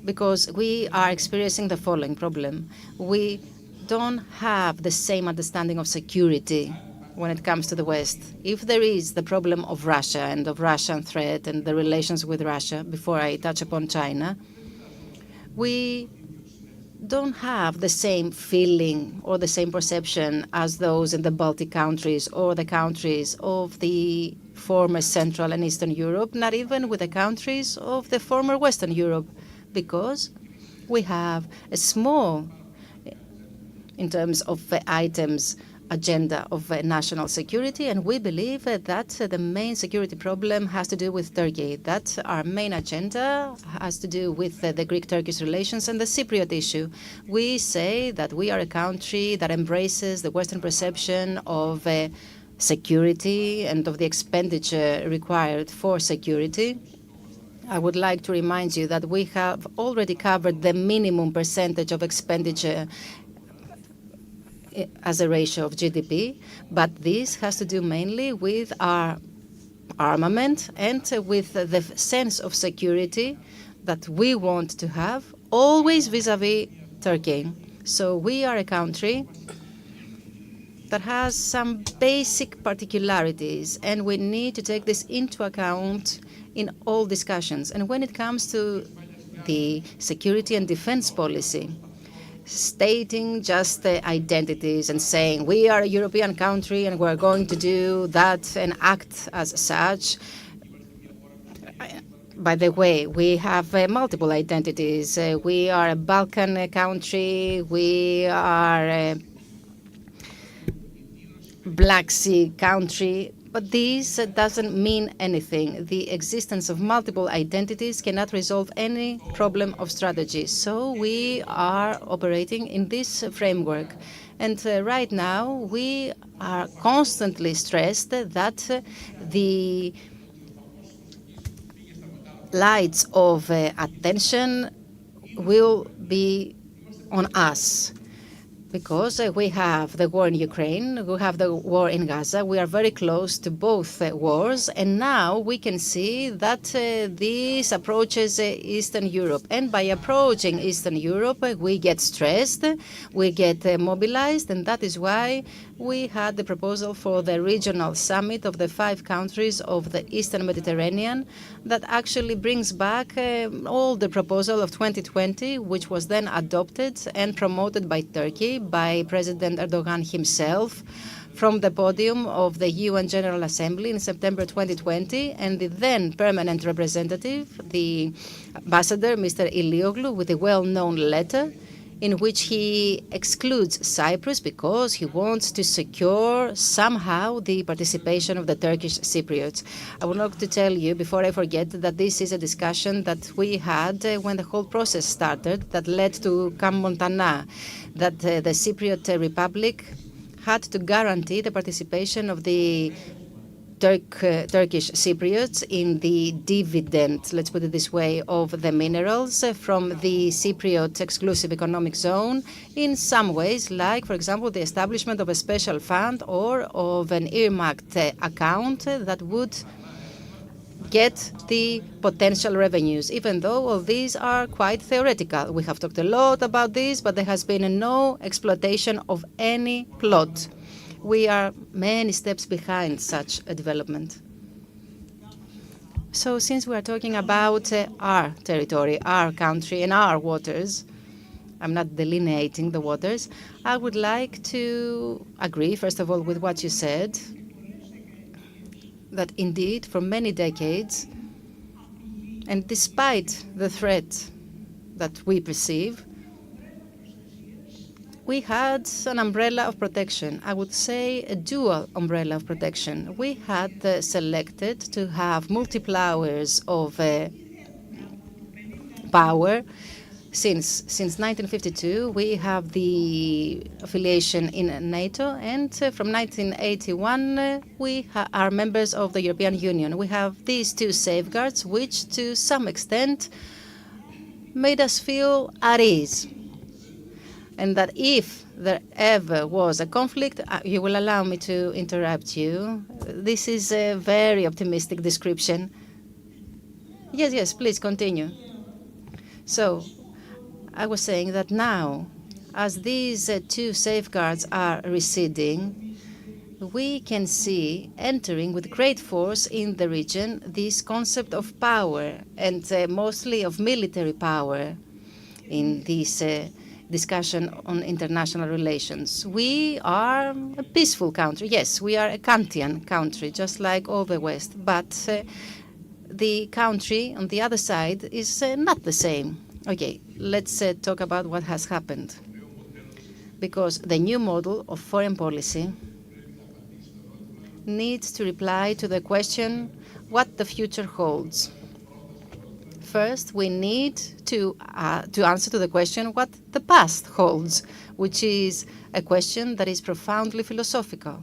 because we are experiencing the following problem. We don't have the same understanding of security when it comes to the West. If there is the problem of Russia and of Russian threat and the relations with Russia, before I touch upon China, we don't have the same feeling or the same perception as those in the Baltic countries or the countries of the former Central and Eastern Europe, not even with the countries of the former Western Europe, because we have a small, in terms of items, agenda of national security, and we believe that the main security problem has to do with Turkey. That our main agenda has to do with the Greek-Turkish relations and the Cypriot issue. We say that we are a country that embraces the Western perception of security and of the expenditure required for security. I would like to remind you that we have already covered the minimum percentage of expenditure as a ratio of GDP, but this has to do mainly with our armament and with the sense of security that we want to have, always vis-à-vis Turkey. So we are a country that has some basic particularities, and we need to take this into account in all discussions. And when it comes to the security and defense policy, stating just the identities and saying we are a European country and we're going to do that and act as such. By the way, we have multiple identities. We are a Balkan country. We are a Black Sea country. But this doesn't mean anything. The existence of multiple identities cannot resolve any problem of strategy. So we are operating in this framework. And right now, we are constantly stressed that the lights of attention will be on us, because we have the war in Ukraine, we have the war in Gaza. We are very close to both wars, and now we can see that this approaches Eastern Europe. And by approaching Eastern Europe, we get stressed, we get mobilized, and that is why we had the proposal for the regional summit of the 5 countries of the Eastern Mediterranean that actually brings back all the proposal of 2020, which was then adopted and promoted by Turkey, by President Erdogan himself, from the podium of the UN General Assembly in September 2020, and the then permanent representative, the ambassador, Mr. Ilioglu, with a well-known letter in which he excludes Cyprus because he wants to secure somehow the participation of the Turkish Cypriots. I would like to tell you, before I forget, that this is a discussion that we had when the whole process started, that led to Camp Montana, that the Cypriot Republic had to guarantee the participation of the Turkish Cypriots in the dividend, let's put it this way, of the minerals from the Cypriot exclusive economic zone in some ways, like, for example, the establishment of a special fund or of an earmarked account that would get the potential revenues, even though all these are quite theoretical. We have talked a lot about this, but there has been no exploitation of any plot. we are many steps behind such a development. So since we are talking about our territory, our country, and our waters, I'm not delineating the waters, I would like to agree, first of all, with what you said, that indeed, for many decades, and despite the threat that we perceive, we had an umbrella of protection. I would say a dual umbrella of protection. We had selected to have multipliers of power. Since 1952, we have the affiliation in NATO, and from 1981, we are members of the European Union. We have these two safeguards, which to some extent made us feel at ease. And that if there ever was a conflict, you will allow me to interrupt you. This is a very optimistic description. Yes, please continue. So, I was saying that now, as these two safeguards are receding, we can see entering with great force in the region this concept of power, and mostly of military power in this discussion on international relations. We are a peaceful country. Yes, we are a Kantian country, just like all the West. But the country on the other side is not the same. Okay, let's talk about what has happened. Because the new model of foreign policy needs to reply to the question what the future holds. First, we need to answer to the question what the past holds, which is a question that is profoundly philosophical.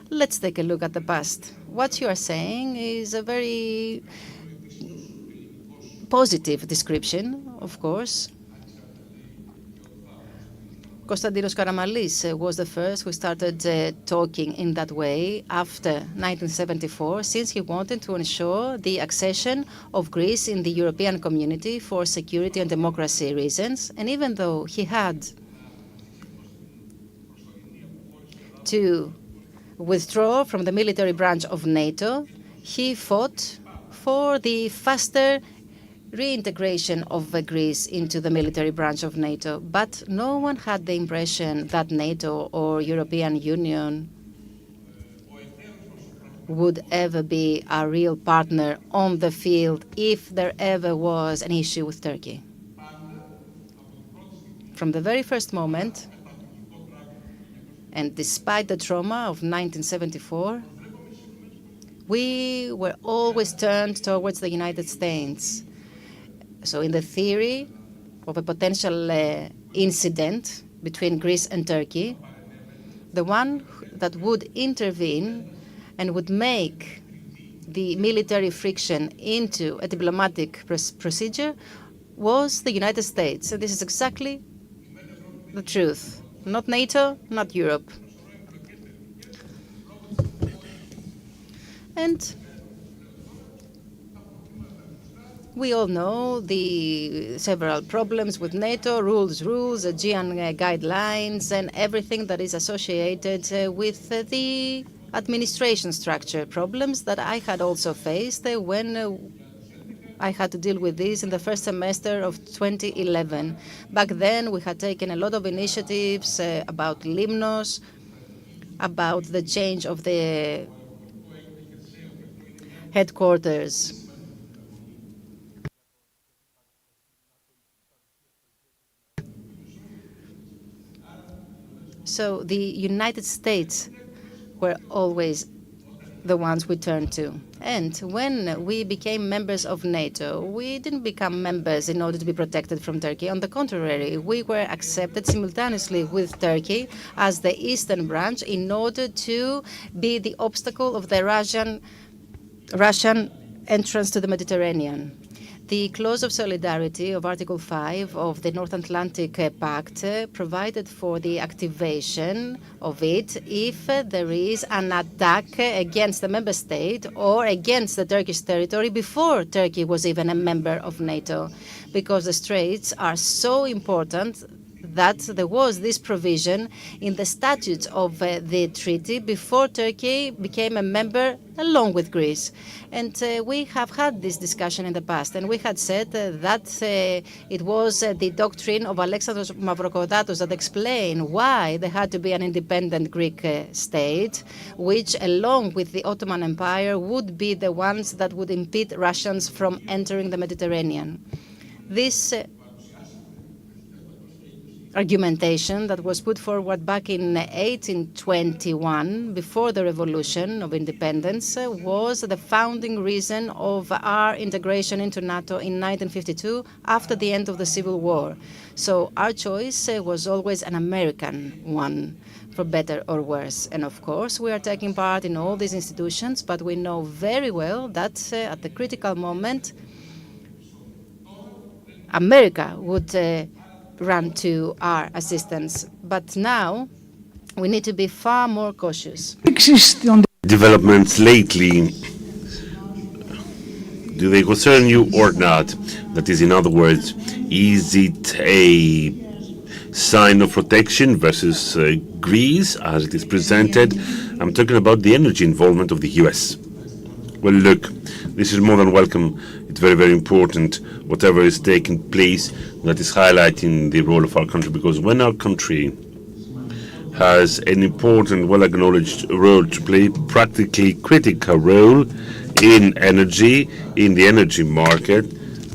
Let's take a look at the past. What you are saying is a very positive description, of course. Konstantinos Karamanlis was the first who started talking in that way after 1974, since he wanted to ensure the accession of Greece in the European community for security and democracy reasons. And even though he had to withdraw from the military branch of NATO, he fought for the faster reintegration of Greece into the military branch of NATO. But no one had the impression that NATO or European Union would ever be a real partner on the field if there ever was an issue with Turkey. From the very first moment, and despite the trauma of 1974, we were always turned towards the United States. So in the theory of a potential incident between Greece and Turkey, the one that would intervene and would make the military friction into a diplomatic procedure was the United States. And this is exactly the truth. Not NATO, not Europe. And we all know the several problems with NATO, rules, Aegean guidelines, and everything that is associated with the administration structure problems that I had also faced when I had to deal with this in the first semester of 2011. Back then, we had taken a lot of initiatives about Limnos, about the change of the headquarters. So the United States were always the ones we turned to. And when we became members of NATO, we didn't become members in order to be protected from Turkey. On the contrary, we were accepted simultaneously with Turkey as the eastern branch in order to be the obstacle of the Russian entrance to the Mediterranean. The clause of solidarity of Article 5 of the North Atlantic Pact provided for the activation of it if there is an attack against a member state or against the Turkish territory before Turkey was even a member of NATO, because the straits are so important that there was this provision in the statutes of the treaty before Turkey became a member along with Greece. And we have had this discussion in the past, and we had said that it was the doctrine of Alexandros Mavrokordatos that explained why there had to be an independent Greek state, which, along with the Ottoman Empire, would be the ones that would impede Russians from entering the Mediterranean. This argumentation that was put forward back in 1821, before the revolution of independence, was the founding reason of our integration into NATO in 1952 after the end of the Civil War. So our choice was always an American one, for better or worse. And of course, we are taking part in all these institutions, but we know very well that at the critical moment, America would run to our assistance. But now we need to be far more cautious. Developments lately, do they concern you or not? That is, in other words, is it a sign of protection versus Greece as it is presented? I'm talking about the energy involvement of the US. Well, look, this is more than welcome. It's very, very important, whatever is taking place, that is highlighting the role of our country, because when our country has an important, well-acknowledged role to play, practically critical role in energy, in the energy market,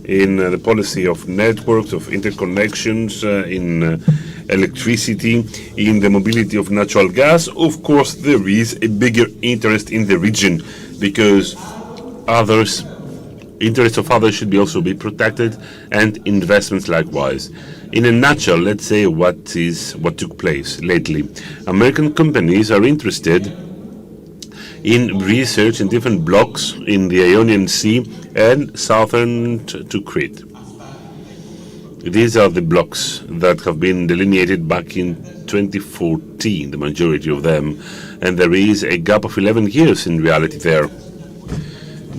in the policy of networks, of interconnections, in electricity, in the mobility of natural gas, of course, there is a bigger interest in the region, because interests of others should also be protected, and investments likewise. In a nutshell, let's say what took place lately. American companies are interested in research in different blocks in the Ionian Sea and southern to Crete. These are the blocks that have been delineated back in 2014, the majority of them, and there is a gap of 11 years in reality there.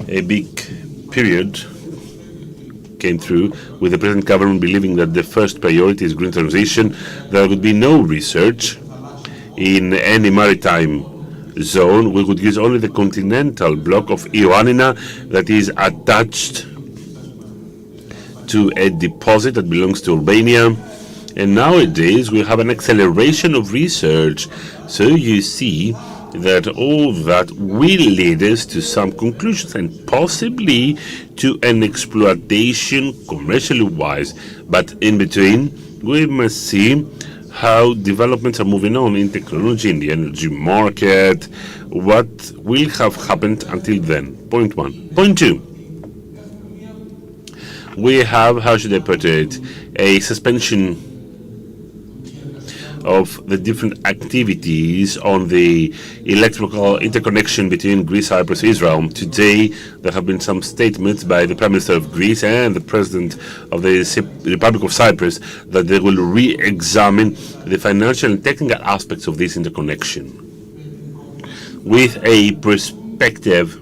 A big period came through with the present government believing that the first priority is green transition. There would be no research in any maritime zone. We would use only the continental block of Ioannina that is attached to a deposit that belongs to Albania. And nowadays we have an acceleration of research. So you see that all that will lead us to some conclusions and possibly to an exploitation commercially wise. But in between, we must see how developments are moving on in technology, in the energy market, what will have happened until then. Point one. Point two. We have, how should I put it, a suspension of the different activities on the electrical interconnection between Greece, Cyprus, Israel. Today, there have been some statements by the Prime Minister of Greece and the President of the Republic of Cyprus that they will re-examine the financial and technical aspects of this interconnection with a perspective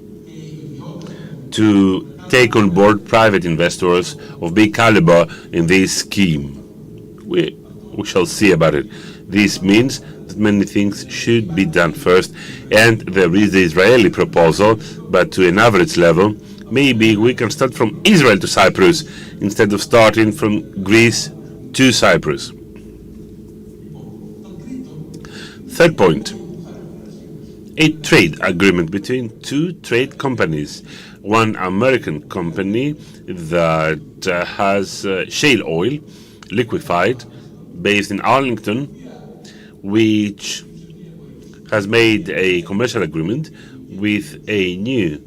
to take on board private investors of big caliber in this scheme. We shall see about it. This means that many things should be done first, and there is the Israeli proposal, but to an average level. Maybe we can start from Israel to Cyprus instead of starting from Greece to Cyprus. Third point, a trade agreement between two trade companies. One American company that has shale oil, liquefied, based in Arlington, which has made a commercial agreement with a new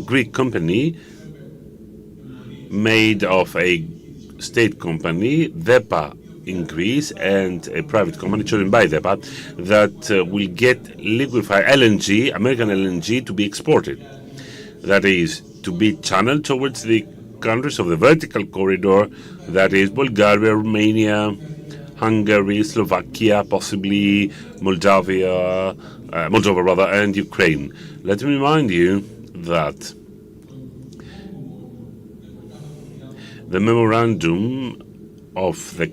Greek company made of a state company, DEPA in Greece, and a private company chosen by DEPA that will get liquefied LNG, American LNG, to be exported. That is, to be channeled towards the countries of the vertical corridor, that is Bulgaria, Romania, Hungary, Slovakia, possibly Moldova, and Ukraine. Let me remind you that the memorandum of the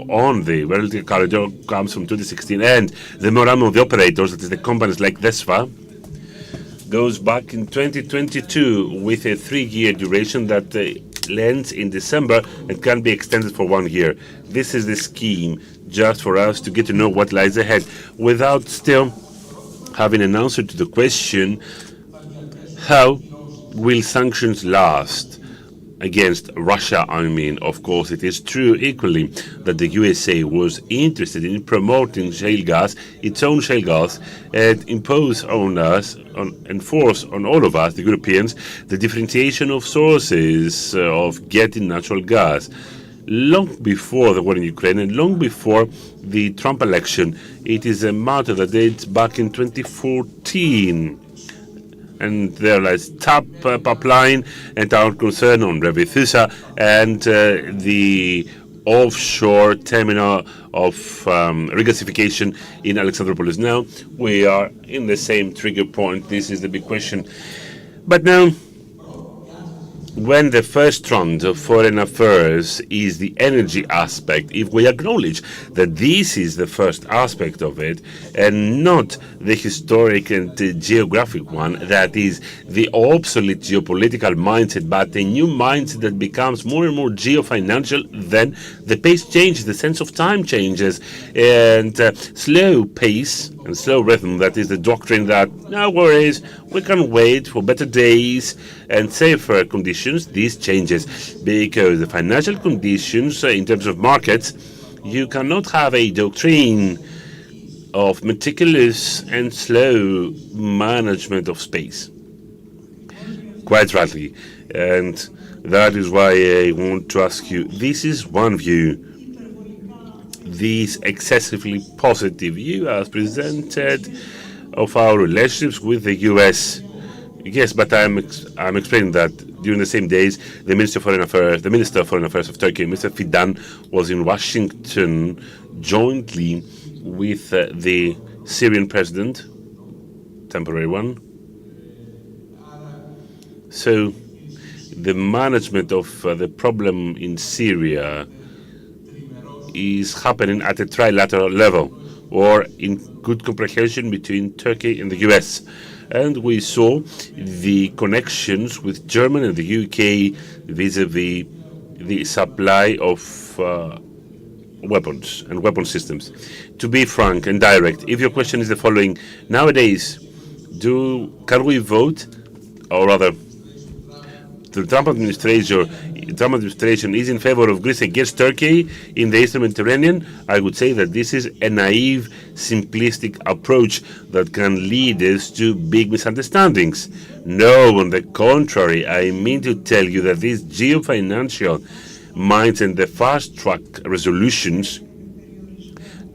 on the royalty corridor comes from 2016, and the memorandum of the operators, that is the companies like DESFA, goes back in 2022 with a 3-year duration that ends in December and can be extended for 1 year. This is the scheme, just for us to get to know what lies ahead, without still having an answer to the question, how will sanctions last against Russia? I mean, of course, it is true equally that the USA was interested in promoting shale gas, its own shale gas, and impose on us, enforce on all of us, the Europeans, the differentiation of sources of getting natural gas. Long before the war in Ukraine and long before the Trump election, it is a matter that dates back in 2014. And there lies TAP pipeline and our concern on Revithusa and the offshore terminal of regasification in Alexandroupolis. Now we are in the same trigger point. This is the big question. But now, when the first strand of foreign affairs is the energy aspect, if we acknowledge that this is the first aspect of it and not the historic and geographic one, that is the obsolete geopolitical mindset, but a new mindset that becomes more and more geofinancial, then the pace changes, the sense of time changes, and slow pace and slow rhythm, that is the doctrine that no worries, we can wait for better days and safer conditions. This changes because the financial conditions in terms of markets, you cannot have a doctrine of meticulous and slow management of space. Quite rightly. And that is why I want to ask you, this is one view. This excessively positive view as presented of our relationships with the US. Yes, but I'm explaining that during the same days, the Minister of Foreign Affairs of Turkey, Mr. Fidan, was in Washington jointly with the Syrian president, temporary one. So the management of the problem in Syria is happening at a trilateral level, or in good comprehension between Turkey and the US. And we saw the connections with Germany and the UK vis-a-vis the supply of weapons and weapon systems. To be frank and direct, if your question is the following, nowadays, can we vote, or rather, the Trump administration is in favor of Greece against Turkey in the Eastern Mediterranean, I would say that this is a naive, simplistic approach that can lead us to big misunderstandings. No, on the contrary, I mean to tell you that these geofinancial minds and the fast-track resolutions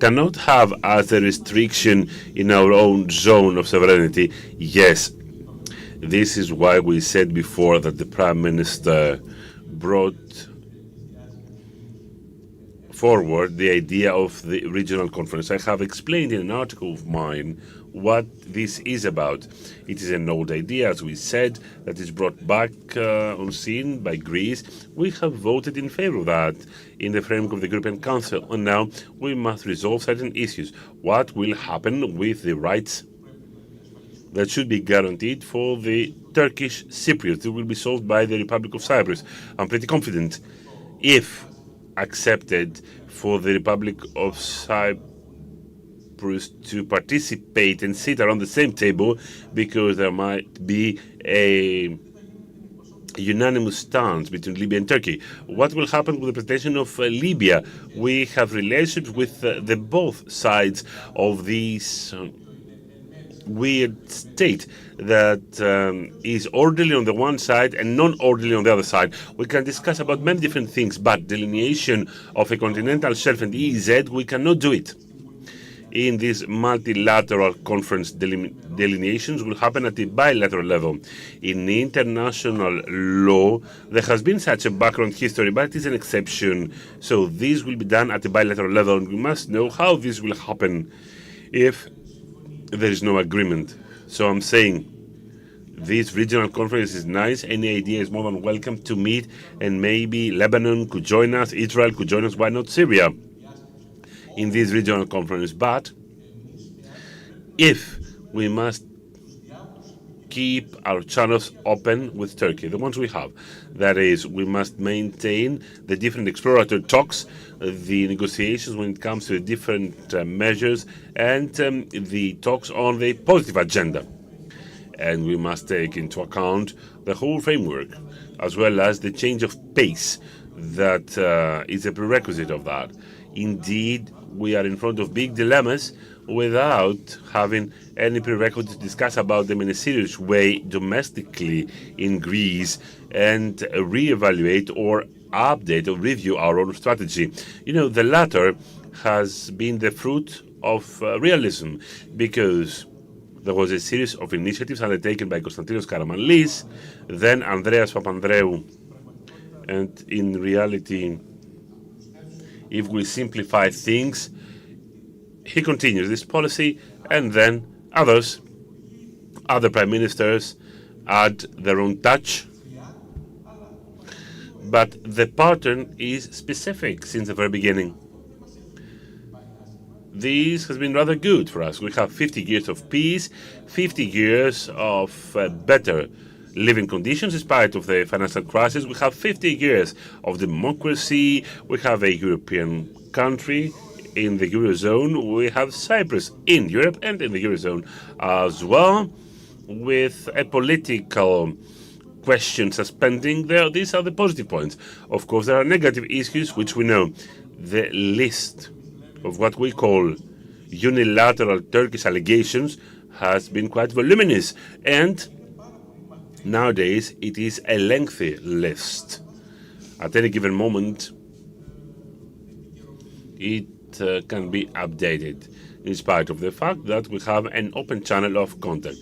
cannot have as a restriction in our own zone of sovereignty. Yes, this is why we said before that the Prime Minister brought forward the idea of the regional conference. I have explained in an article of mine what this is about. It is an old idea, as we said, that is brought back on scene by Greece. We have voted in favor of that in the framework of the European Council, and now we must resolve certain issues. What will happen with the rights that should be guaranteed for the Turkish Cypriots? It will be solved by the Republic of Cyprus. I'm pretty confident, if accepted, for the Republic of Cyprus to participate and sit around the same table, because there might be a unanimous stance between Libya and Turkey. What will happen with the presentation of Libya? We have relationships with the both sides of these weird state that is orderly on the one side and non-orderly on the other side. We can discuss about many different things, but delineation of a continental shelf and EEZ, we cannot do it. In these multilateral conference, delineations will happen at the bilateral level. In international law, there has been such a background history, but it is an exception. So this will be done at the bilateral level, and we must know how this will happen if there is no agreement. So I'm saying This regional conference is nice. Any idea is more than welcome to meet, and maybe Lebanon could join us, Israel could join us, why not Syria, in this regional conference. But if we must keep our channels open with Turkey, the ones we have. That is, we must maintain the different exploratory talks, the negotiations when it comes to the different measures, and the talks on the positive agenda. And we must take into account the whole framework, as well as the change of pace that is a prerequisite of that. Indeed, we are in front of big dilemmas without having any prerequisite to discuss about them in a serious way domestically in Greece and reevaluate or update or review our own strategy. You know, the latter has been the fruit of realism, because there was a series of initiatives undertaken by Konstantinos Karamanlis, then Andreas Papandreou, and in reality, if we simplify things, he continues this policy, and then other prime ministers add their own touch. But the pattern is specific since the very beginning. This has been rather good for us. We have 50 years of peace, 50 years of better living conditions in spite of the financial crisis. We have 50 years of democracy. We have a European country in the Eurozone. We have Cyprus in Europe and in the Eurozone as well, with a political question suspending there. These are the positive points. Of course, there are negative issues, which we know. The list of what we call unilateral Turkish allegations has been quite voluminous, and nowadays it is a lengthy list. At any given moment, it can be updated, in spite of the fact that we have an open channel of contact.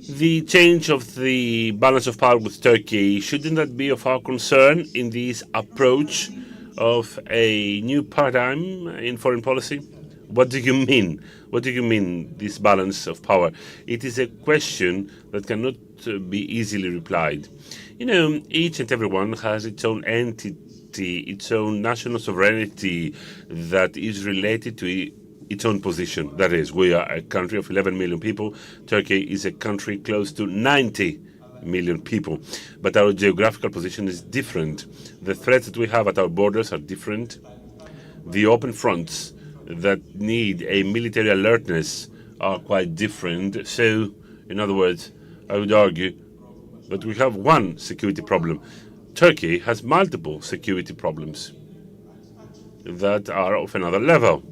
The change of the balance of power with Turkey, shouldn't that be of our concern in this approach of a new paradigm in foreign policy? What do you mean? What do you mean, this balance of power? It is a question that cannot be easily replied. You know, each and everyone has its own entity, its own national sovereignty that is related to its own position. That is, we are a country of 11 million people. Turkey is a country close to 90 million people. But our geographical position is different. The threats that we have at our borders are different. The open fronts that need a military alertness are quite different. So, in other words, I would argue that we have one security problem. Turkey has multiple security problems that are of another level.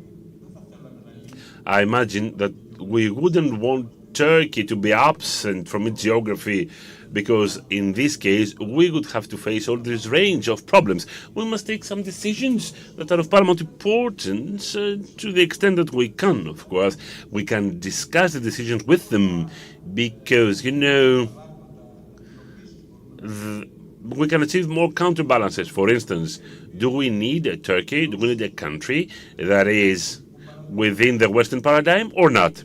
I imagine that we wouldn't want Turkey to be absent from its geography, because in this case we would have to face all this range of problems. We must take some decisions that are of paramount importance to the extent that we can, of course. We can discuss the decisions with them, because, you know, we can achieve more counterbalances. For instance, do we need a Turkey? Do we need a country that is within the Western paradigm or not?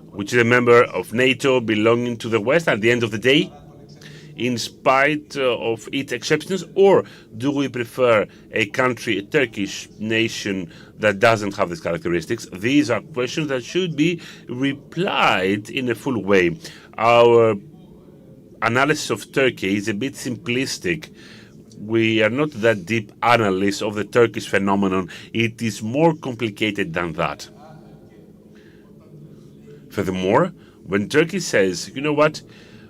Which is a member of NATO, belonging to the West at the end of the day, in spite of its exceptions? Or do we prefer a country, a Turkish nation, that doesn't have these characteristics? These are questions that should be replied in a full way. Our analysis of Turkey is a bit simplistic. We are not that deep analysts of the Turkish phenomenon. It is more complicated than that. Furthermore, when Turkey says, you know what,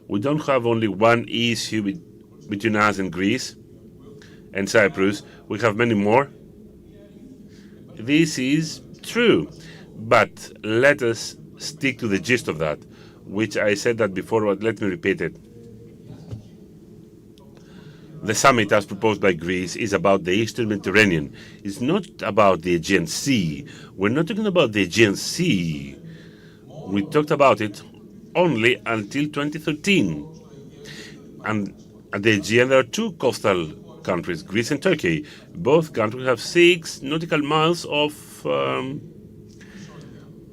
we don't have only one issue between us and Greece and Cyprus, we have many more. This is true, but let us stick to the gist of that, which I said that before, but let me repeat it. The summit, as proposed by Greece, is about the Eastern Mediterranean. It's not about the Aegean Sea. We're not talking about the Aegean Sea. We talked about it only until 2013. And at the Aegean, there are two coastal countries, Greece and Turkey. Both countries have 6 nautical miles of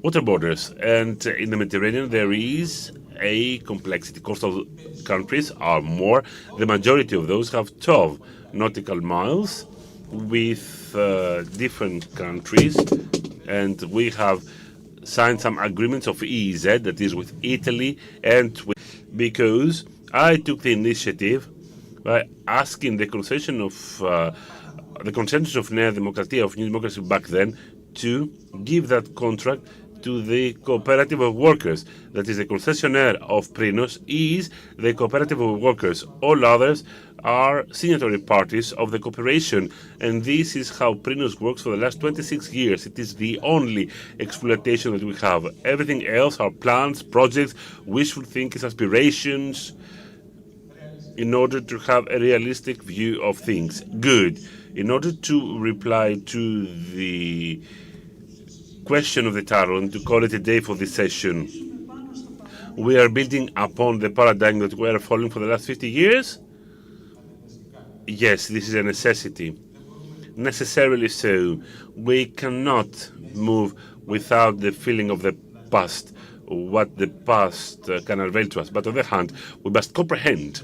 water borders. And in the Mediterranean, there is a complexity. Coastal countries are more. The majority of those have 12 nautical miles with different countries, and we have signed some agreements of EEZ, that is with Italy and with, because I took the initiative by asking the concession of the consensus of Nea Demokratia, of New Democracy back then, to give that contract to the cooperative of workers. That is, the concessionaire of Prinos is the cooperative of workers. All others are signatory parties of the cooperation, and this is how Prinos works for the last 26 years. It is the only exploitation that we have. Everything else are plans, projects, wishful thinking, aspirations, in order to have a realistic view of things. Good. In order to reply to the question of the title and to call it a day for this session, we are building upon the paradigm that we are following for the last 50 years? Yes, this is a necessity. Necessarily so. We cannot move without the feeling of the past, what the past can unveil to us. But on the other hand, we must comprehend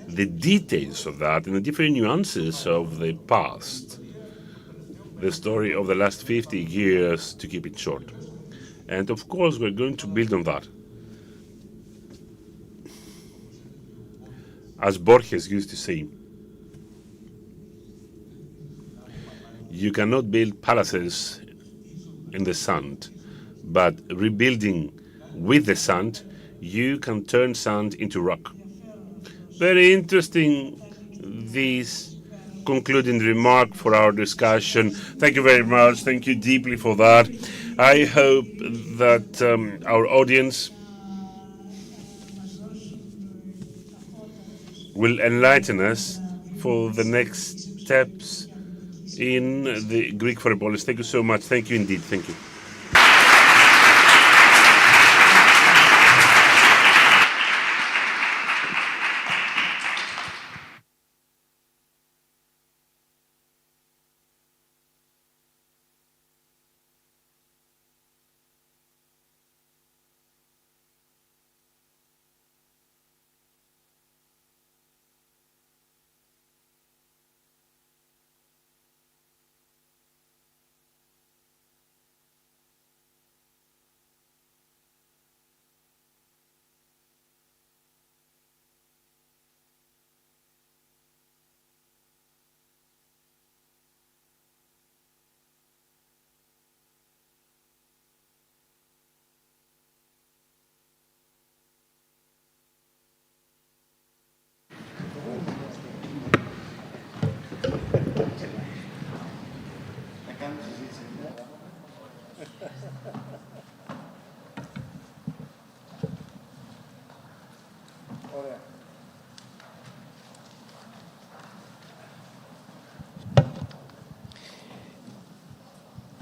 the details of that and the different nuances of the past, the story of the last 50 years, to keep it short. And of course, we're going to build on that. As Borges used to say, you cannot build palaces in the sand, but rebuilding with the sand, you can turn sand into rock. Very interesting, this concluding remark for our discussion. Thank you very much. Thank you deeply for that. I hope that our audience will enlighten us for the next steps in the Greek foreign policy. Thank you so much. Thank you indeed. Thank you.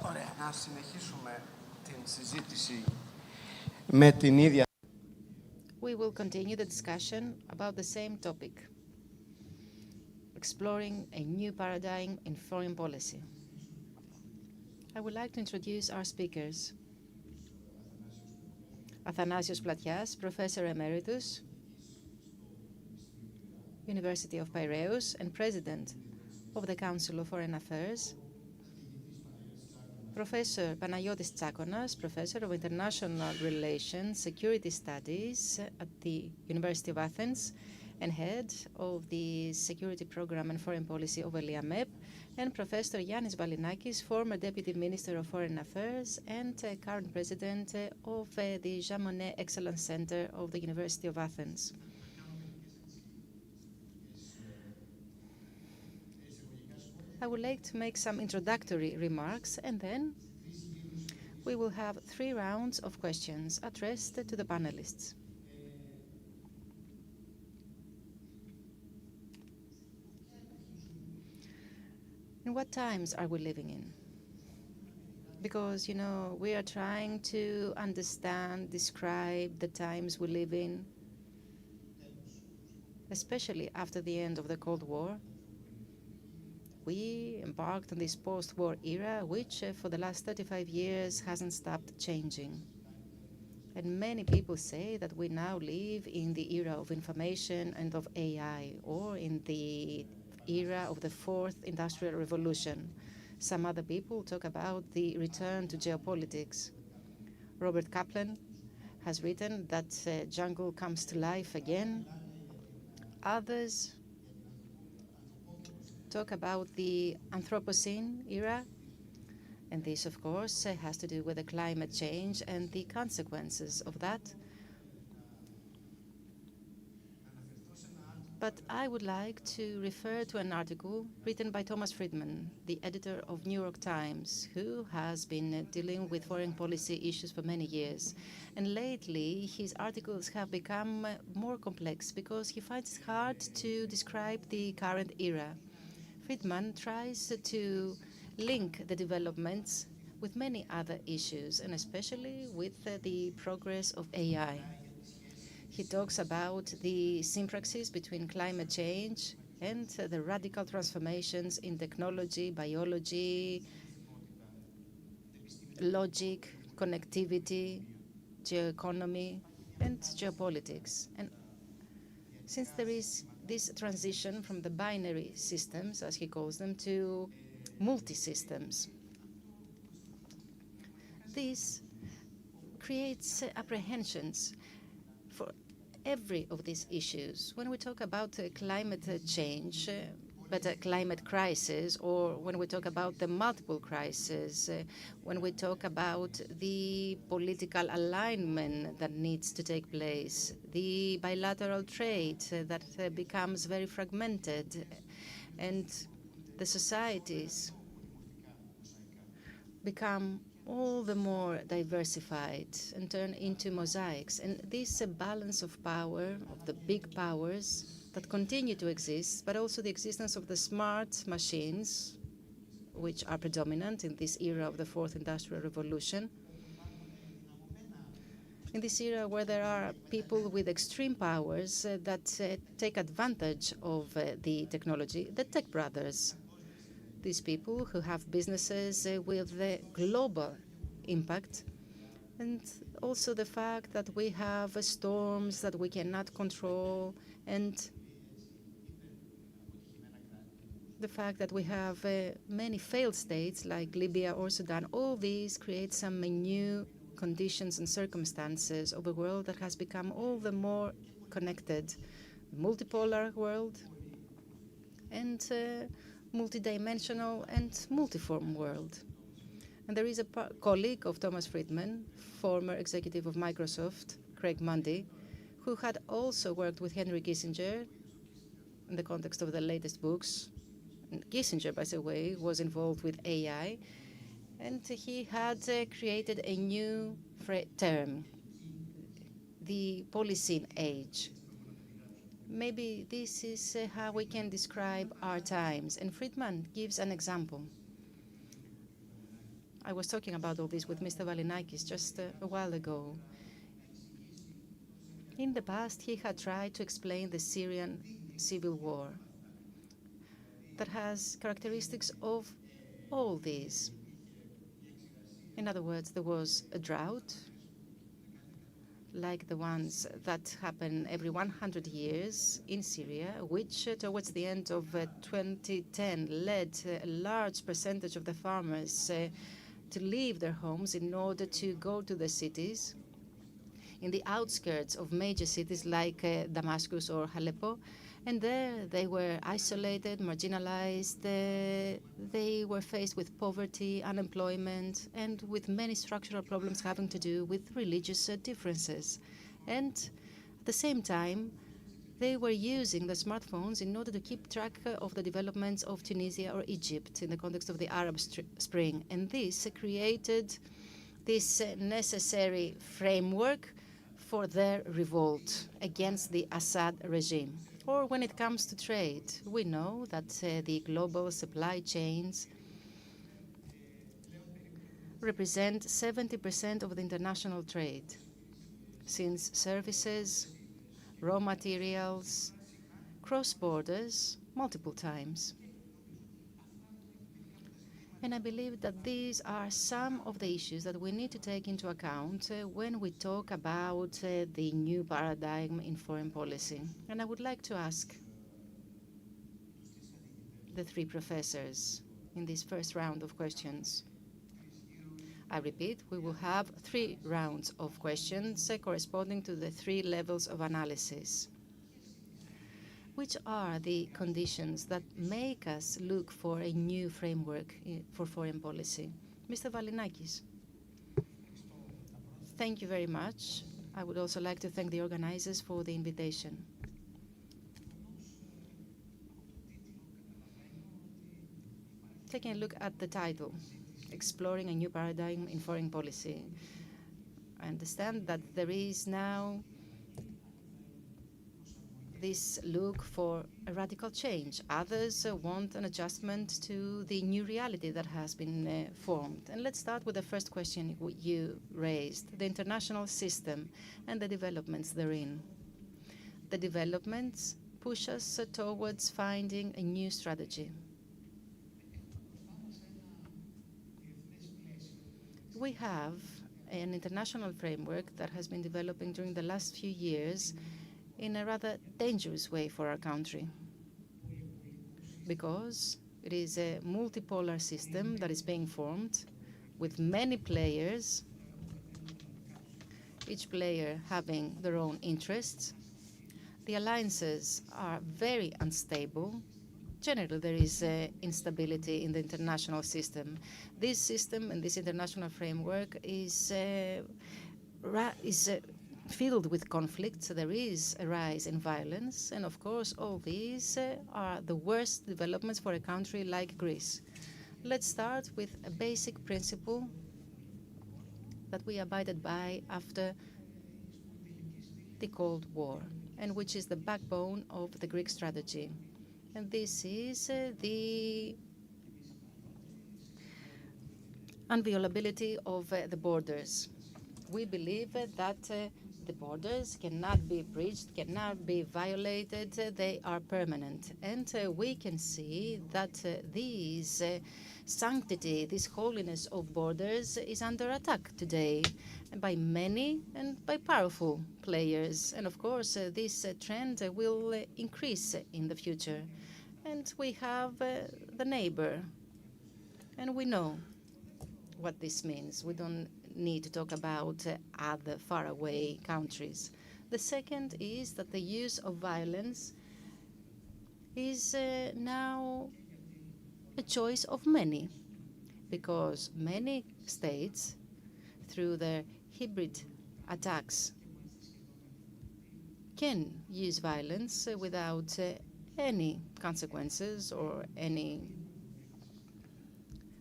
Ωραία, να συνεχίσουμε την συζήτηση με την ίδια. We will continue the discussion about the same topic, exploring a new paradigm in foreign policy. I would like to introduce our speakers. Athanasios Platias, Professor Emeritus, University of Piraeus and President of the Council of Foreign Affairs. Professor Panagiotis Tsakonas, Professor of International Relations, Security Studies at the University of Athens and Head of the Security Program and Foreign Policy of ELIAMEP, and Professor Yannis Valinakis, former Deputy Minister of Foreign Affairs and current President of the Jean Monnet Excellence Center of the University of Athens. I would like to make some introductory remarks, and then we will have 3 rounds of questions addressed to the panelists. In what times are we living in? Because, we are trying to understand, describe the times we live in, especially after the end of the Cold War. We embarked on this post-war era, which for the last 35 years hasn't stopped changing. And many people say that we now live in the era of information and of AI, or in the era of the fourth industrial revolution. Some other people talk about the return to geopolitics. Robert Kaplan has written that jungle comes to life again. Others talk about the Anthropocene era, and this, of course, has to do with the climate change and the consequences of that. But I would like to refer to an article written by Thomas Friedman, the editor of New York Times, who has been dealing with foreign policy issues for many years. And lately, his articles have become more complex because he finds it hard to describe the current era. Friedman tries to link the developments with many other issues, and especially with the progress of AI. He talks about the sympaxis between climate change and the radical transformations in technology, biology, logic, connectivity, geoeconomy, and geopolitics. And since there is this transition from the binary systems, as he calls them, to multi-systems, this creates apprehensions for every of these issues. When we talk about climate change, but a climate crisis, or when we talk about the multiple crises, when we talk about the political alignment that needs to take place, the bilateral trade that becomes very fragmented, and the societies become all the more diversified and turn into mosaics. And this balance of power, of the big powers that continue to exist, but also the existence of the smart machines, which are predominant in this era of the fourth industrial revolution, in this era where there are people with extreme powers that take advantage of the technology, the tech brothers, these people who have businesses with global impact, and also the fact that we have storms that we cannot control, and the fact that we have many failed states like Libya or Sudan. All these create some new conditions and circumstances of a world that has become all the more connected, multipolar world, and multidimensional and multiform world. And there is a colleague of Thomas Friedman, former executive of Microsoft, Craig Mundie, who had also worked with Henry Kissinger in the context of the latest books. And Kissinger, by the way, was involved with AI, and he had created a new term, the Policene age. Maybe this is how we can describe our times. And Friedman gives an example. I was talking about all this with Mr. Valinakis just a while ago. In the past, he had tried to explain the Syrian civil war that has characteristics of all these. In other words, there was a drought, like the ones that happen every 100 years in Syria, which towards the end of 2010 led a large percentage of the farmers to leave their homes in order to go to the cities in the outskirts of major cities like Damascus or Aleppo. And there they were isolated, marginalized. They were faced with poverty, unemployment, and with many structural problems having to do with religious differences. And at the same time, they were using the smartphones in order to keep track of the developments of Tunisia or Egypt in the context of the Arab Spring. And this created this necessary framework for their revolt against the Assad regime. Or when it comes to trade, we know that the global supply chains represent 70% of the international trade, since services, raw materials, cross borders multiple times. And I believe that these are some of the issues that we need to take into account when we talk about the new paradigm in foreign policy. And I would like to ask the three professors in this first round of questions. I repeat, we will have 3 rounds of questions corresponding to the 3 levels of analysis. Which are the conditions that make us look for a new framework for foreign policy? Mr. Valinakis. Thank you very much. I would also like to thank the organizers for the invitation. Taking a look at the title, Exploring a New Paradigm in Foreign Policy, I understand that there is now this look for a radical change. Others want an adjustment to the new reality that has been formed. And let's start with the first question you raised, the international system and the developments therein. The developments push us towards finding a new strategy. We have an international framework that has been developing during the last few years in a rather dangerous way for our country, because it is a multipolar system that is being formed with many players, each player having their own interests. The alliances are very unstable. Generally, there is instability in the international system. This system and this international framework is filled with conflicts. There is a rise in violence, and of course all these are the worst developments for a country like Greece. Let's start with a basic principle that we abided by after the Cold War, and which is the backbone of the Greek strategy. And this is the inviolability of the borders. We believe that the borders cannot be breached, cannot be violated. They are permanent. And we can see that this sanctity, this holiness of borders is under attack today by many and by powerful players. And of course, this trend will increase in the future. And we have the neighbor, and we know what this means. We don't need to talk about other faraway countries. The second is that the use of violence is now a choice of many, because many states, through their hybrid attacks, can use violence without any consequences or any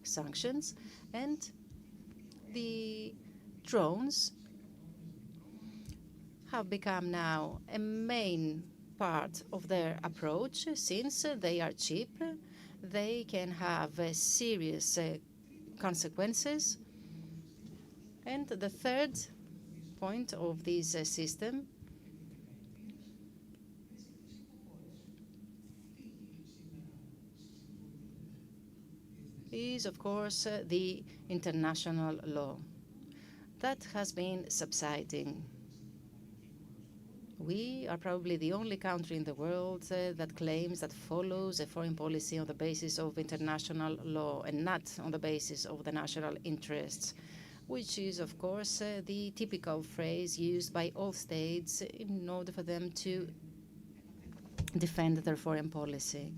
sanctions. And the drones have become now a main part of their approach, since they are cheap, they can have serious consequences. And the third point of this system is, of course, the international law. That has been subsiding. We are probably the only country in the world that claims that follows a foreign policy on the basis of international law and not on the basis of the national interests, which is, of course, the typical phrase used by all states in order for them to defend their foreign policy.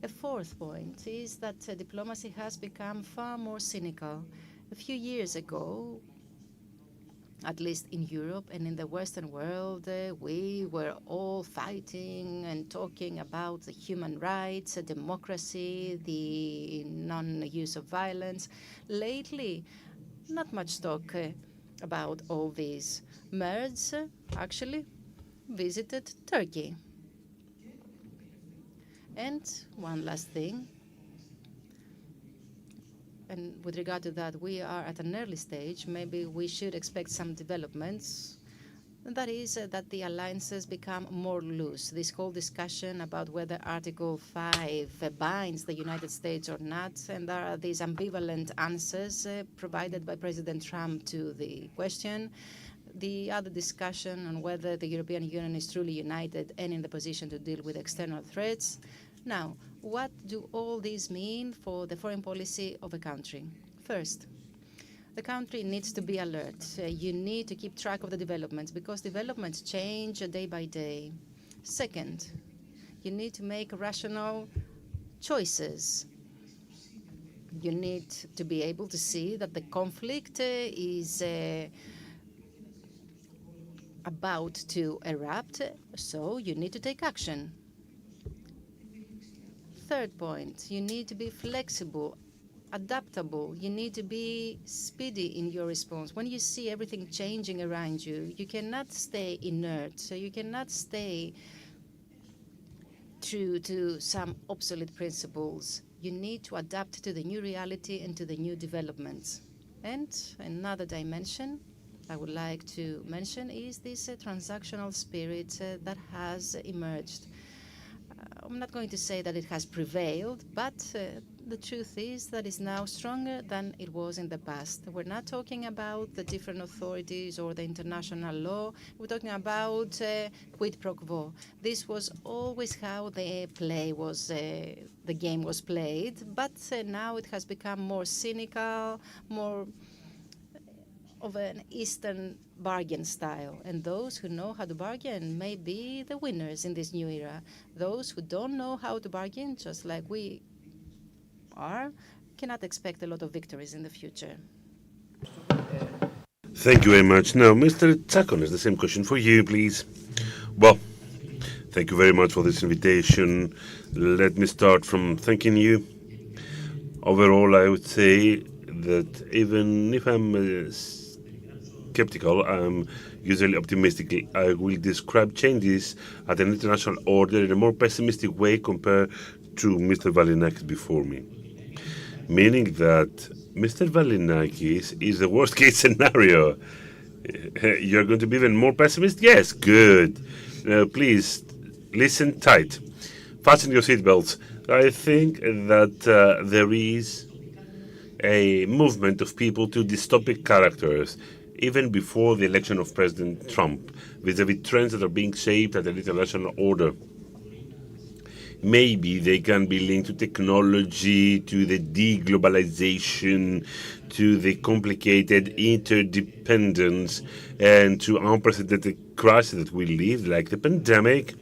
A fourth point is that diplomacy has become far more cynical. A few years ago, at least in Europe and in the Western world, we were all fighting and talking about the human rights, democracy, the non-use of violence. Lately, not much talk about all these. Merz actually visited Turkey. And one last thing, and with regard to that, we are at an early stage. Maybe we should expect some developments. That is that the alliances become more loose. This whole discussion about whether Article 5 binds the United States or not, and there are these ambivalent answers provided by President Trump to the question. The other discussion on whether the European Union is truly united and in the position to deal with external threats. Now, what do all these mean for the foreign policy of a country? First, the country needs to be alert. You need to keep track of the developments because developments change day by day. Second, you need to make rational choices. You need to be able to see that the conflict is about to erupt, so you need to take action. Third point, you need to be flexible, adaptable. You need to be speedy in your response. When you see everything changing around you, you cannot stay inert. So you cannot stay true to some obsolete principles. You need to adapt to the new reality and to the new developments. And another dimension I would like to mention is this transactional spirit that has emerged. I'm not going to say that it has prevailed, but the truth is that it's now stronger than it was in the past. We're not talking about the different authorities or the international law. We're talking about quid pro quo. This was always how the game was played, but now it has become more cynical, more of an Eastern bargain style. And those who know how to bargain may be the winners in this new era. Those who don't know how to bargain, just like we are, cannot expect a lot of victories in the future. Thank you very much. Now, Mr. Tsakonas, the same question for you, please. Well, thank you very much for this invitation. Let me start from thanking you. Overall, I would say that even if I'm skeptical, I'm usually optimistic. I will describe changes at an international order in a more pessimistic way compared to Mr. Valinakis before me. Meaning that Mr. Valinakis is the worst case scenario. You're going to be even more pessimist? Yes, good. Now, please, listen tight. Fasten your seatbelts. I think that there is a movement of people to dystopic characters, even before the election of President Trump, vis-à-vis trends that are being shaped at an international order. Maybe they can be linked to technology, to the deglobalization, to the complicated interdependence, and to unprecedented crises that we live, like the pandemic.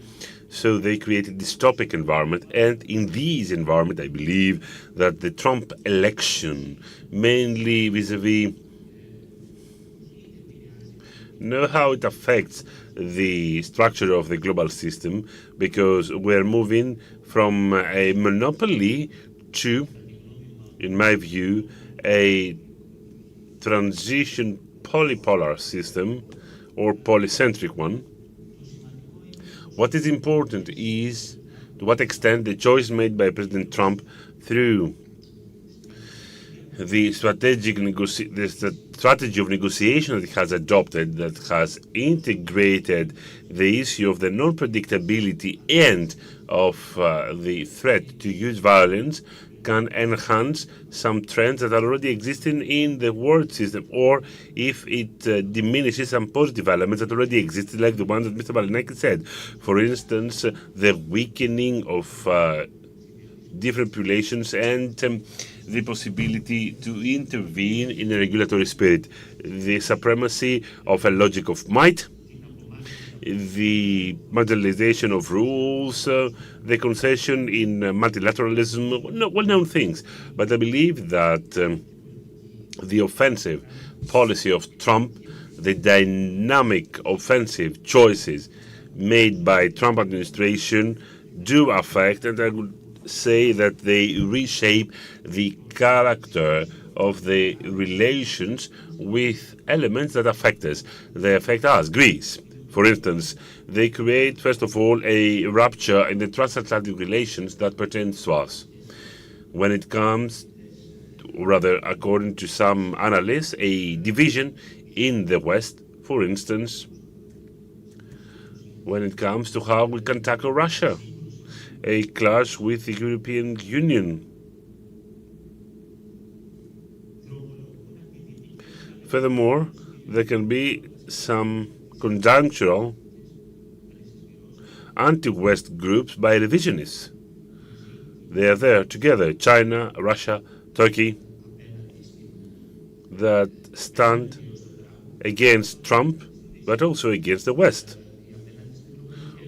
So they create a dystopic environment. And in these environment, I believe that the Trump election, mainly vis-à-vis know how it affects the structure of the global system, because we're moving from a monopoly to, in my view, a transition polypolar system or polycentric one. What is important is to what extent the choice made by President Trump through the strategy of negotiation that he has adopted, that has integrated the issue of the non-predictability and of the threat to use violence, can enhance some trends that are already existing in the world system, or if it diminishes some positive elements that already existed, like the ones that Mr. Valinakis said. For instance, the weakening of different populations and the possibility to intervene in a regulatory spirit, the supremacy of a logic of might, the marginalization of rules, the concession in multilateralism, well-known things. But I believe that the offensive policy of Trump, the dynamic offensive choices made by Trump administration do affect, and I would say that they reshape the character of the relations with elements that affect us. They affect us, Greece. For instance, they create, first of all, a rupture in the transatlantic relations that pertains to us. When it comes, rather, according to some analysts, a division in the West, for instance, when it comes to how we can tackle Russia, a clash with the European Union. Furthermore, there can be some conjunctural anti-West groups by revisionists. They are there together, China, Russia, Turkey, that stand against Trump, but also against the West,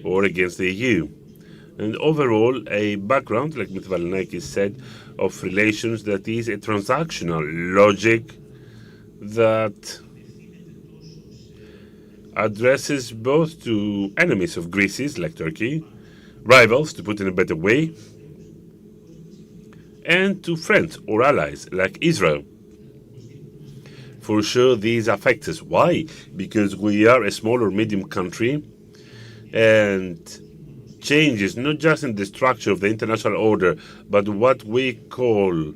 or against the EU. And overall, a background, like Mr. Valenakis said, of relations that is a transactional logic that addresses both to enemies of Greece's, like Turkey, rivals, to put it in a better way, and to friends or allies, like Israel. For sure, these affect us. Why? Because we are a small or medium country, and changes not just in the structure of the international order, but what we call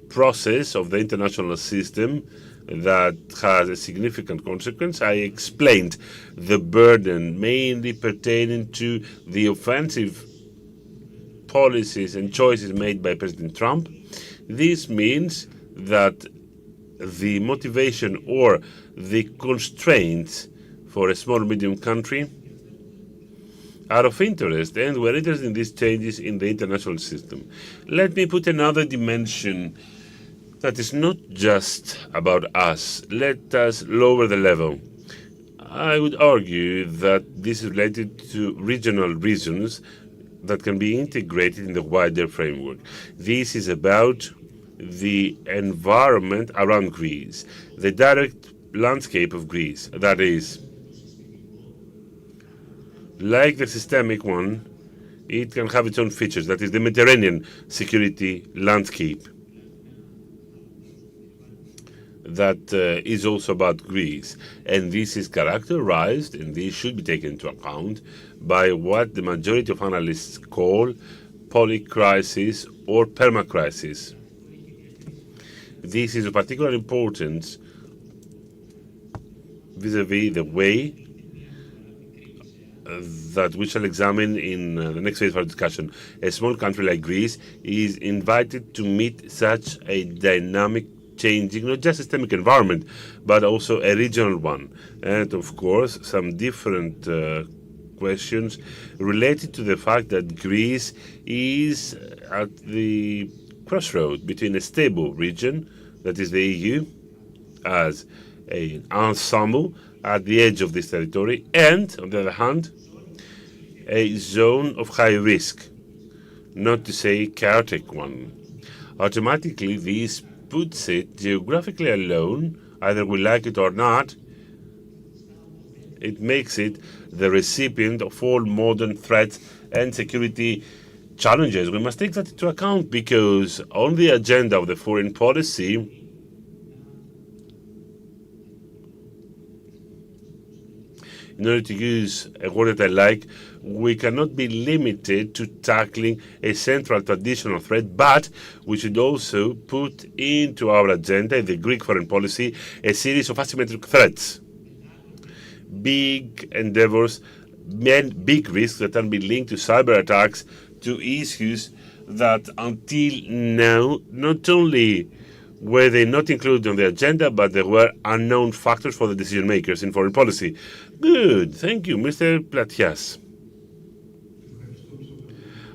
process of the international system that has a significant consequence. I explained the burden mainly pertaining to the offensive policies and choices made by President Trump. This means that the motivation or the constraints for a small medium country are of interest, and we're interested in these changes in the international system. Let me put another dimension that is not just about us. Let us lower the level. I would argue that this is related to regional reasons that can be integrated in the wider framework. This is about the environment around Greece, the direct landscape of Greece. That is, like the systemic one, it can have its own features. That is the Mediterranean security landscape. That is also about Greece. And this is characterized, and this should be taken into account, by what the majority of analysts call polycrisis or permacrisis. This is of particular importance vis-à-vis the way that we shall examine in the next phase of our discussion. A small country like Greece is invited to meet such a dynamic, changing, not just systemic environment, but also a regional one. And of course, some different questions related to the fact that Greece is at the crossroad between a stable region, that is the EU, as an ensemble at the edge of this territory, and, on the other hand, a zone of high risk, not to say chaotic one. Automatically, this puts it geographically alone, either we like it or not. It makes it the recipient of all modern threats and security challenges. We must take that into account because on the agenda of the foreign policy, in order to use a word that I like, we cannot be limited to tackling a central traditional threat, but we should also put into our agenda, in the Greek foreign policy, a series of asymmetric threats. Big endeavors, big risks that can be linked to cyber attacks, to issues that until now, not only were they not included on the agenda, but they were unknown factors for the decision makers in foreign policy. Good, thank you, Mr. Platias.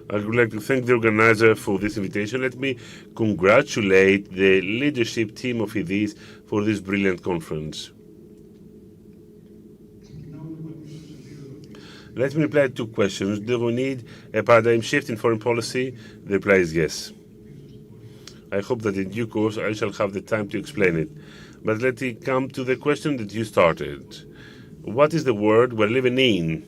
I would like to thank the organizer for this invitation. Let me congratulate the leadership team of IDIS for this brilliant conference. Let me reply to two questions. Do we need a paradigm shift in foreign policy? The reply is yes. I hope that in due course I shall have the time to explain it. But let me come to the question that you started. What is the world we're living in?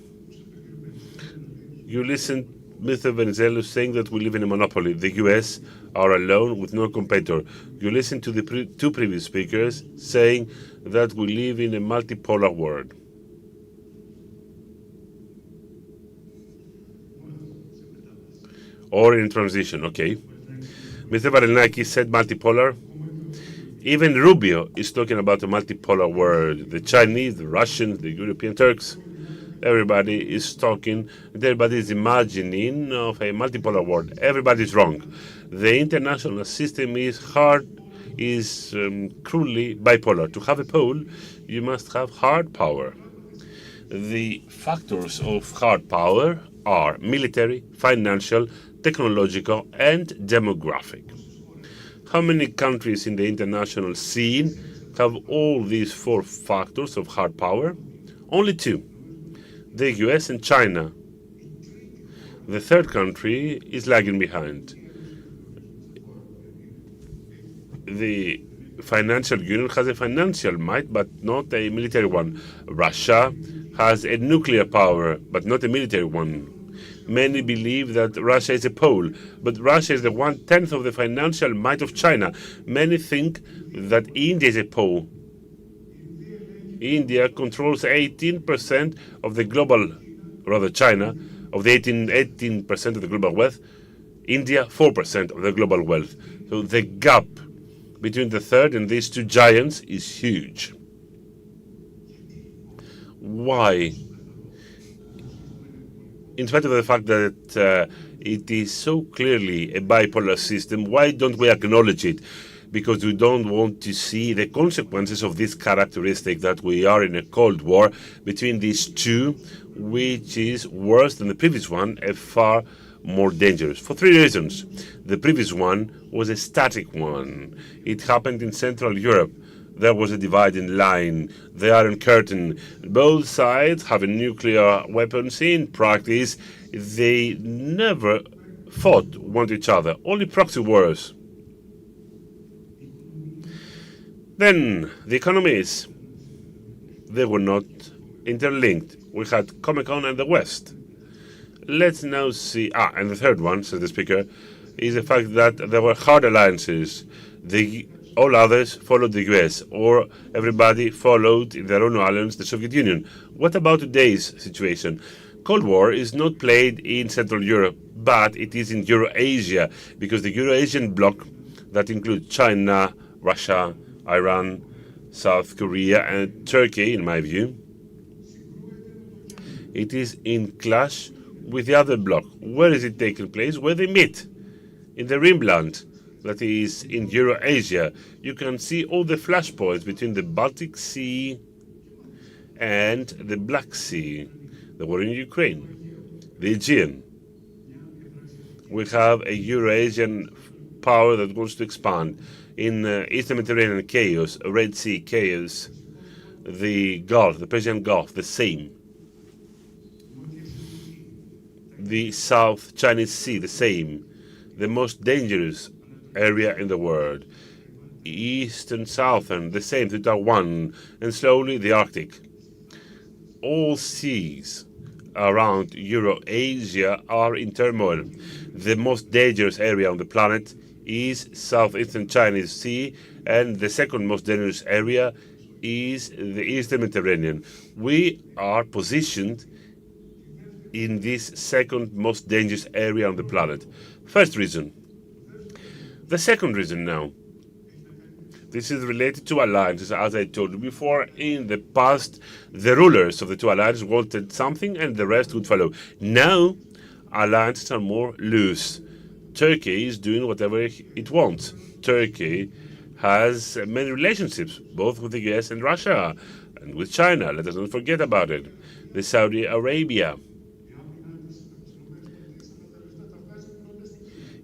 You listened Mr. Venizelos saying that we live in a monopoly. The US are alone with no competitor. You listen to the two previous speakers saying that we live in a multipolar world. Or in transition, okay. Mr. Valenakis said multipolar. Even Rubio is talking about a multipolar world. The Chinese, the Russians, the European Turks, Everybody is talking, everybody is imagining of a multipolar world. Everybody's wrong. The international system is cruelly bipolar. To have a pole, you must have hard power. The factors of hard power are military, financial, technological, and demographic. How many countries in the international scene have all these four factors of hard power? Only two, the US and China. The third country is lagging behind. The financial union has a financial might, but not a military one. Russia has a nuclear power, but not a military one. Many believe that Russia is a pole, but Russia is the 1/10 of the financial might of China. Many think that India is a pole. India controls 18% of the global, rather China, of the 18% of the global wealth. India, 4% of the global wealth. So the gap between the third and these two giants is huge. Why? In spite of the fact that it is so clearly a bipolar system, why don't we acknowledge it? Because we don't want to see the consequences of this characteristic that we are in a Cold War between these two, which is worse than the previous one, and far more dangerous. For three reasons. The previous one was a static one. It happened in Central Europe. There was a dividing line, the Iron Curtain. Both sides have nuclear weapons. In practice, they never fought one each other, only proxy wars. Then, the economies, they were not interlinked. We had Comic-Con and the West. Let's now see, and the third one, says the speaker, is the fact that there were hard alliances. All others followed the US, or everybody followed in their own alliance the Soviet Union. What about today's situation? Cold War is not played in Central Europe, but it is in Eurasia, because the Eurasian bloc that includes China, Russia, Iran, South Korea, and Turkey, in my view, it is in clash with the other bloc. Where is it taking place? Where they meet? In the Rimland, that is in Eurasia. You can see all the flashpoints between the Baltic Sea and the Black Sea, the war in Ukraine, the Aegean. We have a Eurasian power that wants to expand. In Eastern Mediterranean, chaos, Red Sea, chaos, the Gulf, the Persian Gulf, the same. The South Chinese Sea, the same. The most dangerous area in the world. East and Southern, the same, to Taiwan, and slowly the Arctic. All seas around Eurasia are in turmoil. The most dangerous area on the planet is Southeastern Chinese Sea, and the second most dangerous area is the Eastern Mediterranean. We are positioned in this second most dangerous area on the planet. First reason. The second reason now. This is related to alliances. As I told you before, in the past, the rulers of the two alliances wanted something and the rest would follow. Now, alliances are more loose. Turkey is doing whatever it wants. Turkey has many relationships, both with the US and Russia, and with China. Let us not forget about it. The Saudi Arabia.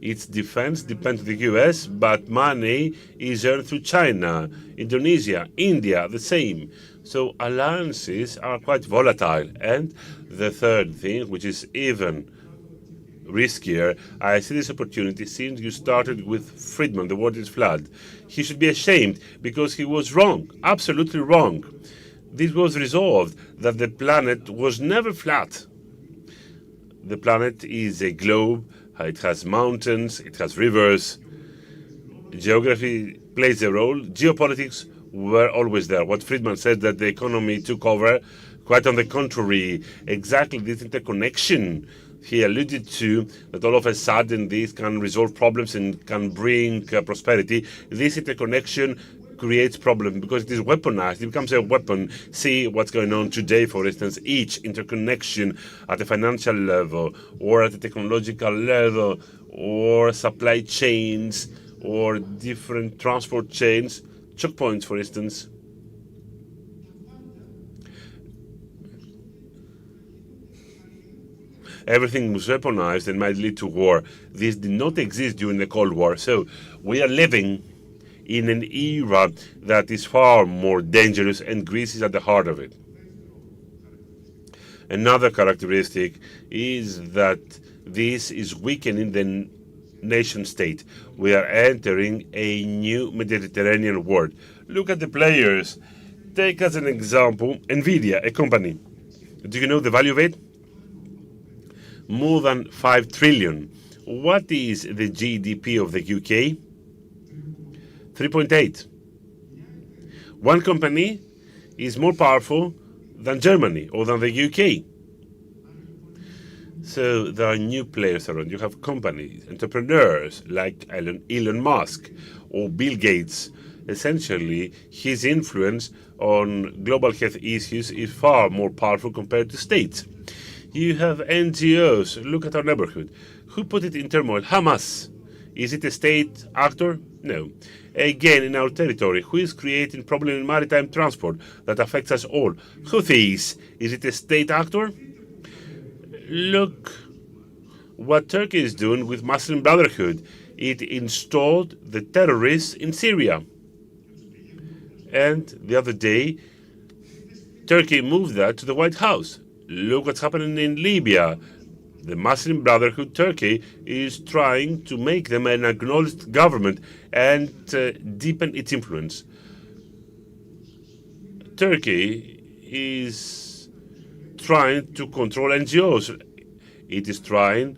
Its defense depends on the US, but money is earned through China, Indonesia, India, the same. So alliances are quite volatile. And the third thing, which is even riskier, I see this opportunity since you started with Friedman, the word is flood. He should be ashamed because he was wrong, absolutely wrong. This was resolved, that the planet was never flat. The planet is a globe. It has mountains, it has rivers. Geography plays a role. Geopolitics were always there. What Friedman said, that the economy took over, quite on the contrary, exactly this interconnection he alluded to, that all of a sudden this can resolve problems and can bring prosperity. This interconnection creates problem because it is weaponized. It becomes a weapon. See what's going on today, for instance, each interconnection at the financial level or at the technological level or supply chains or different transport chains, choke points, for instance. Everything was weaponized and might lead to war. This did not exist during the Cold War. So we are living in an era that is far more dangerous, and Greece is at the heart of it. Another characteristic is that this is weakening the nation state. We are entering a new Mediterranean world. Look at the players. Take as an example Nvidia, a company. Do you know the value of it? More than 5 trillion. What is the GDP of the UK? 3.8. One company is more powerful than Germany or than the UK. So there are new players around. You have companies, entrepreneurs like Elon Musk or Bill Gates. Essentially, his influence on global health issues is far more powerful compared to states. You have NGOs. Look at our neighborhood. Who put it in turmoil? Hamas. Is it a state actor? No. Again, in our territory, who is creating problem in maritime transport that affects us all? Houthis. Is it a state actor? Look what Turkey is doing with Muslim Brotherhood. It installed the terrorists in Syria. And the other day, Turkey moved that to the White House. Look what's happening in Libya. The Muslim Brotherhood, Turkey, is trying to make them an acknowledged government and deepen its influence. Turkey is trying to control NGOs. It is trying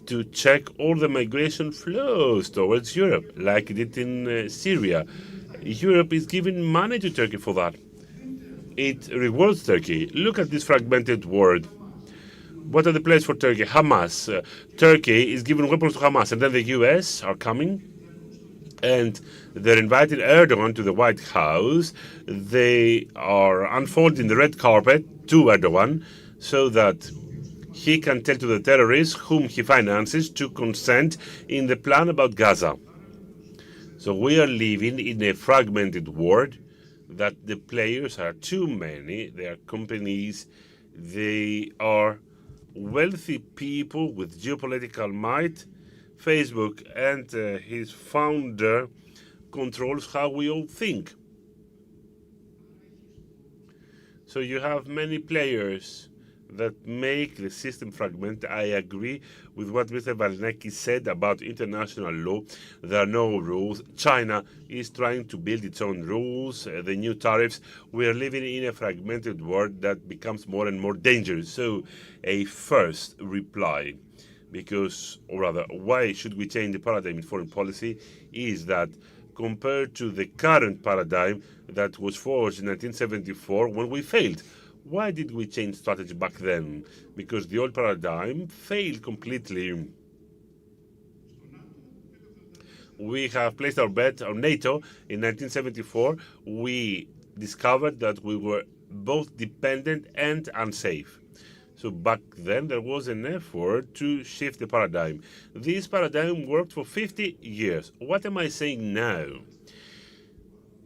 to check all the migration flows towards Europe, like it did in Syria. Europe is giving money to Turkey for that. It rewards Turkey. Look at this fragmented world. What are the players for Turkey? Hamas. Turkey is giving weapons to Hamas, and then the US are coming and they're inviting Erdogan to the White House. They are unfolding the red carpet to Erdogan so that he can tell to the terrorists whom he finances to consent in the plan about Gaza. So we are living in a fragmented world that the players are too many. They are companies. They are wealthy people with geopolitical might. Facebook and his founder controls how we all think. So you have many players that make the system fragment. I agree with what Mr. Valnecki said about international law. There are no rules. China is trying to build its own rules, the new tariffs. We are living in a fragmented world that becomes more and more dangerous. So a first reply, because, or rather, why should we change the paradigm in foreign policy, is that compared to the current paradigm that was forged in 1974 when we failed. Why did we change strategy back then? Because the old paradigm failed completely. We have placed our bet on NATO in 1974. We discovered that we were both dependent and unsafe. So back then there was an effort to shift the paradigm. This paradigm worked for 50 years. What am I saying now?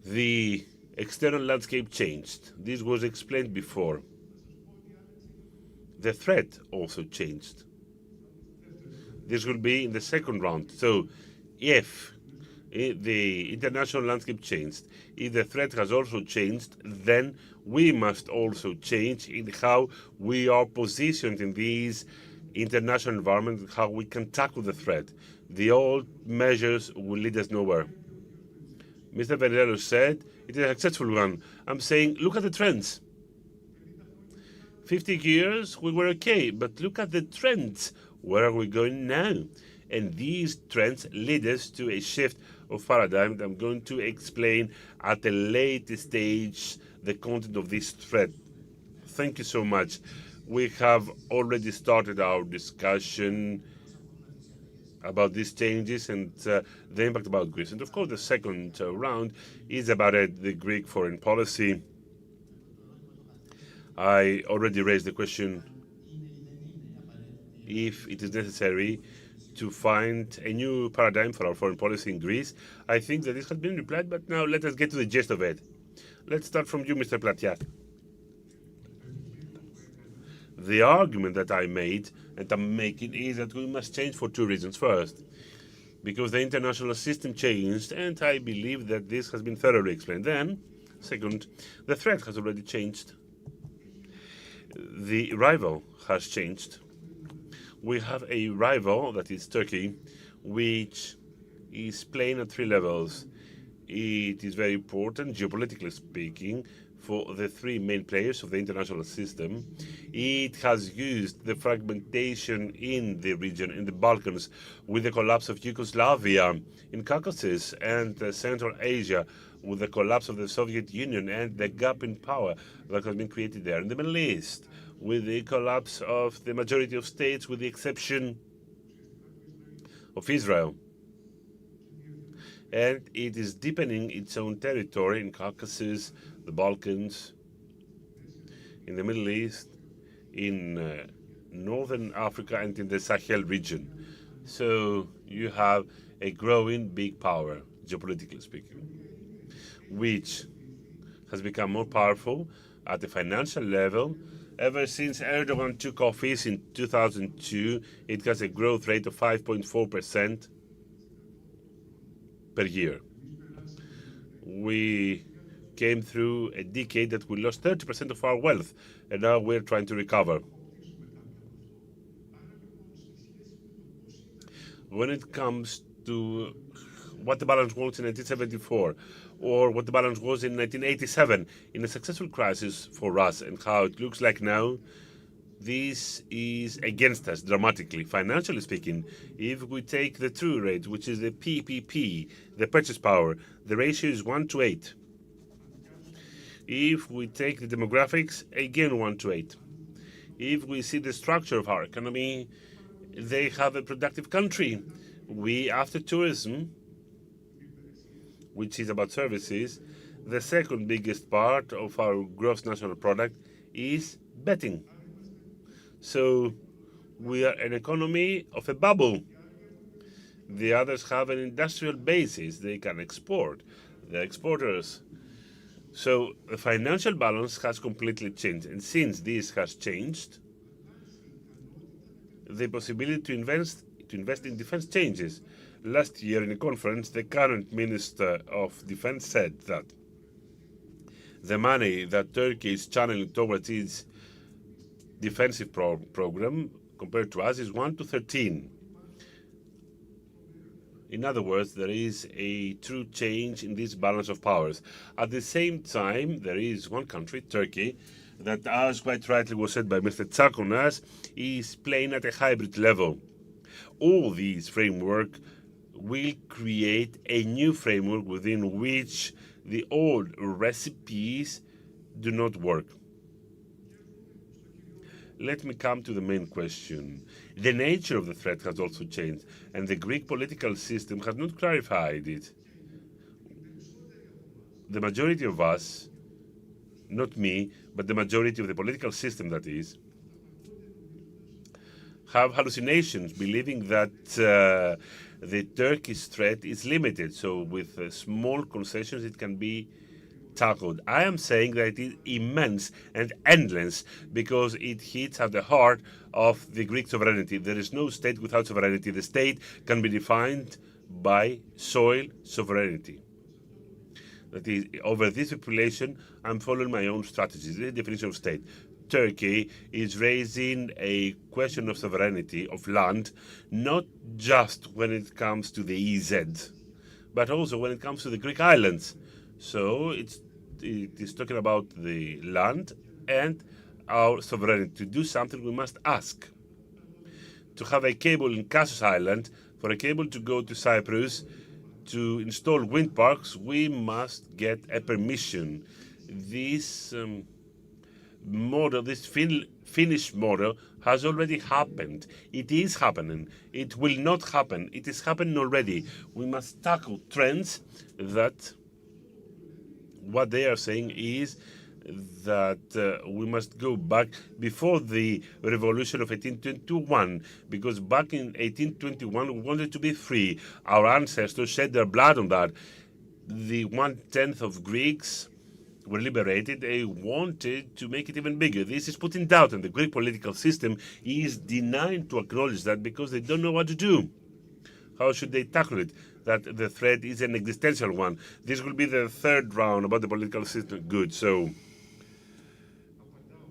The external landscape changed. This was explained before. The threat also changed. This will be in the second round. So if the international landscape changed, if the threat has also changed, then we must also change in how we are positioned in these international environments, how we can tackle the threat. The old measures will lead us nowhere. Mr. Venero said it is a successful one. I'm saying, look at the trends. 50 years, we were okay, but look at the trends. Where are we going now? And these trends lead us to a shift of paradigm that I'm going to explain at a later stage the content of this thread. Thank you so much. We have already started our discussion. about these changes and the impact about Greece. And of course, the second round is about the Greek foreign policy. I already raised the question if it is necessary to find a new paradigm for our foreign policy in Greece. I think that this has been replied, but now let us get to the gist of it. Let's start from you, Mr. Platiat. The argument that I made and I'm making is that we must change for two reasons. First, because the international system changed, and I believe that this has been thoroughly explained. Then, second, the threat has already changed. The rival has changed. We have a rival, that is Turkey, which is playing at three levels. It is very important, geopolitically speaking, for the three main players of the international system. It has used the fragmentation in the region, in the Balkans, with the collapse of Yugoslavia, in Caucasus and Central Asia, with the collapse of the Soviet Union and the gap in power that has been created there. In the Middle East, with the collapse of the majority of states, with the exception of Israel. And it is deepening its own territory in Caucasus, the Balkans, in the Middle East, in Northern Africa, and in the Sahel region. So you have a growing big power, geopolitically speaking, which has become more powerful at the financial level. Ever since Erdogan took office in 2002, it has a growth rate of 5.4% per year. We came through a decade that we lost 30% of our wealth, and now we're trying to recover. When it comes to what the balance was in 1974, or what the balance was in 1987, in a successful crisis for us, and how it looks like now, this is against us dramatically. Financially speaking, if we take the true rate, which is the PPP, the purchase power, the ratio is 1:8. If we take the demographics, again 1:8. If we see the structure of our economy, they have a productive country. We, after tourism, which is about services, the second biggest part of our gross national product is betting. So we are an economy of a bubble. The others have an industrial basis. They can export. They're exporters. So the financial balance has completely changed. And since this has changed, the possibility to invest in defense changes. Last year in a conference, the current Minister of Defense said that the money that Turkey is channeling towards its defensive program compared to us is 1:13. In other words, there is a true change in this balance of powers. At the same time, there is one country, Turkey, that, as quite rightly was said by Mr. Tsakonas, is playing at a hybrid level. All these framework will create a new framework within which the old recipes do not work. Let me come to the main question. The nature of the threat has also changed, and the Greek political system has not clarified it. The majority of us, not me, but the majority of the political system, that is, have hallucinations, believing that the Turkish threat is limited. So with small concessions, it can be tackled. I am saying that it is immense and endless because it hits at the heart of the Greek sovereignty. There is no state without sovereignty. The state can be defined by soil sovereignty. That is, over this population, I'm following my own strategies. This is the definition of state. Turkey is raising a question of sovereignty, of land, not just when it comes to the EZ, but also when it comes to the Greek islands. So it is talking about the land and our sovereignty. To do something, we must ask. To have a cable in Kassos Island, for a cable to go to Cyprus, to install wind parks, we must get a permission. This model, this Finnish model, has already happened. It is happening. It will not happen. It is happening already. We must tackle trends that what they are saying is that we must go back before the revolution of 1821, because back in 1821 we wanted to be free. Our ancestors shed their blood on that. The 1/10 of Greeks were liberated. They wanted to make it even bigger. This is put in doubt, and the Greek political system is denying to acknowledge that because they don't know what to do. How should they tackle it? That the threat is an existential one. This will be the third round about the political system. Good. So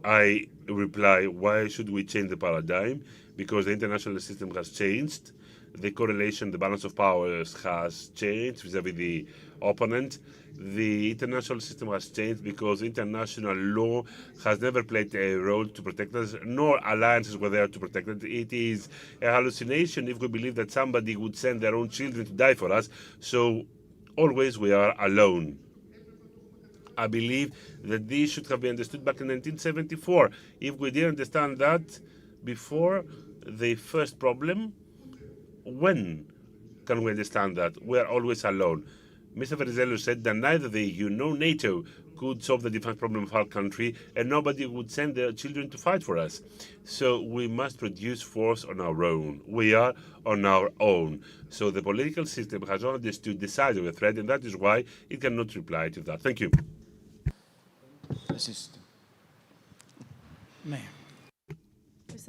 I reply, why should we change the paradigm? Because the international system has changed. The correlation, the balance of powers has changed vis-à-vis the opponent. The international system has changed because international law has never played a role to protect us, nor alliances were there to protect us. It is a hallucination if we believe that somebody would send their own children to die for us. So always we are alone. I believe that this should have been understood back in 1974. If we didn't understand that before the first problem, when can we understand that? We are always alone. Mr. Venizelos said that neither the EU nor NATO could solve the defense problem of our country, and nobody would send their children to fight for us. So we must produce force on our own. We are on our own. So the political system has not understood the size of the threat, and that is why it cannot reply to that. Thank you. Mr.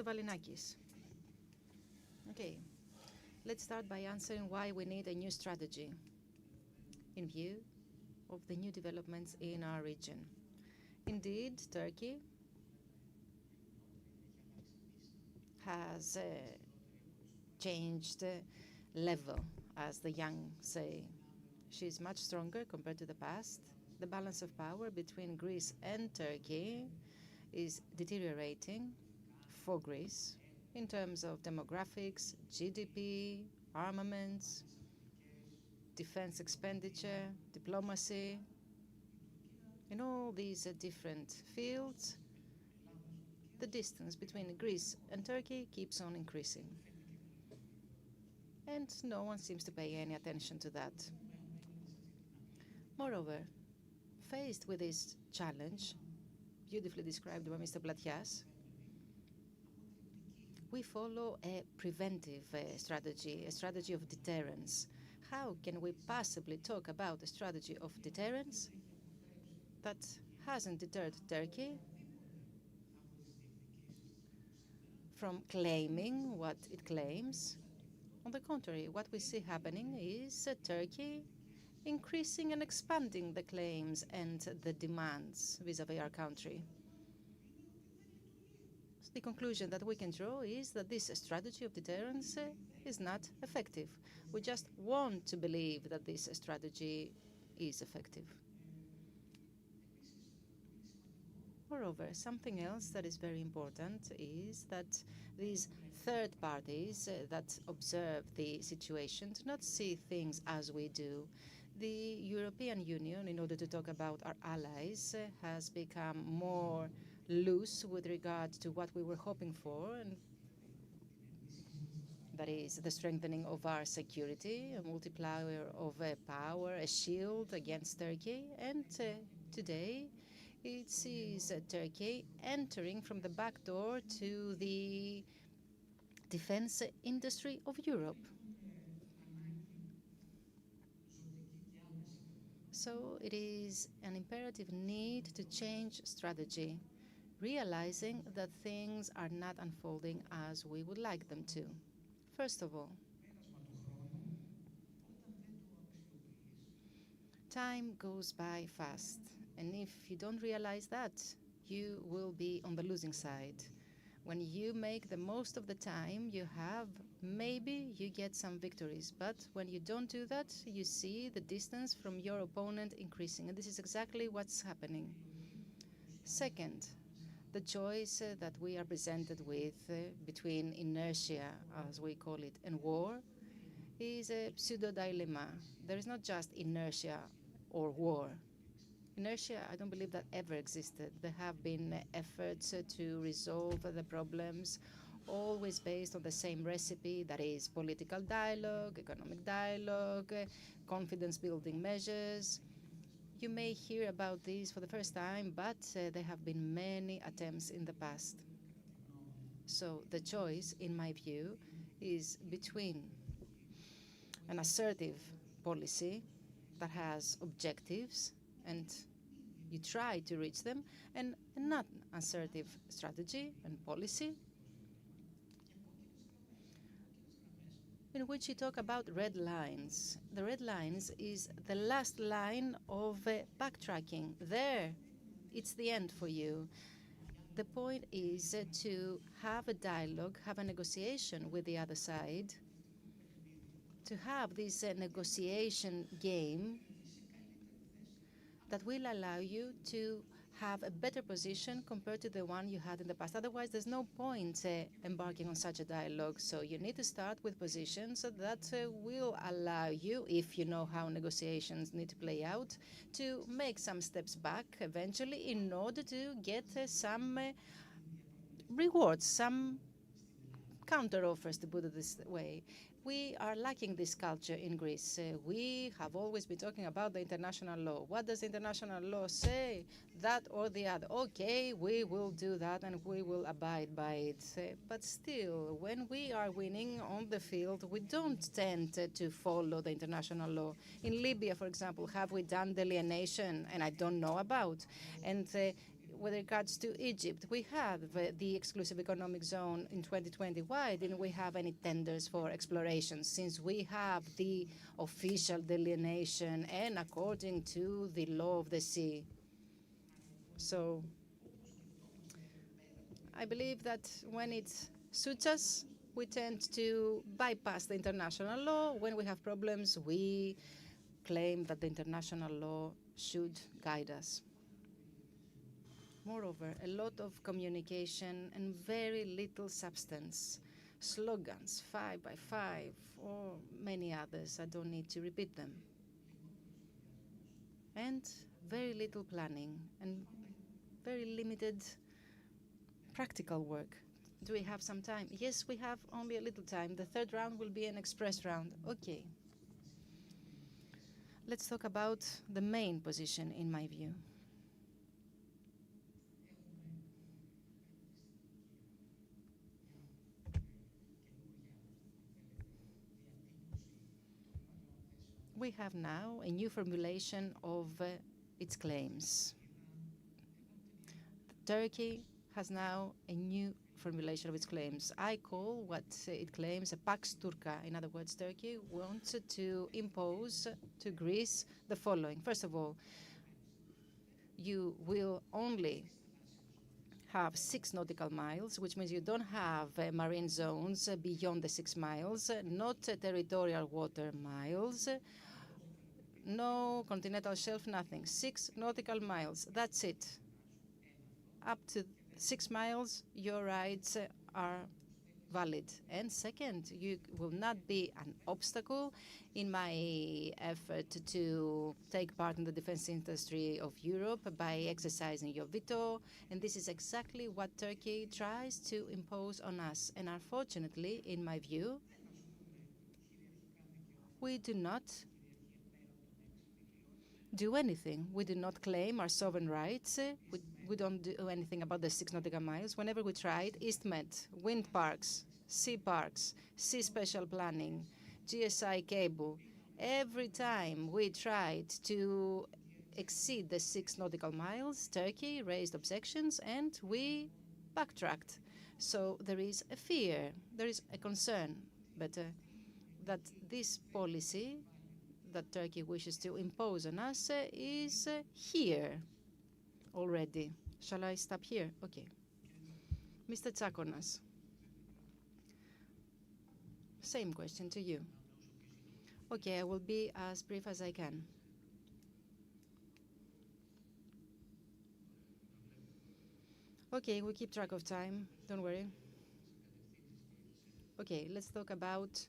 Valinakis. Okay, let's start by answering why we need a new strategy in view of the new developments in our region. Indeed, Turkey has changed level, as the young say. She's much stronger compared to the past. The balance of power between Greece and Turkey is deteriorating for Greece in terms of demographics, GDP, armaments, defense expenditure, diplomacy. In all these different fields, the distance between Greece and Turkey keeps on increasing. And no one seems to pay any attention to that. Moreover, faced with this challenge, beautifully described by Mr. Platias, we follow a preventive strategy, a strategy of deterrence. How can we possibly talk about a strategy of deterrence that hasn't deterred Turkey from claiming what it claims? On the contrary, what we see happening is Turkey increasing and expanding the claims and the demands vis-à-vis our country. The conclusion that we can draw is that this strategy of deterrence is not effective. We just want to believe that this strategy is effective. Moreover, something else that is very important is that these third parties that observe the situation do not see things as we do. The European Union, in order to talk about our allies, has become more loose with regard to what we were hoping for, and that is the strengthening of our security, a multiplier of power, a shield against Turkey. And today it sees Turkey entering from the back door to the defense industry of Europe. So it is an imperative need to change strategy, realizing that things are not unfolding as we would like them to. First of all, time goes by fast, and if you don't realize that, you will be on the losing side. When you make the most of the time you have, maybe you get some victories, but when you don't do that, you see the distance from your opponent increasing, and this is exactly what's happening. Second, the choice that we are presented with between inertia, as we call it, and war is a pseudo-dilemma. There is not just inertia or war. Inertia, I don't believe that ever existed. There have been efforts to resolve the problems, always based on the same recipe, that is political dialogue, economic dialogue, confidence-building measures. You may hear about these for the first time, but there have been many attempts in the past. So the choice, in my view, is between an assertive policy that has objectives and you try to reach them, and a non-assertive strategy and policy in which you talk about red lines. The red lines is the last line of backtracking. There, it's the end for you. The point is to have a dialogue, have a negotiation with the other side, to have this negotiation game that will allow you to have a better position compared to the one you had in the past. Otherwise, there's no point embarking on such a dialogue. So you need to start with positions that will allow you, if you know how negotiations need to play out, to make some steps back eventually in order to get some rewards, some counter offers, to put it this way. We are lacking this culture in Greece. We have always been talking about the international law. What does international law say? That or the other. Okay, we will do that and we will abide by it. But still, when we are winning on the field, we don't tend to follow the international law. In Libya, for example, have we done delineation? And I don't know about. And with regards to Egypt, we have the exclusive economic zone in 2020. Why didn't we have any tenders for exploration, since we have the official delineation and according to the law of the sea? So I believe that when it suits us, we tend to bypass the international law. When we have problems, we claim that the international law should guide us. Moreover, a lot of communication and very little substance. Slogans, 5x5, or many others. I don't need to repeat them. And very little planning and very limited practical work. Do we have some time? Yes, we have only a little time. The third round will be an express round. Okay. Let's talk about the main position, in my view. We have now a new formulation of its claims. Turkey has now a new formulation of its claims. I call what it claims a Pax Turca. In other words, Turkey wants to impose to Greece the following. First of all, you will only have 6 nautical miles, which means you don't have marine zones beyond the 6 miles, not territorial water miles, no continental shelf, nothing. 6 nautical miles, that's it. Up to 6 miles, your rights are valid. And second, you will not be an obstacle in my effort to take part in the defense industry of Europe by exercising your veto. And this is exactly what Turkey tries to impose on us. And unfortunately, in my view, we do not do anything. We do not claim our sovereign rights. We don't do anything about the 6 nautical miles. Whenever we tried, EastMed, wind parks, sea special planning, GSI cable, every time we tried to exceed the 6 nautical miles, Turkey raised objections and we backtracked. So there is a fear, there is a concern, but that this policy that Turkey wishes to impose on us is here already. Shall I stop here? Okay. Mr. Tsakonas, same question to you. Okay, I will be as brief as I can. Okay, we keep track of time, don't worry. Okay, let's talk about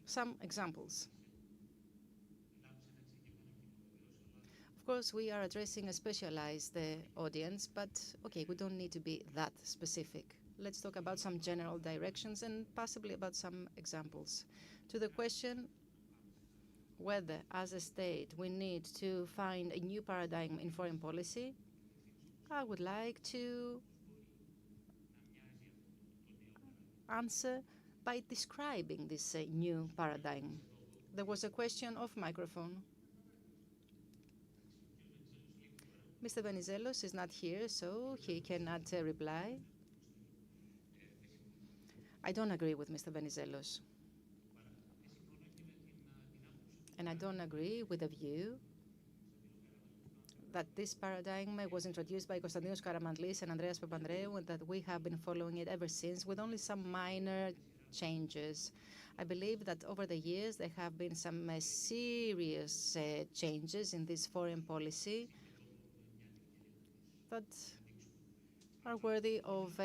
some examples. Of course, we are addressing a specialized audience, but okay, we don't need to be that specific. Let's talk about some general directions and possibly about some examples. To the question whether, as a state, we need to find a new paradigm in foreign policy, I would like to answer by describing this new paradigm. There was a question off microphone. Mr. Venizelos is not here, so he cannot reply. I don't agree with Mr. Venizelos. And I don't agree with the view that this paradigm was introduced by Konstantinos Karamanlis and Andreas Papandreou and that we have been following it ever since with only some minor changes. I believe that over the years there have been some serious changes in this foreign policy that are worthy of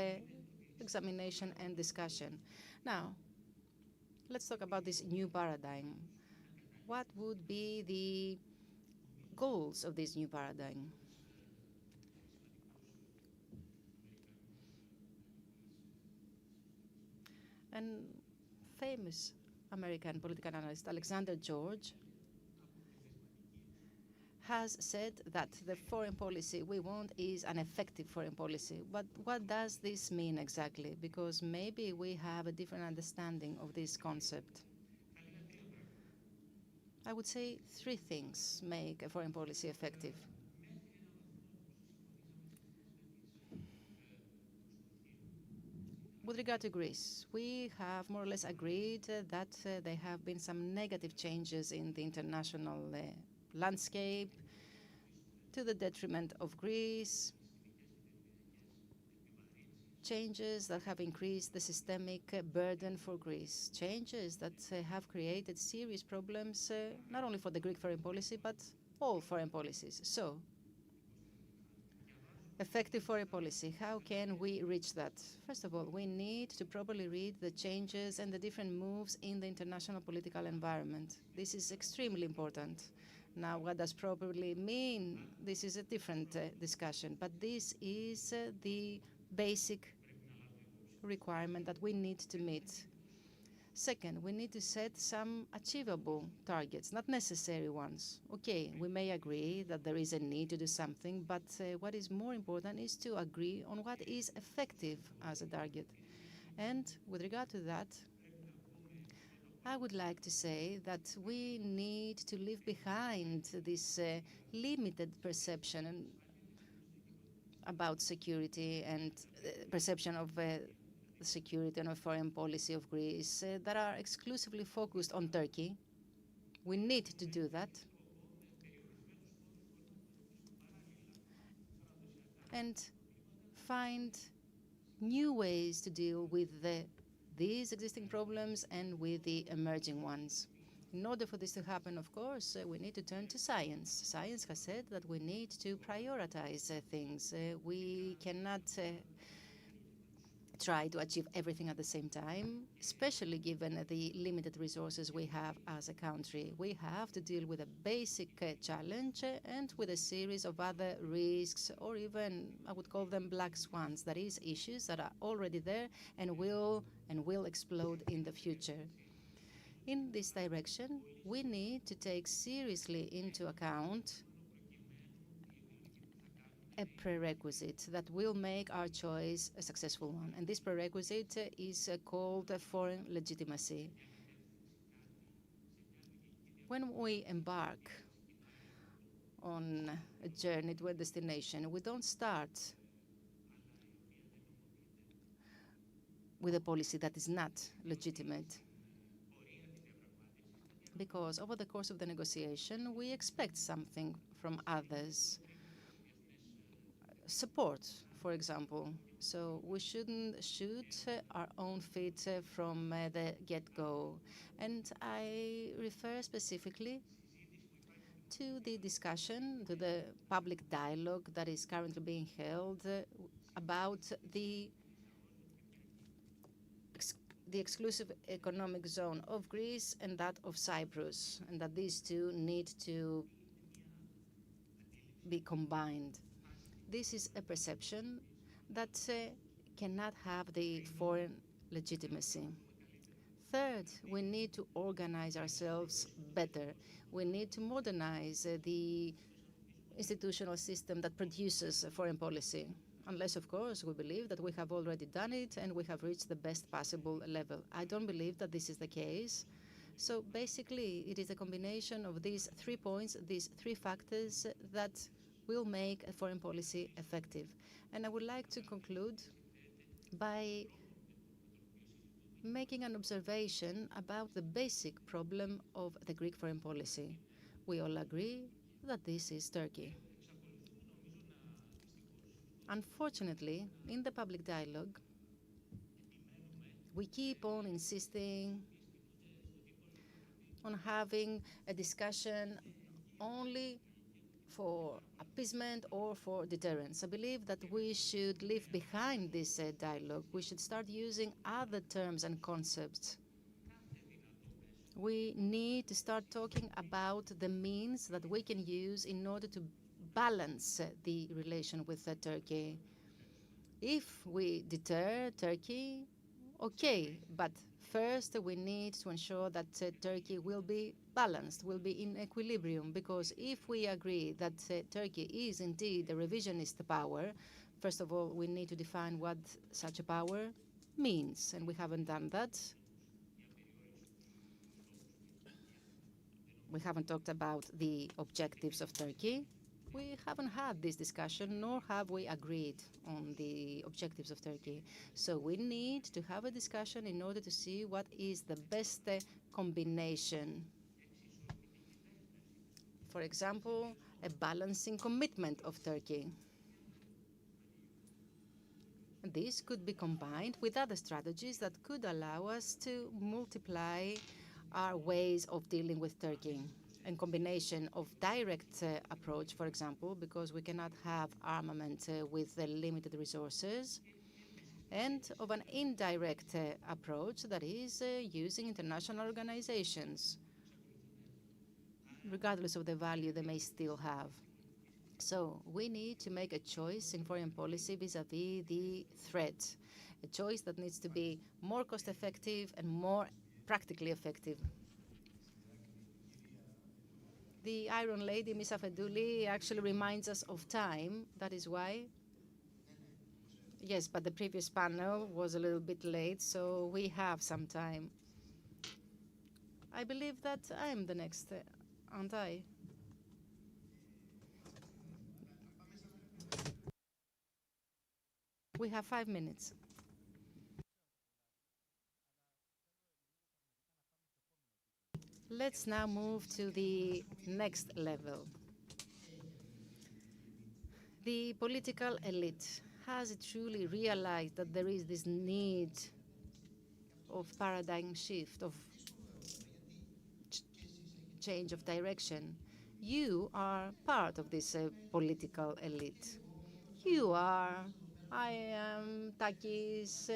examination and discussion. Now, let's talk about this new paradigm. What would be the goals of this new paradigm? And famous American political analyst Alexander George has said that the foreign policy we want is an effective foreign policy. But what does this mean exactly? Because maybe we have a different understanding of this concept. I would say three things make a foreign policy effective. With regard to Greece, we have more or less agreed that there have been some negative changes in the international landscape to the detriment of Greece, changes that have increased the systemic burden for Greece, changes that have created serious problems not only for the Greek foreign policy, but all foreign policies. So, effective foreign policy, how can we reach that? First of all, we need to properly read the changes and the different moves in the international political environment. This is extremely important. Now, what does properly mean? This is a different discussion, but this is the basic requirement that we need to meet. Second, we need to set some achievable targets, not necessary ones. Okay, we may agree that there is a need to do something, but what is more important is to agree on what is effective as a target. And with regard to that, I would like to say that we need to leave behind this limited perception about security and perception of security and of foreign policy of Greece that are exclusively focused on Turkey. We need to do that. And find new ways to deal with these existing problems and with the emerging ones. In order for this to happen, of course, we need to turn to science. Science has said that we need to prioritize things. We cannot try to achieve everything at the same time, especially given the limited resources we have as a country. We have to deal with a basic challenge and with a series of other risks, or even, I would call them black swans, that is, issues that are already there and will explode in the future. In this direction, we need to take seriously into account a prerequisite that will make our choice a successful one. And this prerequisite is called foreign legitimacy. When we embark on a journey to a destination, we don't start with a policy that is not legitimate. Because over the course of the negotiation, we expect something from others. Support, for example. So we shouldn't shoot our own feet from the get-go. And I refer specifically to the discussion, to the public dialogue that is currently being held about the exclusive economic zone of Greece and that of Cyprus, and that these two need to be combined. This is a perception that cannot have the foreign legitimacy. Third, we need to organize ourselves better. We need to modernize the institutional system that produces foreign policy. Unless, of course, we believe that we have already done it and we have reached the best possible level. I don't believe that this is the case. So basically, it is a combination of these 3 points, these 3 factors that will make a foreign policy effective. And I would like to conclude by making an observation about the basic problem of the Greek foreign policy. We all agree that this is Turkey. Unfortunately, in the public dialogue, we keep on insisting on having a discussion only for appeasement or for deterrence. I believe that we should leave behind this dialogue. We should start using other terms and concepts. We need to start talking about the means that we can use in order to balance the relation with Turkey. If we deter Turkey, okay, but first we need to ensure that Turkey will be balanced, will be in equilibrium, because if we agree that Turkey is indeed a revisionist power, first of all, we need to define what such a power means, and we haven't done that. We haven't talked about the objectives of Turkey. We haven't had this discussion, nor have we agreed on the objectives of Turkey. So we need to have a discussion in order to see what is the best combination. For example, a balancing commitment of Turkey. This could be combined with other strategies that could allow us to multiply our ways of dealing with Turkey. A combination of direct approach, for example, because we cannot have armament with limited resources, and of an indirect approach that is using international organizations, regardless of the value they may still have. So we need to make a choice in foreign policy vis-à-vis the threat, a choice that needs to be more cost-effective and more practically effective. The Iron Lady, Ms. Afedouli, actually reminds us of time. That is why. Yes, but the previous panel was a little bit late, so we have some time. I believe that I'm the next, aren't I? We have 5 minutes. Let's now move to the next level. The political elite, has it truly realized that there is this need of paradigm shift, of change of direction? You are part of this political elite. You are, I am, Takis,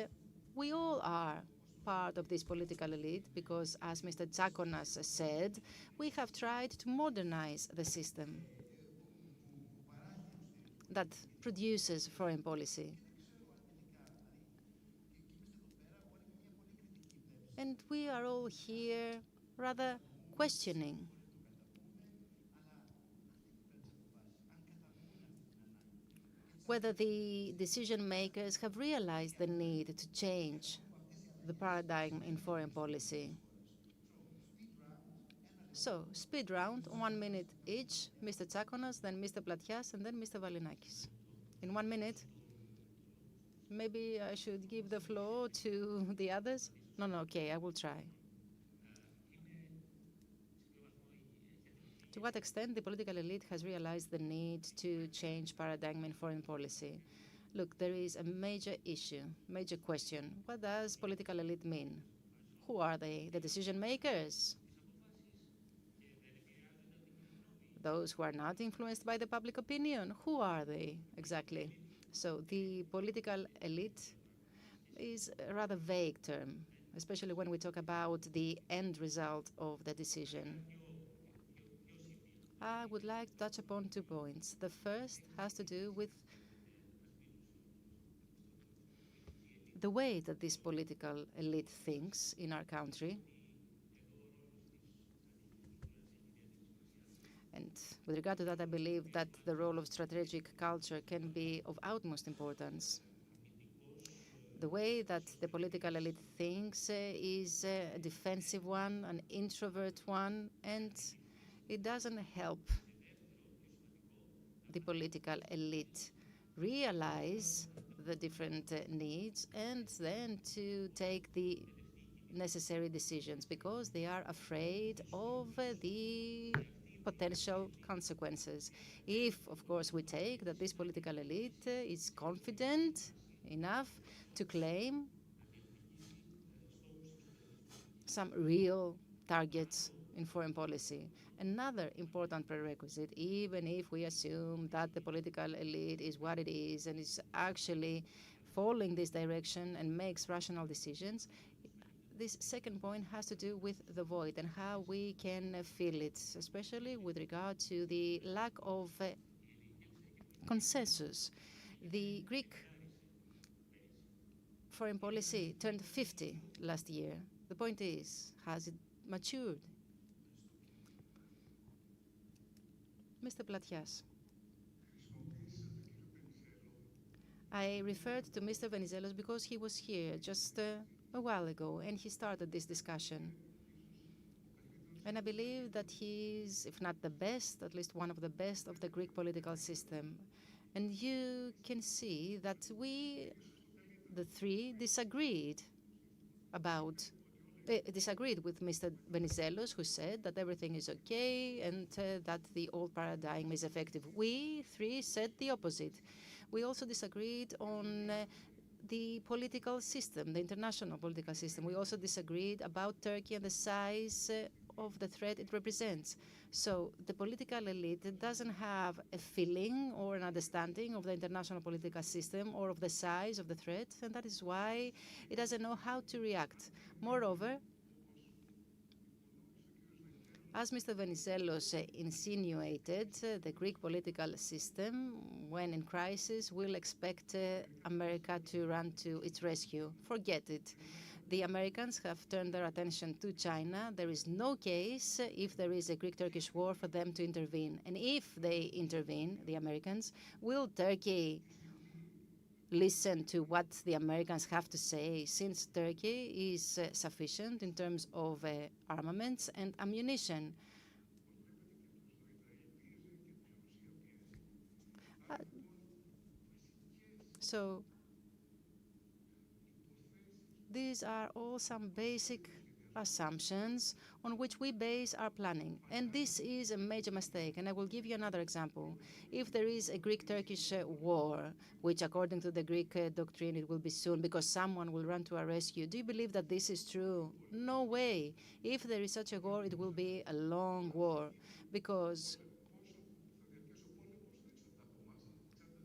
we all are part of this political elite because, as Mr. Tsakonas said, we have tried to modernize the system that produces foreign policy. And we are all here rather questioning whether the decision makers have realized the need to change the paradigm in foreign policy. So, speed round, 1 minute each. Mr. Tsakonas, then Mr. Platias, and then Mr. Valinakis. In 1 minute, maybe I should give the floor to the others? No, okay, I will try. To what extent the political elite has realized the need to change paradigm in foreign policy? Look, there is a major issue, major question. What does political elite mean? Who are they? The decision makers? Those who are not influenced by the public opinion? Who are they exactly? So the political elite is a rather vague term, especially when we talk about the end result of the decision. I would like to touch upon 2 points. The first has to do with the way that this political elite thinks in our country. And with regard to that, I believe that the role of strategic culture can be of utmost importance. The way that the political elite thinks is a defensive one, an introvert one, and it doesn't help the political elite realize the different needs and then to take the necessary decisions because they are afraid of the potential consequences. If, of course, we take that this political elite is confident enough to claim some real targets in foreign policy. Another important prerequisite, even if we assume that the political elite is what it is and is actually following this direction and makes rational decisions, this second point has to do with the void and how we can feel it, especially with regard to the lack of consensus. The Greek foreign policy turned 50 last year. The point is, has it matured? Mr. Platias. I referred to Mr. Venizelos because he was here just a while ago and he started this discussion. And I believe that he is, if not the best, at least one of the best of the Greek political system. And you can see that we, the three, disagreed with Mr. Venizelos, who said that everything is okay and that the old paradigm is effective. We three said the opposite. We also disagreed on the political system, the international political system. We also disagreed about Turkey and the size of the threat it represents. So the political elite doesn't have a feeling or an understanding of the international political system or of the size of the threat, and that is why it doesn't know how to react. Moreover, as Mr. Venizelos insinuated, the Greek political system, when in crisis, will expect America to run to its rescue. Forget it. The Americans have turned their attention to China. There is no case, if there is a Greek-Turkish war, for them to intervene. And if they intervene, the Americans, will Turkey listen to what the Americans have to say, since Turkey is sufficient in terms of armaments and ammunition? So these are all some basic assumptions on which we base our planning. And this is a major mistake. And I will give you another example. If there is a Greek-Turkish war, which according to the Greek doctrine it will be soon because someone will run to our rescue, do you believe that this is true? No way. If there is such a war, it will be a long war because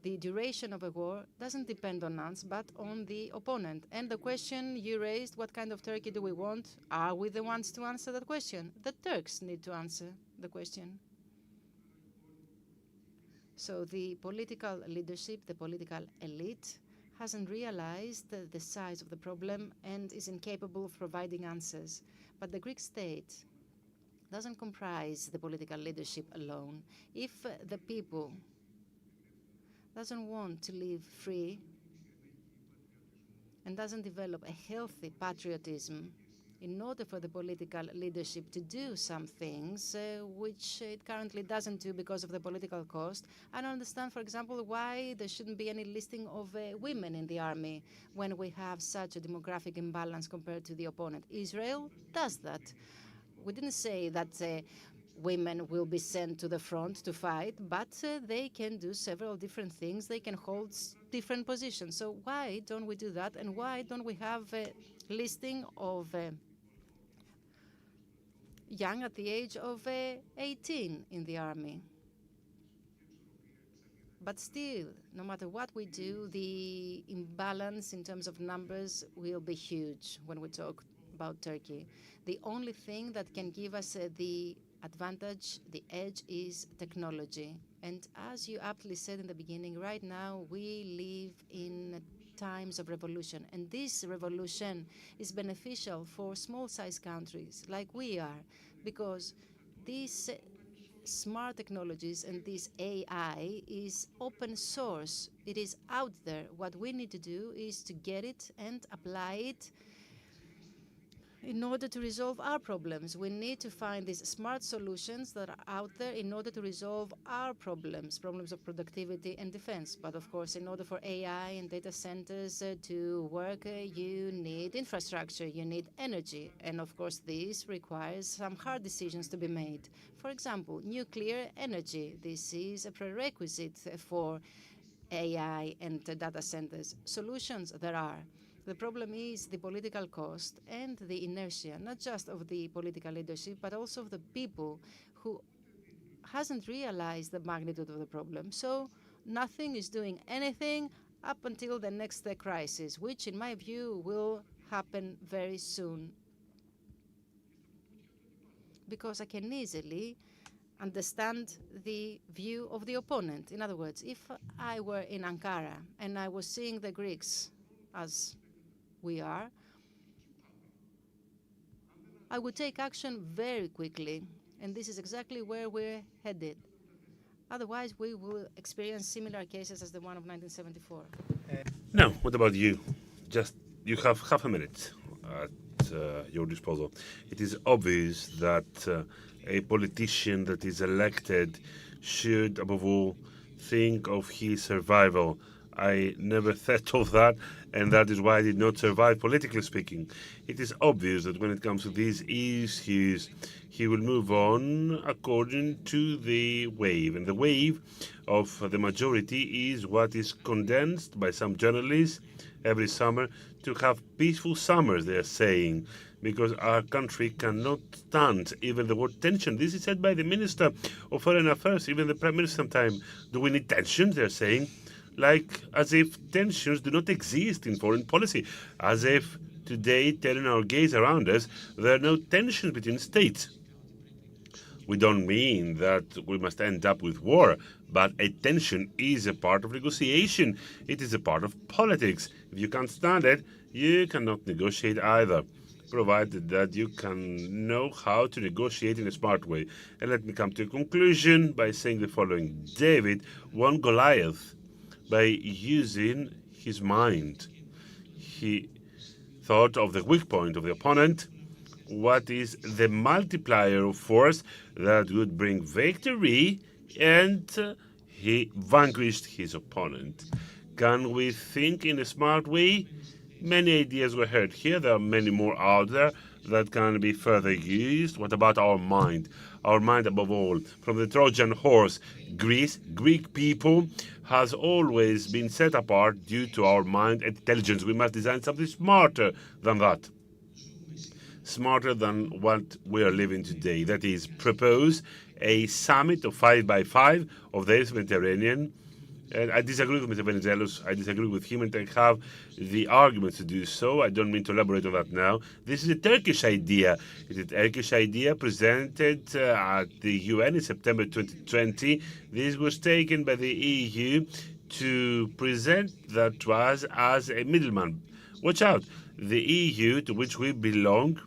the duration of a war doesn't depend on us, but on the opponent. And the question you raised, what kind of Turkey do we want? Are we the ones to answer that question? The Turks need to answer the question. So the political leadership, the political elite, hasn't realized the size of the problem and is incapable of providing answers. But the Greek state doesn't comprise the political leadership alone. If the people doesn't want to live free and doesn't develop a healthy patriotism in order for the political leadership to do some things which it currently doesn't do because of the political cost. I don't understand, for example, why there shouldn't be any listing of women in the army when we have such a demographic imbalance compared to the opponent. Israel does that. We didn't say that women will be sent to the front to fight, but they can do several different things. They can hold different positions. So why don't we do that? And why don't we have a listing of young at the age of 18 in the army? But still, no matter what we do, the imbalance in terms of numbers will be huge when we talk about Turkey. The only thing that can give us the advantage, the edge is technology. And as you aptly said in the beginning, right now we live in times of revolution. And this revolution is beneficial for small-sized countries like we are, because these smart technologies and this AI is open source. It is out there. What we need to do is to get it and apply it in order to resolve our problems. We need to find these smart solutions that are out there in order to resolve our problems of productivity and defense. But of course, in order for AI and data centers to work, you need infrastructure, you need energy. And of course, this requires some hard decisions to be made. For example, nuclear energy. This is a prerequisite for AI and data centers. Solutions there are. The problem is the political cost and the inertia, not just of the political leadership, but also of the people who hasn't realized the magnitude of the problem. So nothing is doing anything up until the next crisis, which in my view will happen very soon. Because I can easily understand the view of the opponent. In other words, if I were in Ankara and I was seeing the Greeks as we are, I would take action very quickly, and this is exactly where we're headed. Otherwise, we will experience similar cases as the one of 1974. Now, what about you? Just, you have half a minute at your disposal. It is obvious that a politician that is elected should, above all, think of his survival. I never thought of that, and that is why I did not survive, politically speaking. It is obvious that when it comes to these issues, he will move on according to the wave. And the wave of the majority is what is condensed by some journalists every summer to have peaceful summers, they are saying, because our country cannot stand even the word tension. This is said by the Minister of Foreign Affairs, even the Prime Minister sometimes. Do we need tensions, they're saying? Like as if tensions do not exist in foreign policy, as if today, telling our gaze around us, there are no tensions between states. We don't mean that we must end up with war, but a tension is a part of negotiation. It is a part of politics. If you can't stand it, you cannot negotiate either, provided that you can know how to negotiate in a smart way. And let me come to a conclusion by saying the following. David won Goliath by using his mind. He thought of the weak point of the opponent, what is the multiplier of force that would bring victory, and he vanquished his opponent. Can we think in a smart way? Many ideas were heard here. There are many more out there that can be further used. What about our mind? Our mind above all. From the Trojan horse, Greece, Greek people, has always been set apart due to our mind and intelligence. We must design something smarter than that. Smarter than what we are living today. That is, propose a summit of 5x5 of the Mediterranean. And I disagree with Mr. Venizelos. I disagree with him, and I have the arguments to do so. I don't mean to elaborate on that now. This is a Turkish idea. It's a Turkish idea presented at the UN in September 2020. This was taken by the EU to present that to us as a middleman. Watch out. The EU, to which we belong,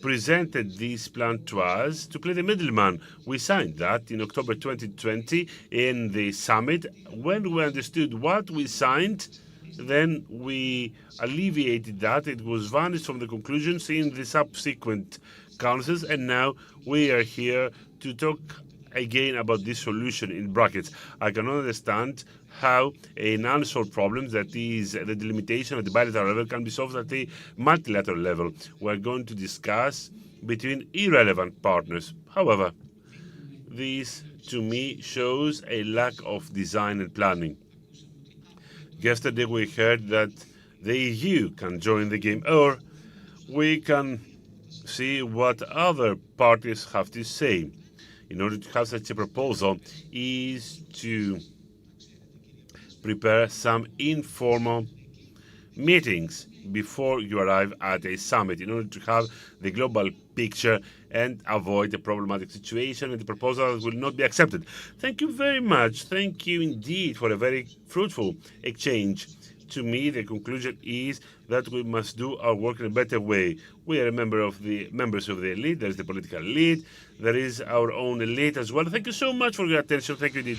presented this plan to us to play the middleman. We signed that in October 2020 in the summit. When we understood what we signed, then we alleviated that. It was vanished from the conclusions in the subsequent councils, and now we are here to talk again about this solution in brackets. I cannot understand how an unsolved problem, that is the delimitation at the bilateral level, can be solved at the multilateral level. We're going to discuss between irrelevant partners. However, this to me shows a lack of design and planning. Yesterday we heard that the EU can join the game, or we can see what other parties have to say. In order to have such a proposal is to prepare some informal meetings before you arrive at a summit in order to have the global picture and avoid a problematic situation and the proposals will not be accepted. Thank you very much. Thank you indeed for a very fruitful exchange. To me, the conclusion is that we must do our work in a better way. We are members of the elite. There is the political elite. There is our own elite as well. Thank you so much for your attention. Thank you indeed.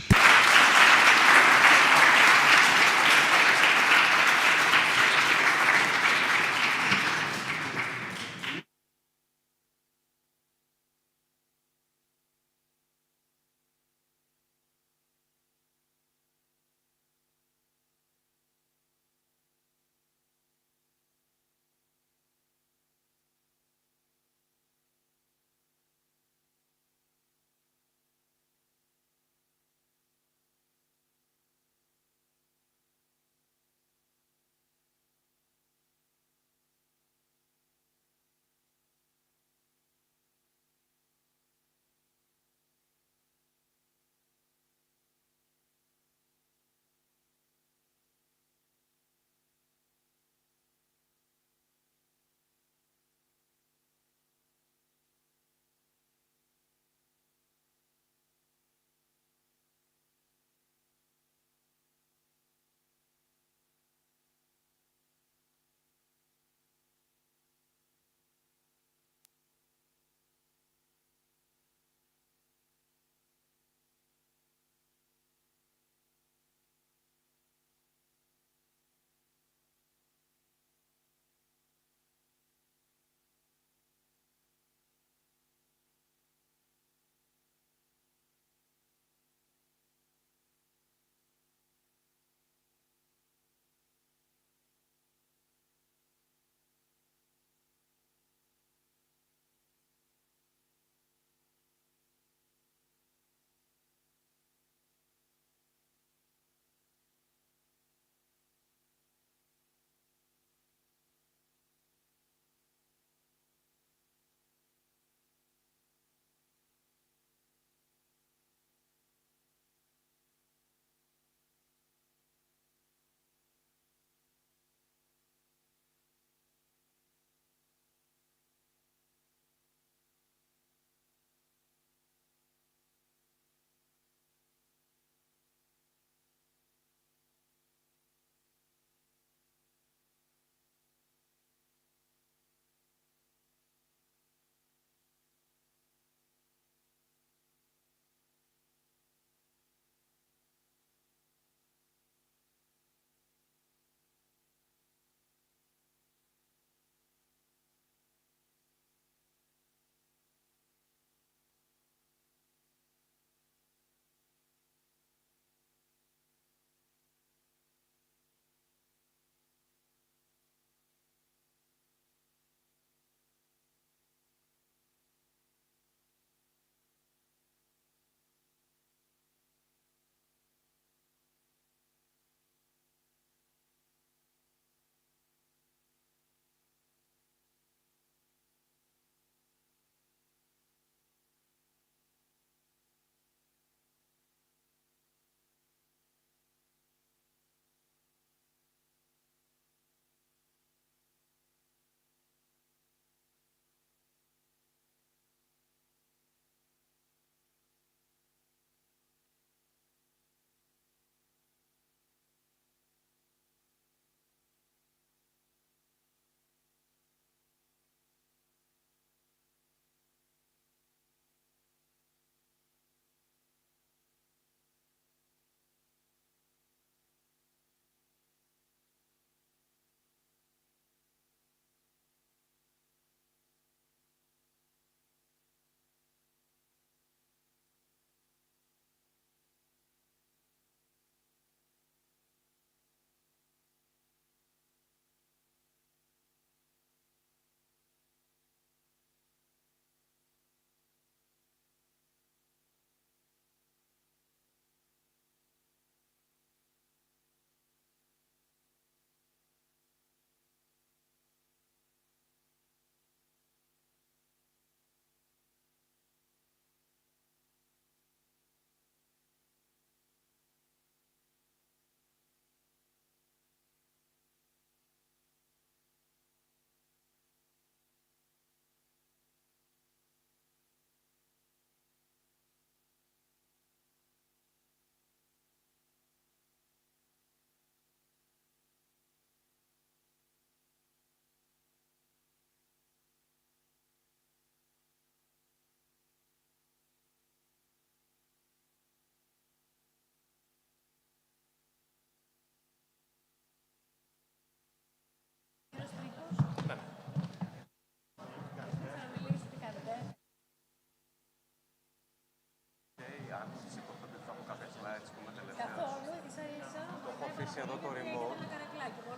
Έχουν τις υποθέτες από κάποια slides που με τελευταία. Καθόλου, ίσα-ίσα. Το έχω αφήσει εδώ το remote.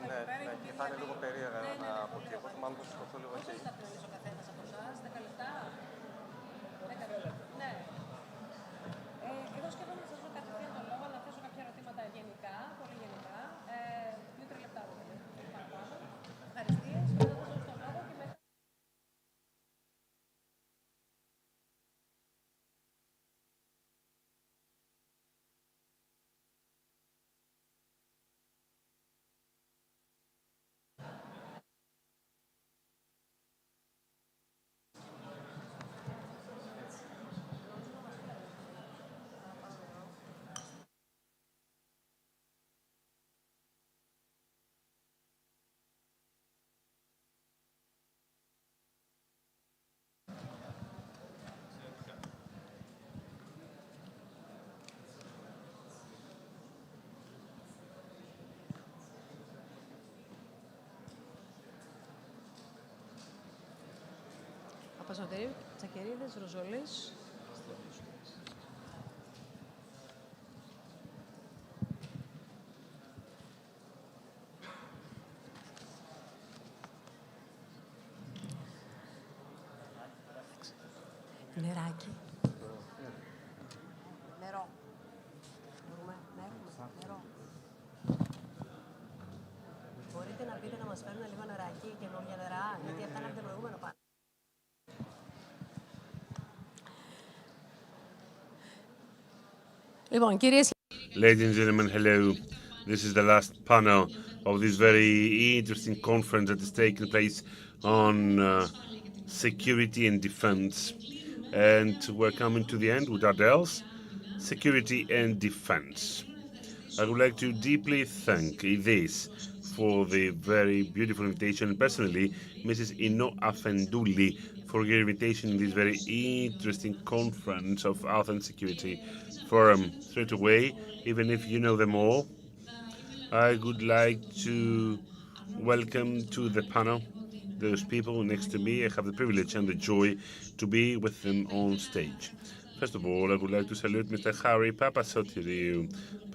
Ναι, ναι, και θα είναι λίγο περίεργα από εκεί. Οπότε μάλλον το σηκωθώ λίγο εκεί. Πόσο θα θέλει ο καθένας από εσάς, 10 λεπτά? 10 λεπτά. Ναι. Εγώ σκέφτομαι να σας δω κατευθείαν τον λόγο, να θέσω κάποια ερωτήματα γενικά, πολύ γενικά. 2-3 λεπτά δηλαδή. Παραπάνω. Ευχαριστίες. Μετά θα σας δώσω τον λόγο και μετά. Παπαζωτηρίου, Τσακερίδης, Ροζολής. Νεράκι. Νερό. Μπορούμε να έχουμε νερό. Μπορείτε να πείτε να μας φέρουν λίγο νεράκι και καινούργια νερά, γιατί αυτά είναι από το προηγούμενο πάνω. Ladies and gentlemen, hello. This is the last panel of this very interesting conference that is taking place on security and defense. And we're coming to the end with Adele's security and defense. I would like to deeply thank this for the very beautiful invitation, and personally, Mrs. Ino Afendouli, for your invitation in this very interesting conference of Athens Security Forum. Straight away, even if you know them all, I would like to welcome to the panel those people next to me. I have the privilege and the joy to be with them on stage. First of all, I would like to salute Mr. Harry Papasoteriou,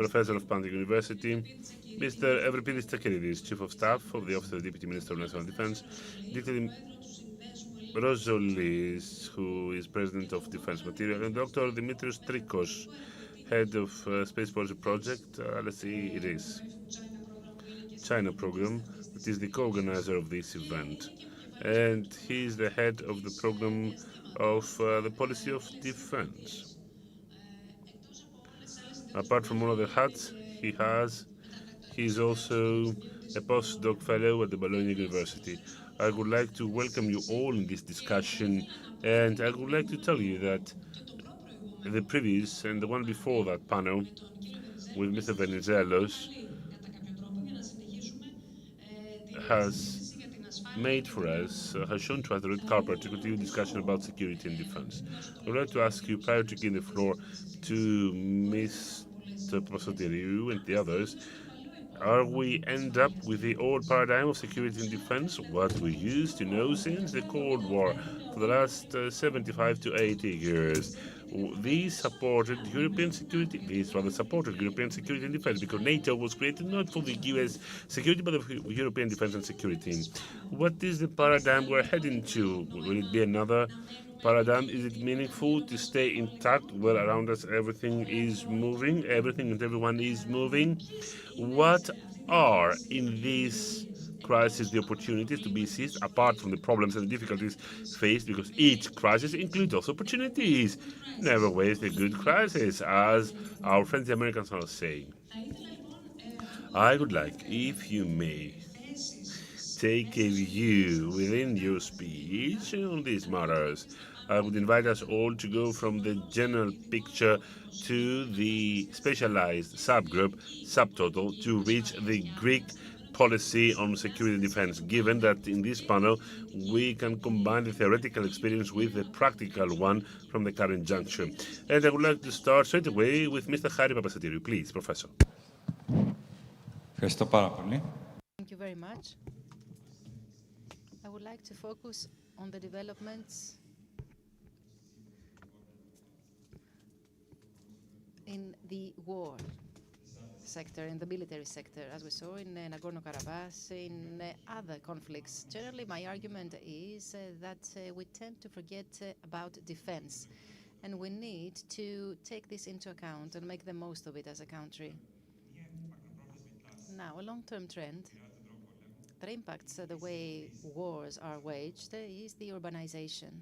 Professor of Pantheon University, Mr. Evripidis Tsakeridis, Chief of Staff of the Office of the Deputy Minister of National Defense, Dr. Rozolis, who is President of Defense Material, and Dr. Dimitrios Trikos, Head of Space Policy Project, let's see, it is China program, that is the co-organizer of this event. And he is the head of the program of the policy of defense. Apart from all other hats he has, he is also a postdoc fellow at the Bologna University. I would like to welcome you all in this discussion, and I would like to tell you that the previous and the one before that panel with Mr. Venizelos has made for us, has shown to us the red carpet to continue discussion about security and defense. I would like to ask you, prior to giving the floor to Mr. Papasoteriou and the others, are we end up with the old paradigm of security and defense, what we used to know since the Cold War for the last 75 to 80 years? These supported European security, these rather supported European security and defense, because NATO was created not for the US security, but for European defense and security. What is the paradigm we're heading to? Will it be another paradigm? Is it meaningful to stay intact where around us everything is moving, everything and everyone is moving? What are in this crisis the opportunities to be seized apart from the problems and the difficulties faced, because each crisis includes also opportunities? Never waste a good crisis, as our friends the Americans are saying. I would like, if you may, take a view within your speech on these matters. I would invite us all to go from the general picture to the specialized subgroup, subtotal, to reach the Greek policy on security and defense, given that in this panel we can combine the theoretical experience with the practical one from the current juncture. And I would like to start straight away with Mr. Harry Papasoteriou. Please, Professor. Thank you very much. I would like to focus on the developments the war sector, in the military sector, as we saw in Nagorno-Karabakh, in other conflicts. Generally, my argument is that we tend to forget about defense, and we need to take this into account and make the most of it as a country. Now, a long-term trend that impacts the way wars are waged is the urbanization.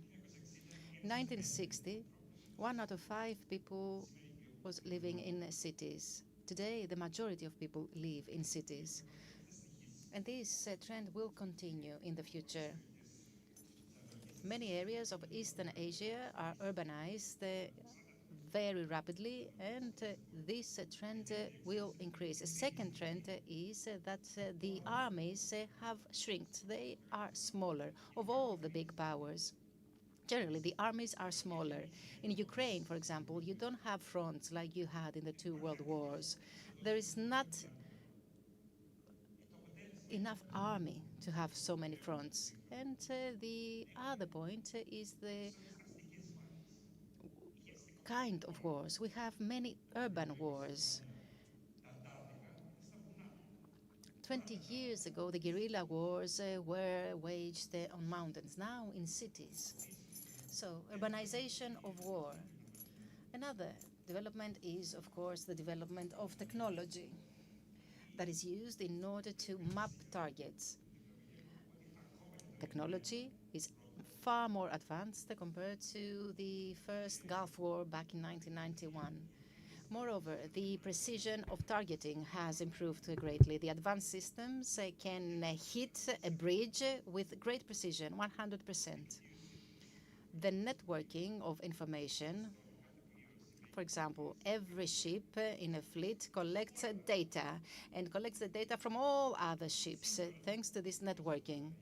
In 1960, 1 out of 5 people was living in cities. Today, the majority of people live in cities. And this trend will continue in the future. Many areas of Eastern Asia are urbanized very rapidly, and this trend will increase. A second trend is that the armies have shrinked. They are smaller of all the big powers. Generally, the armies are smaller. In Ukraine, for example, you don't have fronts like you had in the 2 world wars. There is not enough army to have so many fronts. And the other point is the kind of wars. We have many urban wars. 20 years ago, the guerrilla wars were waged on mountains, now in cities. So, urbanization of war. Another development is, of course, the development of technology that is used in order to map targets. Technology is far more advanced compared to the first Gulf War back in 1991. Moreover, the precision of targeting has improved greatly. The advanced systems can hit a bridge with great precision, 100%. The networking of information, for example, every ship in a fleet collects data and collects the data from all other ships thanks to this networking.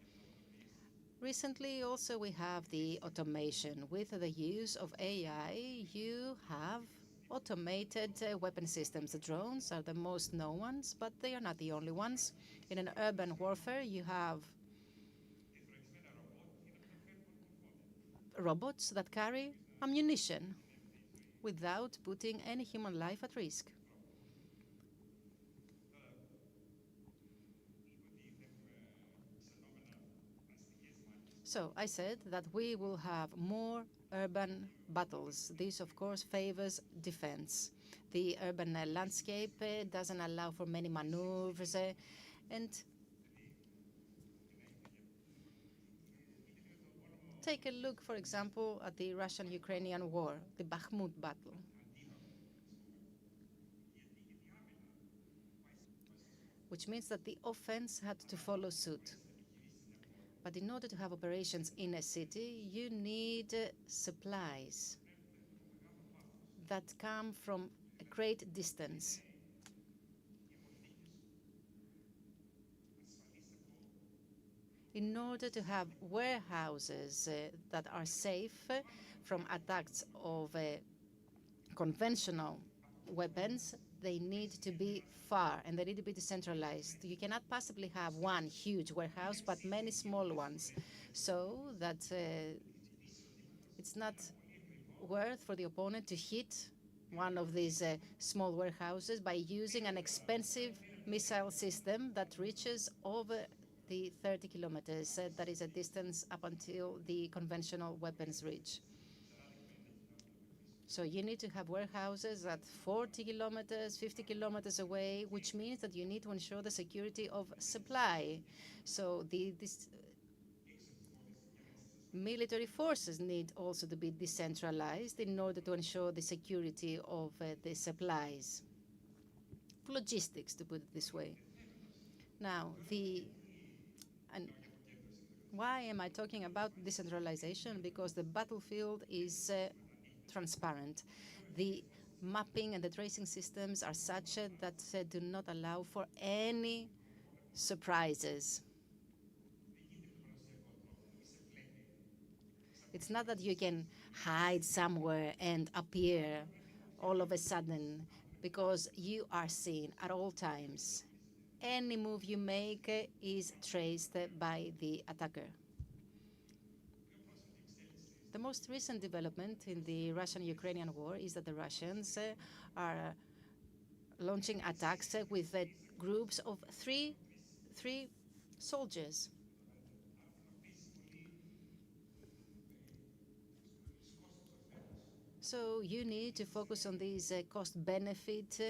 Recently, also, we have the automation. With the use of AI, you have automated weapon systems. The drones are the most known ones, but they are not the only ones. In an urban warfare, you have robots that carry ammunition without putting any human life at risk. So I said that we will have more urban battles. This, of course, favors defense. The urban landscape doesn't allow for many maneuvers, and take a look, for example, at the Russian-Ukrainian war, the Bakhmut battle. Which means that the offense had to follow suit. But in order to have operations in a city, you need supplies that come from a great distance. In order to have warehouses that are safe from attacks of conventional weapons, they need to be far and they need to be decentralized. You cannot possibly have one huge warehouse, but many small ones, so that it's not worth for the opponent to hit one of these small warehouses by using an expensive missile system that reaches over the 30 kilometers. That is a distance up until the conventional weapons reach. So you need to have warehouses at 40 kilometers, 50 kilometers away, which means that you need to ensure the security of supply. So this military forces need also to be decentralized in order to ensure the security of the supplies. Logistics, to put it this way. Now, and why am I talking about decentralization? Because the battlefield is transparent. The mapping and the tracing systems are such that do not allow for any surprises. It's not that you can hide somewhere and appear all of a sudden, because you are seen at all times. Any move you make is traced by the attacker. The most recent development in the Russian-Ukrainian war is that the Russians are launching attacks with groups of three soldiers. So you need to focus on this cost-benefit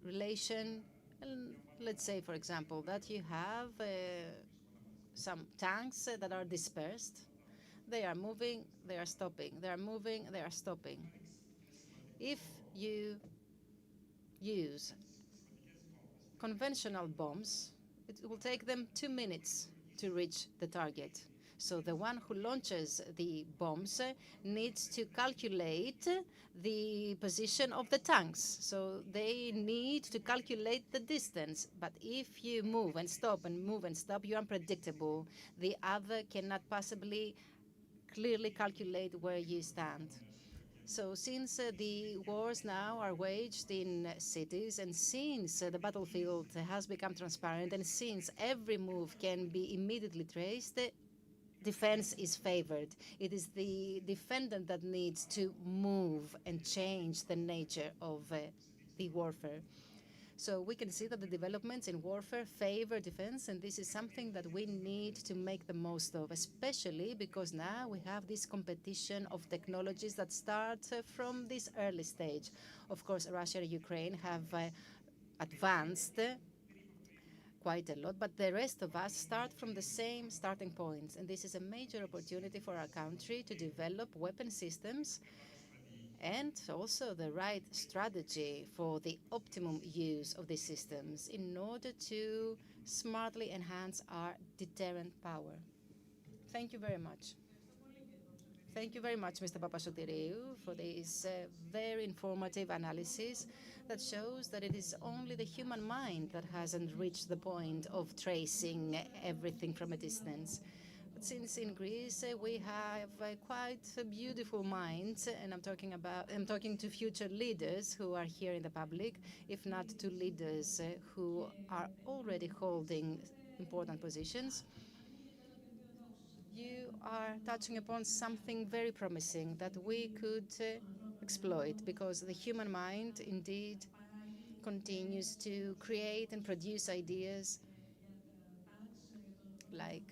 relation. And let's say, for example, that you have some tanks that are dispersed. They are moving, they are stopping. They are moving, they are stopping. If you use conventional bombs, it will take them 2 minutes to reach the target. So the one who launches the bombs needs to calculate the position of the tanks. So they need to calculate the distance. But if you move and stop and move and stop, you're unpredictable. The other cannot possibly clearly calculate where you stand. So since the wars now are waged in cities, and since the battlefield has become transparent, and since every move can be immediately traced, defense is favored. It is the defendant that needs to move and change the nature of the warfare. So we can see that the developments in warfare favor defense, and this is something that we need to make the most of, especially because now we have this competition of technologies that start from this early stage. Of course, Russia and Ukraine have advanced quite a lot, but the rest of us start from the same starting points, and this is a major opportunity for our country to develop weapon systems and also the right strategy for the optimum use of these systems in order to smartly enhance our deterrent power. Thank you very much. Thank you very much, Mr. Papasoteriou, for this very informative analysis that shows that it is only the human mind that hasn't reached the point of tracing everything from a distance. But since in Greece we have quite a beautiful mind, and I'm talking to future leaders who are here in the public, if not to leaders who are already holding important positions. You are touching upon something very promising that we could exploit, because the human mind indeed continues to create and produce ideas like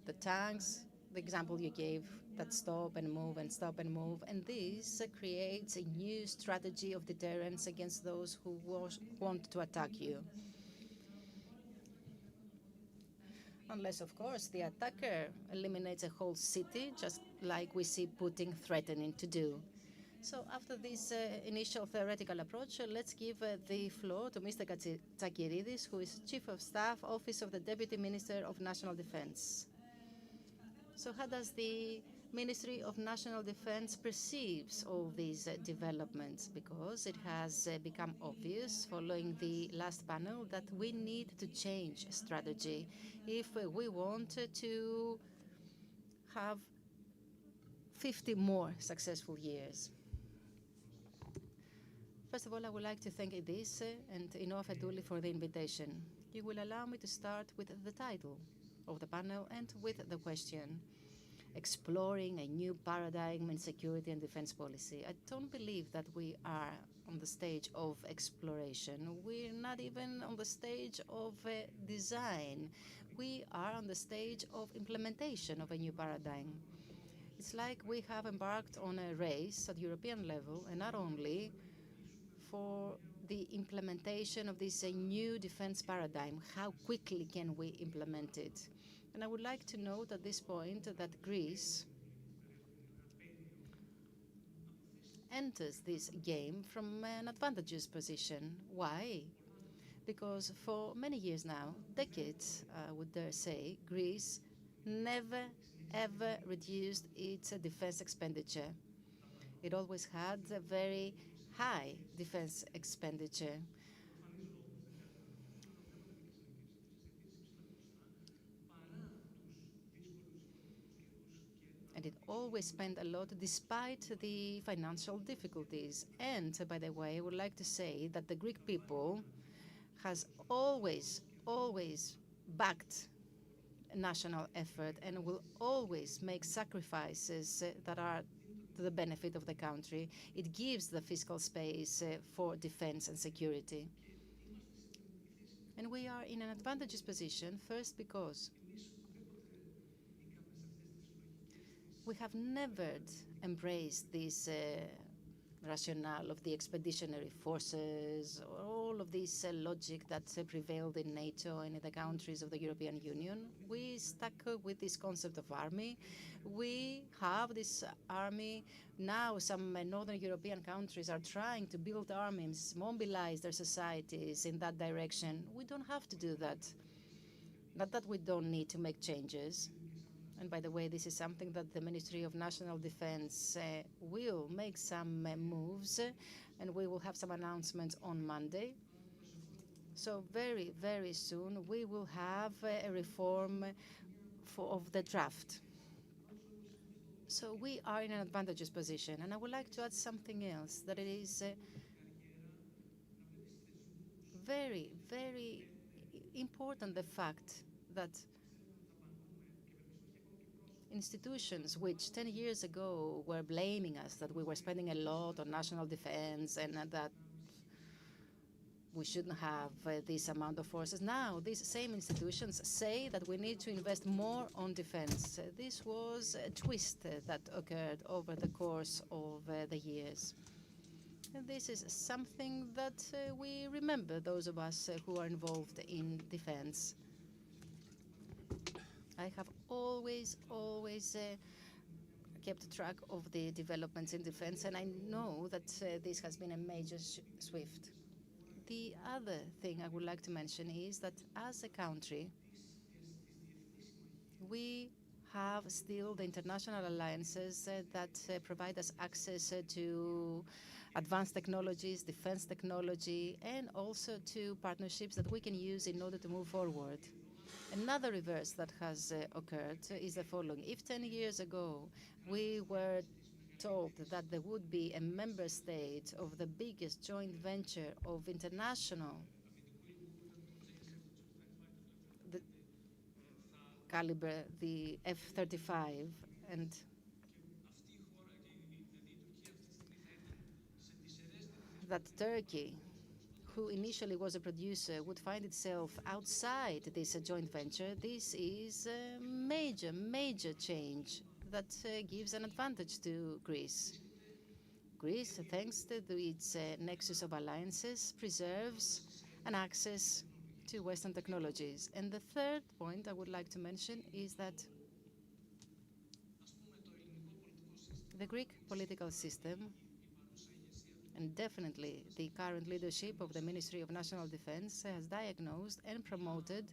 the tanks, the example you gave, that stop and move and stop and move. And this creates a new strategy of deterrence against those who want to attack you. Unless, of course, the attacker eliminates a whole city, just like we see Putin threatening to do. So after this initial theoretical approach, let's give the floor to Mr. Tsakiridis, who is Chief of Staff, Office of the Deputy Minister of National Defense. So how does the Ministry of National Defense perceives all these developments? Because it has become obvious following the last panel that we need to change strategy if we want to have 50 more successful years. First of all, I would like to thank Edis and Inoa Feduli for the invitation. You will allow me to start with the title of the panel and with the question, exploring a new paradigm in security and defense policy. I don't believe that we are on the stage of exploration. We're not even on the stage of design. We are on the stage of implementation of a new paradigm. It's like we have embarked on a race at European level, and not only for the implementation of this new defense paradigm. How quickly can we implement it? And I would like to note at this point that Greece enters this game from an advantageous position. Why? Because for many years now, decades, I would dare say, Greece never, ever reduced its defense expenditure. It always had a very high defense expenditure. And it always spent a lot despite the financial difficulties. And by the way, I would like to say that the Greek people has always backed national effort and will always make sacrifices that are to the benefit of the country. It gives the fiscal space for defense and security. And we are in an advantageous position, first because we have never embraced this rationale of the expeditionary forces, or all of this logic that prevailed in NATO and in the countries of the European Union. We stuck with this concept of army. We have this army. Now some northern European countries are trying to build armies, mobilize their societies in that direction. We don't have to do that. Not that we don't need to make changes. And by the way, this is something that the Ministry of National Defense will make some moves, and we will have some announcements on Monday. So very, very soon, we will have a reform of the draft. So we are in an advantageous position. And I would like to add something else, that it is very, very important, the fact that institutions which 10 years ago were blaming us that we were spending a lot on national defense and that we shouldn't have this amount of forces. Now, these same institutions say that we need to invest more on defense. This was a twist that occurred over the course of the years. And this is something that we remember, those of us who are involved in defense. I have always kept track of the developments in defense, and I know that this has been a major shift. The other thing I would like to mention is that as a country, we have still the international alliances that provide us access to advanced technologies, defense technology, and also to partnerships that we can use in order to move forward. Another reverse that has occurred is the following. If 10 years ago we were told that there would be a member state of the biggest joint venture of international caliber, the F-35, and that Turkey, who initially was a producer, would find itself outside this joint venture, this is a major, major change that gives an advantage to Greece. Greece, thanks to its nexus of alliances, preserves an access to Western technologies. And the third point I would like to mention is that the Greek political system, and definitely the current leadership of the Ministry of National Defense, has diagnosed and promoted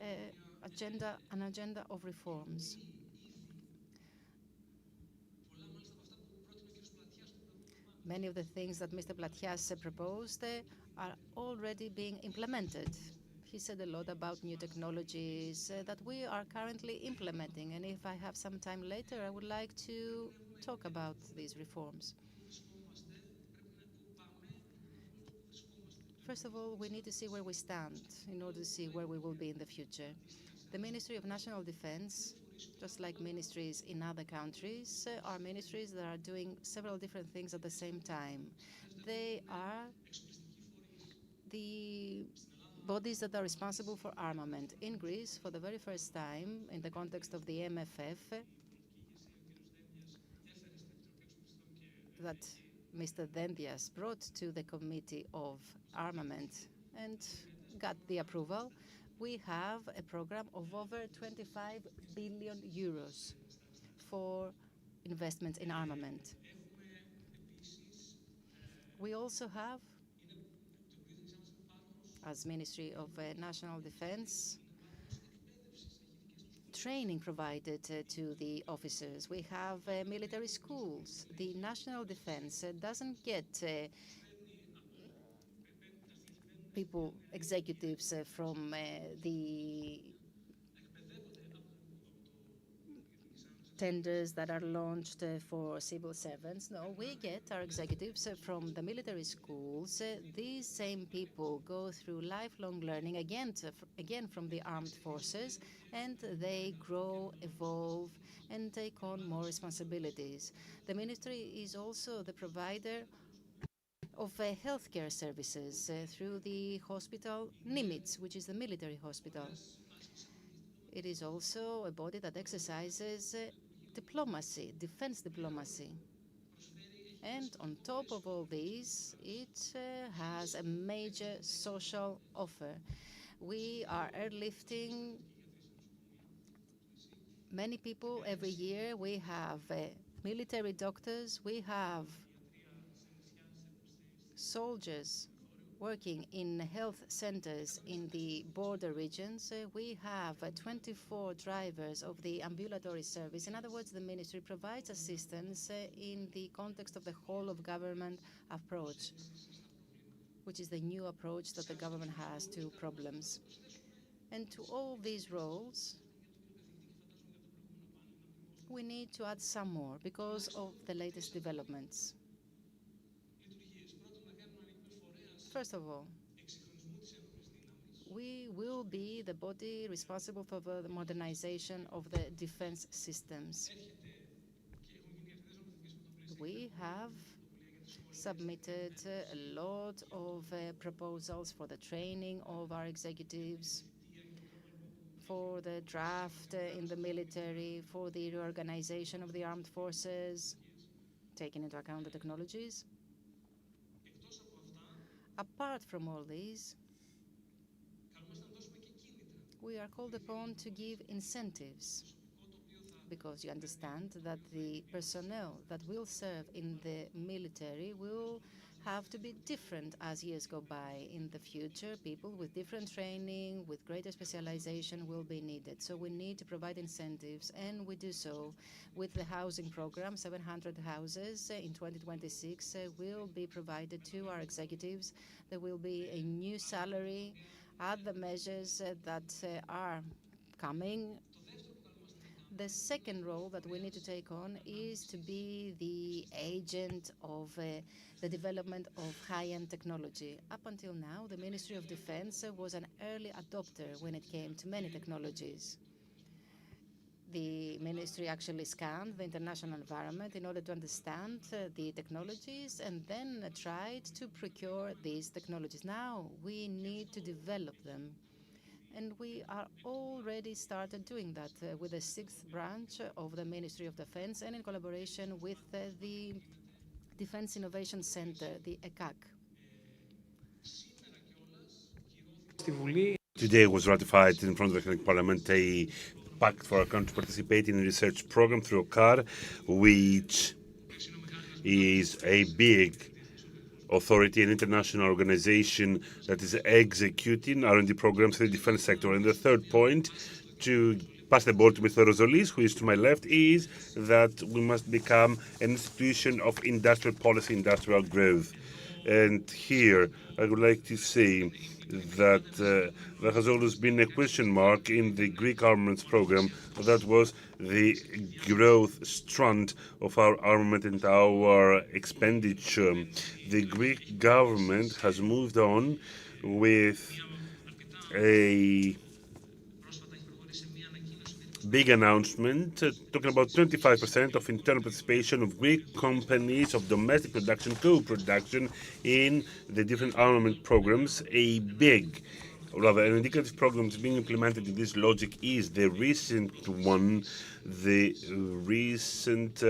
an agenda of reforms. Many of the things that Mr. Platias proposed are already being implemented. He said a lot about new technologies that we are currently implementing, and if I have some time later, I would like to talk about these reforms. First of all, we need to see where we stand in order to see where we will be in the future. The Ministry of National Defense, just like ministries in other countries, are ministries that are doing several different things at the same time. They are the bodies that are responsible for armament. In Greece, for the very first time, in the context of the MFF, that Mr. Dendias brought to the Committee of Armament and got the approval, we have a program of over 25 billion euros for investments in armament. We also have, as Ministry of National Defense, training provided to the officers. We have military schools. The national defense doesn't get people, executives from the tenders that are launched for civil servants. No, we get our executives from the military schools. These same people go through lifelong learning again from the armed forces, and they grow, evolve, and take on more responsibilities. The ministry is also the provider of healthcare services through the hospital Nimitz, which is the military hospital. It is also a body that exercises diplomacy, defense diplomacy. And on top of all these, it has a major social offer. We are airlifting many people every year. We have military doctors, we have soldiers working in health centers in the border regions. We have 24 drivers of the ambulatory service. In other words, the ministry provides assistance in the context of the whole of government approach, which is the new approach that the government has to problems. And to all these roles, we need to add some more because of the latest developments. First of all, we will be the body responsible for the modernization of the defense systems. We have submitted a lot of proposals for the training of our executives, for the draft in the military, for the reorganization of the armed forces, taking into account the technologies. Apart from all these, we are called upon to give incentives, because you understand that the personnel that will serve in the military will have to be different as years go by. In the future, people with different training, with greater specialization will be needed. So we need to provide incentives, and we do so with the housing program. 700 houses in 2026 will be provided to our executives. There will be a new salary, other measures that are coming. The second role that we need to take on is to be the agent of the development of high-end technology. Up until now, the Ministry of Defense was an early adopter when it came to many technologies. The ministry actually scanned the international environment in order to understand the technologies and then tried to procure these technologies. Now we need to develop them. And we are already started doing that with the 6th branch of the Ministry of Defense and in collaboration with the Defense Innovation Center, the ECAC. Today was ratified in front of the Hellenic Parliament a pact for our country to participate in a research program through OCAR, which is a big authority, an international organization that is executing R&D programs in the defense sector. And the third point, to pass the ball to Mr. Rosolis, who is to my left, is that we must become an institution of industrial policy, industrial growth. And here I would like to say that there has always been a question mark in the Greek armaments program. That was the growth strand of our armament and our expenditure. The Greek government has moved on with a big announcement talking about 25% of internal participation of Greek companies of domestic production, co-production in the different armament programs. A big, rather an indicative program is being implemented in this logic is the recent one, the recent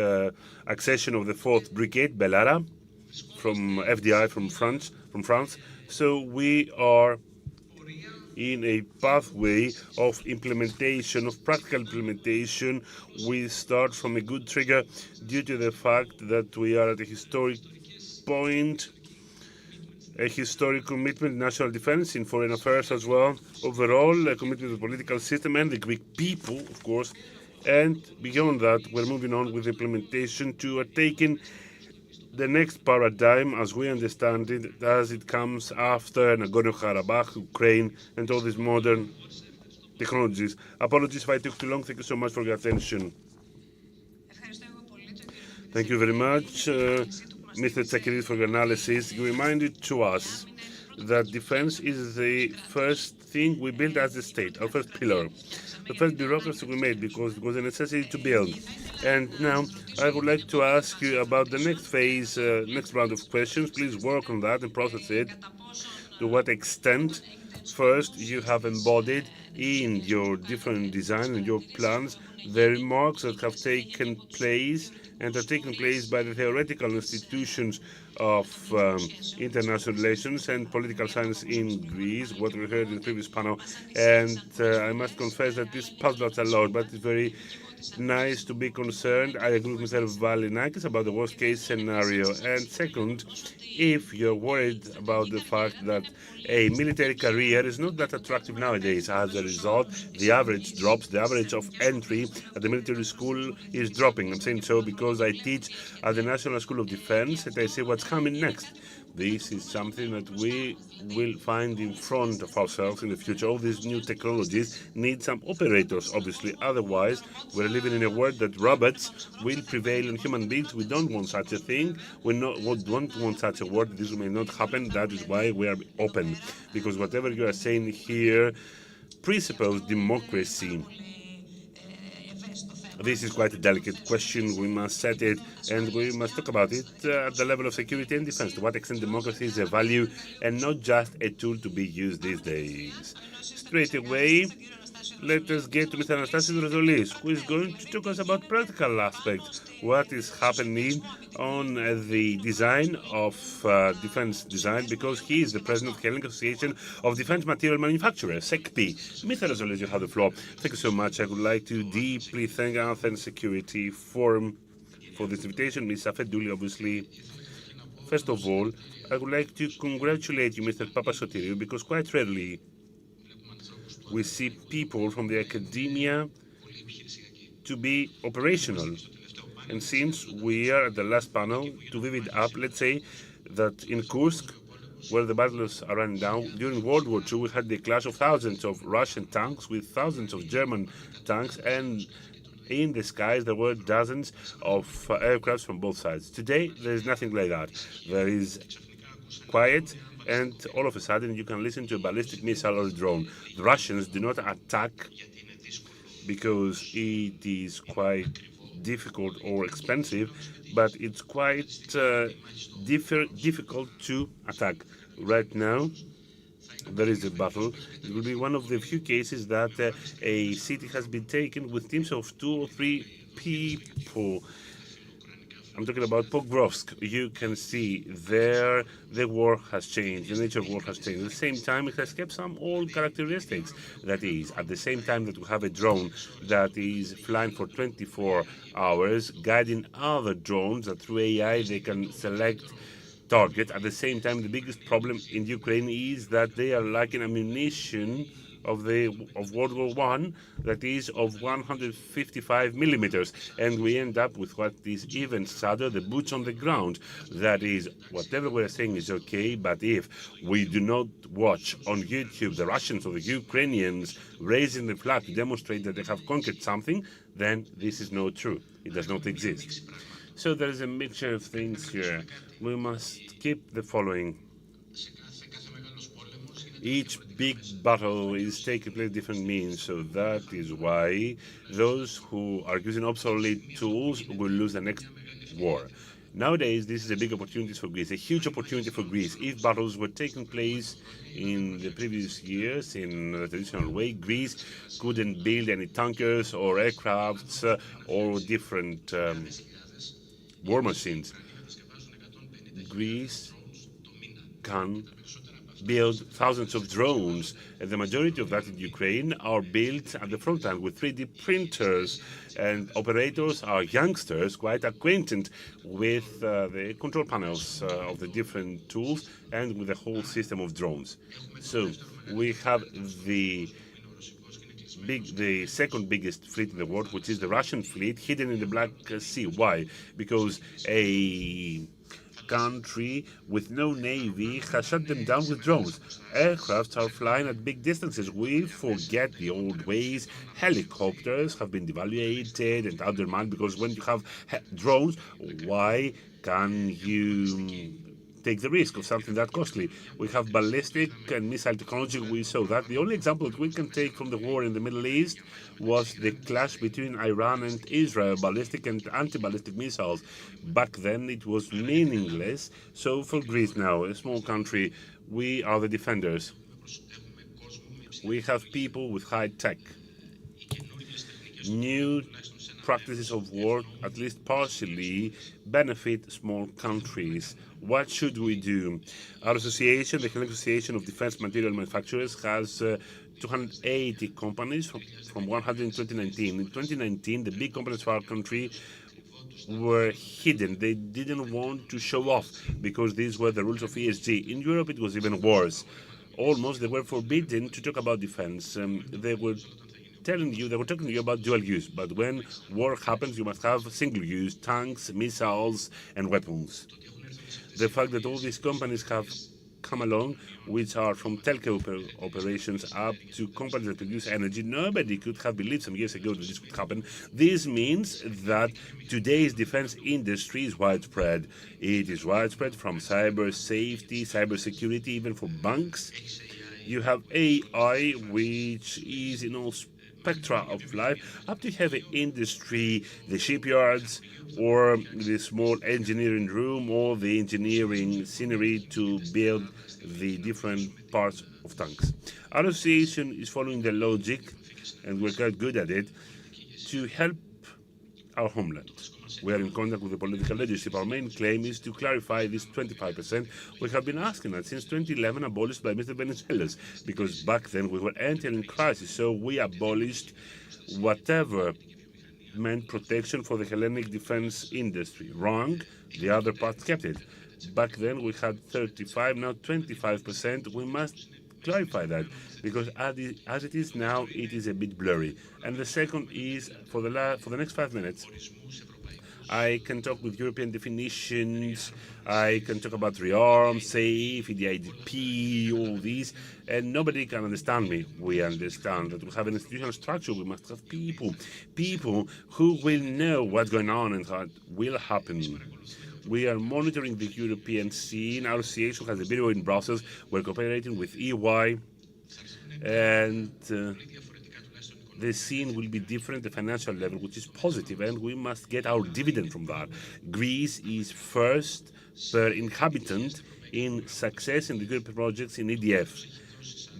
accession of the 4th Brigade, Bellara, from FDI, from France. So we are in a pathway of implementation, of practical implementation. We start from a good trigger due to the fact that we are at a historic point, a historic commitment in national defense, in foreign affairs as well. Overall, a commitment to the political system and the Greek people, of course. And beyond that, we're moving on with implementation to taking the next paradigm, as we understand it, as it comes after Nagorno-Karabakh, Ukraine, and all these modern technologies. Apologies if I took too long. Thank you so much for your attention. Thank you very much, Mr. Tsakidis, for your analysis. You reminded to us that defense is the first thing we build as a state, our first pillar, the first bureaucracy we made because it was a necessity to build. And now I would like to ask you about the next phase, next round of questions. Please work on that and process it. To what extent, first, you have embodied in your different design and your plans the remarks that have taken place and are taken place by the theoretical institutions of international relations and political science in Greece, what we heard in the previous panel. And I must confess that this puzzles a lot, but it's very nice to be concerned. I agree with Mr. Valinakis about the worst case scenario. And second, if you're worried about the fact that a military career is not that attractive nowadays, as a result, the average drops, the average of entry at the military school is dropping. I'm saying so because I teach at the National School of Defense and I see what's coming next. This is something that we will find in front of ourselves in the future. All these new technologies need some operators, obviously. Otherwise, we're living in a world that robots will prevail on human beings. We don't want such a thing. We don't want such a world. This may not happen. That is why we are open. Because whatever you are saying here presupposes democracy. This is quite a delicate question. We must set it and we must talk about it at the level of security and defense. To what extent democracy is a value and not just a tool to be used these days. Straight away, let us get to Mr. Anastasios Rozolis, who is going to talk us about practical aspects. What is happening on the design of defense design, because he is the president of the Hellenic Association of Defense Material Manufacturers, SECPI. Mr. Rozolis, you have the floor. Thank you so much. I would like to deeply thank Athens Security Forum for this invitation. Ms. Afedouli, obviously. First of all, I would like to congratulate you, Mr. Papasoteriou, because quite rarely we see people from the academia to be operational. And since we are at the last panel, to vivid up, let's say that in Kursk, where the battles are running down, during World War II, we had the clash of thousands of Russian tanks with thousands of German tanks, and in the skies there were dozens of aircrafts from both sides. Today, there is nothing like that. There is quiet, and all of a sudden you can listen to a ballistic missile or a drone. The Russians do not attack because it is quite difficult or expensive, but it's quite difficult to attack. Right now, there is a battle. It will be one of the few cases that a city has been taken with teams of 2 or 3 people. I'm talking about Pokrovsk. You can see there the war has changed, the nature of war has changed. At the same time, it has kept some old characteristics. That is, at the same time that we have a drone that is flying for 24 hours, guiding other drones that through AI they can select target. At the same time, the biggest problem in Ukraine is that they are lacking ammunition of World War One, that is of 155 millimeters, and we end up with what is even sadder: the boots on the ground. That is, whatever we're saying is okay, but if we do not watch on YouTube the Russians or the Ukrainians raising the flag to demonstrate that they have conquered something, then this is not true. It does not exist. So there is a mixture of things here. We must keep the following. Each big battle is taking place different means, so that is why those who are using obsolete tools will lose the next war. Nowadays, this is a big opportunity for Greece, a huge opportunity for Greece. If battles were taking place in the previous years in a traditional way, Greece couldn't build any tankers or aircrafts or different war machines. Greece can build thousands of drones, and the majority of that in Ukraine are built at the front end with 3D printers, and operators are youngsters quite acquainted with the control panels of the different tools and with the whole system of drones. So we have the second biggest fleet in the world, which is the Russian fleet, hidden in the Black Sea. Why? Because a country with no navy has shut them down with drones. Aircrafts are flying at big distances. We forget the old ways. Helicopters have been devaluated and undermanned because when you have drones, why can you take the risk of something that costly? We have ballistic and missile technology. We saw that. The only example that we can take from the war in the Middle East was the clash between Iran and Israel, ballistic and anti-ballistic missiles. Back then it was meaningless. So for Greece now, a small country, we are the defenders. We have people with high tech. New practices of war, at least partially, benefit small countries. What should we do? Our association, the Hellenic Association of Defense Material Manufacturers, has 280 companies from 100 in 2019. In 2019, the big companies of our country were hidden. They didn't want to show off because these were the rules of ESG. In Europe, it was even worse. Almost, they were forbidden to talk about defense. They were talking to you about dual use, but when war happens, you must have single use tanks, missiles, and weapons. The fact that all these companies have come along, which are from telco operations up to companies that produce energy, nobody could have believed some years ago that this would happen. This means that today's defense industry is widespread. It is widespread from cyber safety, cyber security, even for banks. You have AI, which is in all spectra of life, up to heavy industry, the shipyards, or the small engineering room, or the engineering scenery to build the different parts of tanks. Our association is following the logic, and we're quite good at it, to help our homeland. We are in contact with the political leadership. Our main claim is to clarify this 25%. We have been asking that since 2011, abolished by Mr. Venizelos, because back then we were entering crisis. So we abolished whatever meant protection for the Hellenic defense industry. Wrong, the other part kept it. Back then we had 35, now 25%. We must clarify that because as it is now, it is a bit blurry. And the second is for the next 5 minutes. I can talk with European definitions, I can talk about rearm, SAFE, EDIDP, all these, and nobody can understand me. We understand that we have an institutional structure, we must have people who will know what's going on and what will happen. We are monitoring the European scene. Our association has a bureau in Brussels. We're cooperating with EY, and the scene will be different, the financial level, which is positive, and we must get our dividend from that. Greece is first per inhabitant in success in the European projects in EDF.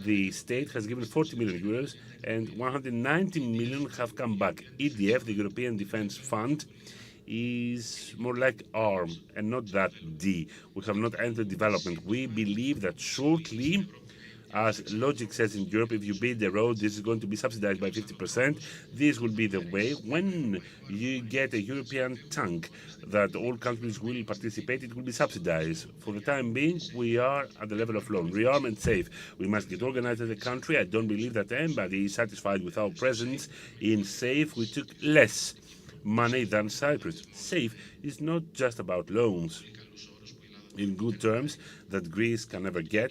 The state has given 40 million euros, and 190 million have come back. EDF, the European Defence Fund, is more like ARM and not that D. We have not entered development. We believe that shortly, as logic says in Europe, if you build a road, this is going to be subsidized by 50%. This will be the way. When you get a European tank that all countries will participate, it will be subsidized. For the time being, we are at the level of loan. Rearm and SAFE. We must get organized as a country. I don't believe that anybody is satisfied with our presence. In SAFE, we took less money than Cyprus. SAFE is not just about loans in good terms that Greece can never get.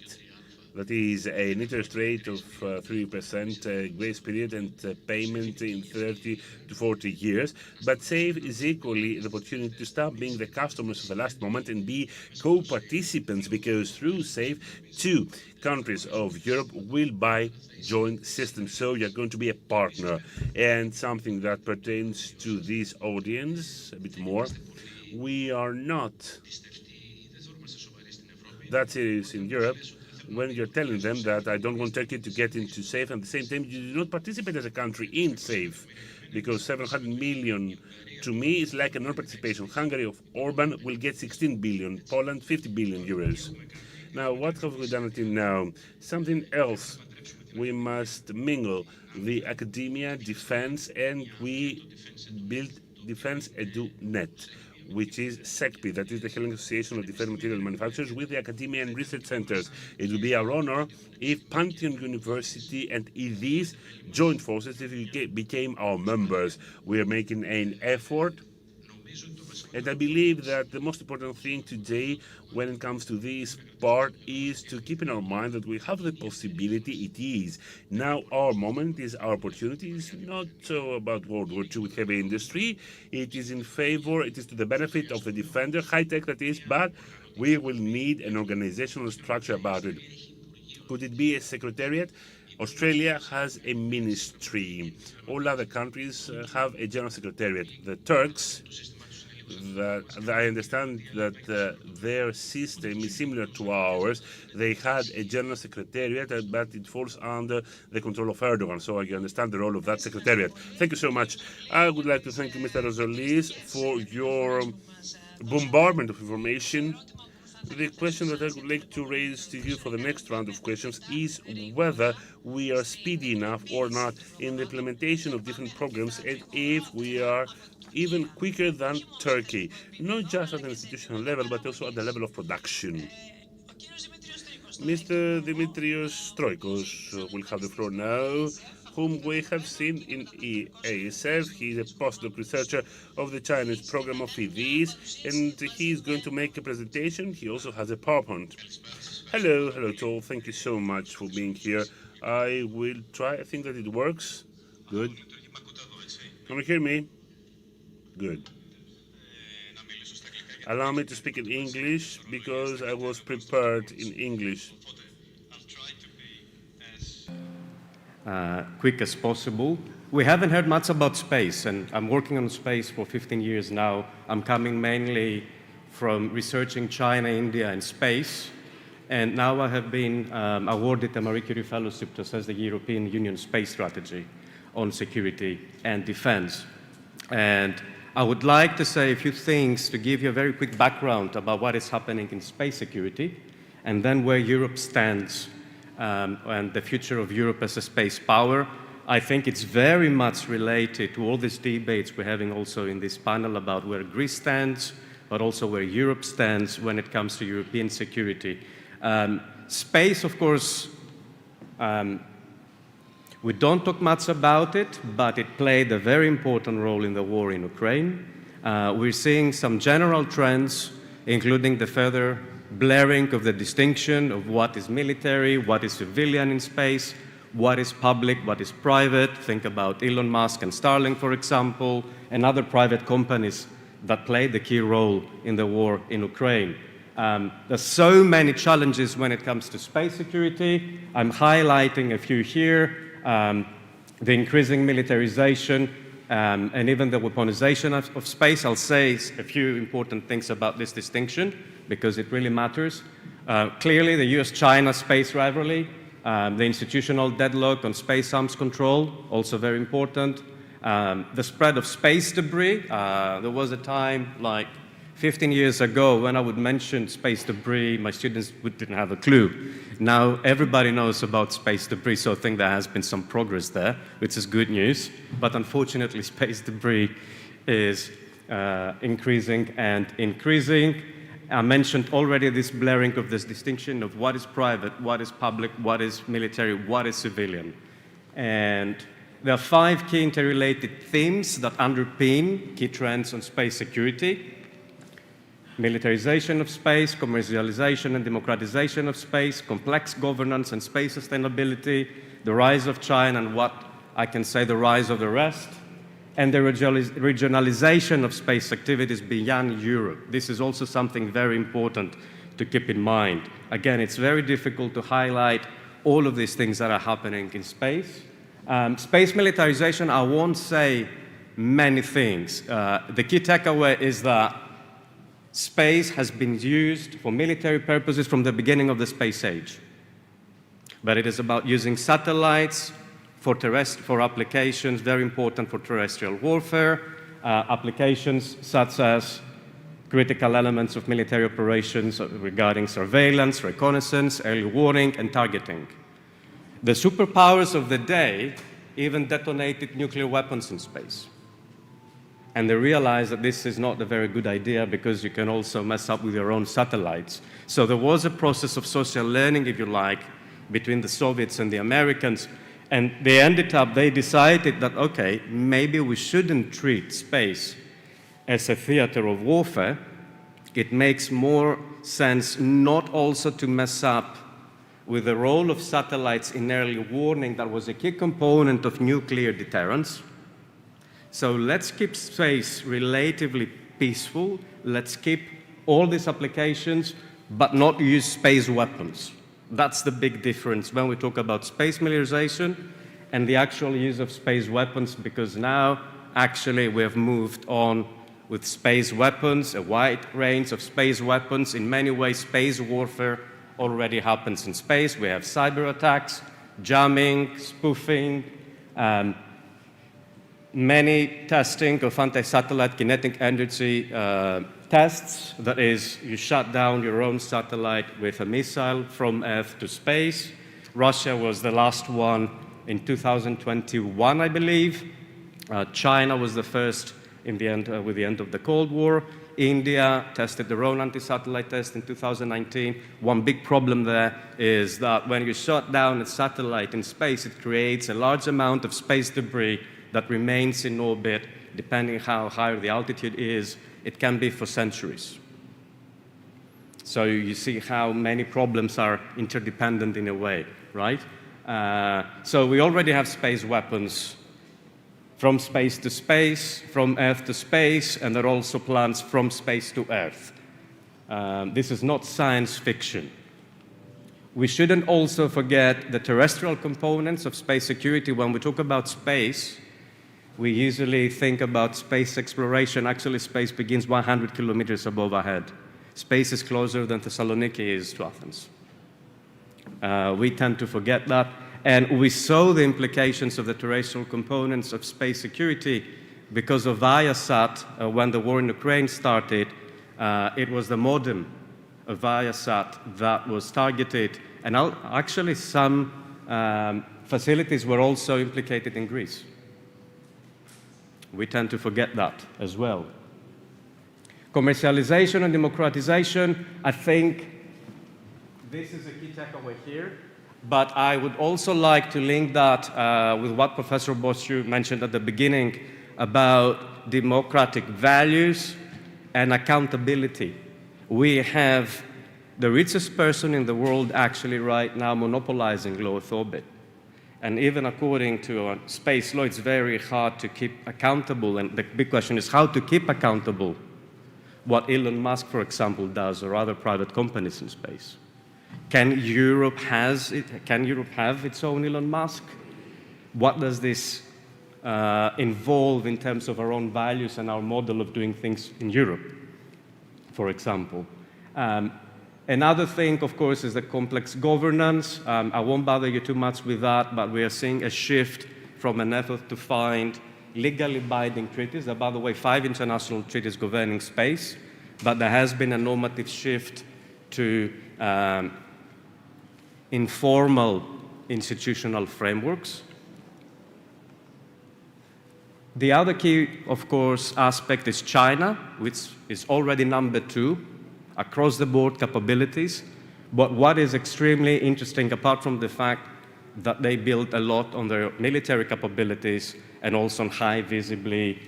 That is an interest rate of 3%, grace period, and payment in 30 to 40 years. But SAFE is equally the opportunity to stop being the customers of the last moment and be co-participants, because through SAFE, 2 countries of Europe will buy joint systems. So you're going to be a partner. And something that pertains to this audience a bit more, we are not that serious in Europe when you're telling them that I don't want Turkey to get into SAFE, and at the same time you do not participate as a country in SAFE, because 700 million to me is like a non-participation. Hungary of Orban will get 16 billion, Poland 50 billion euros. Now, what have we done until now? Something else. We must mingle the academia, defense, and we build Defense EduNet, which is SECPI, that is the Hellenic Association of Defense Material Manufacturers, with the academia and research centers. It will be our honor if Pantheon University and EDIS joined forces, if it became our members. We are making an effort And I believe that the most important thing today when it comes to this part is to keep in our mind that we have the possibility. It is now our moment, is our opportunity. It's not so about World War II with heavy industry. It is in favor, it is to the benefit of the defender, high tech that is, but we will need an organizational structure about it. Could it be a secretariat? Australia has a ministry. All other countries have a general secretariat. The Turks, that I understand that their system is similar to ours. They had a general secretariat, but it falls under the control of Erdogan. So I understand the role of that secretariat. Thank you so much. I would like to thank you, Mr. Rosolis, for your bombardment of information. The question that I would like to raise to you for the next round of questions is whether we are speedy enough or not in the implementation of different programs, and if we are even quicker than Turkey, not just at an institutional level, but also at the level of production. Mr. Dimitrios Troikos will have the floor now, whom we have seen in ASF. He is a postdoc researcher of the Chinese program of EVs, and he is going to make a presentation. He also has a PowerPoint. Hello to all. Thank you so much for being here. I will try. I think that it works. Good. Can you hear me? Good. Allow me to speak in English because I was prepared in English. Quick as possible. We haven't heard much about space, and I'm working on space for 15 years now. I'm coming mainly from researching China, India, and space. And now I have been awarded a Marie Curie Fellowship to assess the European Union space strategy on security and defense. And I would like to say a few things to give you a very quick background about what is happening in space security, and then where Europe stands and the future of Europe as a space power. I think it's very much related to all these debates we're having also in this panel about where Greece stands, but also where Europe stands when it comes to European security. Space, of course, we don't talk much about it, but it played a very important role in the war in Ukraine. We're seeing some general trends, including the further blurring of the distinction of what is military, what is civilian in space, what is public, what is private. Think about Elon Musk and Starlink, for example, and other private companies that played the key role in the war in Ukraine. There's so many challenges when it comes to space security. I'm highlighting a few here. The increasing militarization and even the weaponization of space. I'll say a few important things about this distinction because it really matters. Clearly, the US-China space rivalry, the institutional deadlock on space arms control, also very important. The spread of space debris. There was a time like 15 years ago when I would mention space debris, my students didn't have a clue. Now everybody knows about space debris, so I think there has been some progress there, which is good news. But unfortunately, space debris is increasing and increasing. I mentioned already this blurring of this distinction of what is private, what is public, what is military, what is civilian. And there are 5 key interrelated themes that underpin key trends on space security. Militarization of space, commercialization and democratization of space, complex governance and space sustainability, the rise of China and what I can say the rise of the rest, and the regionalization of space activities beyond Europe. This is also something very important to keep in mind. Again, it's very difficult to highlight all of these things that are happening in space. Space militarization, I won't say many things. The key takeaway is that space has been used for military purposes from the beginning of the space age. But it is about using satellites for applications very important for terrestrial warfare, applications such as critical elements of military operations regarding surveillance, reconnaissance, early warning, and targeting. The superpowers of the day even detonated nuclear weapons in space. And they realized that this is not a very good idea because you can also mess up with your own satellites. So there was a process of social learning, if you like, between the Soviets and the Americans. And they decided that, okay, maybe we shouldn't treat space as a theater of warfare, it makes more sense not also to mess up with the role of satellites in early warning that was a key component of nuclear deterrence. So let's keep space relatively peaceful. Let's keep all these applications, but not use space weapons. That's the big difference when we talk about space militarization and the actual use of space weapons, because now actually we have moved on with space weapons, a wide range of space weapons. In many ways, space warfare already happens in space. We have cyber attacks, jamming, spoofing, many testing of anti-satellite kinetic energy tests. That is, you shut down your own satellite with a missile from Earth to space. Russia was the last one in 2021, I believe. China was the first in the end, with the end of the Cold War. India tested their own anti-satellite test in 2019. One big problem there is that when you shut down a satellite in space, it creates a large amount of space debris that remains in orbit. Depending how high the altitude is, it can be for centuries. So you see how many problems are interdependent in a way, right? So we already have space weapons from space to space, from Earth to space, and there are also plans from space to Earth. This is not science fiction. We shouldn't also forget the terrestrial components of space security. When we talk about space, we usually think about space exploration. Actually, space begins 100 kilometers above our head. Space is closer than Thessaloniki is to Athens. We tend to forget that. And we saw the implications of the terrestrial components of space security because of Viasat. When the war in Ukraine started, it was the modem of Viasat that was targeted. And actually, some facilities were also implicated in Greece. We tend to forget that as well. Commercialization and democratization, I think this is a key takeaway here. But I would also like to link that with what Professor Boschu mentioned at the beginning about democratic values and accountability. We have the richest person in the world actually right now monopolizing low Earth orbit. And even according to space law, it's very hard to keep accountable. And the big question is how to keep accountable what Elon Musk, for example, does, or other private companies in space. Can Europe have its own Elon Musk? What does this involve in terms of our own values and our model of doing things in Europe, for example? Another thing, of course, is the complex governance. I won't bother you too much with that, but we are seeing a shift from an effort to find legally binding treaties. There are, by the way, 5 international treaties governing space, but there has been a normative shift to informal institutional frameworks. The other key, of course, aspect is China, which is already number 2 across the board capabilities. But what is extremely interesting, apart from the fact that they built a lot on their military capabilities and also on high visibly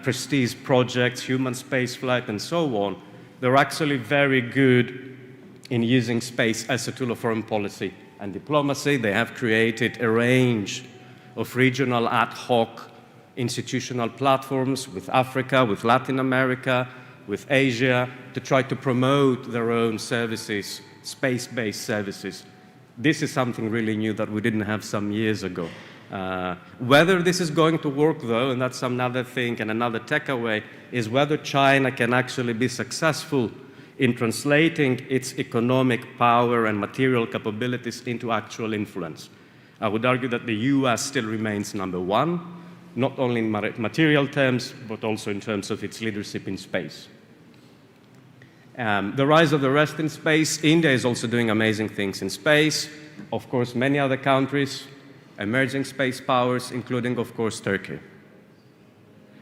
prestige projects, human spaceflight, and so on, they're actually very good in using space as a tool of foreign policy and diplomacy. They have created a range of regional ad hoc institutional platforms with Africa, with Latin America, with Asia, to try to promote their own services, space-based services. This is something really new that we didn't have some years ago. Whether this is going to work, though, and that's another thing and another takeaway, is whether China can actually be successful in translating its economic power and material capabilities into actual influence. I would argue that the US still remains number 1, not only in material terms, but also in terms of its leadership in space. The rise of the West in space, India is also doing amazing things in space. Of course, many other countries, emerging space powers, including, of course, Turkey.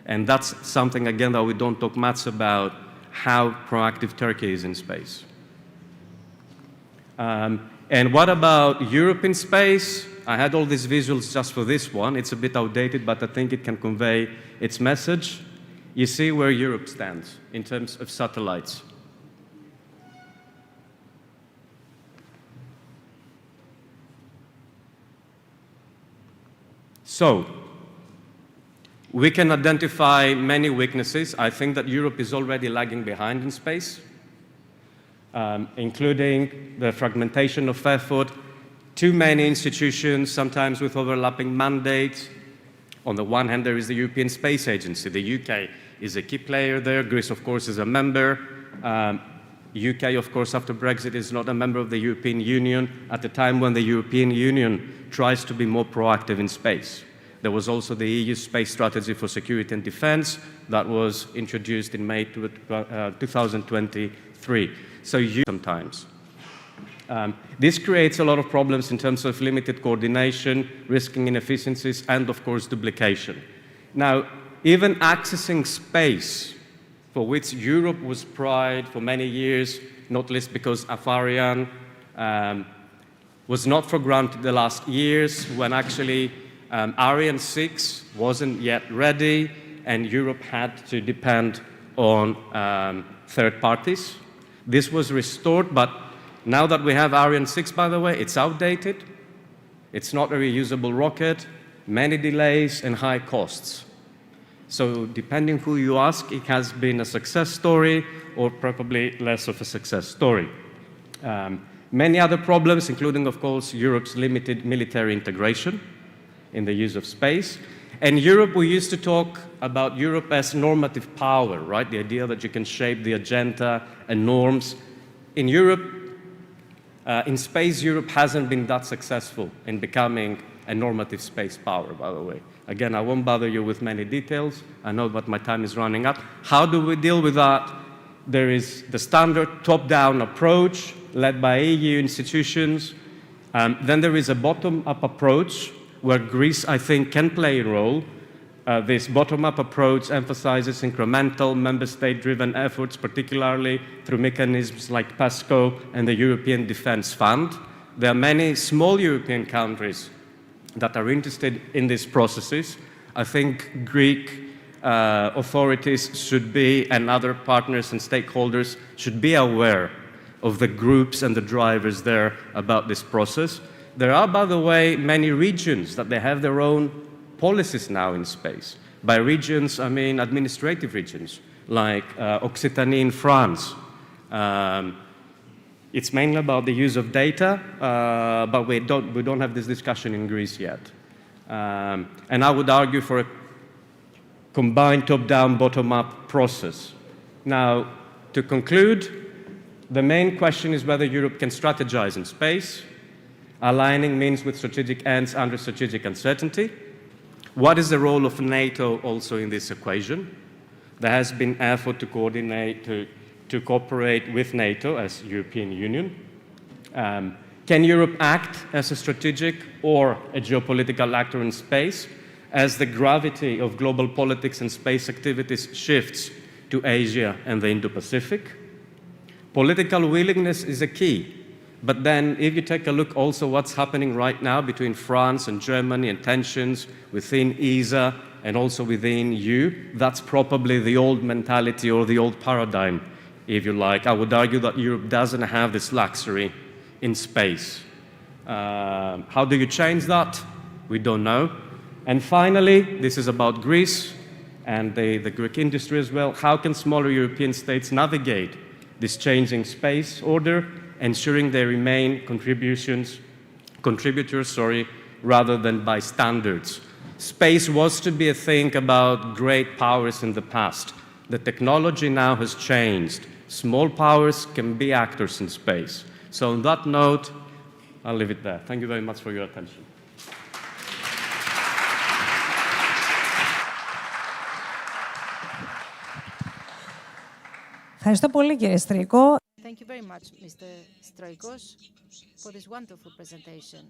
And that's something, again, that we don't talk much about, how proactive Turkey is in space. And what about Europe in space? I had all these visuals just for this one. It's a bit outdated, but I think it can convey its message. you see where Europe stands in terms of satellites. So, we can identify many weaknesses. I think that Europe is already lagging behind in space, including the fragmentation of effort, too many institutions, sometimes with overlapping mandates. On the one hand, there is the European Space Agency. The UK is a key player there. Greece, of course, is a member. UK, of course, after Brexit, is not a member of the European Union at the time when the European Union tries to be more proactive in space. There was also the EU Space Strategy for Security and Defense that was introduced in May 2023. So sometimes. This creates a lot of problems in terms of limited coordination, risking inefficiencies, and of course duplication. Now, even accessing space, for which Europe was prized for many years, not least because Afarian was not for granted the last years, when actually Ariane 6 wasn't yet ready, and Europe had to depend on third parties. This was restored, but now that we have Ariane 6, by the way, it's outdated. It's not a reusable rocket, many delays and high costs. So depending who you ask, it has been a success story or probably less of a success story. Many other problems, including, of course, Europe's limited military integration in the use of space. And Europe, we used to talk about Europe as normative power, right? The idea that you can shape the agenda and norms. In Europe, in space, Europe hasn't been that successful in becoming a normative space power, by the way. Again, I won't bother you with many details. I know that my time is running up. How do we deal with that? There is the standard top-down approach led by EU institutions. Then there is a bottom-up approach where Greece, I think, can play a role. This bottom-up approach emphasizes incremental member state-driven efforts, particularly through mechanisms like PESCO and the European Defence Fund. There are many small European countries that are interested in these processes. I think Greek authorities should be, and other partners and stakeholders should be aware of the groups and the drivers there about this process. There are, by the way, many regions that they have their own policies now in space. By regions, I mean administrative regions, like Occitanie in France. It's mainly about the use of data, but we don't have this discussion in Greece yet. And I would argue for a combined top-down, bottom-up process. Now, to conclude, the main question is whether Europe can strategize in space. Aligning means with strategic ends under strategic uncertainty. What is the role of NATO also in this equation? There has been effort to coordinate, to cooperate with NATO as European Union. Can Europe act as a strategic or a geopolitical actor in space as the gravity of global politics and space activities shifts to Asia and the Indo-Pacific? Political willingness is a key. But then if you take a look also what's happening right now between France and Germany and tensions within ESA and also within EU, that's probably the old mentality or the old paradigm, if you like. I would argue that Europe doesn't have this luxury in space. How do you change that? We don't know. And finally, this is about Greece and the Greek industry as well. How can smaller European states navigate this changing space order, ensuring they remain contributors, rather than bystanders? Space was to be a thing about great powers in the past. The technology now has changed. Small powers can be actors in space. So on that note, I'll leave it there. Thank you very much for your attention. Ευχαριστώ πολύ, κύριε Στρίκο. Thank you very much, Mr. Stroikos, for this wonderful presentation.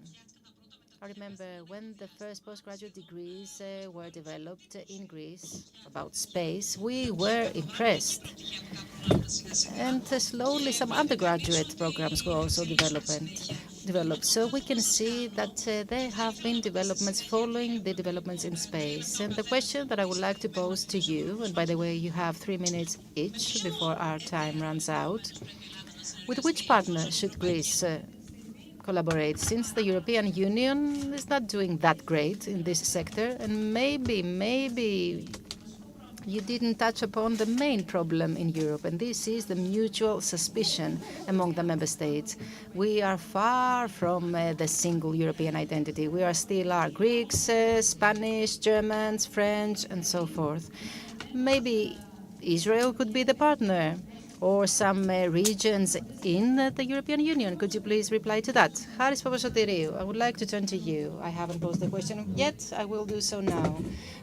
I remember when the first postgraduate degrees were developed in Greece about space, we were impressed. And slowly some undergraduate programs were also developed. developed. So we can see that there have been developments following the developments in space. And the question that I would like to pose to you, and by the way, you have 3 minutes each before our time runs out, with which partner should Greece collaborate, since the European Union is not doing that great in this sector, and maybe you didn't touch upon the main problem in Europe, and this is the mutual suspicion among the member states. We are far from the single European identity. We are still Greeks, Spanish, Germans, French, and so forth. Maybe Israel could be the partner, or some regions in the European Union. Could you please reply to that? Haris Papasoteriou, I would like to turn to you. I haven't posed the question yet. I will do so now.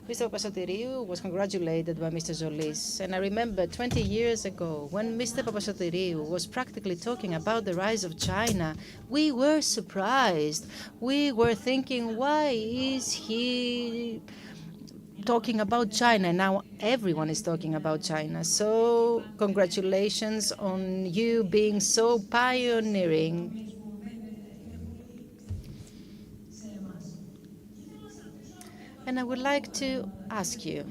Mr. Papasoteriou was congratulated by Mr. Zolis. And I remember 20 years ago, when Mr. Papasoteriou was practically talking about the rise of China, we were surprised. We were thinking, why is he talking about China? Now everyone is talking about China. So congratulations on you being so pioneering. And I would like to ask you,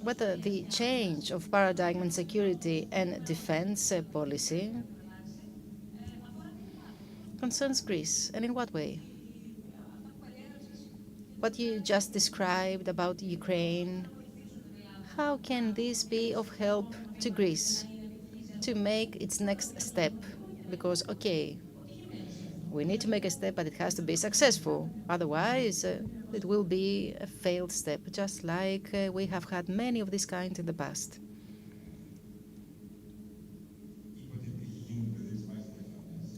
whether the change of paradigm in security and defense policy concerns Greece, and in what way? What you just described about Ukraine, how can this be of help to Greece to make its next step? Because, okay, we need to make a step, but it has to be successful. Otherwise, it will be a failed step, just like we have had many of these kinds in the past.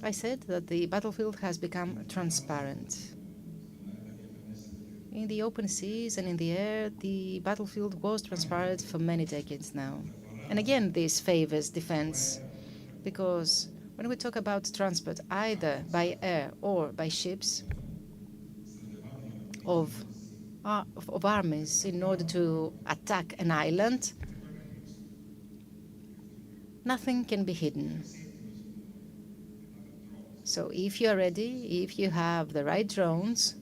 I said that the battlefield has become transparent. In the open seas and in the air, the battlefield was transparent for many decades now. And again, this favors defense, because when we talk about transport, either by air or by ships, of armies in order to attack an island, nothing can be hidden. So if you are ready, if you have the right drones,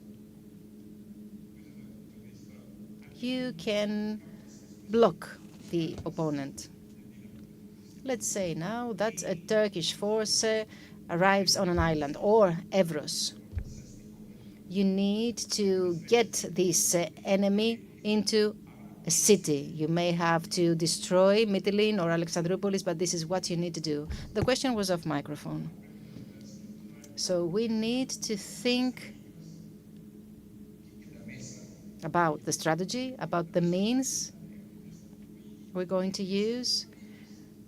you can block the opponent. Let's say now that a Turkish force arrives on an island, or Evros. You need to get this enemy into a city. You may have to destroy Mytilene or Alexandroupolis, but this is what you need to do. The question was off microphone. So we need to think about the strategy, about the means we're going to use,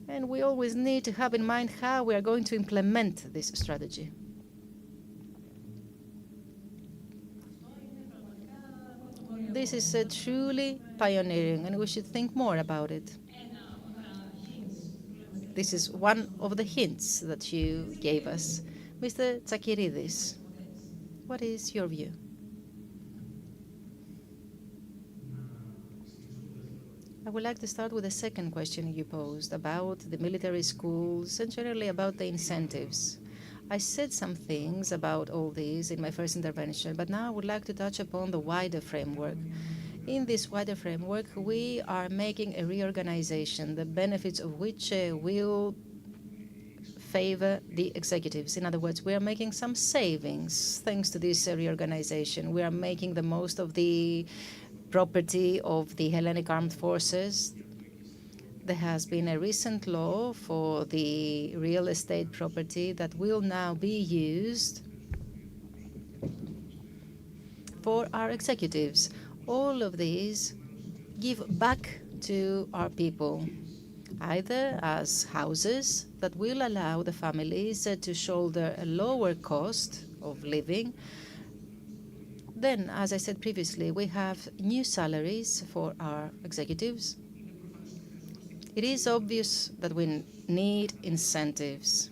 and we always need to have in mind how we are going to implement this strategy. This is truly pioneering, and we should think more about it. This is one of the hints that you gave us. Mr. Tsakiridis, what is your view? I would like to start with the second question you posed about the military schools and generally about the incentives. I said some things about all these in my first intervention, but now I would like to touch upon the wider framework. In this wider framework, we are making a reorganization, the benefits of which will favor the executives. In other words, we are making some savings thanks to this reorganization. We are making the most of the property of the Hellenic Armed Forces. There has been a recent law for the real estate property that will now be used for our executives. All of these give back to our people, either as houses that will allow the families to shoulder a lower cost of living. Then, as I said previously, we have new salaries for our executives. It is obvious that we need incentives.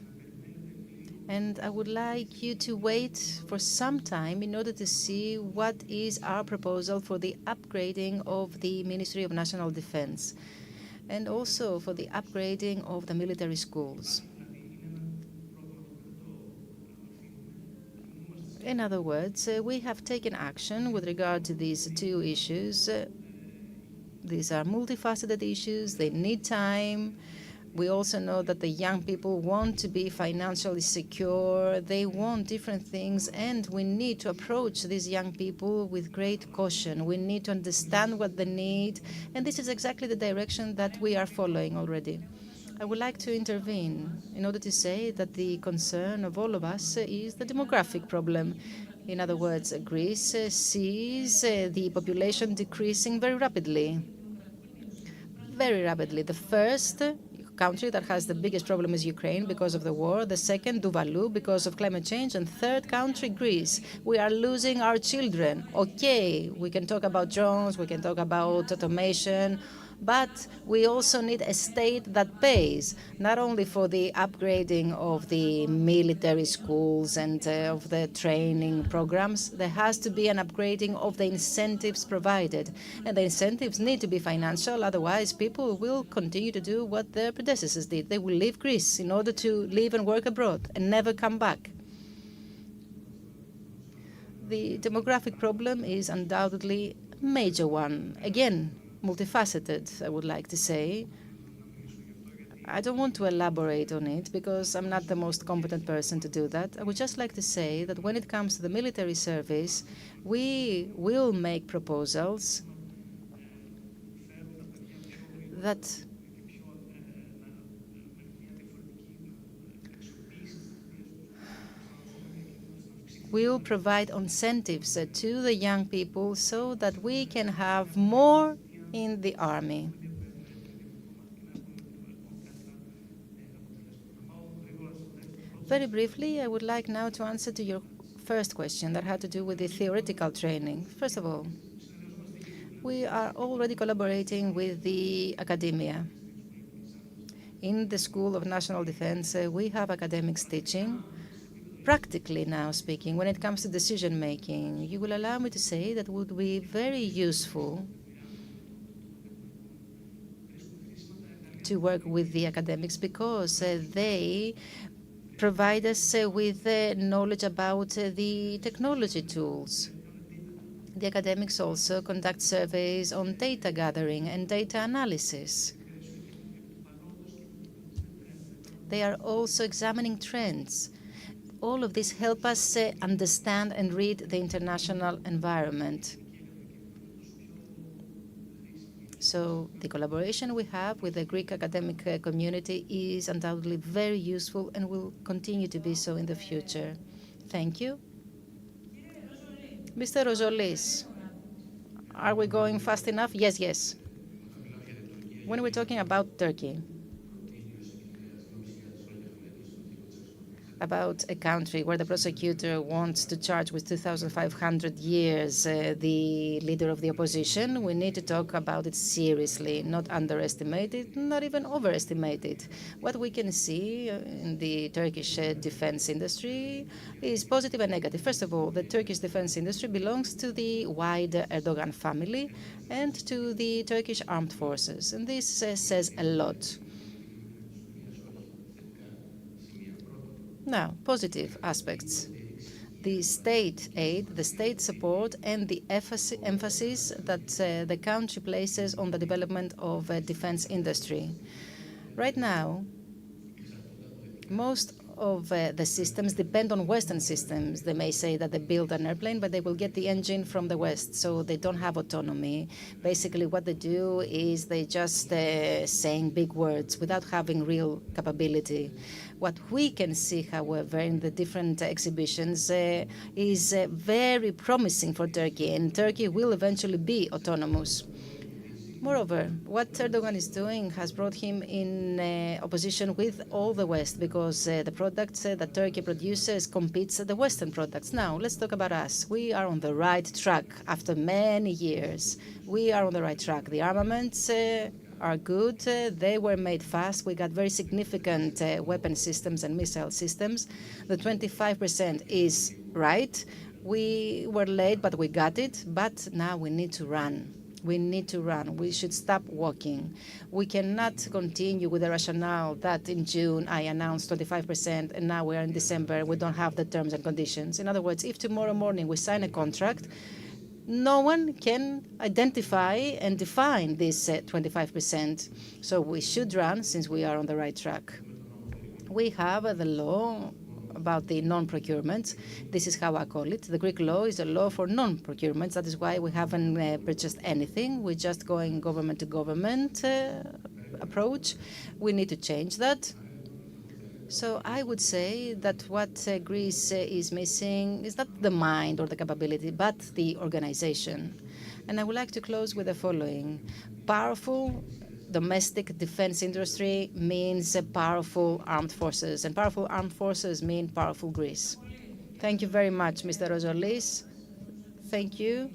And I would like you to wait for some time in order to see what is our proposal for the upgrading of the Ministry of National Defense. and also for the upgrading of the military schools. In other words, we have taken action with regard to these two issues. These are multifaceted issues, they need time. We also know that the young people want to be financially secure, they want different things, and we need to approach these young people with great caution. We need to understand what they need, and this is exactly the direction that we are following already. I would like to intervene in order to say that the concern of all of us is the demographic problem. In other words, Greece sees the population decreasing very rapidly. Very rapidly. The first country that has the biggest problem is Ukraine because of the war. The second, Tuvalu, because of climate change. And third country, Greece. We are losing our children. Okay, we can talk about drones, we can talk about automation, but we also need a state that pays, not only for the upgrading of the military schools and of the training programs. There has to be an upgrading of the incentives provided. And the incentives need to be financial, otherwise people will continue to do what their predecessors did. They will leave Greece in order to live and work abroad and never come back. The demographic problem is undoubtedly a major one. Again, multifaceted, I would like to say. I don't want to elaborate on it because I'm not the most competent person to do that. I would just like to say that when it comes to the military service, we will make proposals that will provide incentives to the young people so that we can have more in the army. Very briefly, I would like now to answer to your first question that had to do with the theoretical training. First of all, we are already collaborating with the academia. In the School of National Defense, we have academics teaching. Practically now speaking, when it comes to decision making, you will allow me to say that would be very useful to work with the academics because they provide us with knowledge about the technology tools. The academics also conduct surveys on data gathering and data analysis. They are also examining trends. All of this help us understand and read the international environment. So the collaboration we have with the Greek academic community is undoubtedly very useful and will continue to be so in the future. Thank you. Mr. Rozolis, are we going fast enough? Yes, yes. When we're talking about Turkey, about a country where the prosecutor wants to charge with 2,500 years the leader of the opposition, we need to talk about it seriously, not underestimate it, not even overestimate it. What we can see in the Turkish defense industry is positive and negative. First of all, the Turkish defense industry belongs to the wider Erdogan family and to the Turkish armed forces, and this says a lot. Now, positive aspects. The state aid, the state support, and the emphasis that the country places on the development of a defense industry. Right now, most of the systems depend on Western systems. They may say that they build an airplane, but they will get the engine from the West, so they don't have autonomy. Basically, what they do is they just saying big words without having real capability. What we can see, however, in the different exhibitions is very promising for Turkey, and Turkey will eventually be autonomous. Moreover, what Erdogan is doing has brought him in opposition with all the West because the products that Turkey produces competes the Western products. Now, let's talk about us. We are on the right track after many years. We are on the right track. The armaments are good. They were made fast. We got very significant weapon systems and missile systems. The 25% is right. We were late, but we got it. But now we need to run. We need to run. We should stop walking. We cannot continue with the rationale that in June I announced 25% and now we're in December and we don't have the terms and conditions. In other words, if tomorrow morning we sign a contract, no one can identify and define this 25%. So we should run since we are on the right track. We have the law about the non-procurement. This is how I call it. The Greek law is a law for non-procurements. That is why we haven't purchased anything. We're just going government to government approach. We need to change that. So I would say that what Greece is missing is not the mind or the capability, but the organization. And I would like to close with the following. Powerful domestic defense industry means powerful armed forces, and powerful armed forces mean powerful Greece. Thank you very much, Mr. Rozolis. Thank you.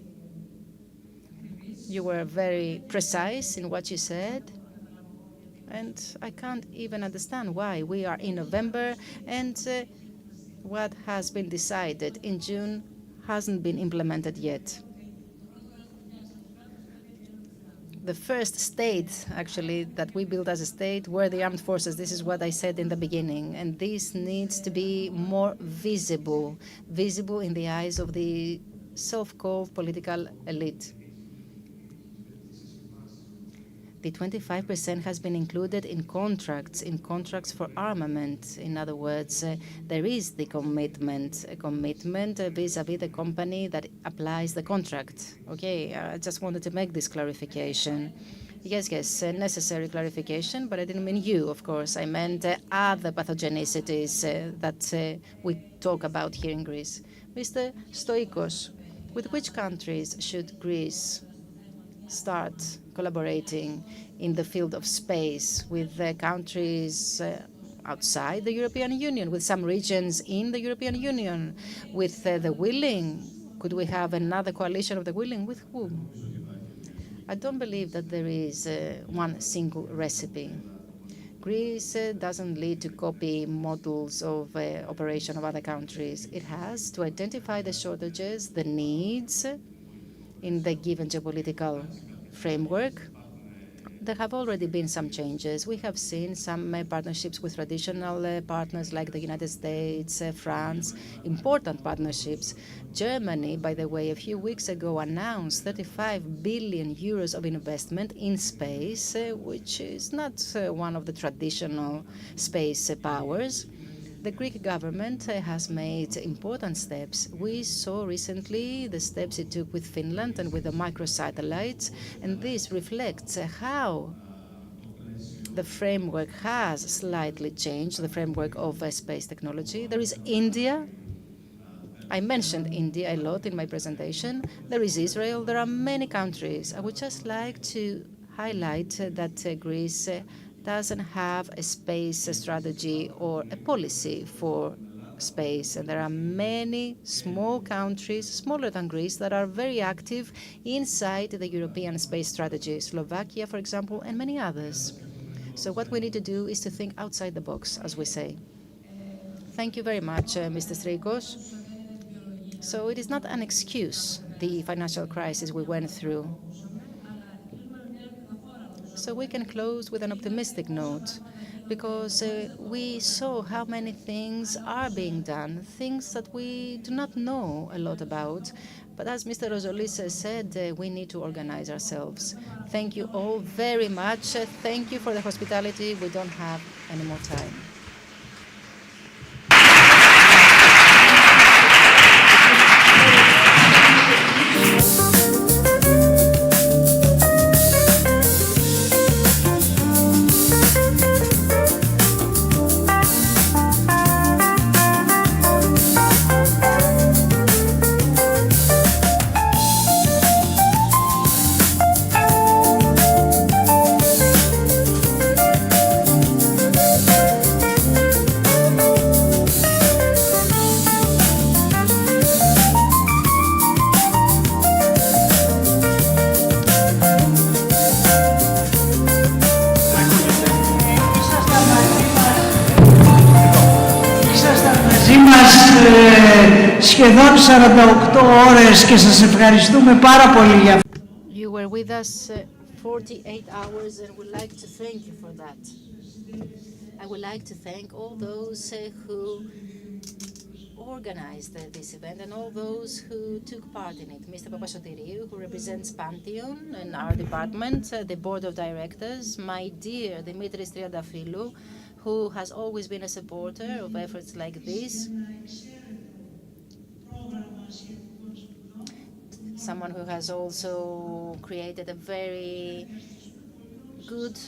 You were very precise in what you said. And I can't even understand why we are in November and what has been decided in June hasn't been implemented yet. The first state, actually, that we built as a state were the armed forces. This is what I said in the beginning. And this needs to be more visible in the eyes of the self-called political elite. The 25% has been included in contracts for armament. In other words, there is the commitment, a commitment vis-à-vis the company that applies the contract. Okay, I just wanted to make this clarification. Yes, necessary clarification, but I didn't mean you, of course. I meant other pathogenicities that we talk about here in Greece. Mr. Stoikos, with which countries should Greece start collaborating in the field of space? With countries outside the European Union, with some regions in the European Union, with the willing? Could we have another coalition of the willing? With whom? I don't believe that there is one single recipe. Greece doesn't need to copy models of operation of other countries. It has to identify the shortages, the needs in the given geopolitical framework. There have already been some changes. We have seen some partnerships with traditional partners like the United States, France, important partnerships. Germany, by the way, a few weeks ago announced 35 billion euros of investment in space, which is not one of the traditional space powers. The Greek government has made important steps. We saw recently the steps it took with Finland and with the microsatellites, and this reflects how the framework has slightly changed, the framework of space technology. There is India. I mentioned India a lot in my presentation. There is Israel. There are many countries. I would just like to highlight that Greece doesn't have a space strategy or a policy for space. And there are many small countries, smaller than Greece, that are very active inside the European space strategy. Slovakia, for example, and many others. So what we need to do is to think outside the box, as we say. Thank you very much, Mr. Strikos. So it is not an excuse, the financial crisis we went through. So we can close with an optimistic note, because we saw how many things are being done, things that we do not know a lot about. But as Mr. Rozolis said, we need to organize ourselves. Thank you all very much. Thank you for the hospitality. We don't have any more time. Σχεδόν 48 ώρες και σας ευχαριστούμε πάρα πολύ για αυτό. You were with us 48 hours, and would like to thank you for that. I would like to thank all those who organized this event and all those who took part in it. Mr. Papasoteriou, who represents Pantheon and our department, the board of directors, my dear Dimitris Triandafilou, who has always been a supporter of efforts like this, someone who has also created a very good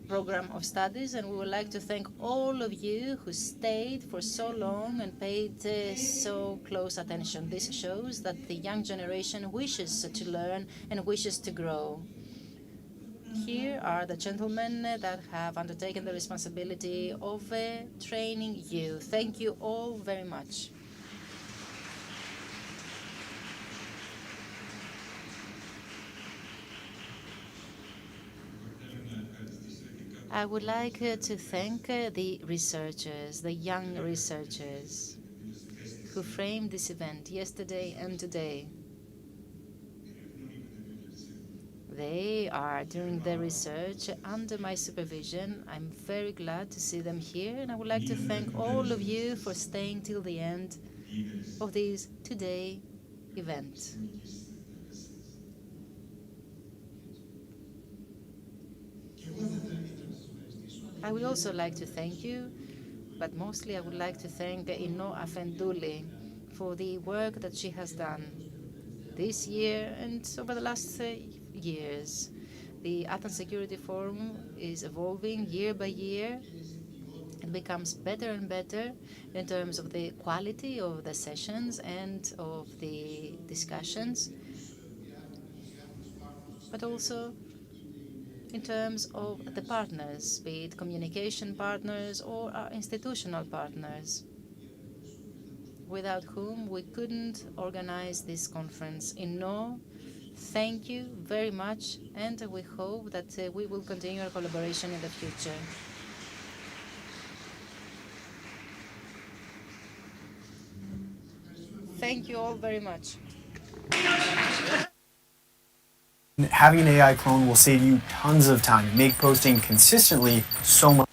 program of studies, and we would like to thank all of you who stayed for so long and paid so close attention. This shows that the young generation wishes to learn and wishes to grow. Here are the gentlemen that have undertaken the responsibility of training you. Thank you all very much. I would like to thank the researchers, the young researchers who framed this event yesterday and today. They are doing their research under my supervision. I'm very glad to see them here, and I would like to thank all of you for staying till the end of this today event. I would also like to thank you, but mostly I would like to thank Ino Afendouli for the work that she has done this year and over the last years. The Athens Security Forum is evolving year by year. It becomes better and better in terms of the quality of the sessions and of the discussions, but also in terms of the partners, be it communication partners or our institutional partners, without whom we couldn't organize this conference. Thank you very much, and we hope that we will continue our collaboration in the future. Thank you all very much. Having an AI clone will save you tons of time and make posting consistently so much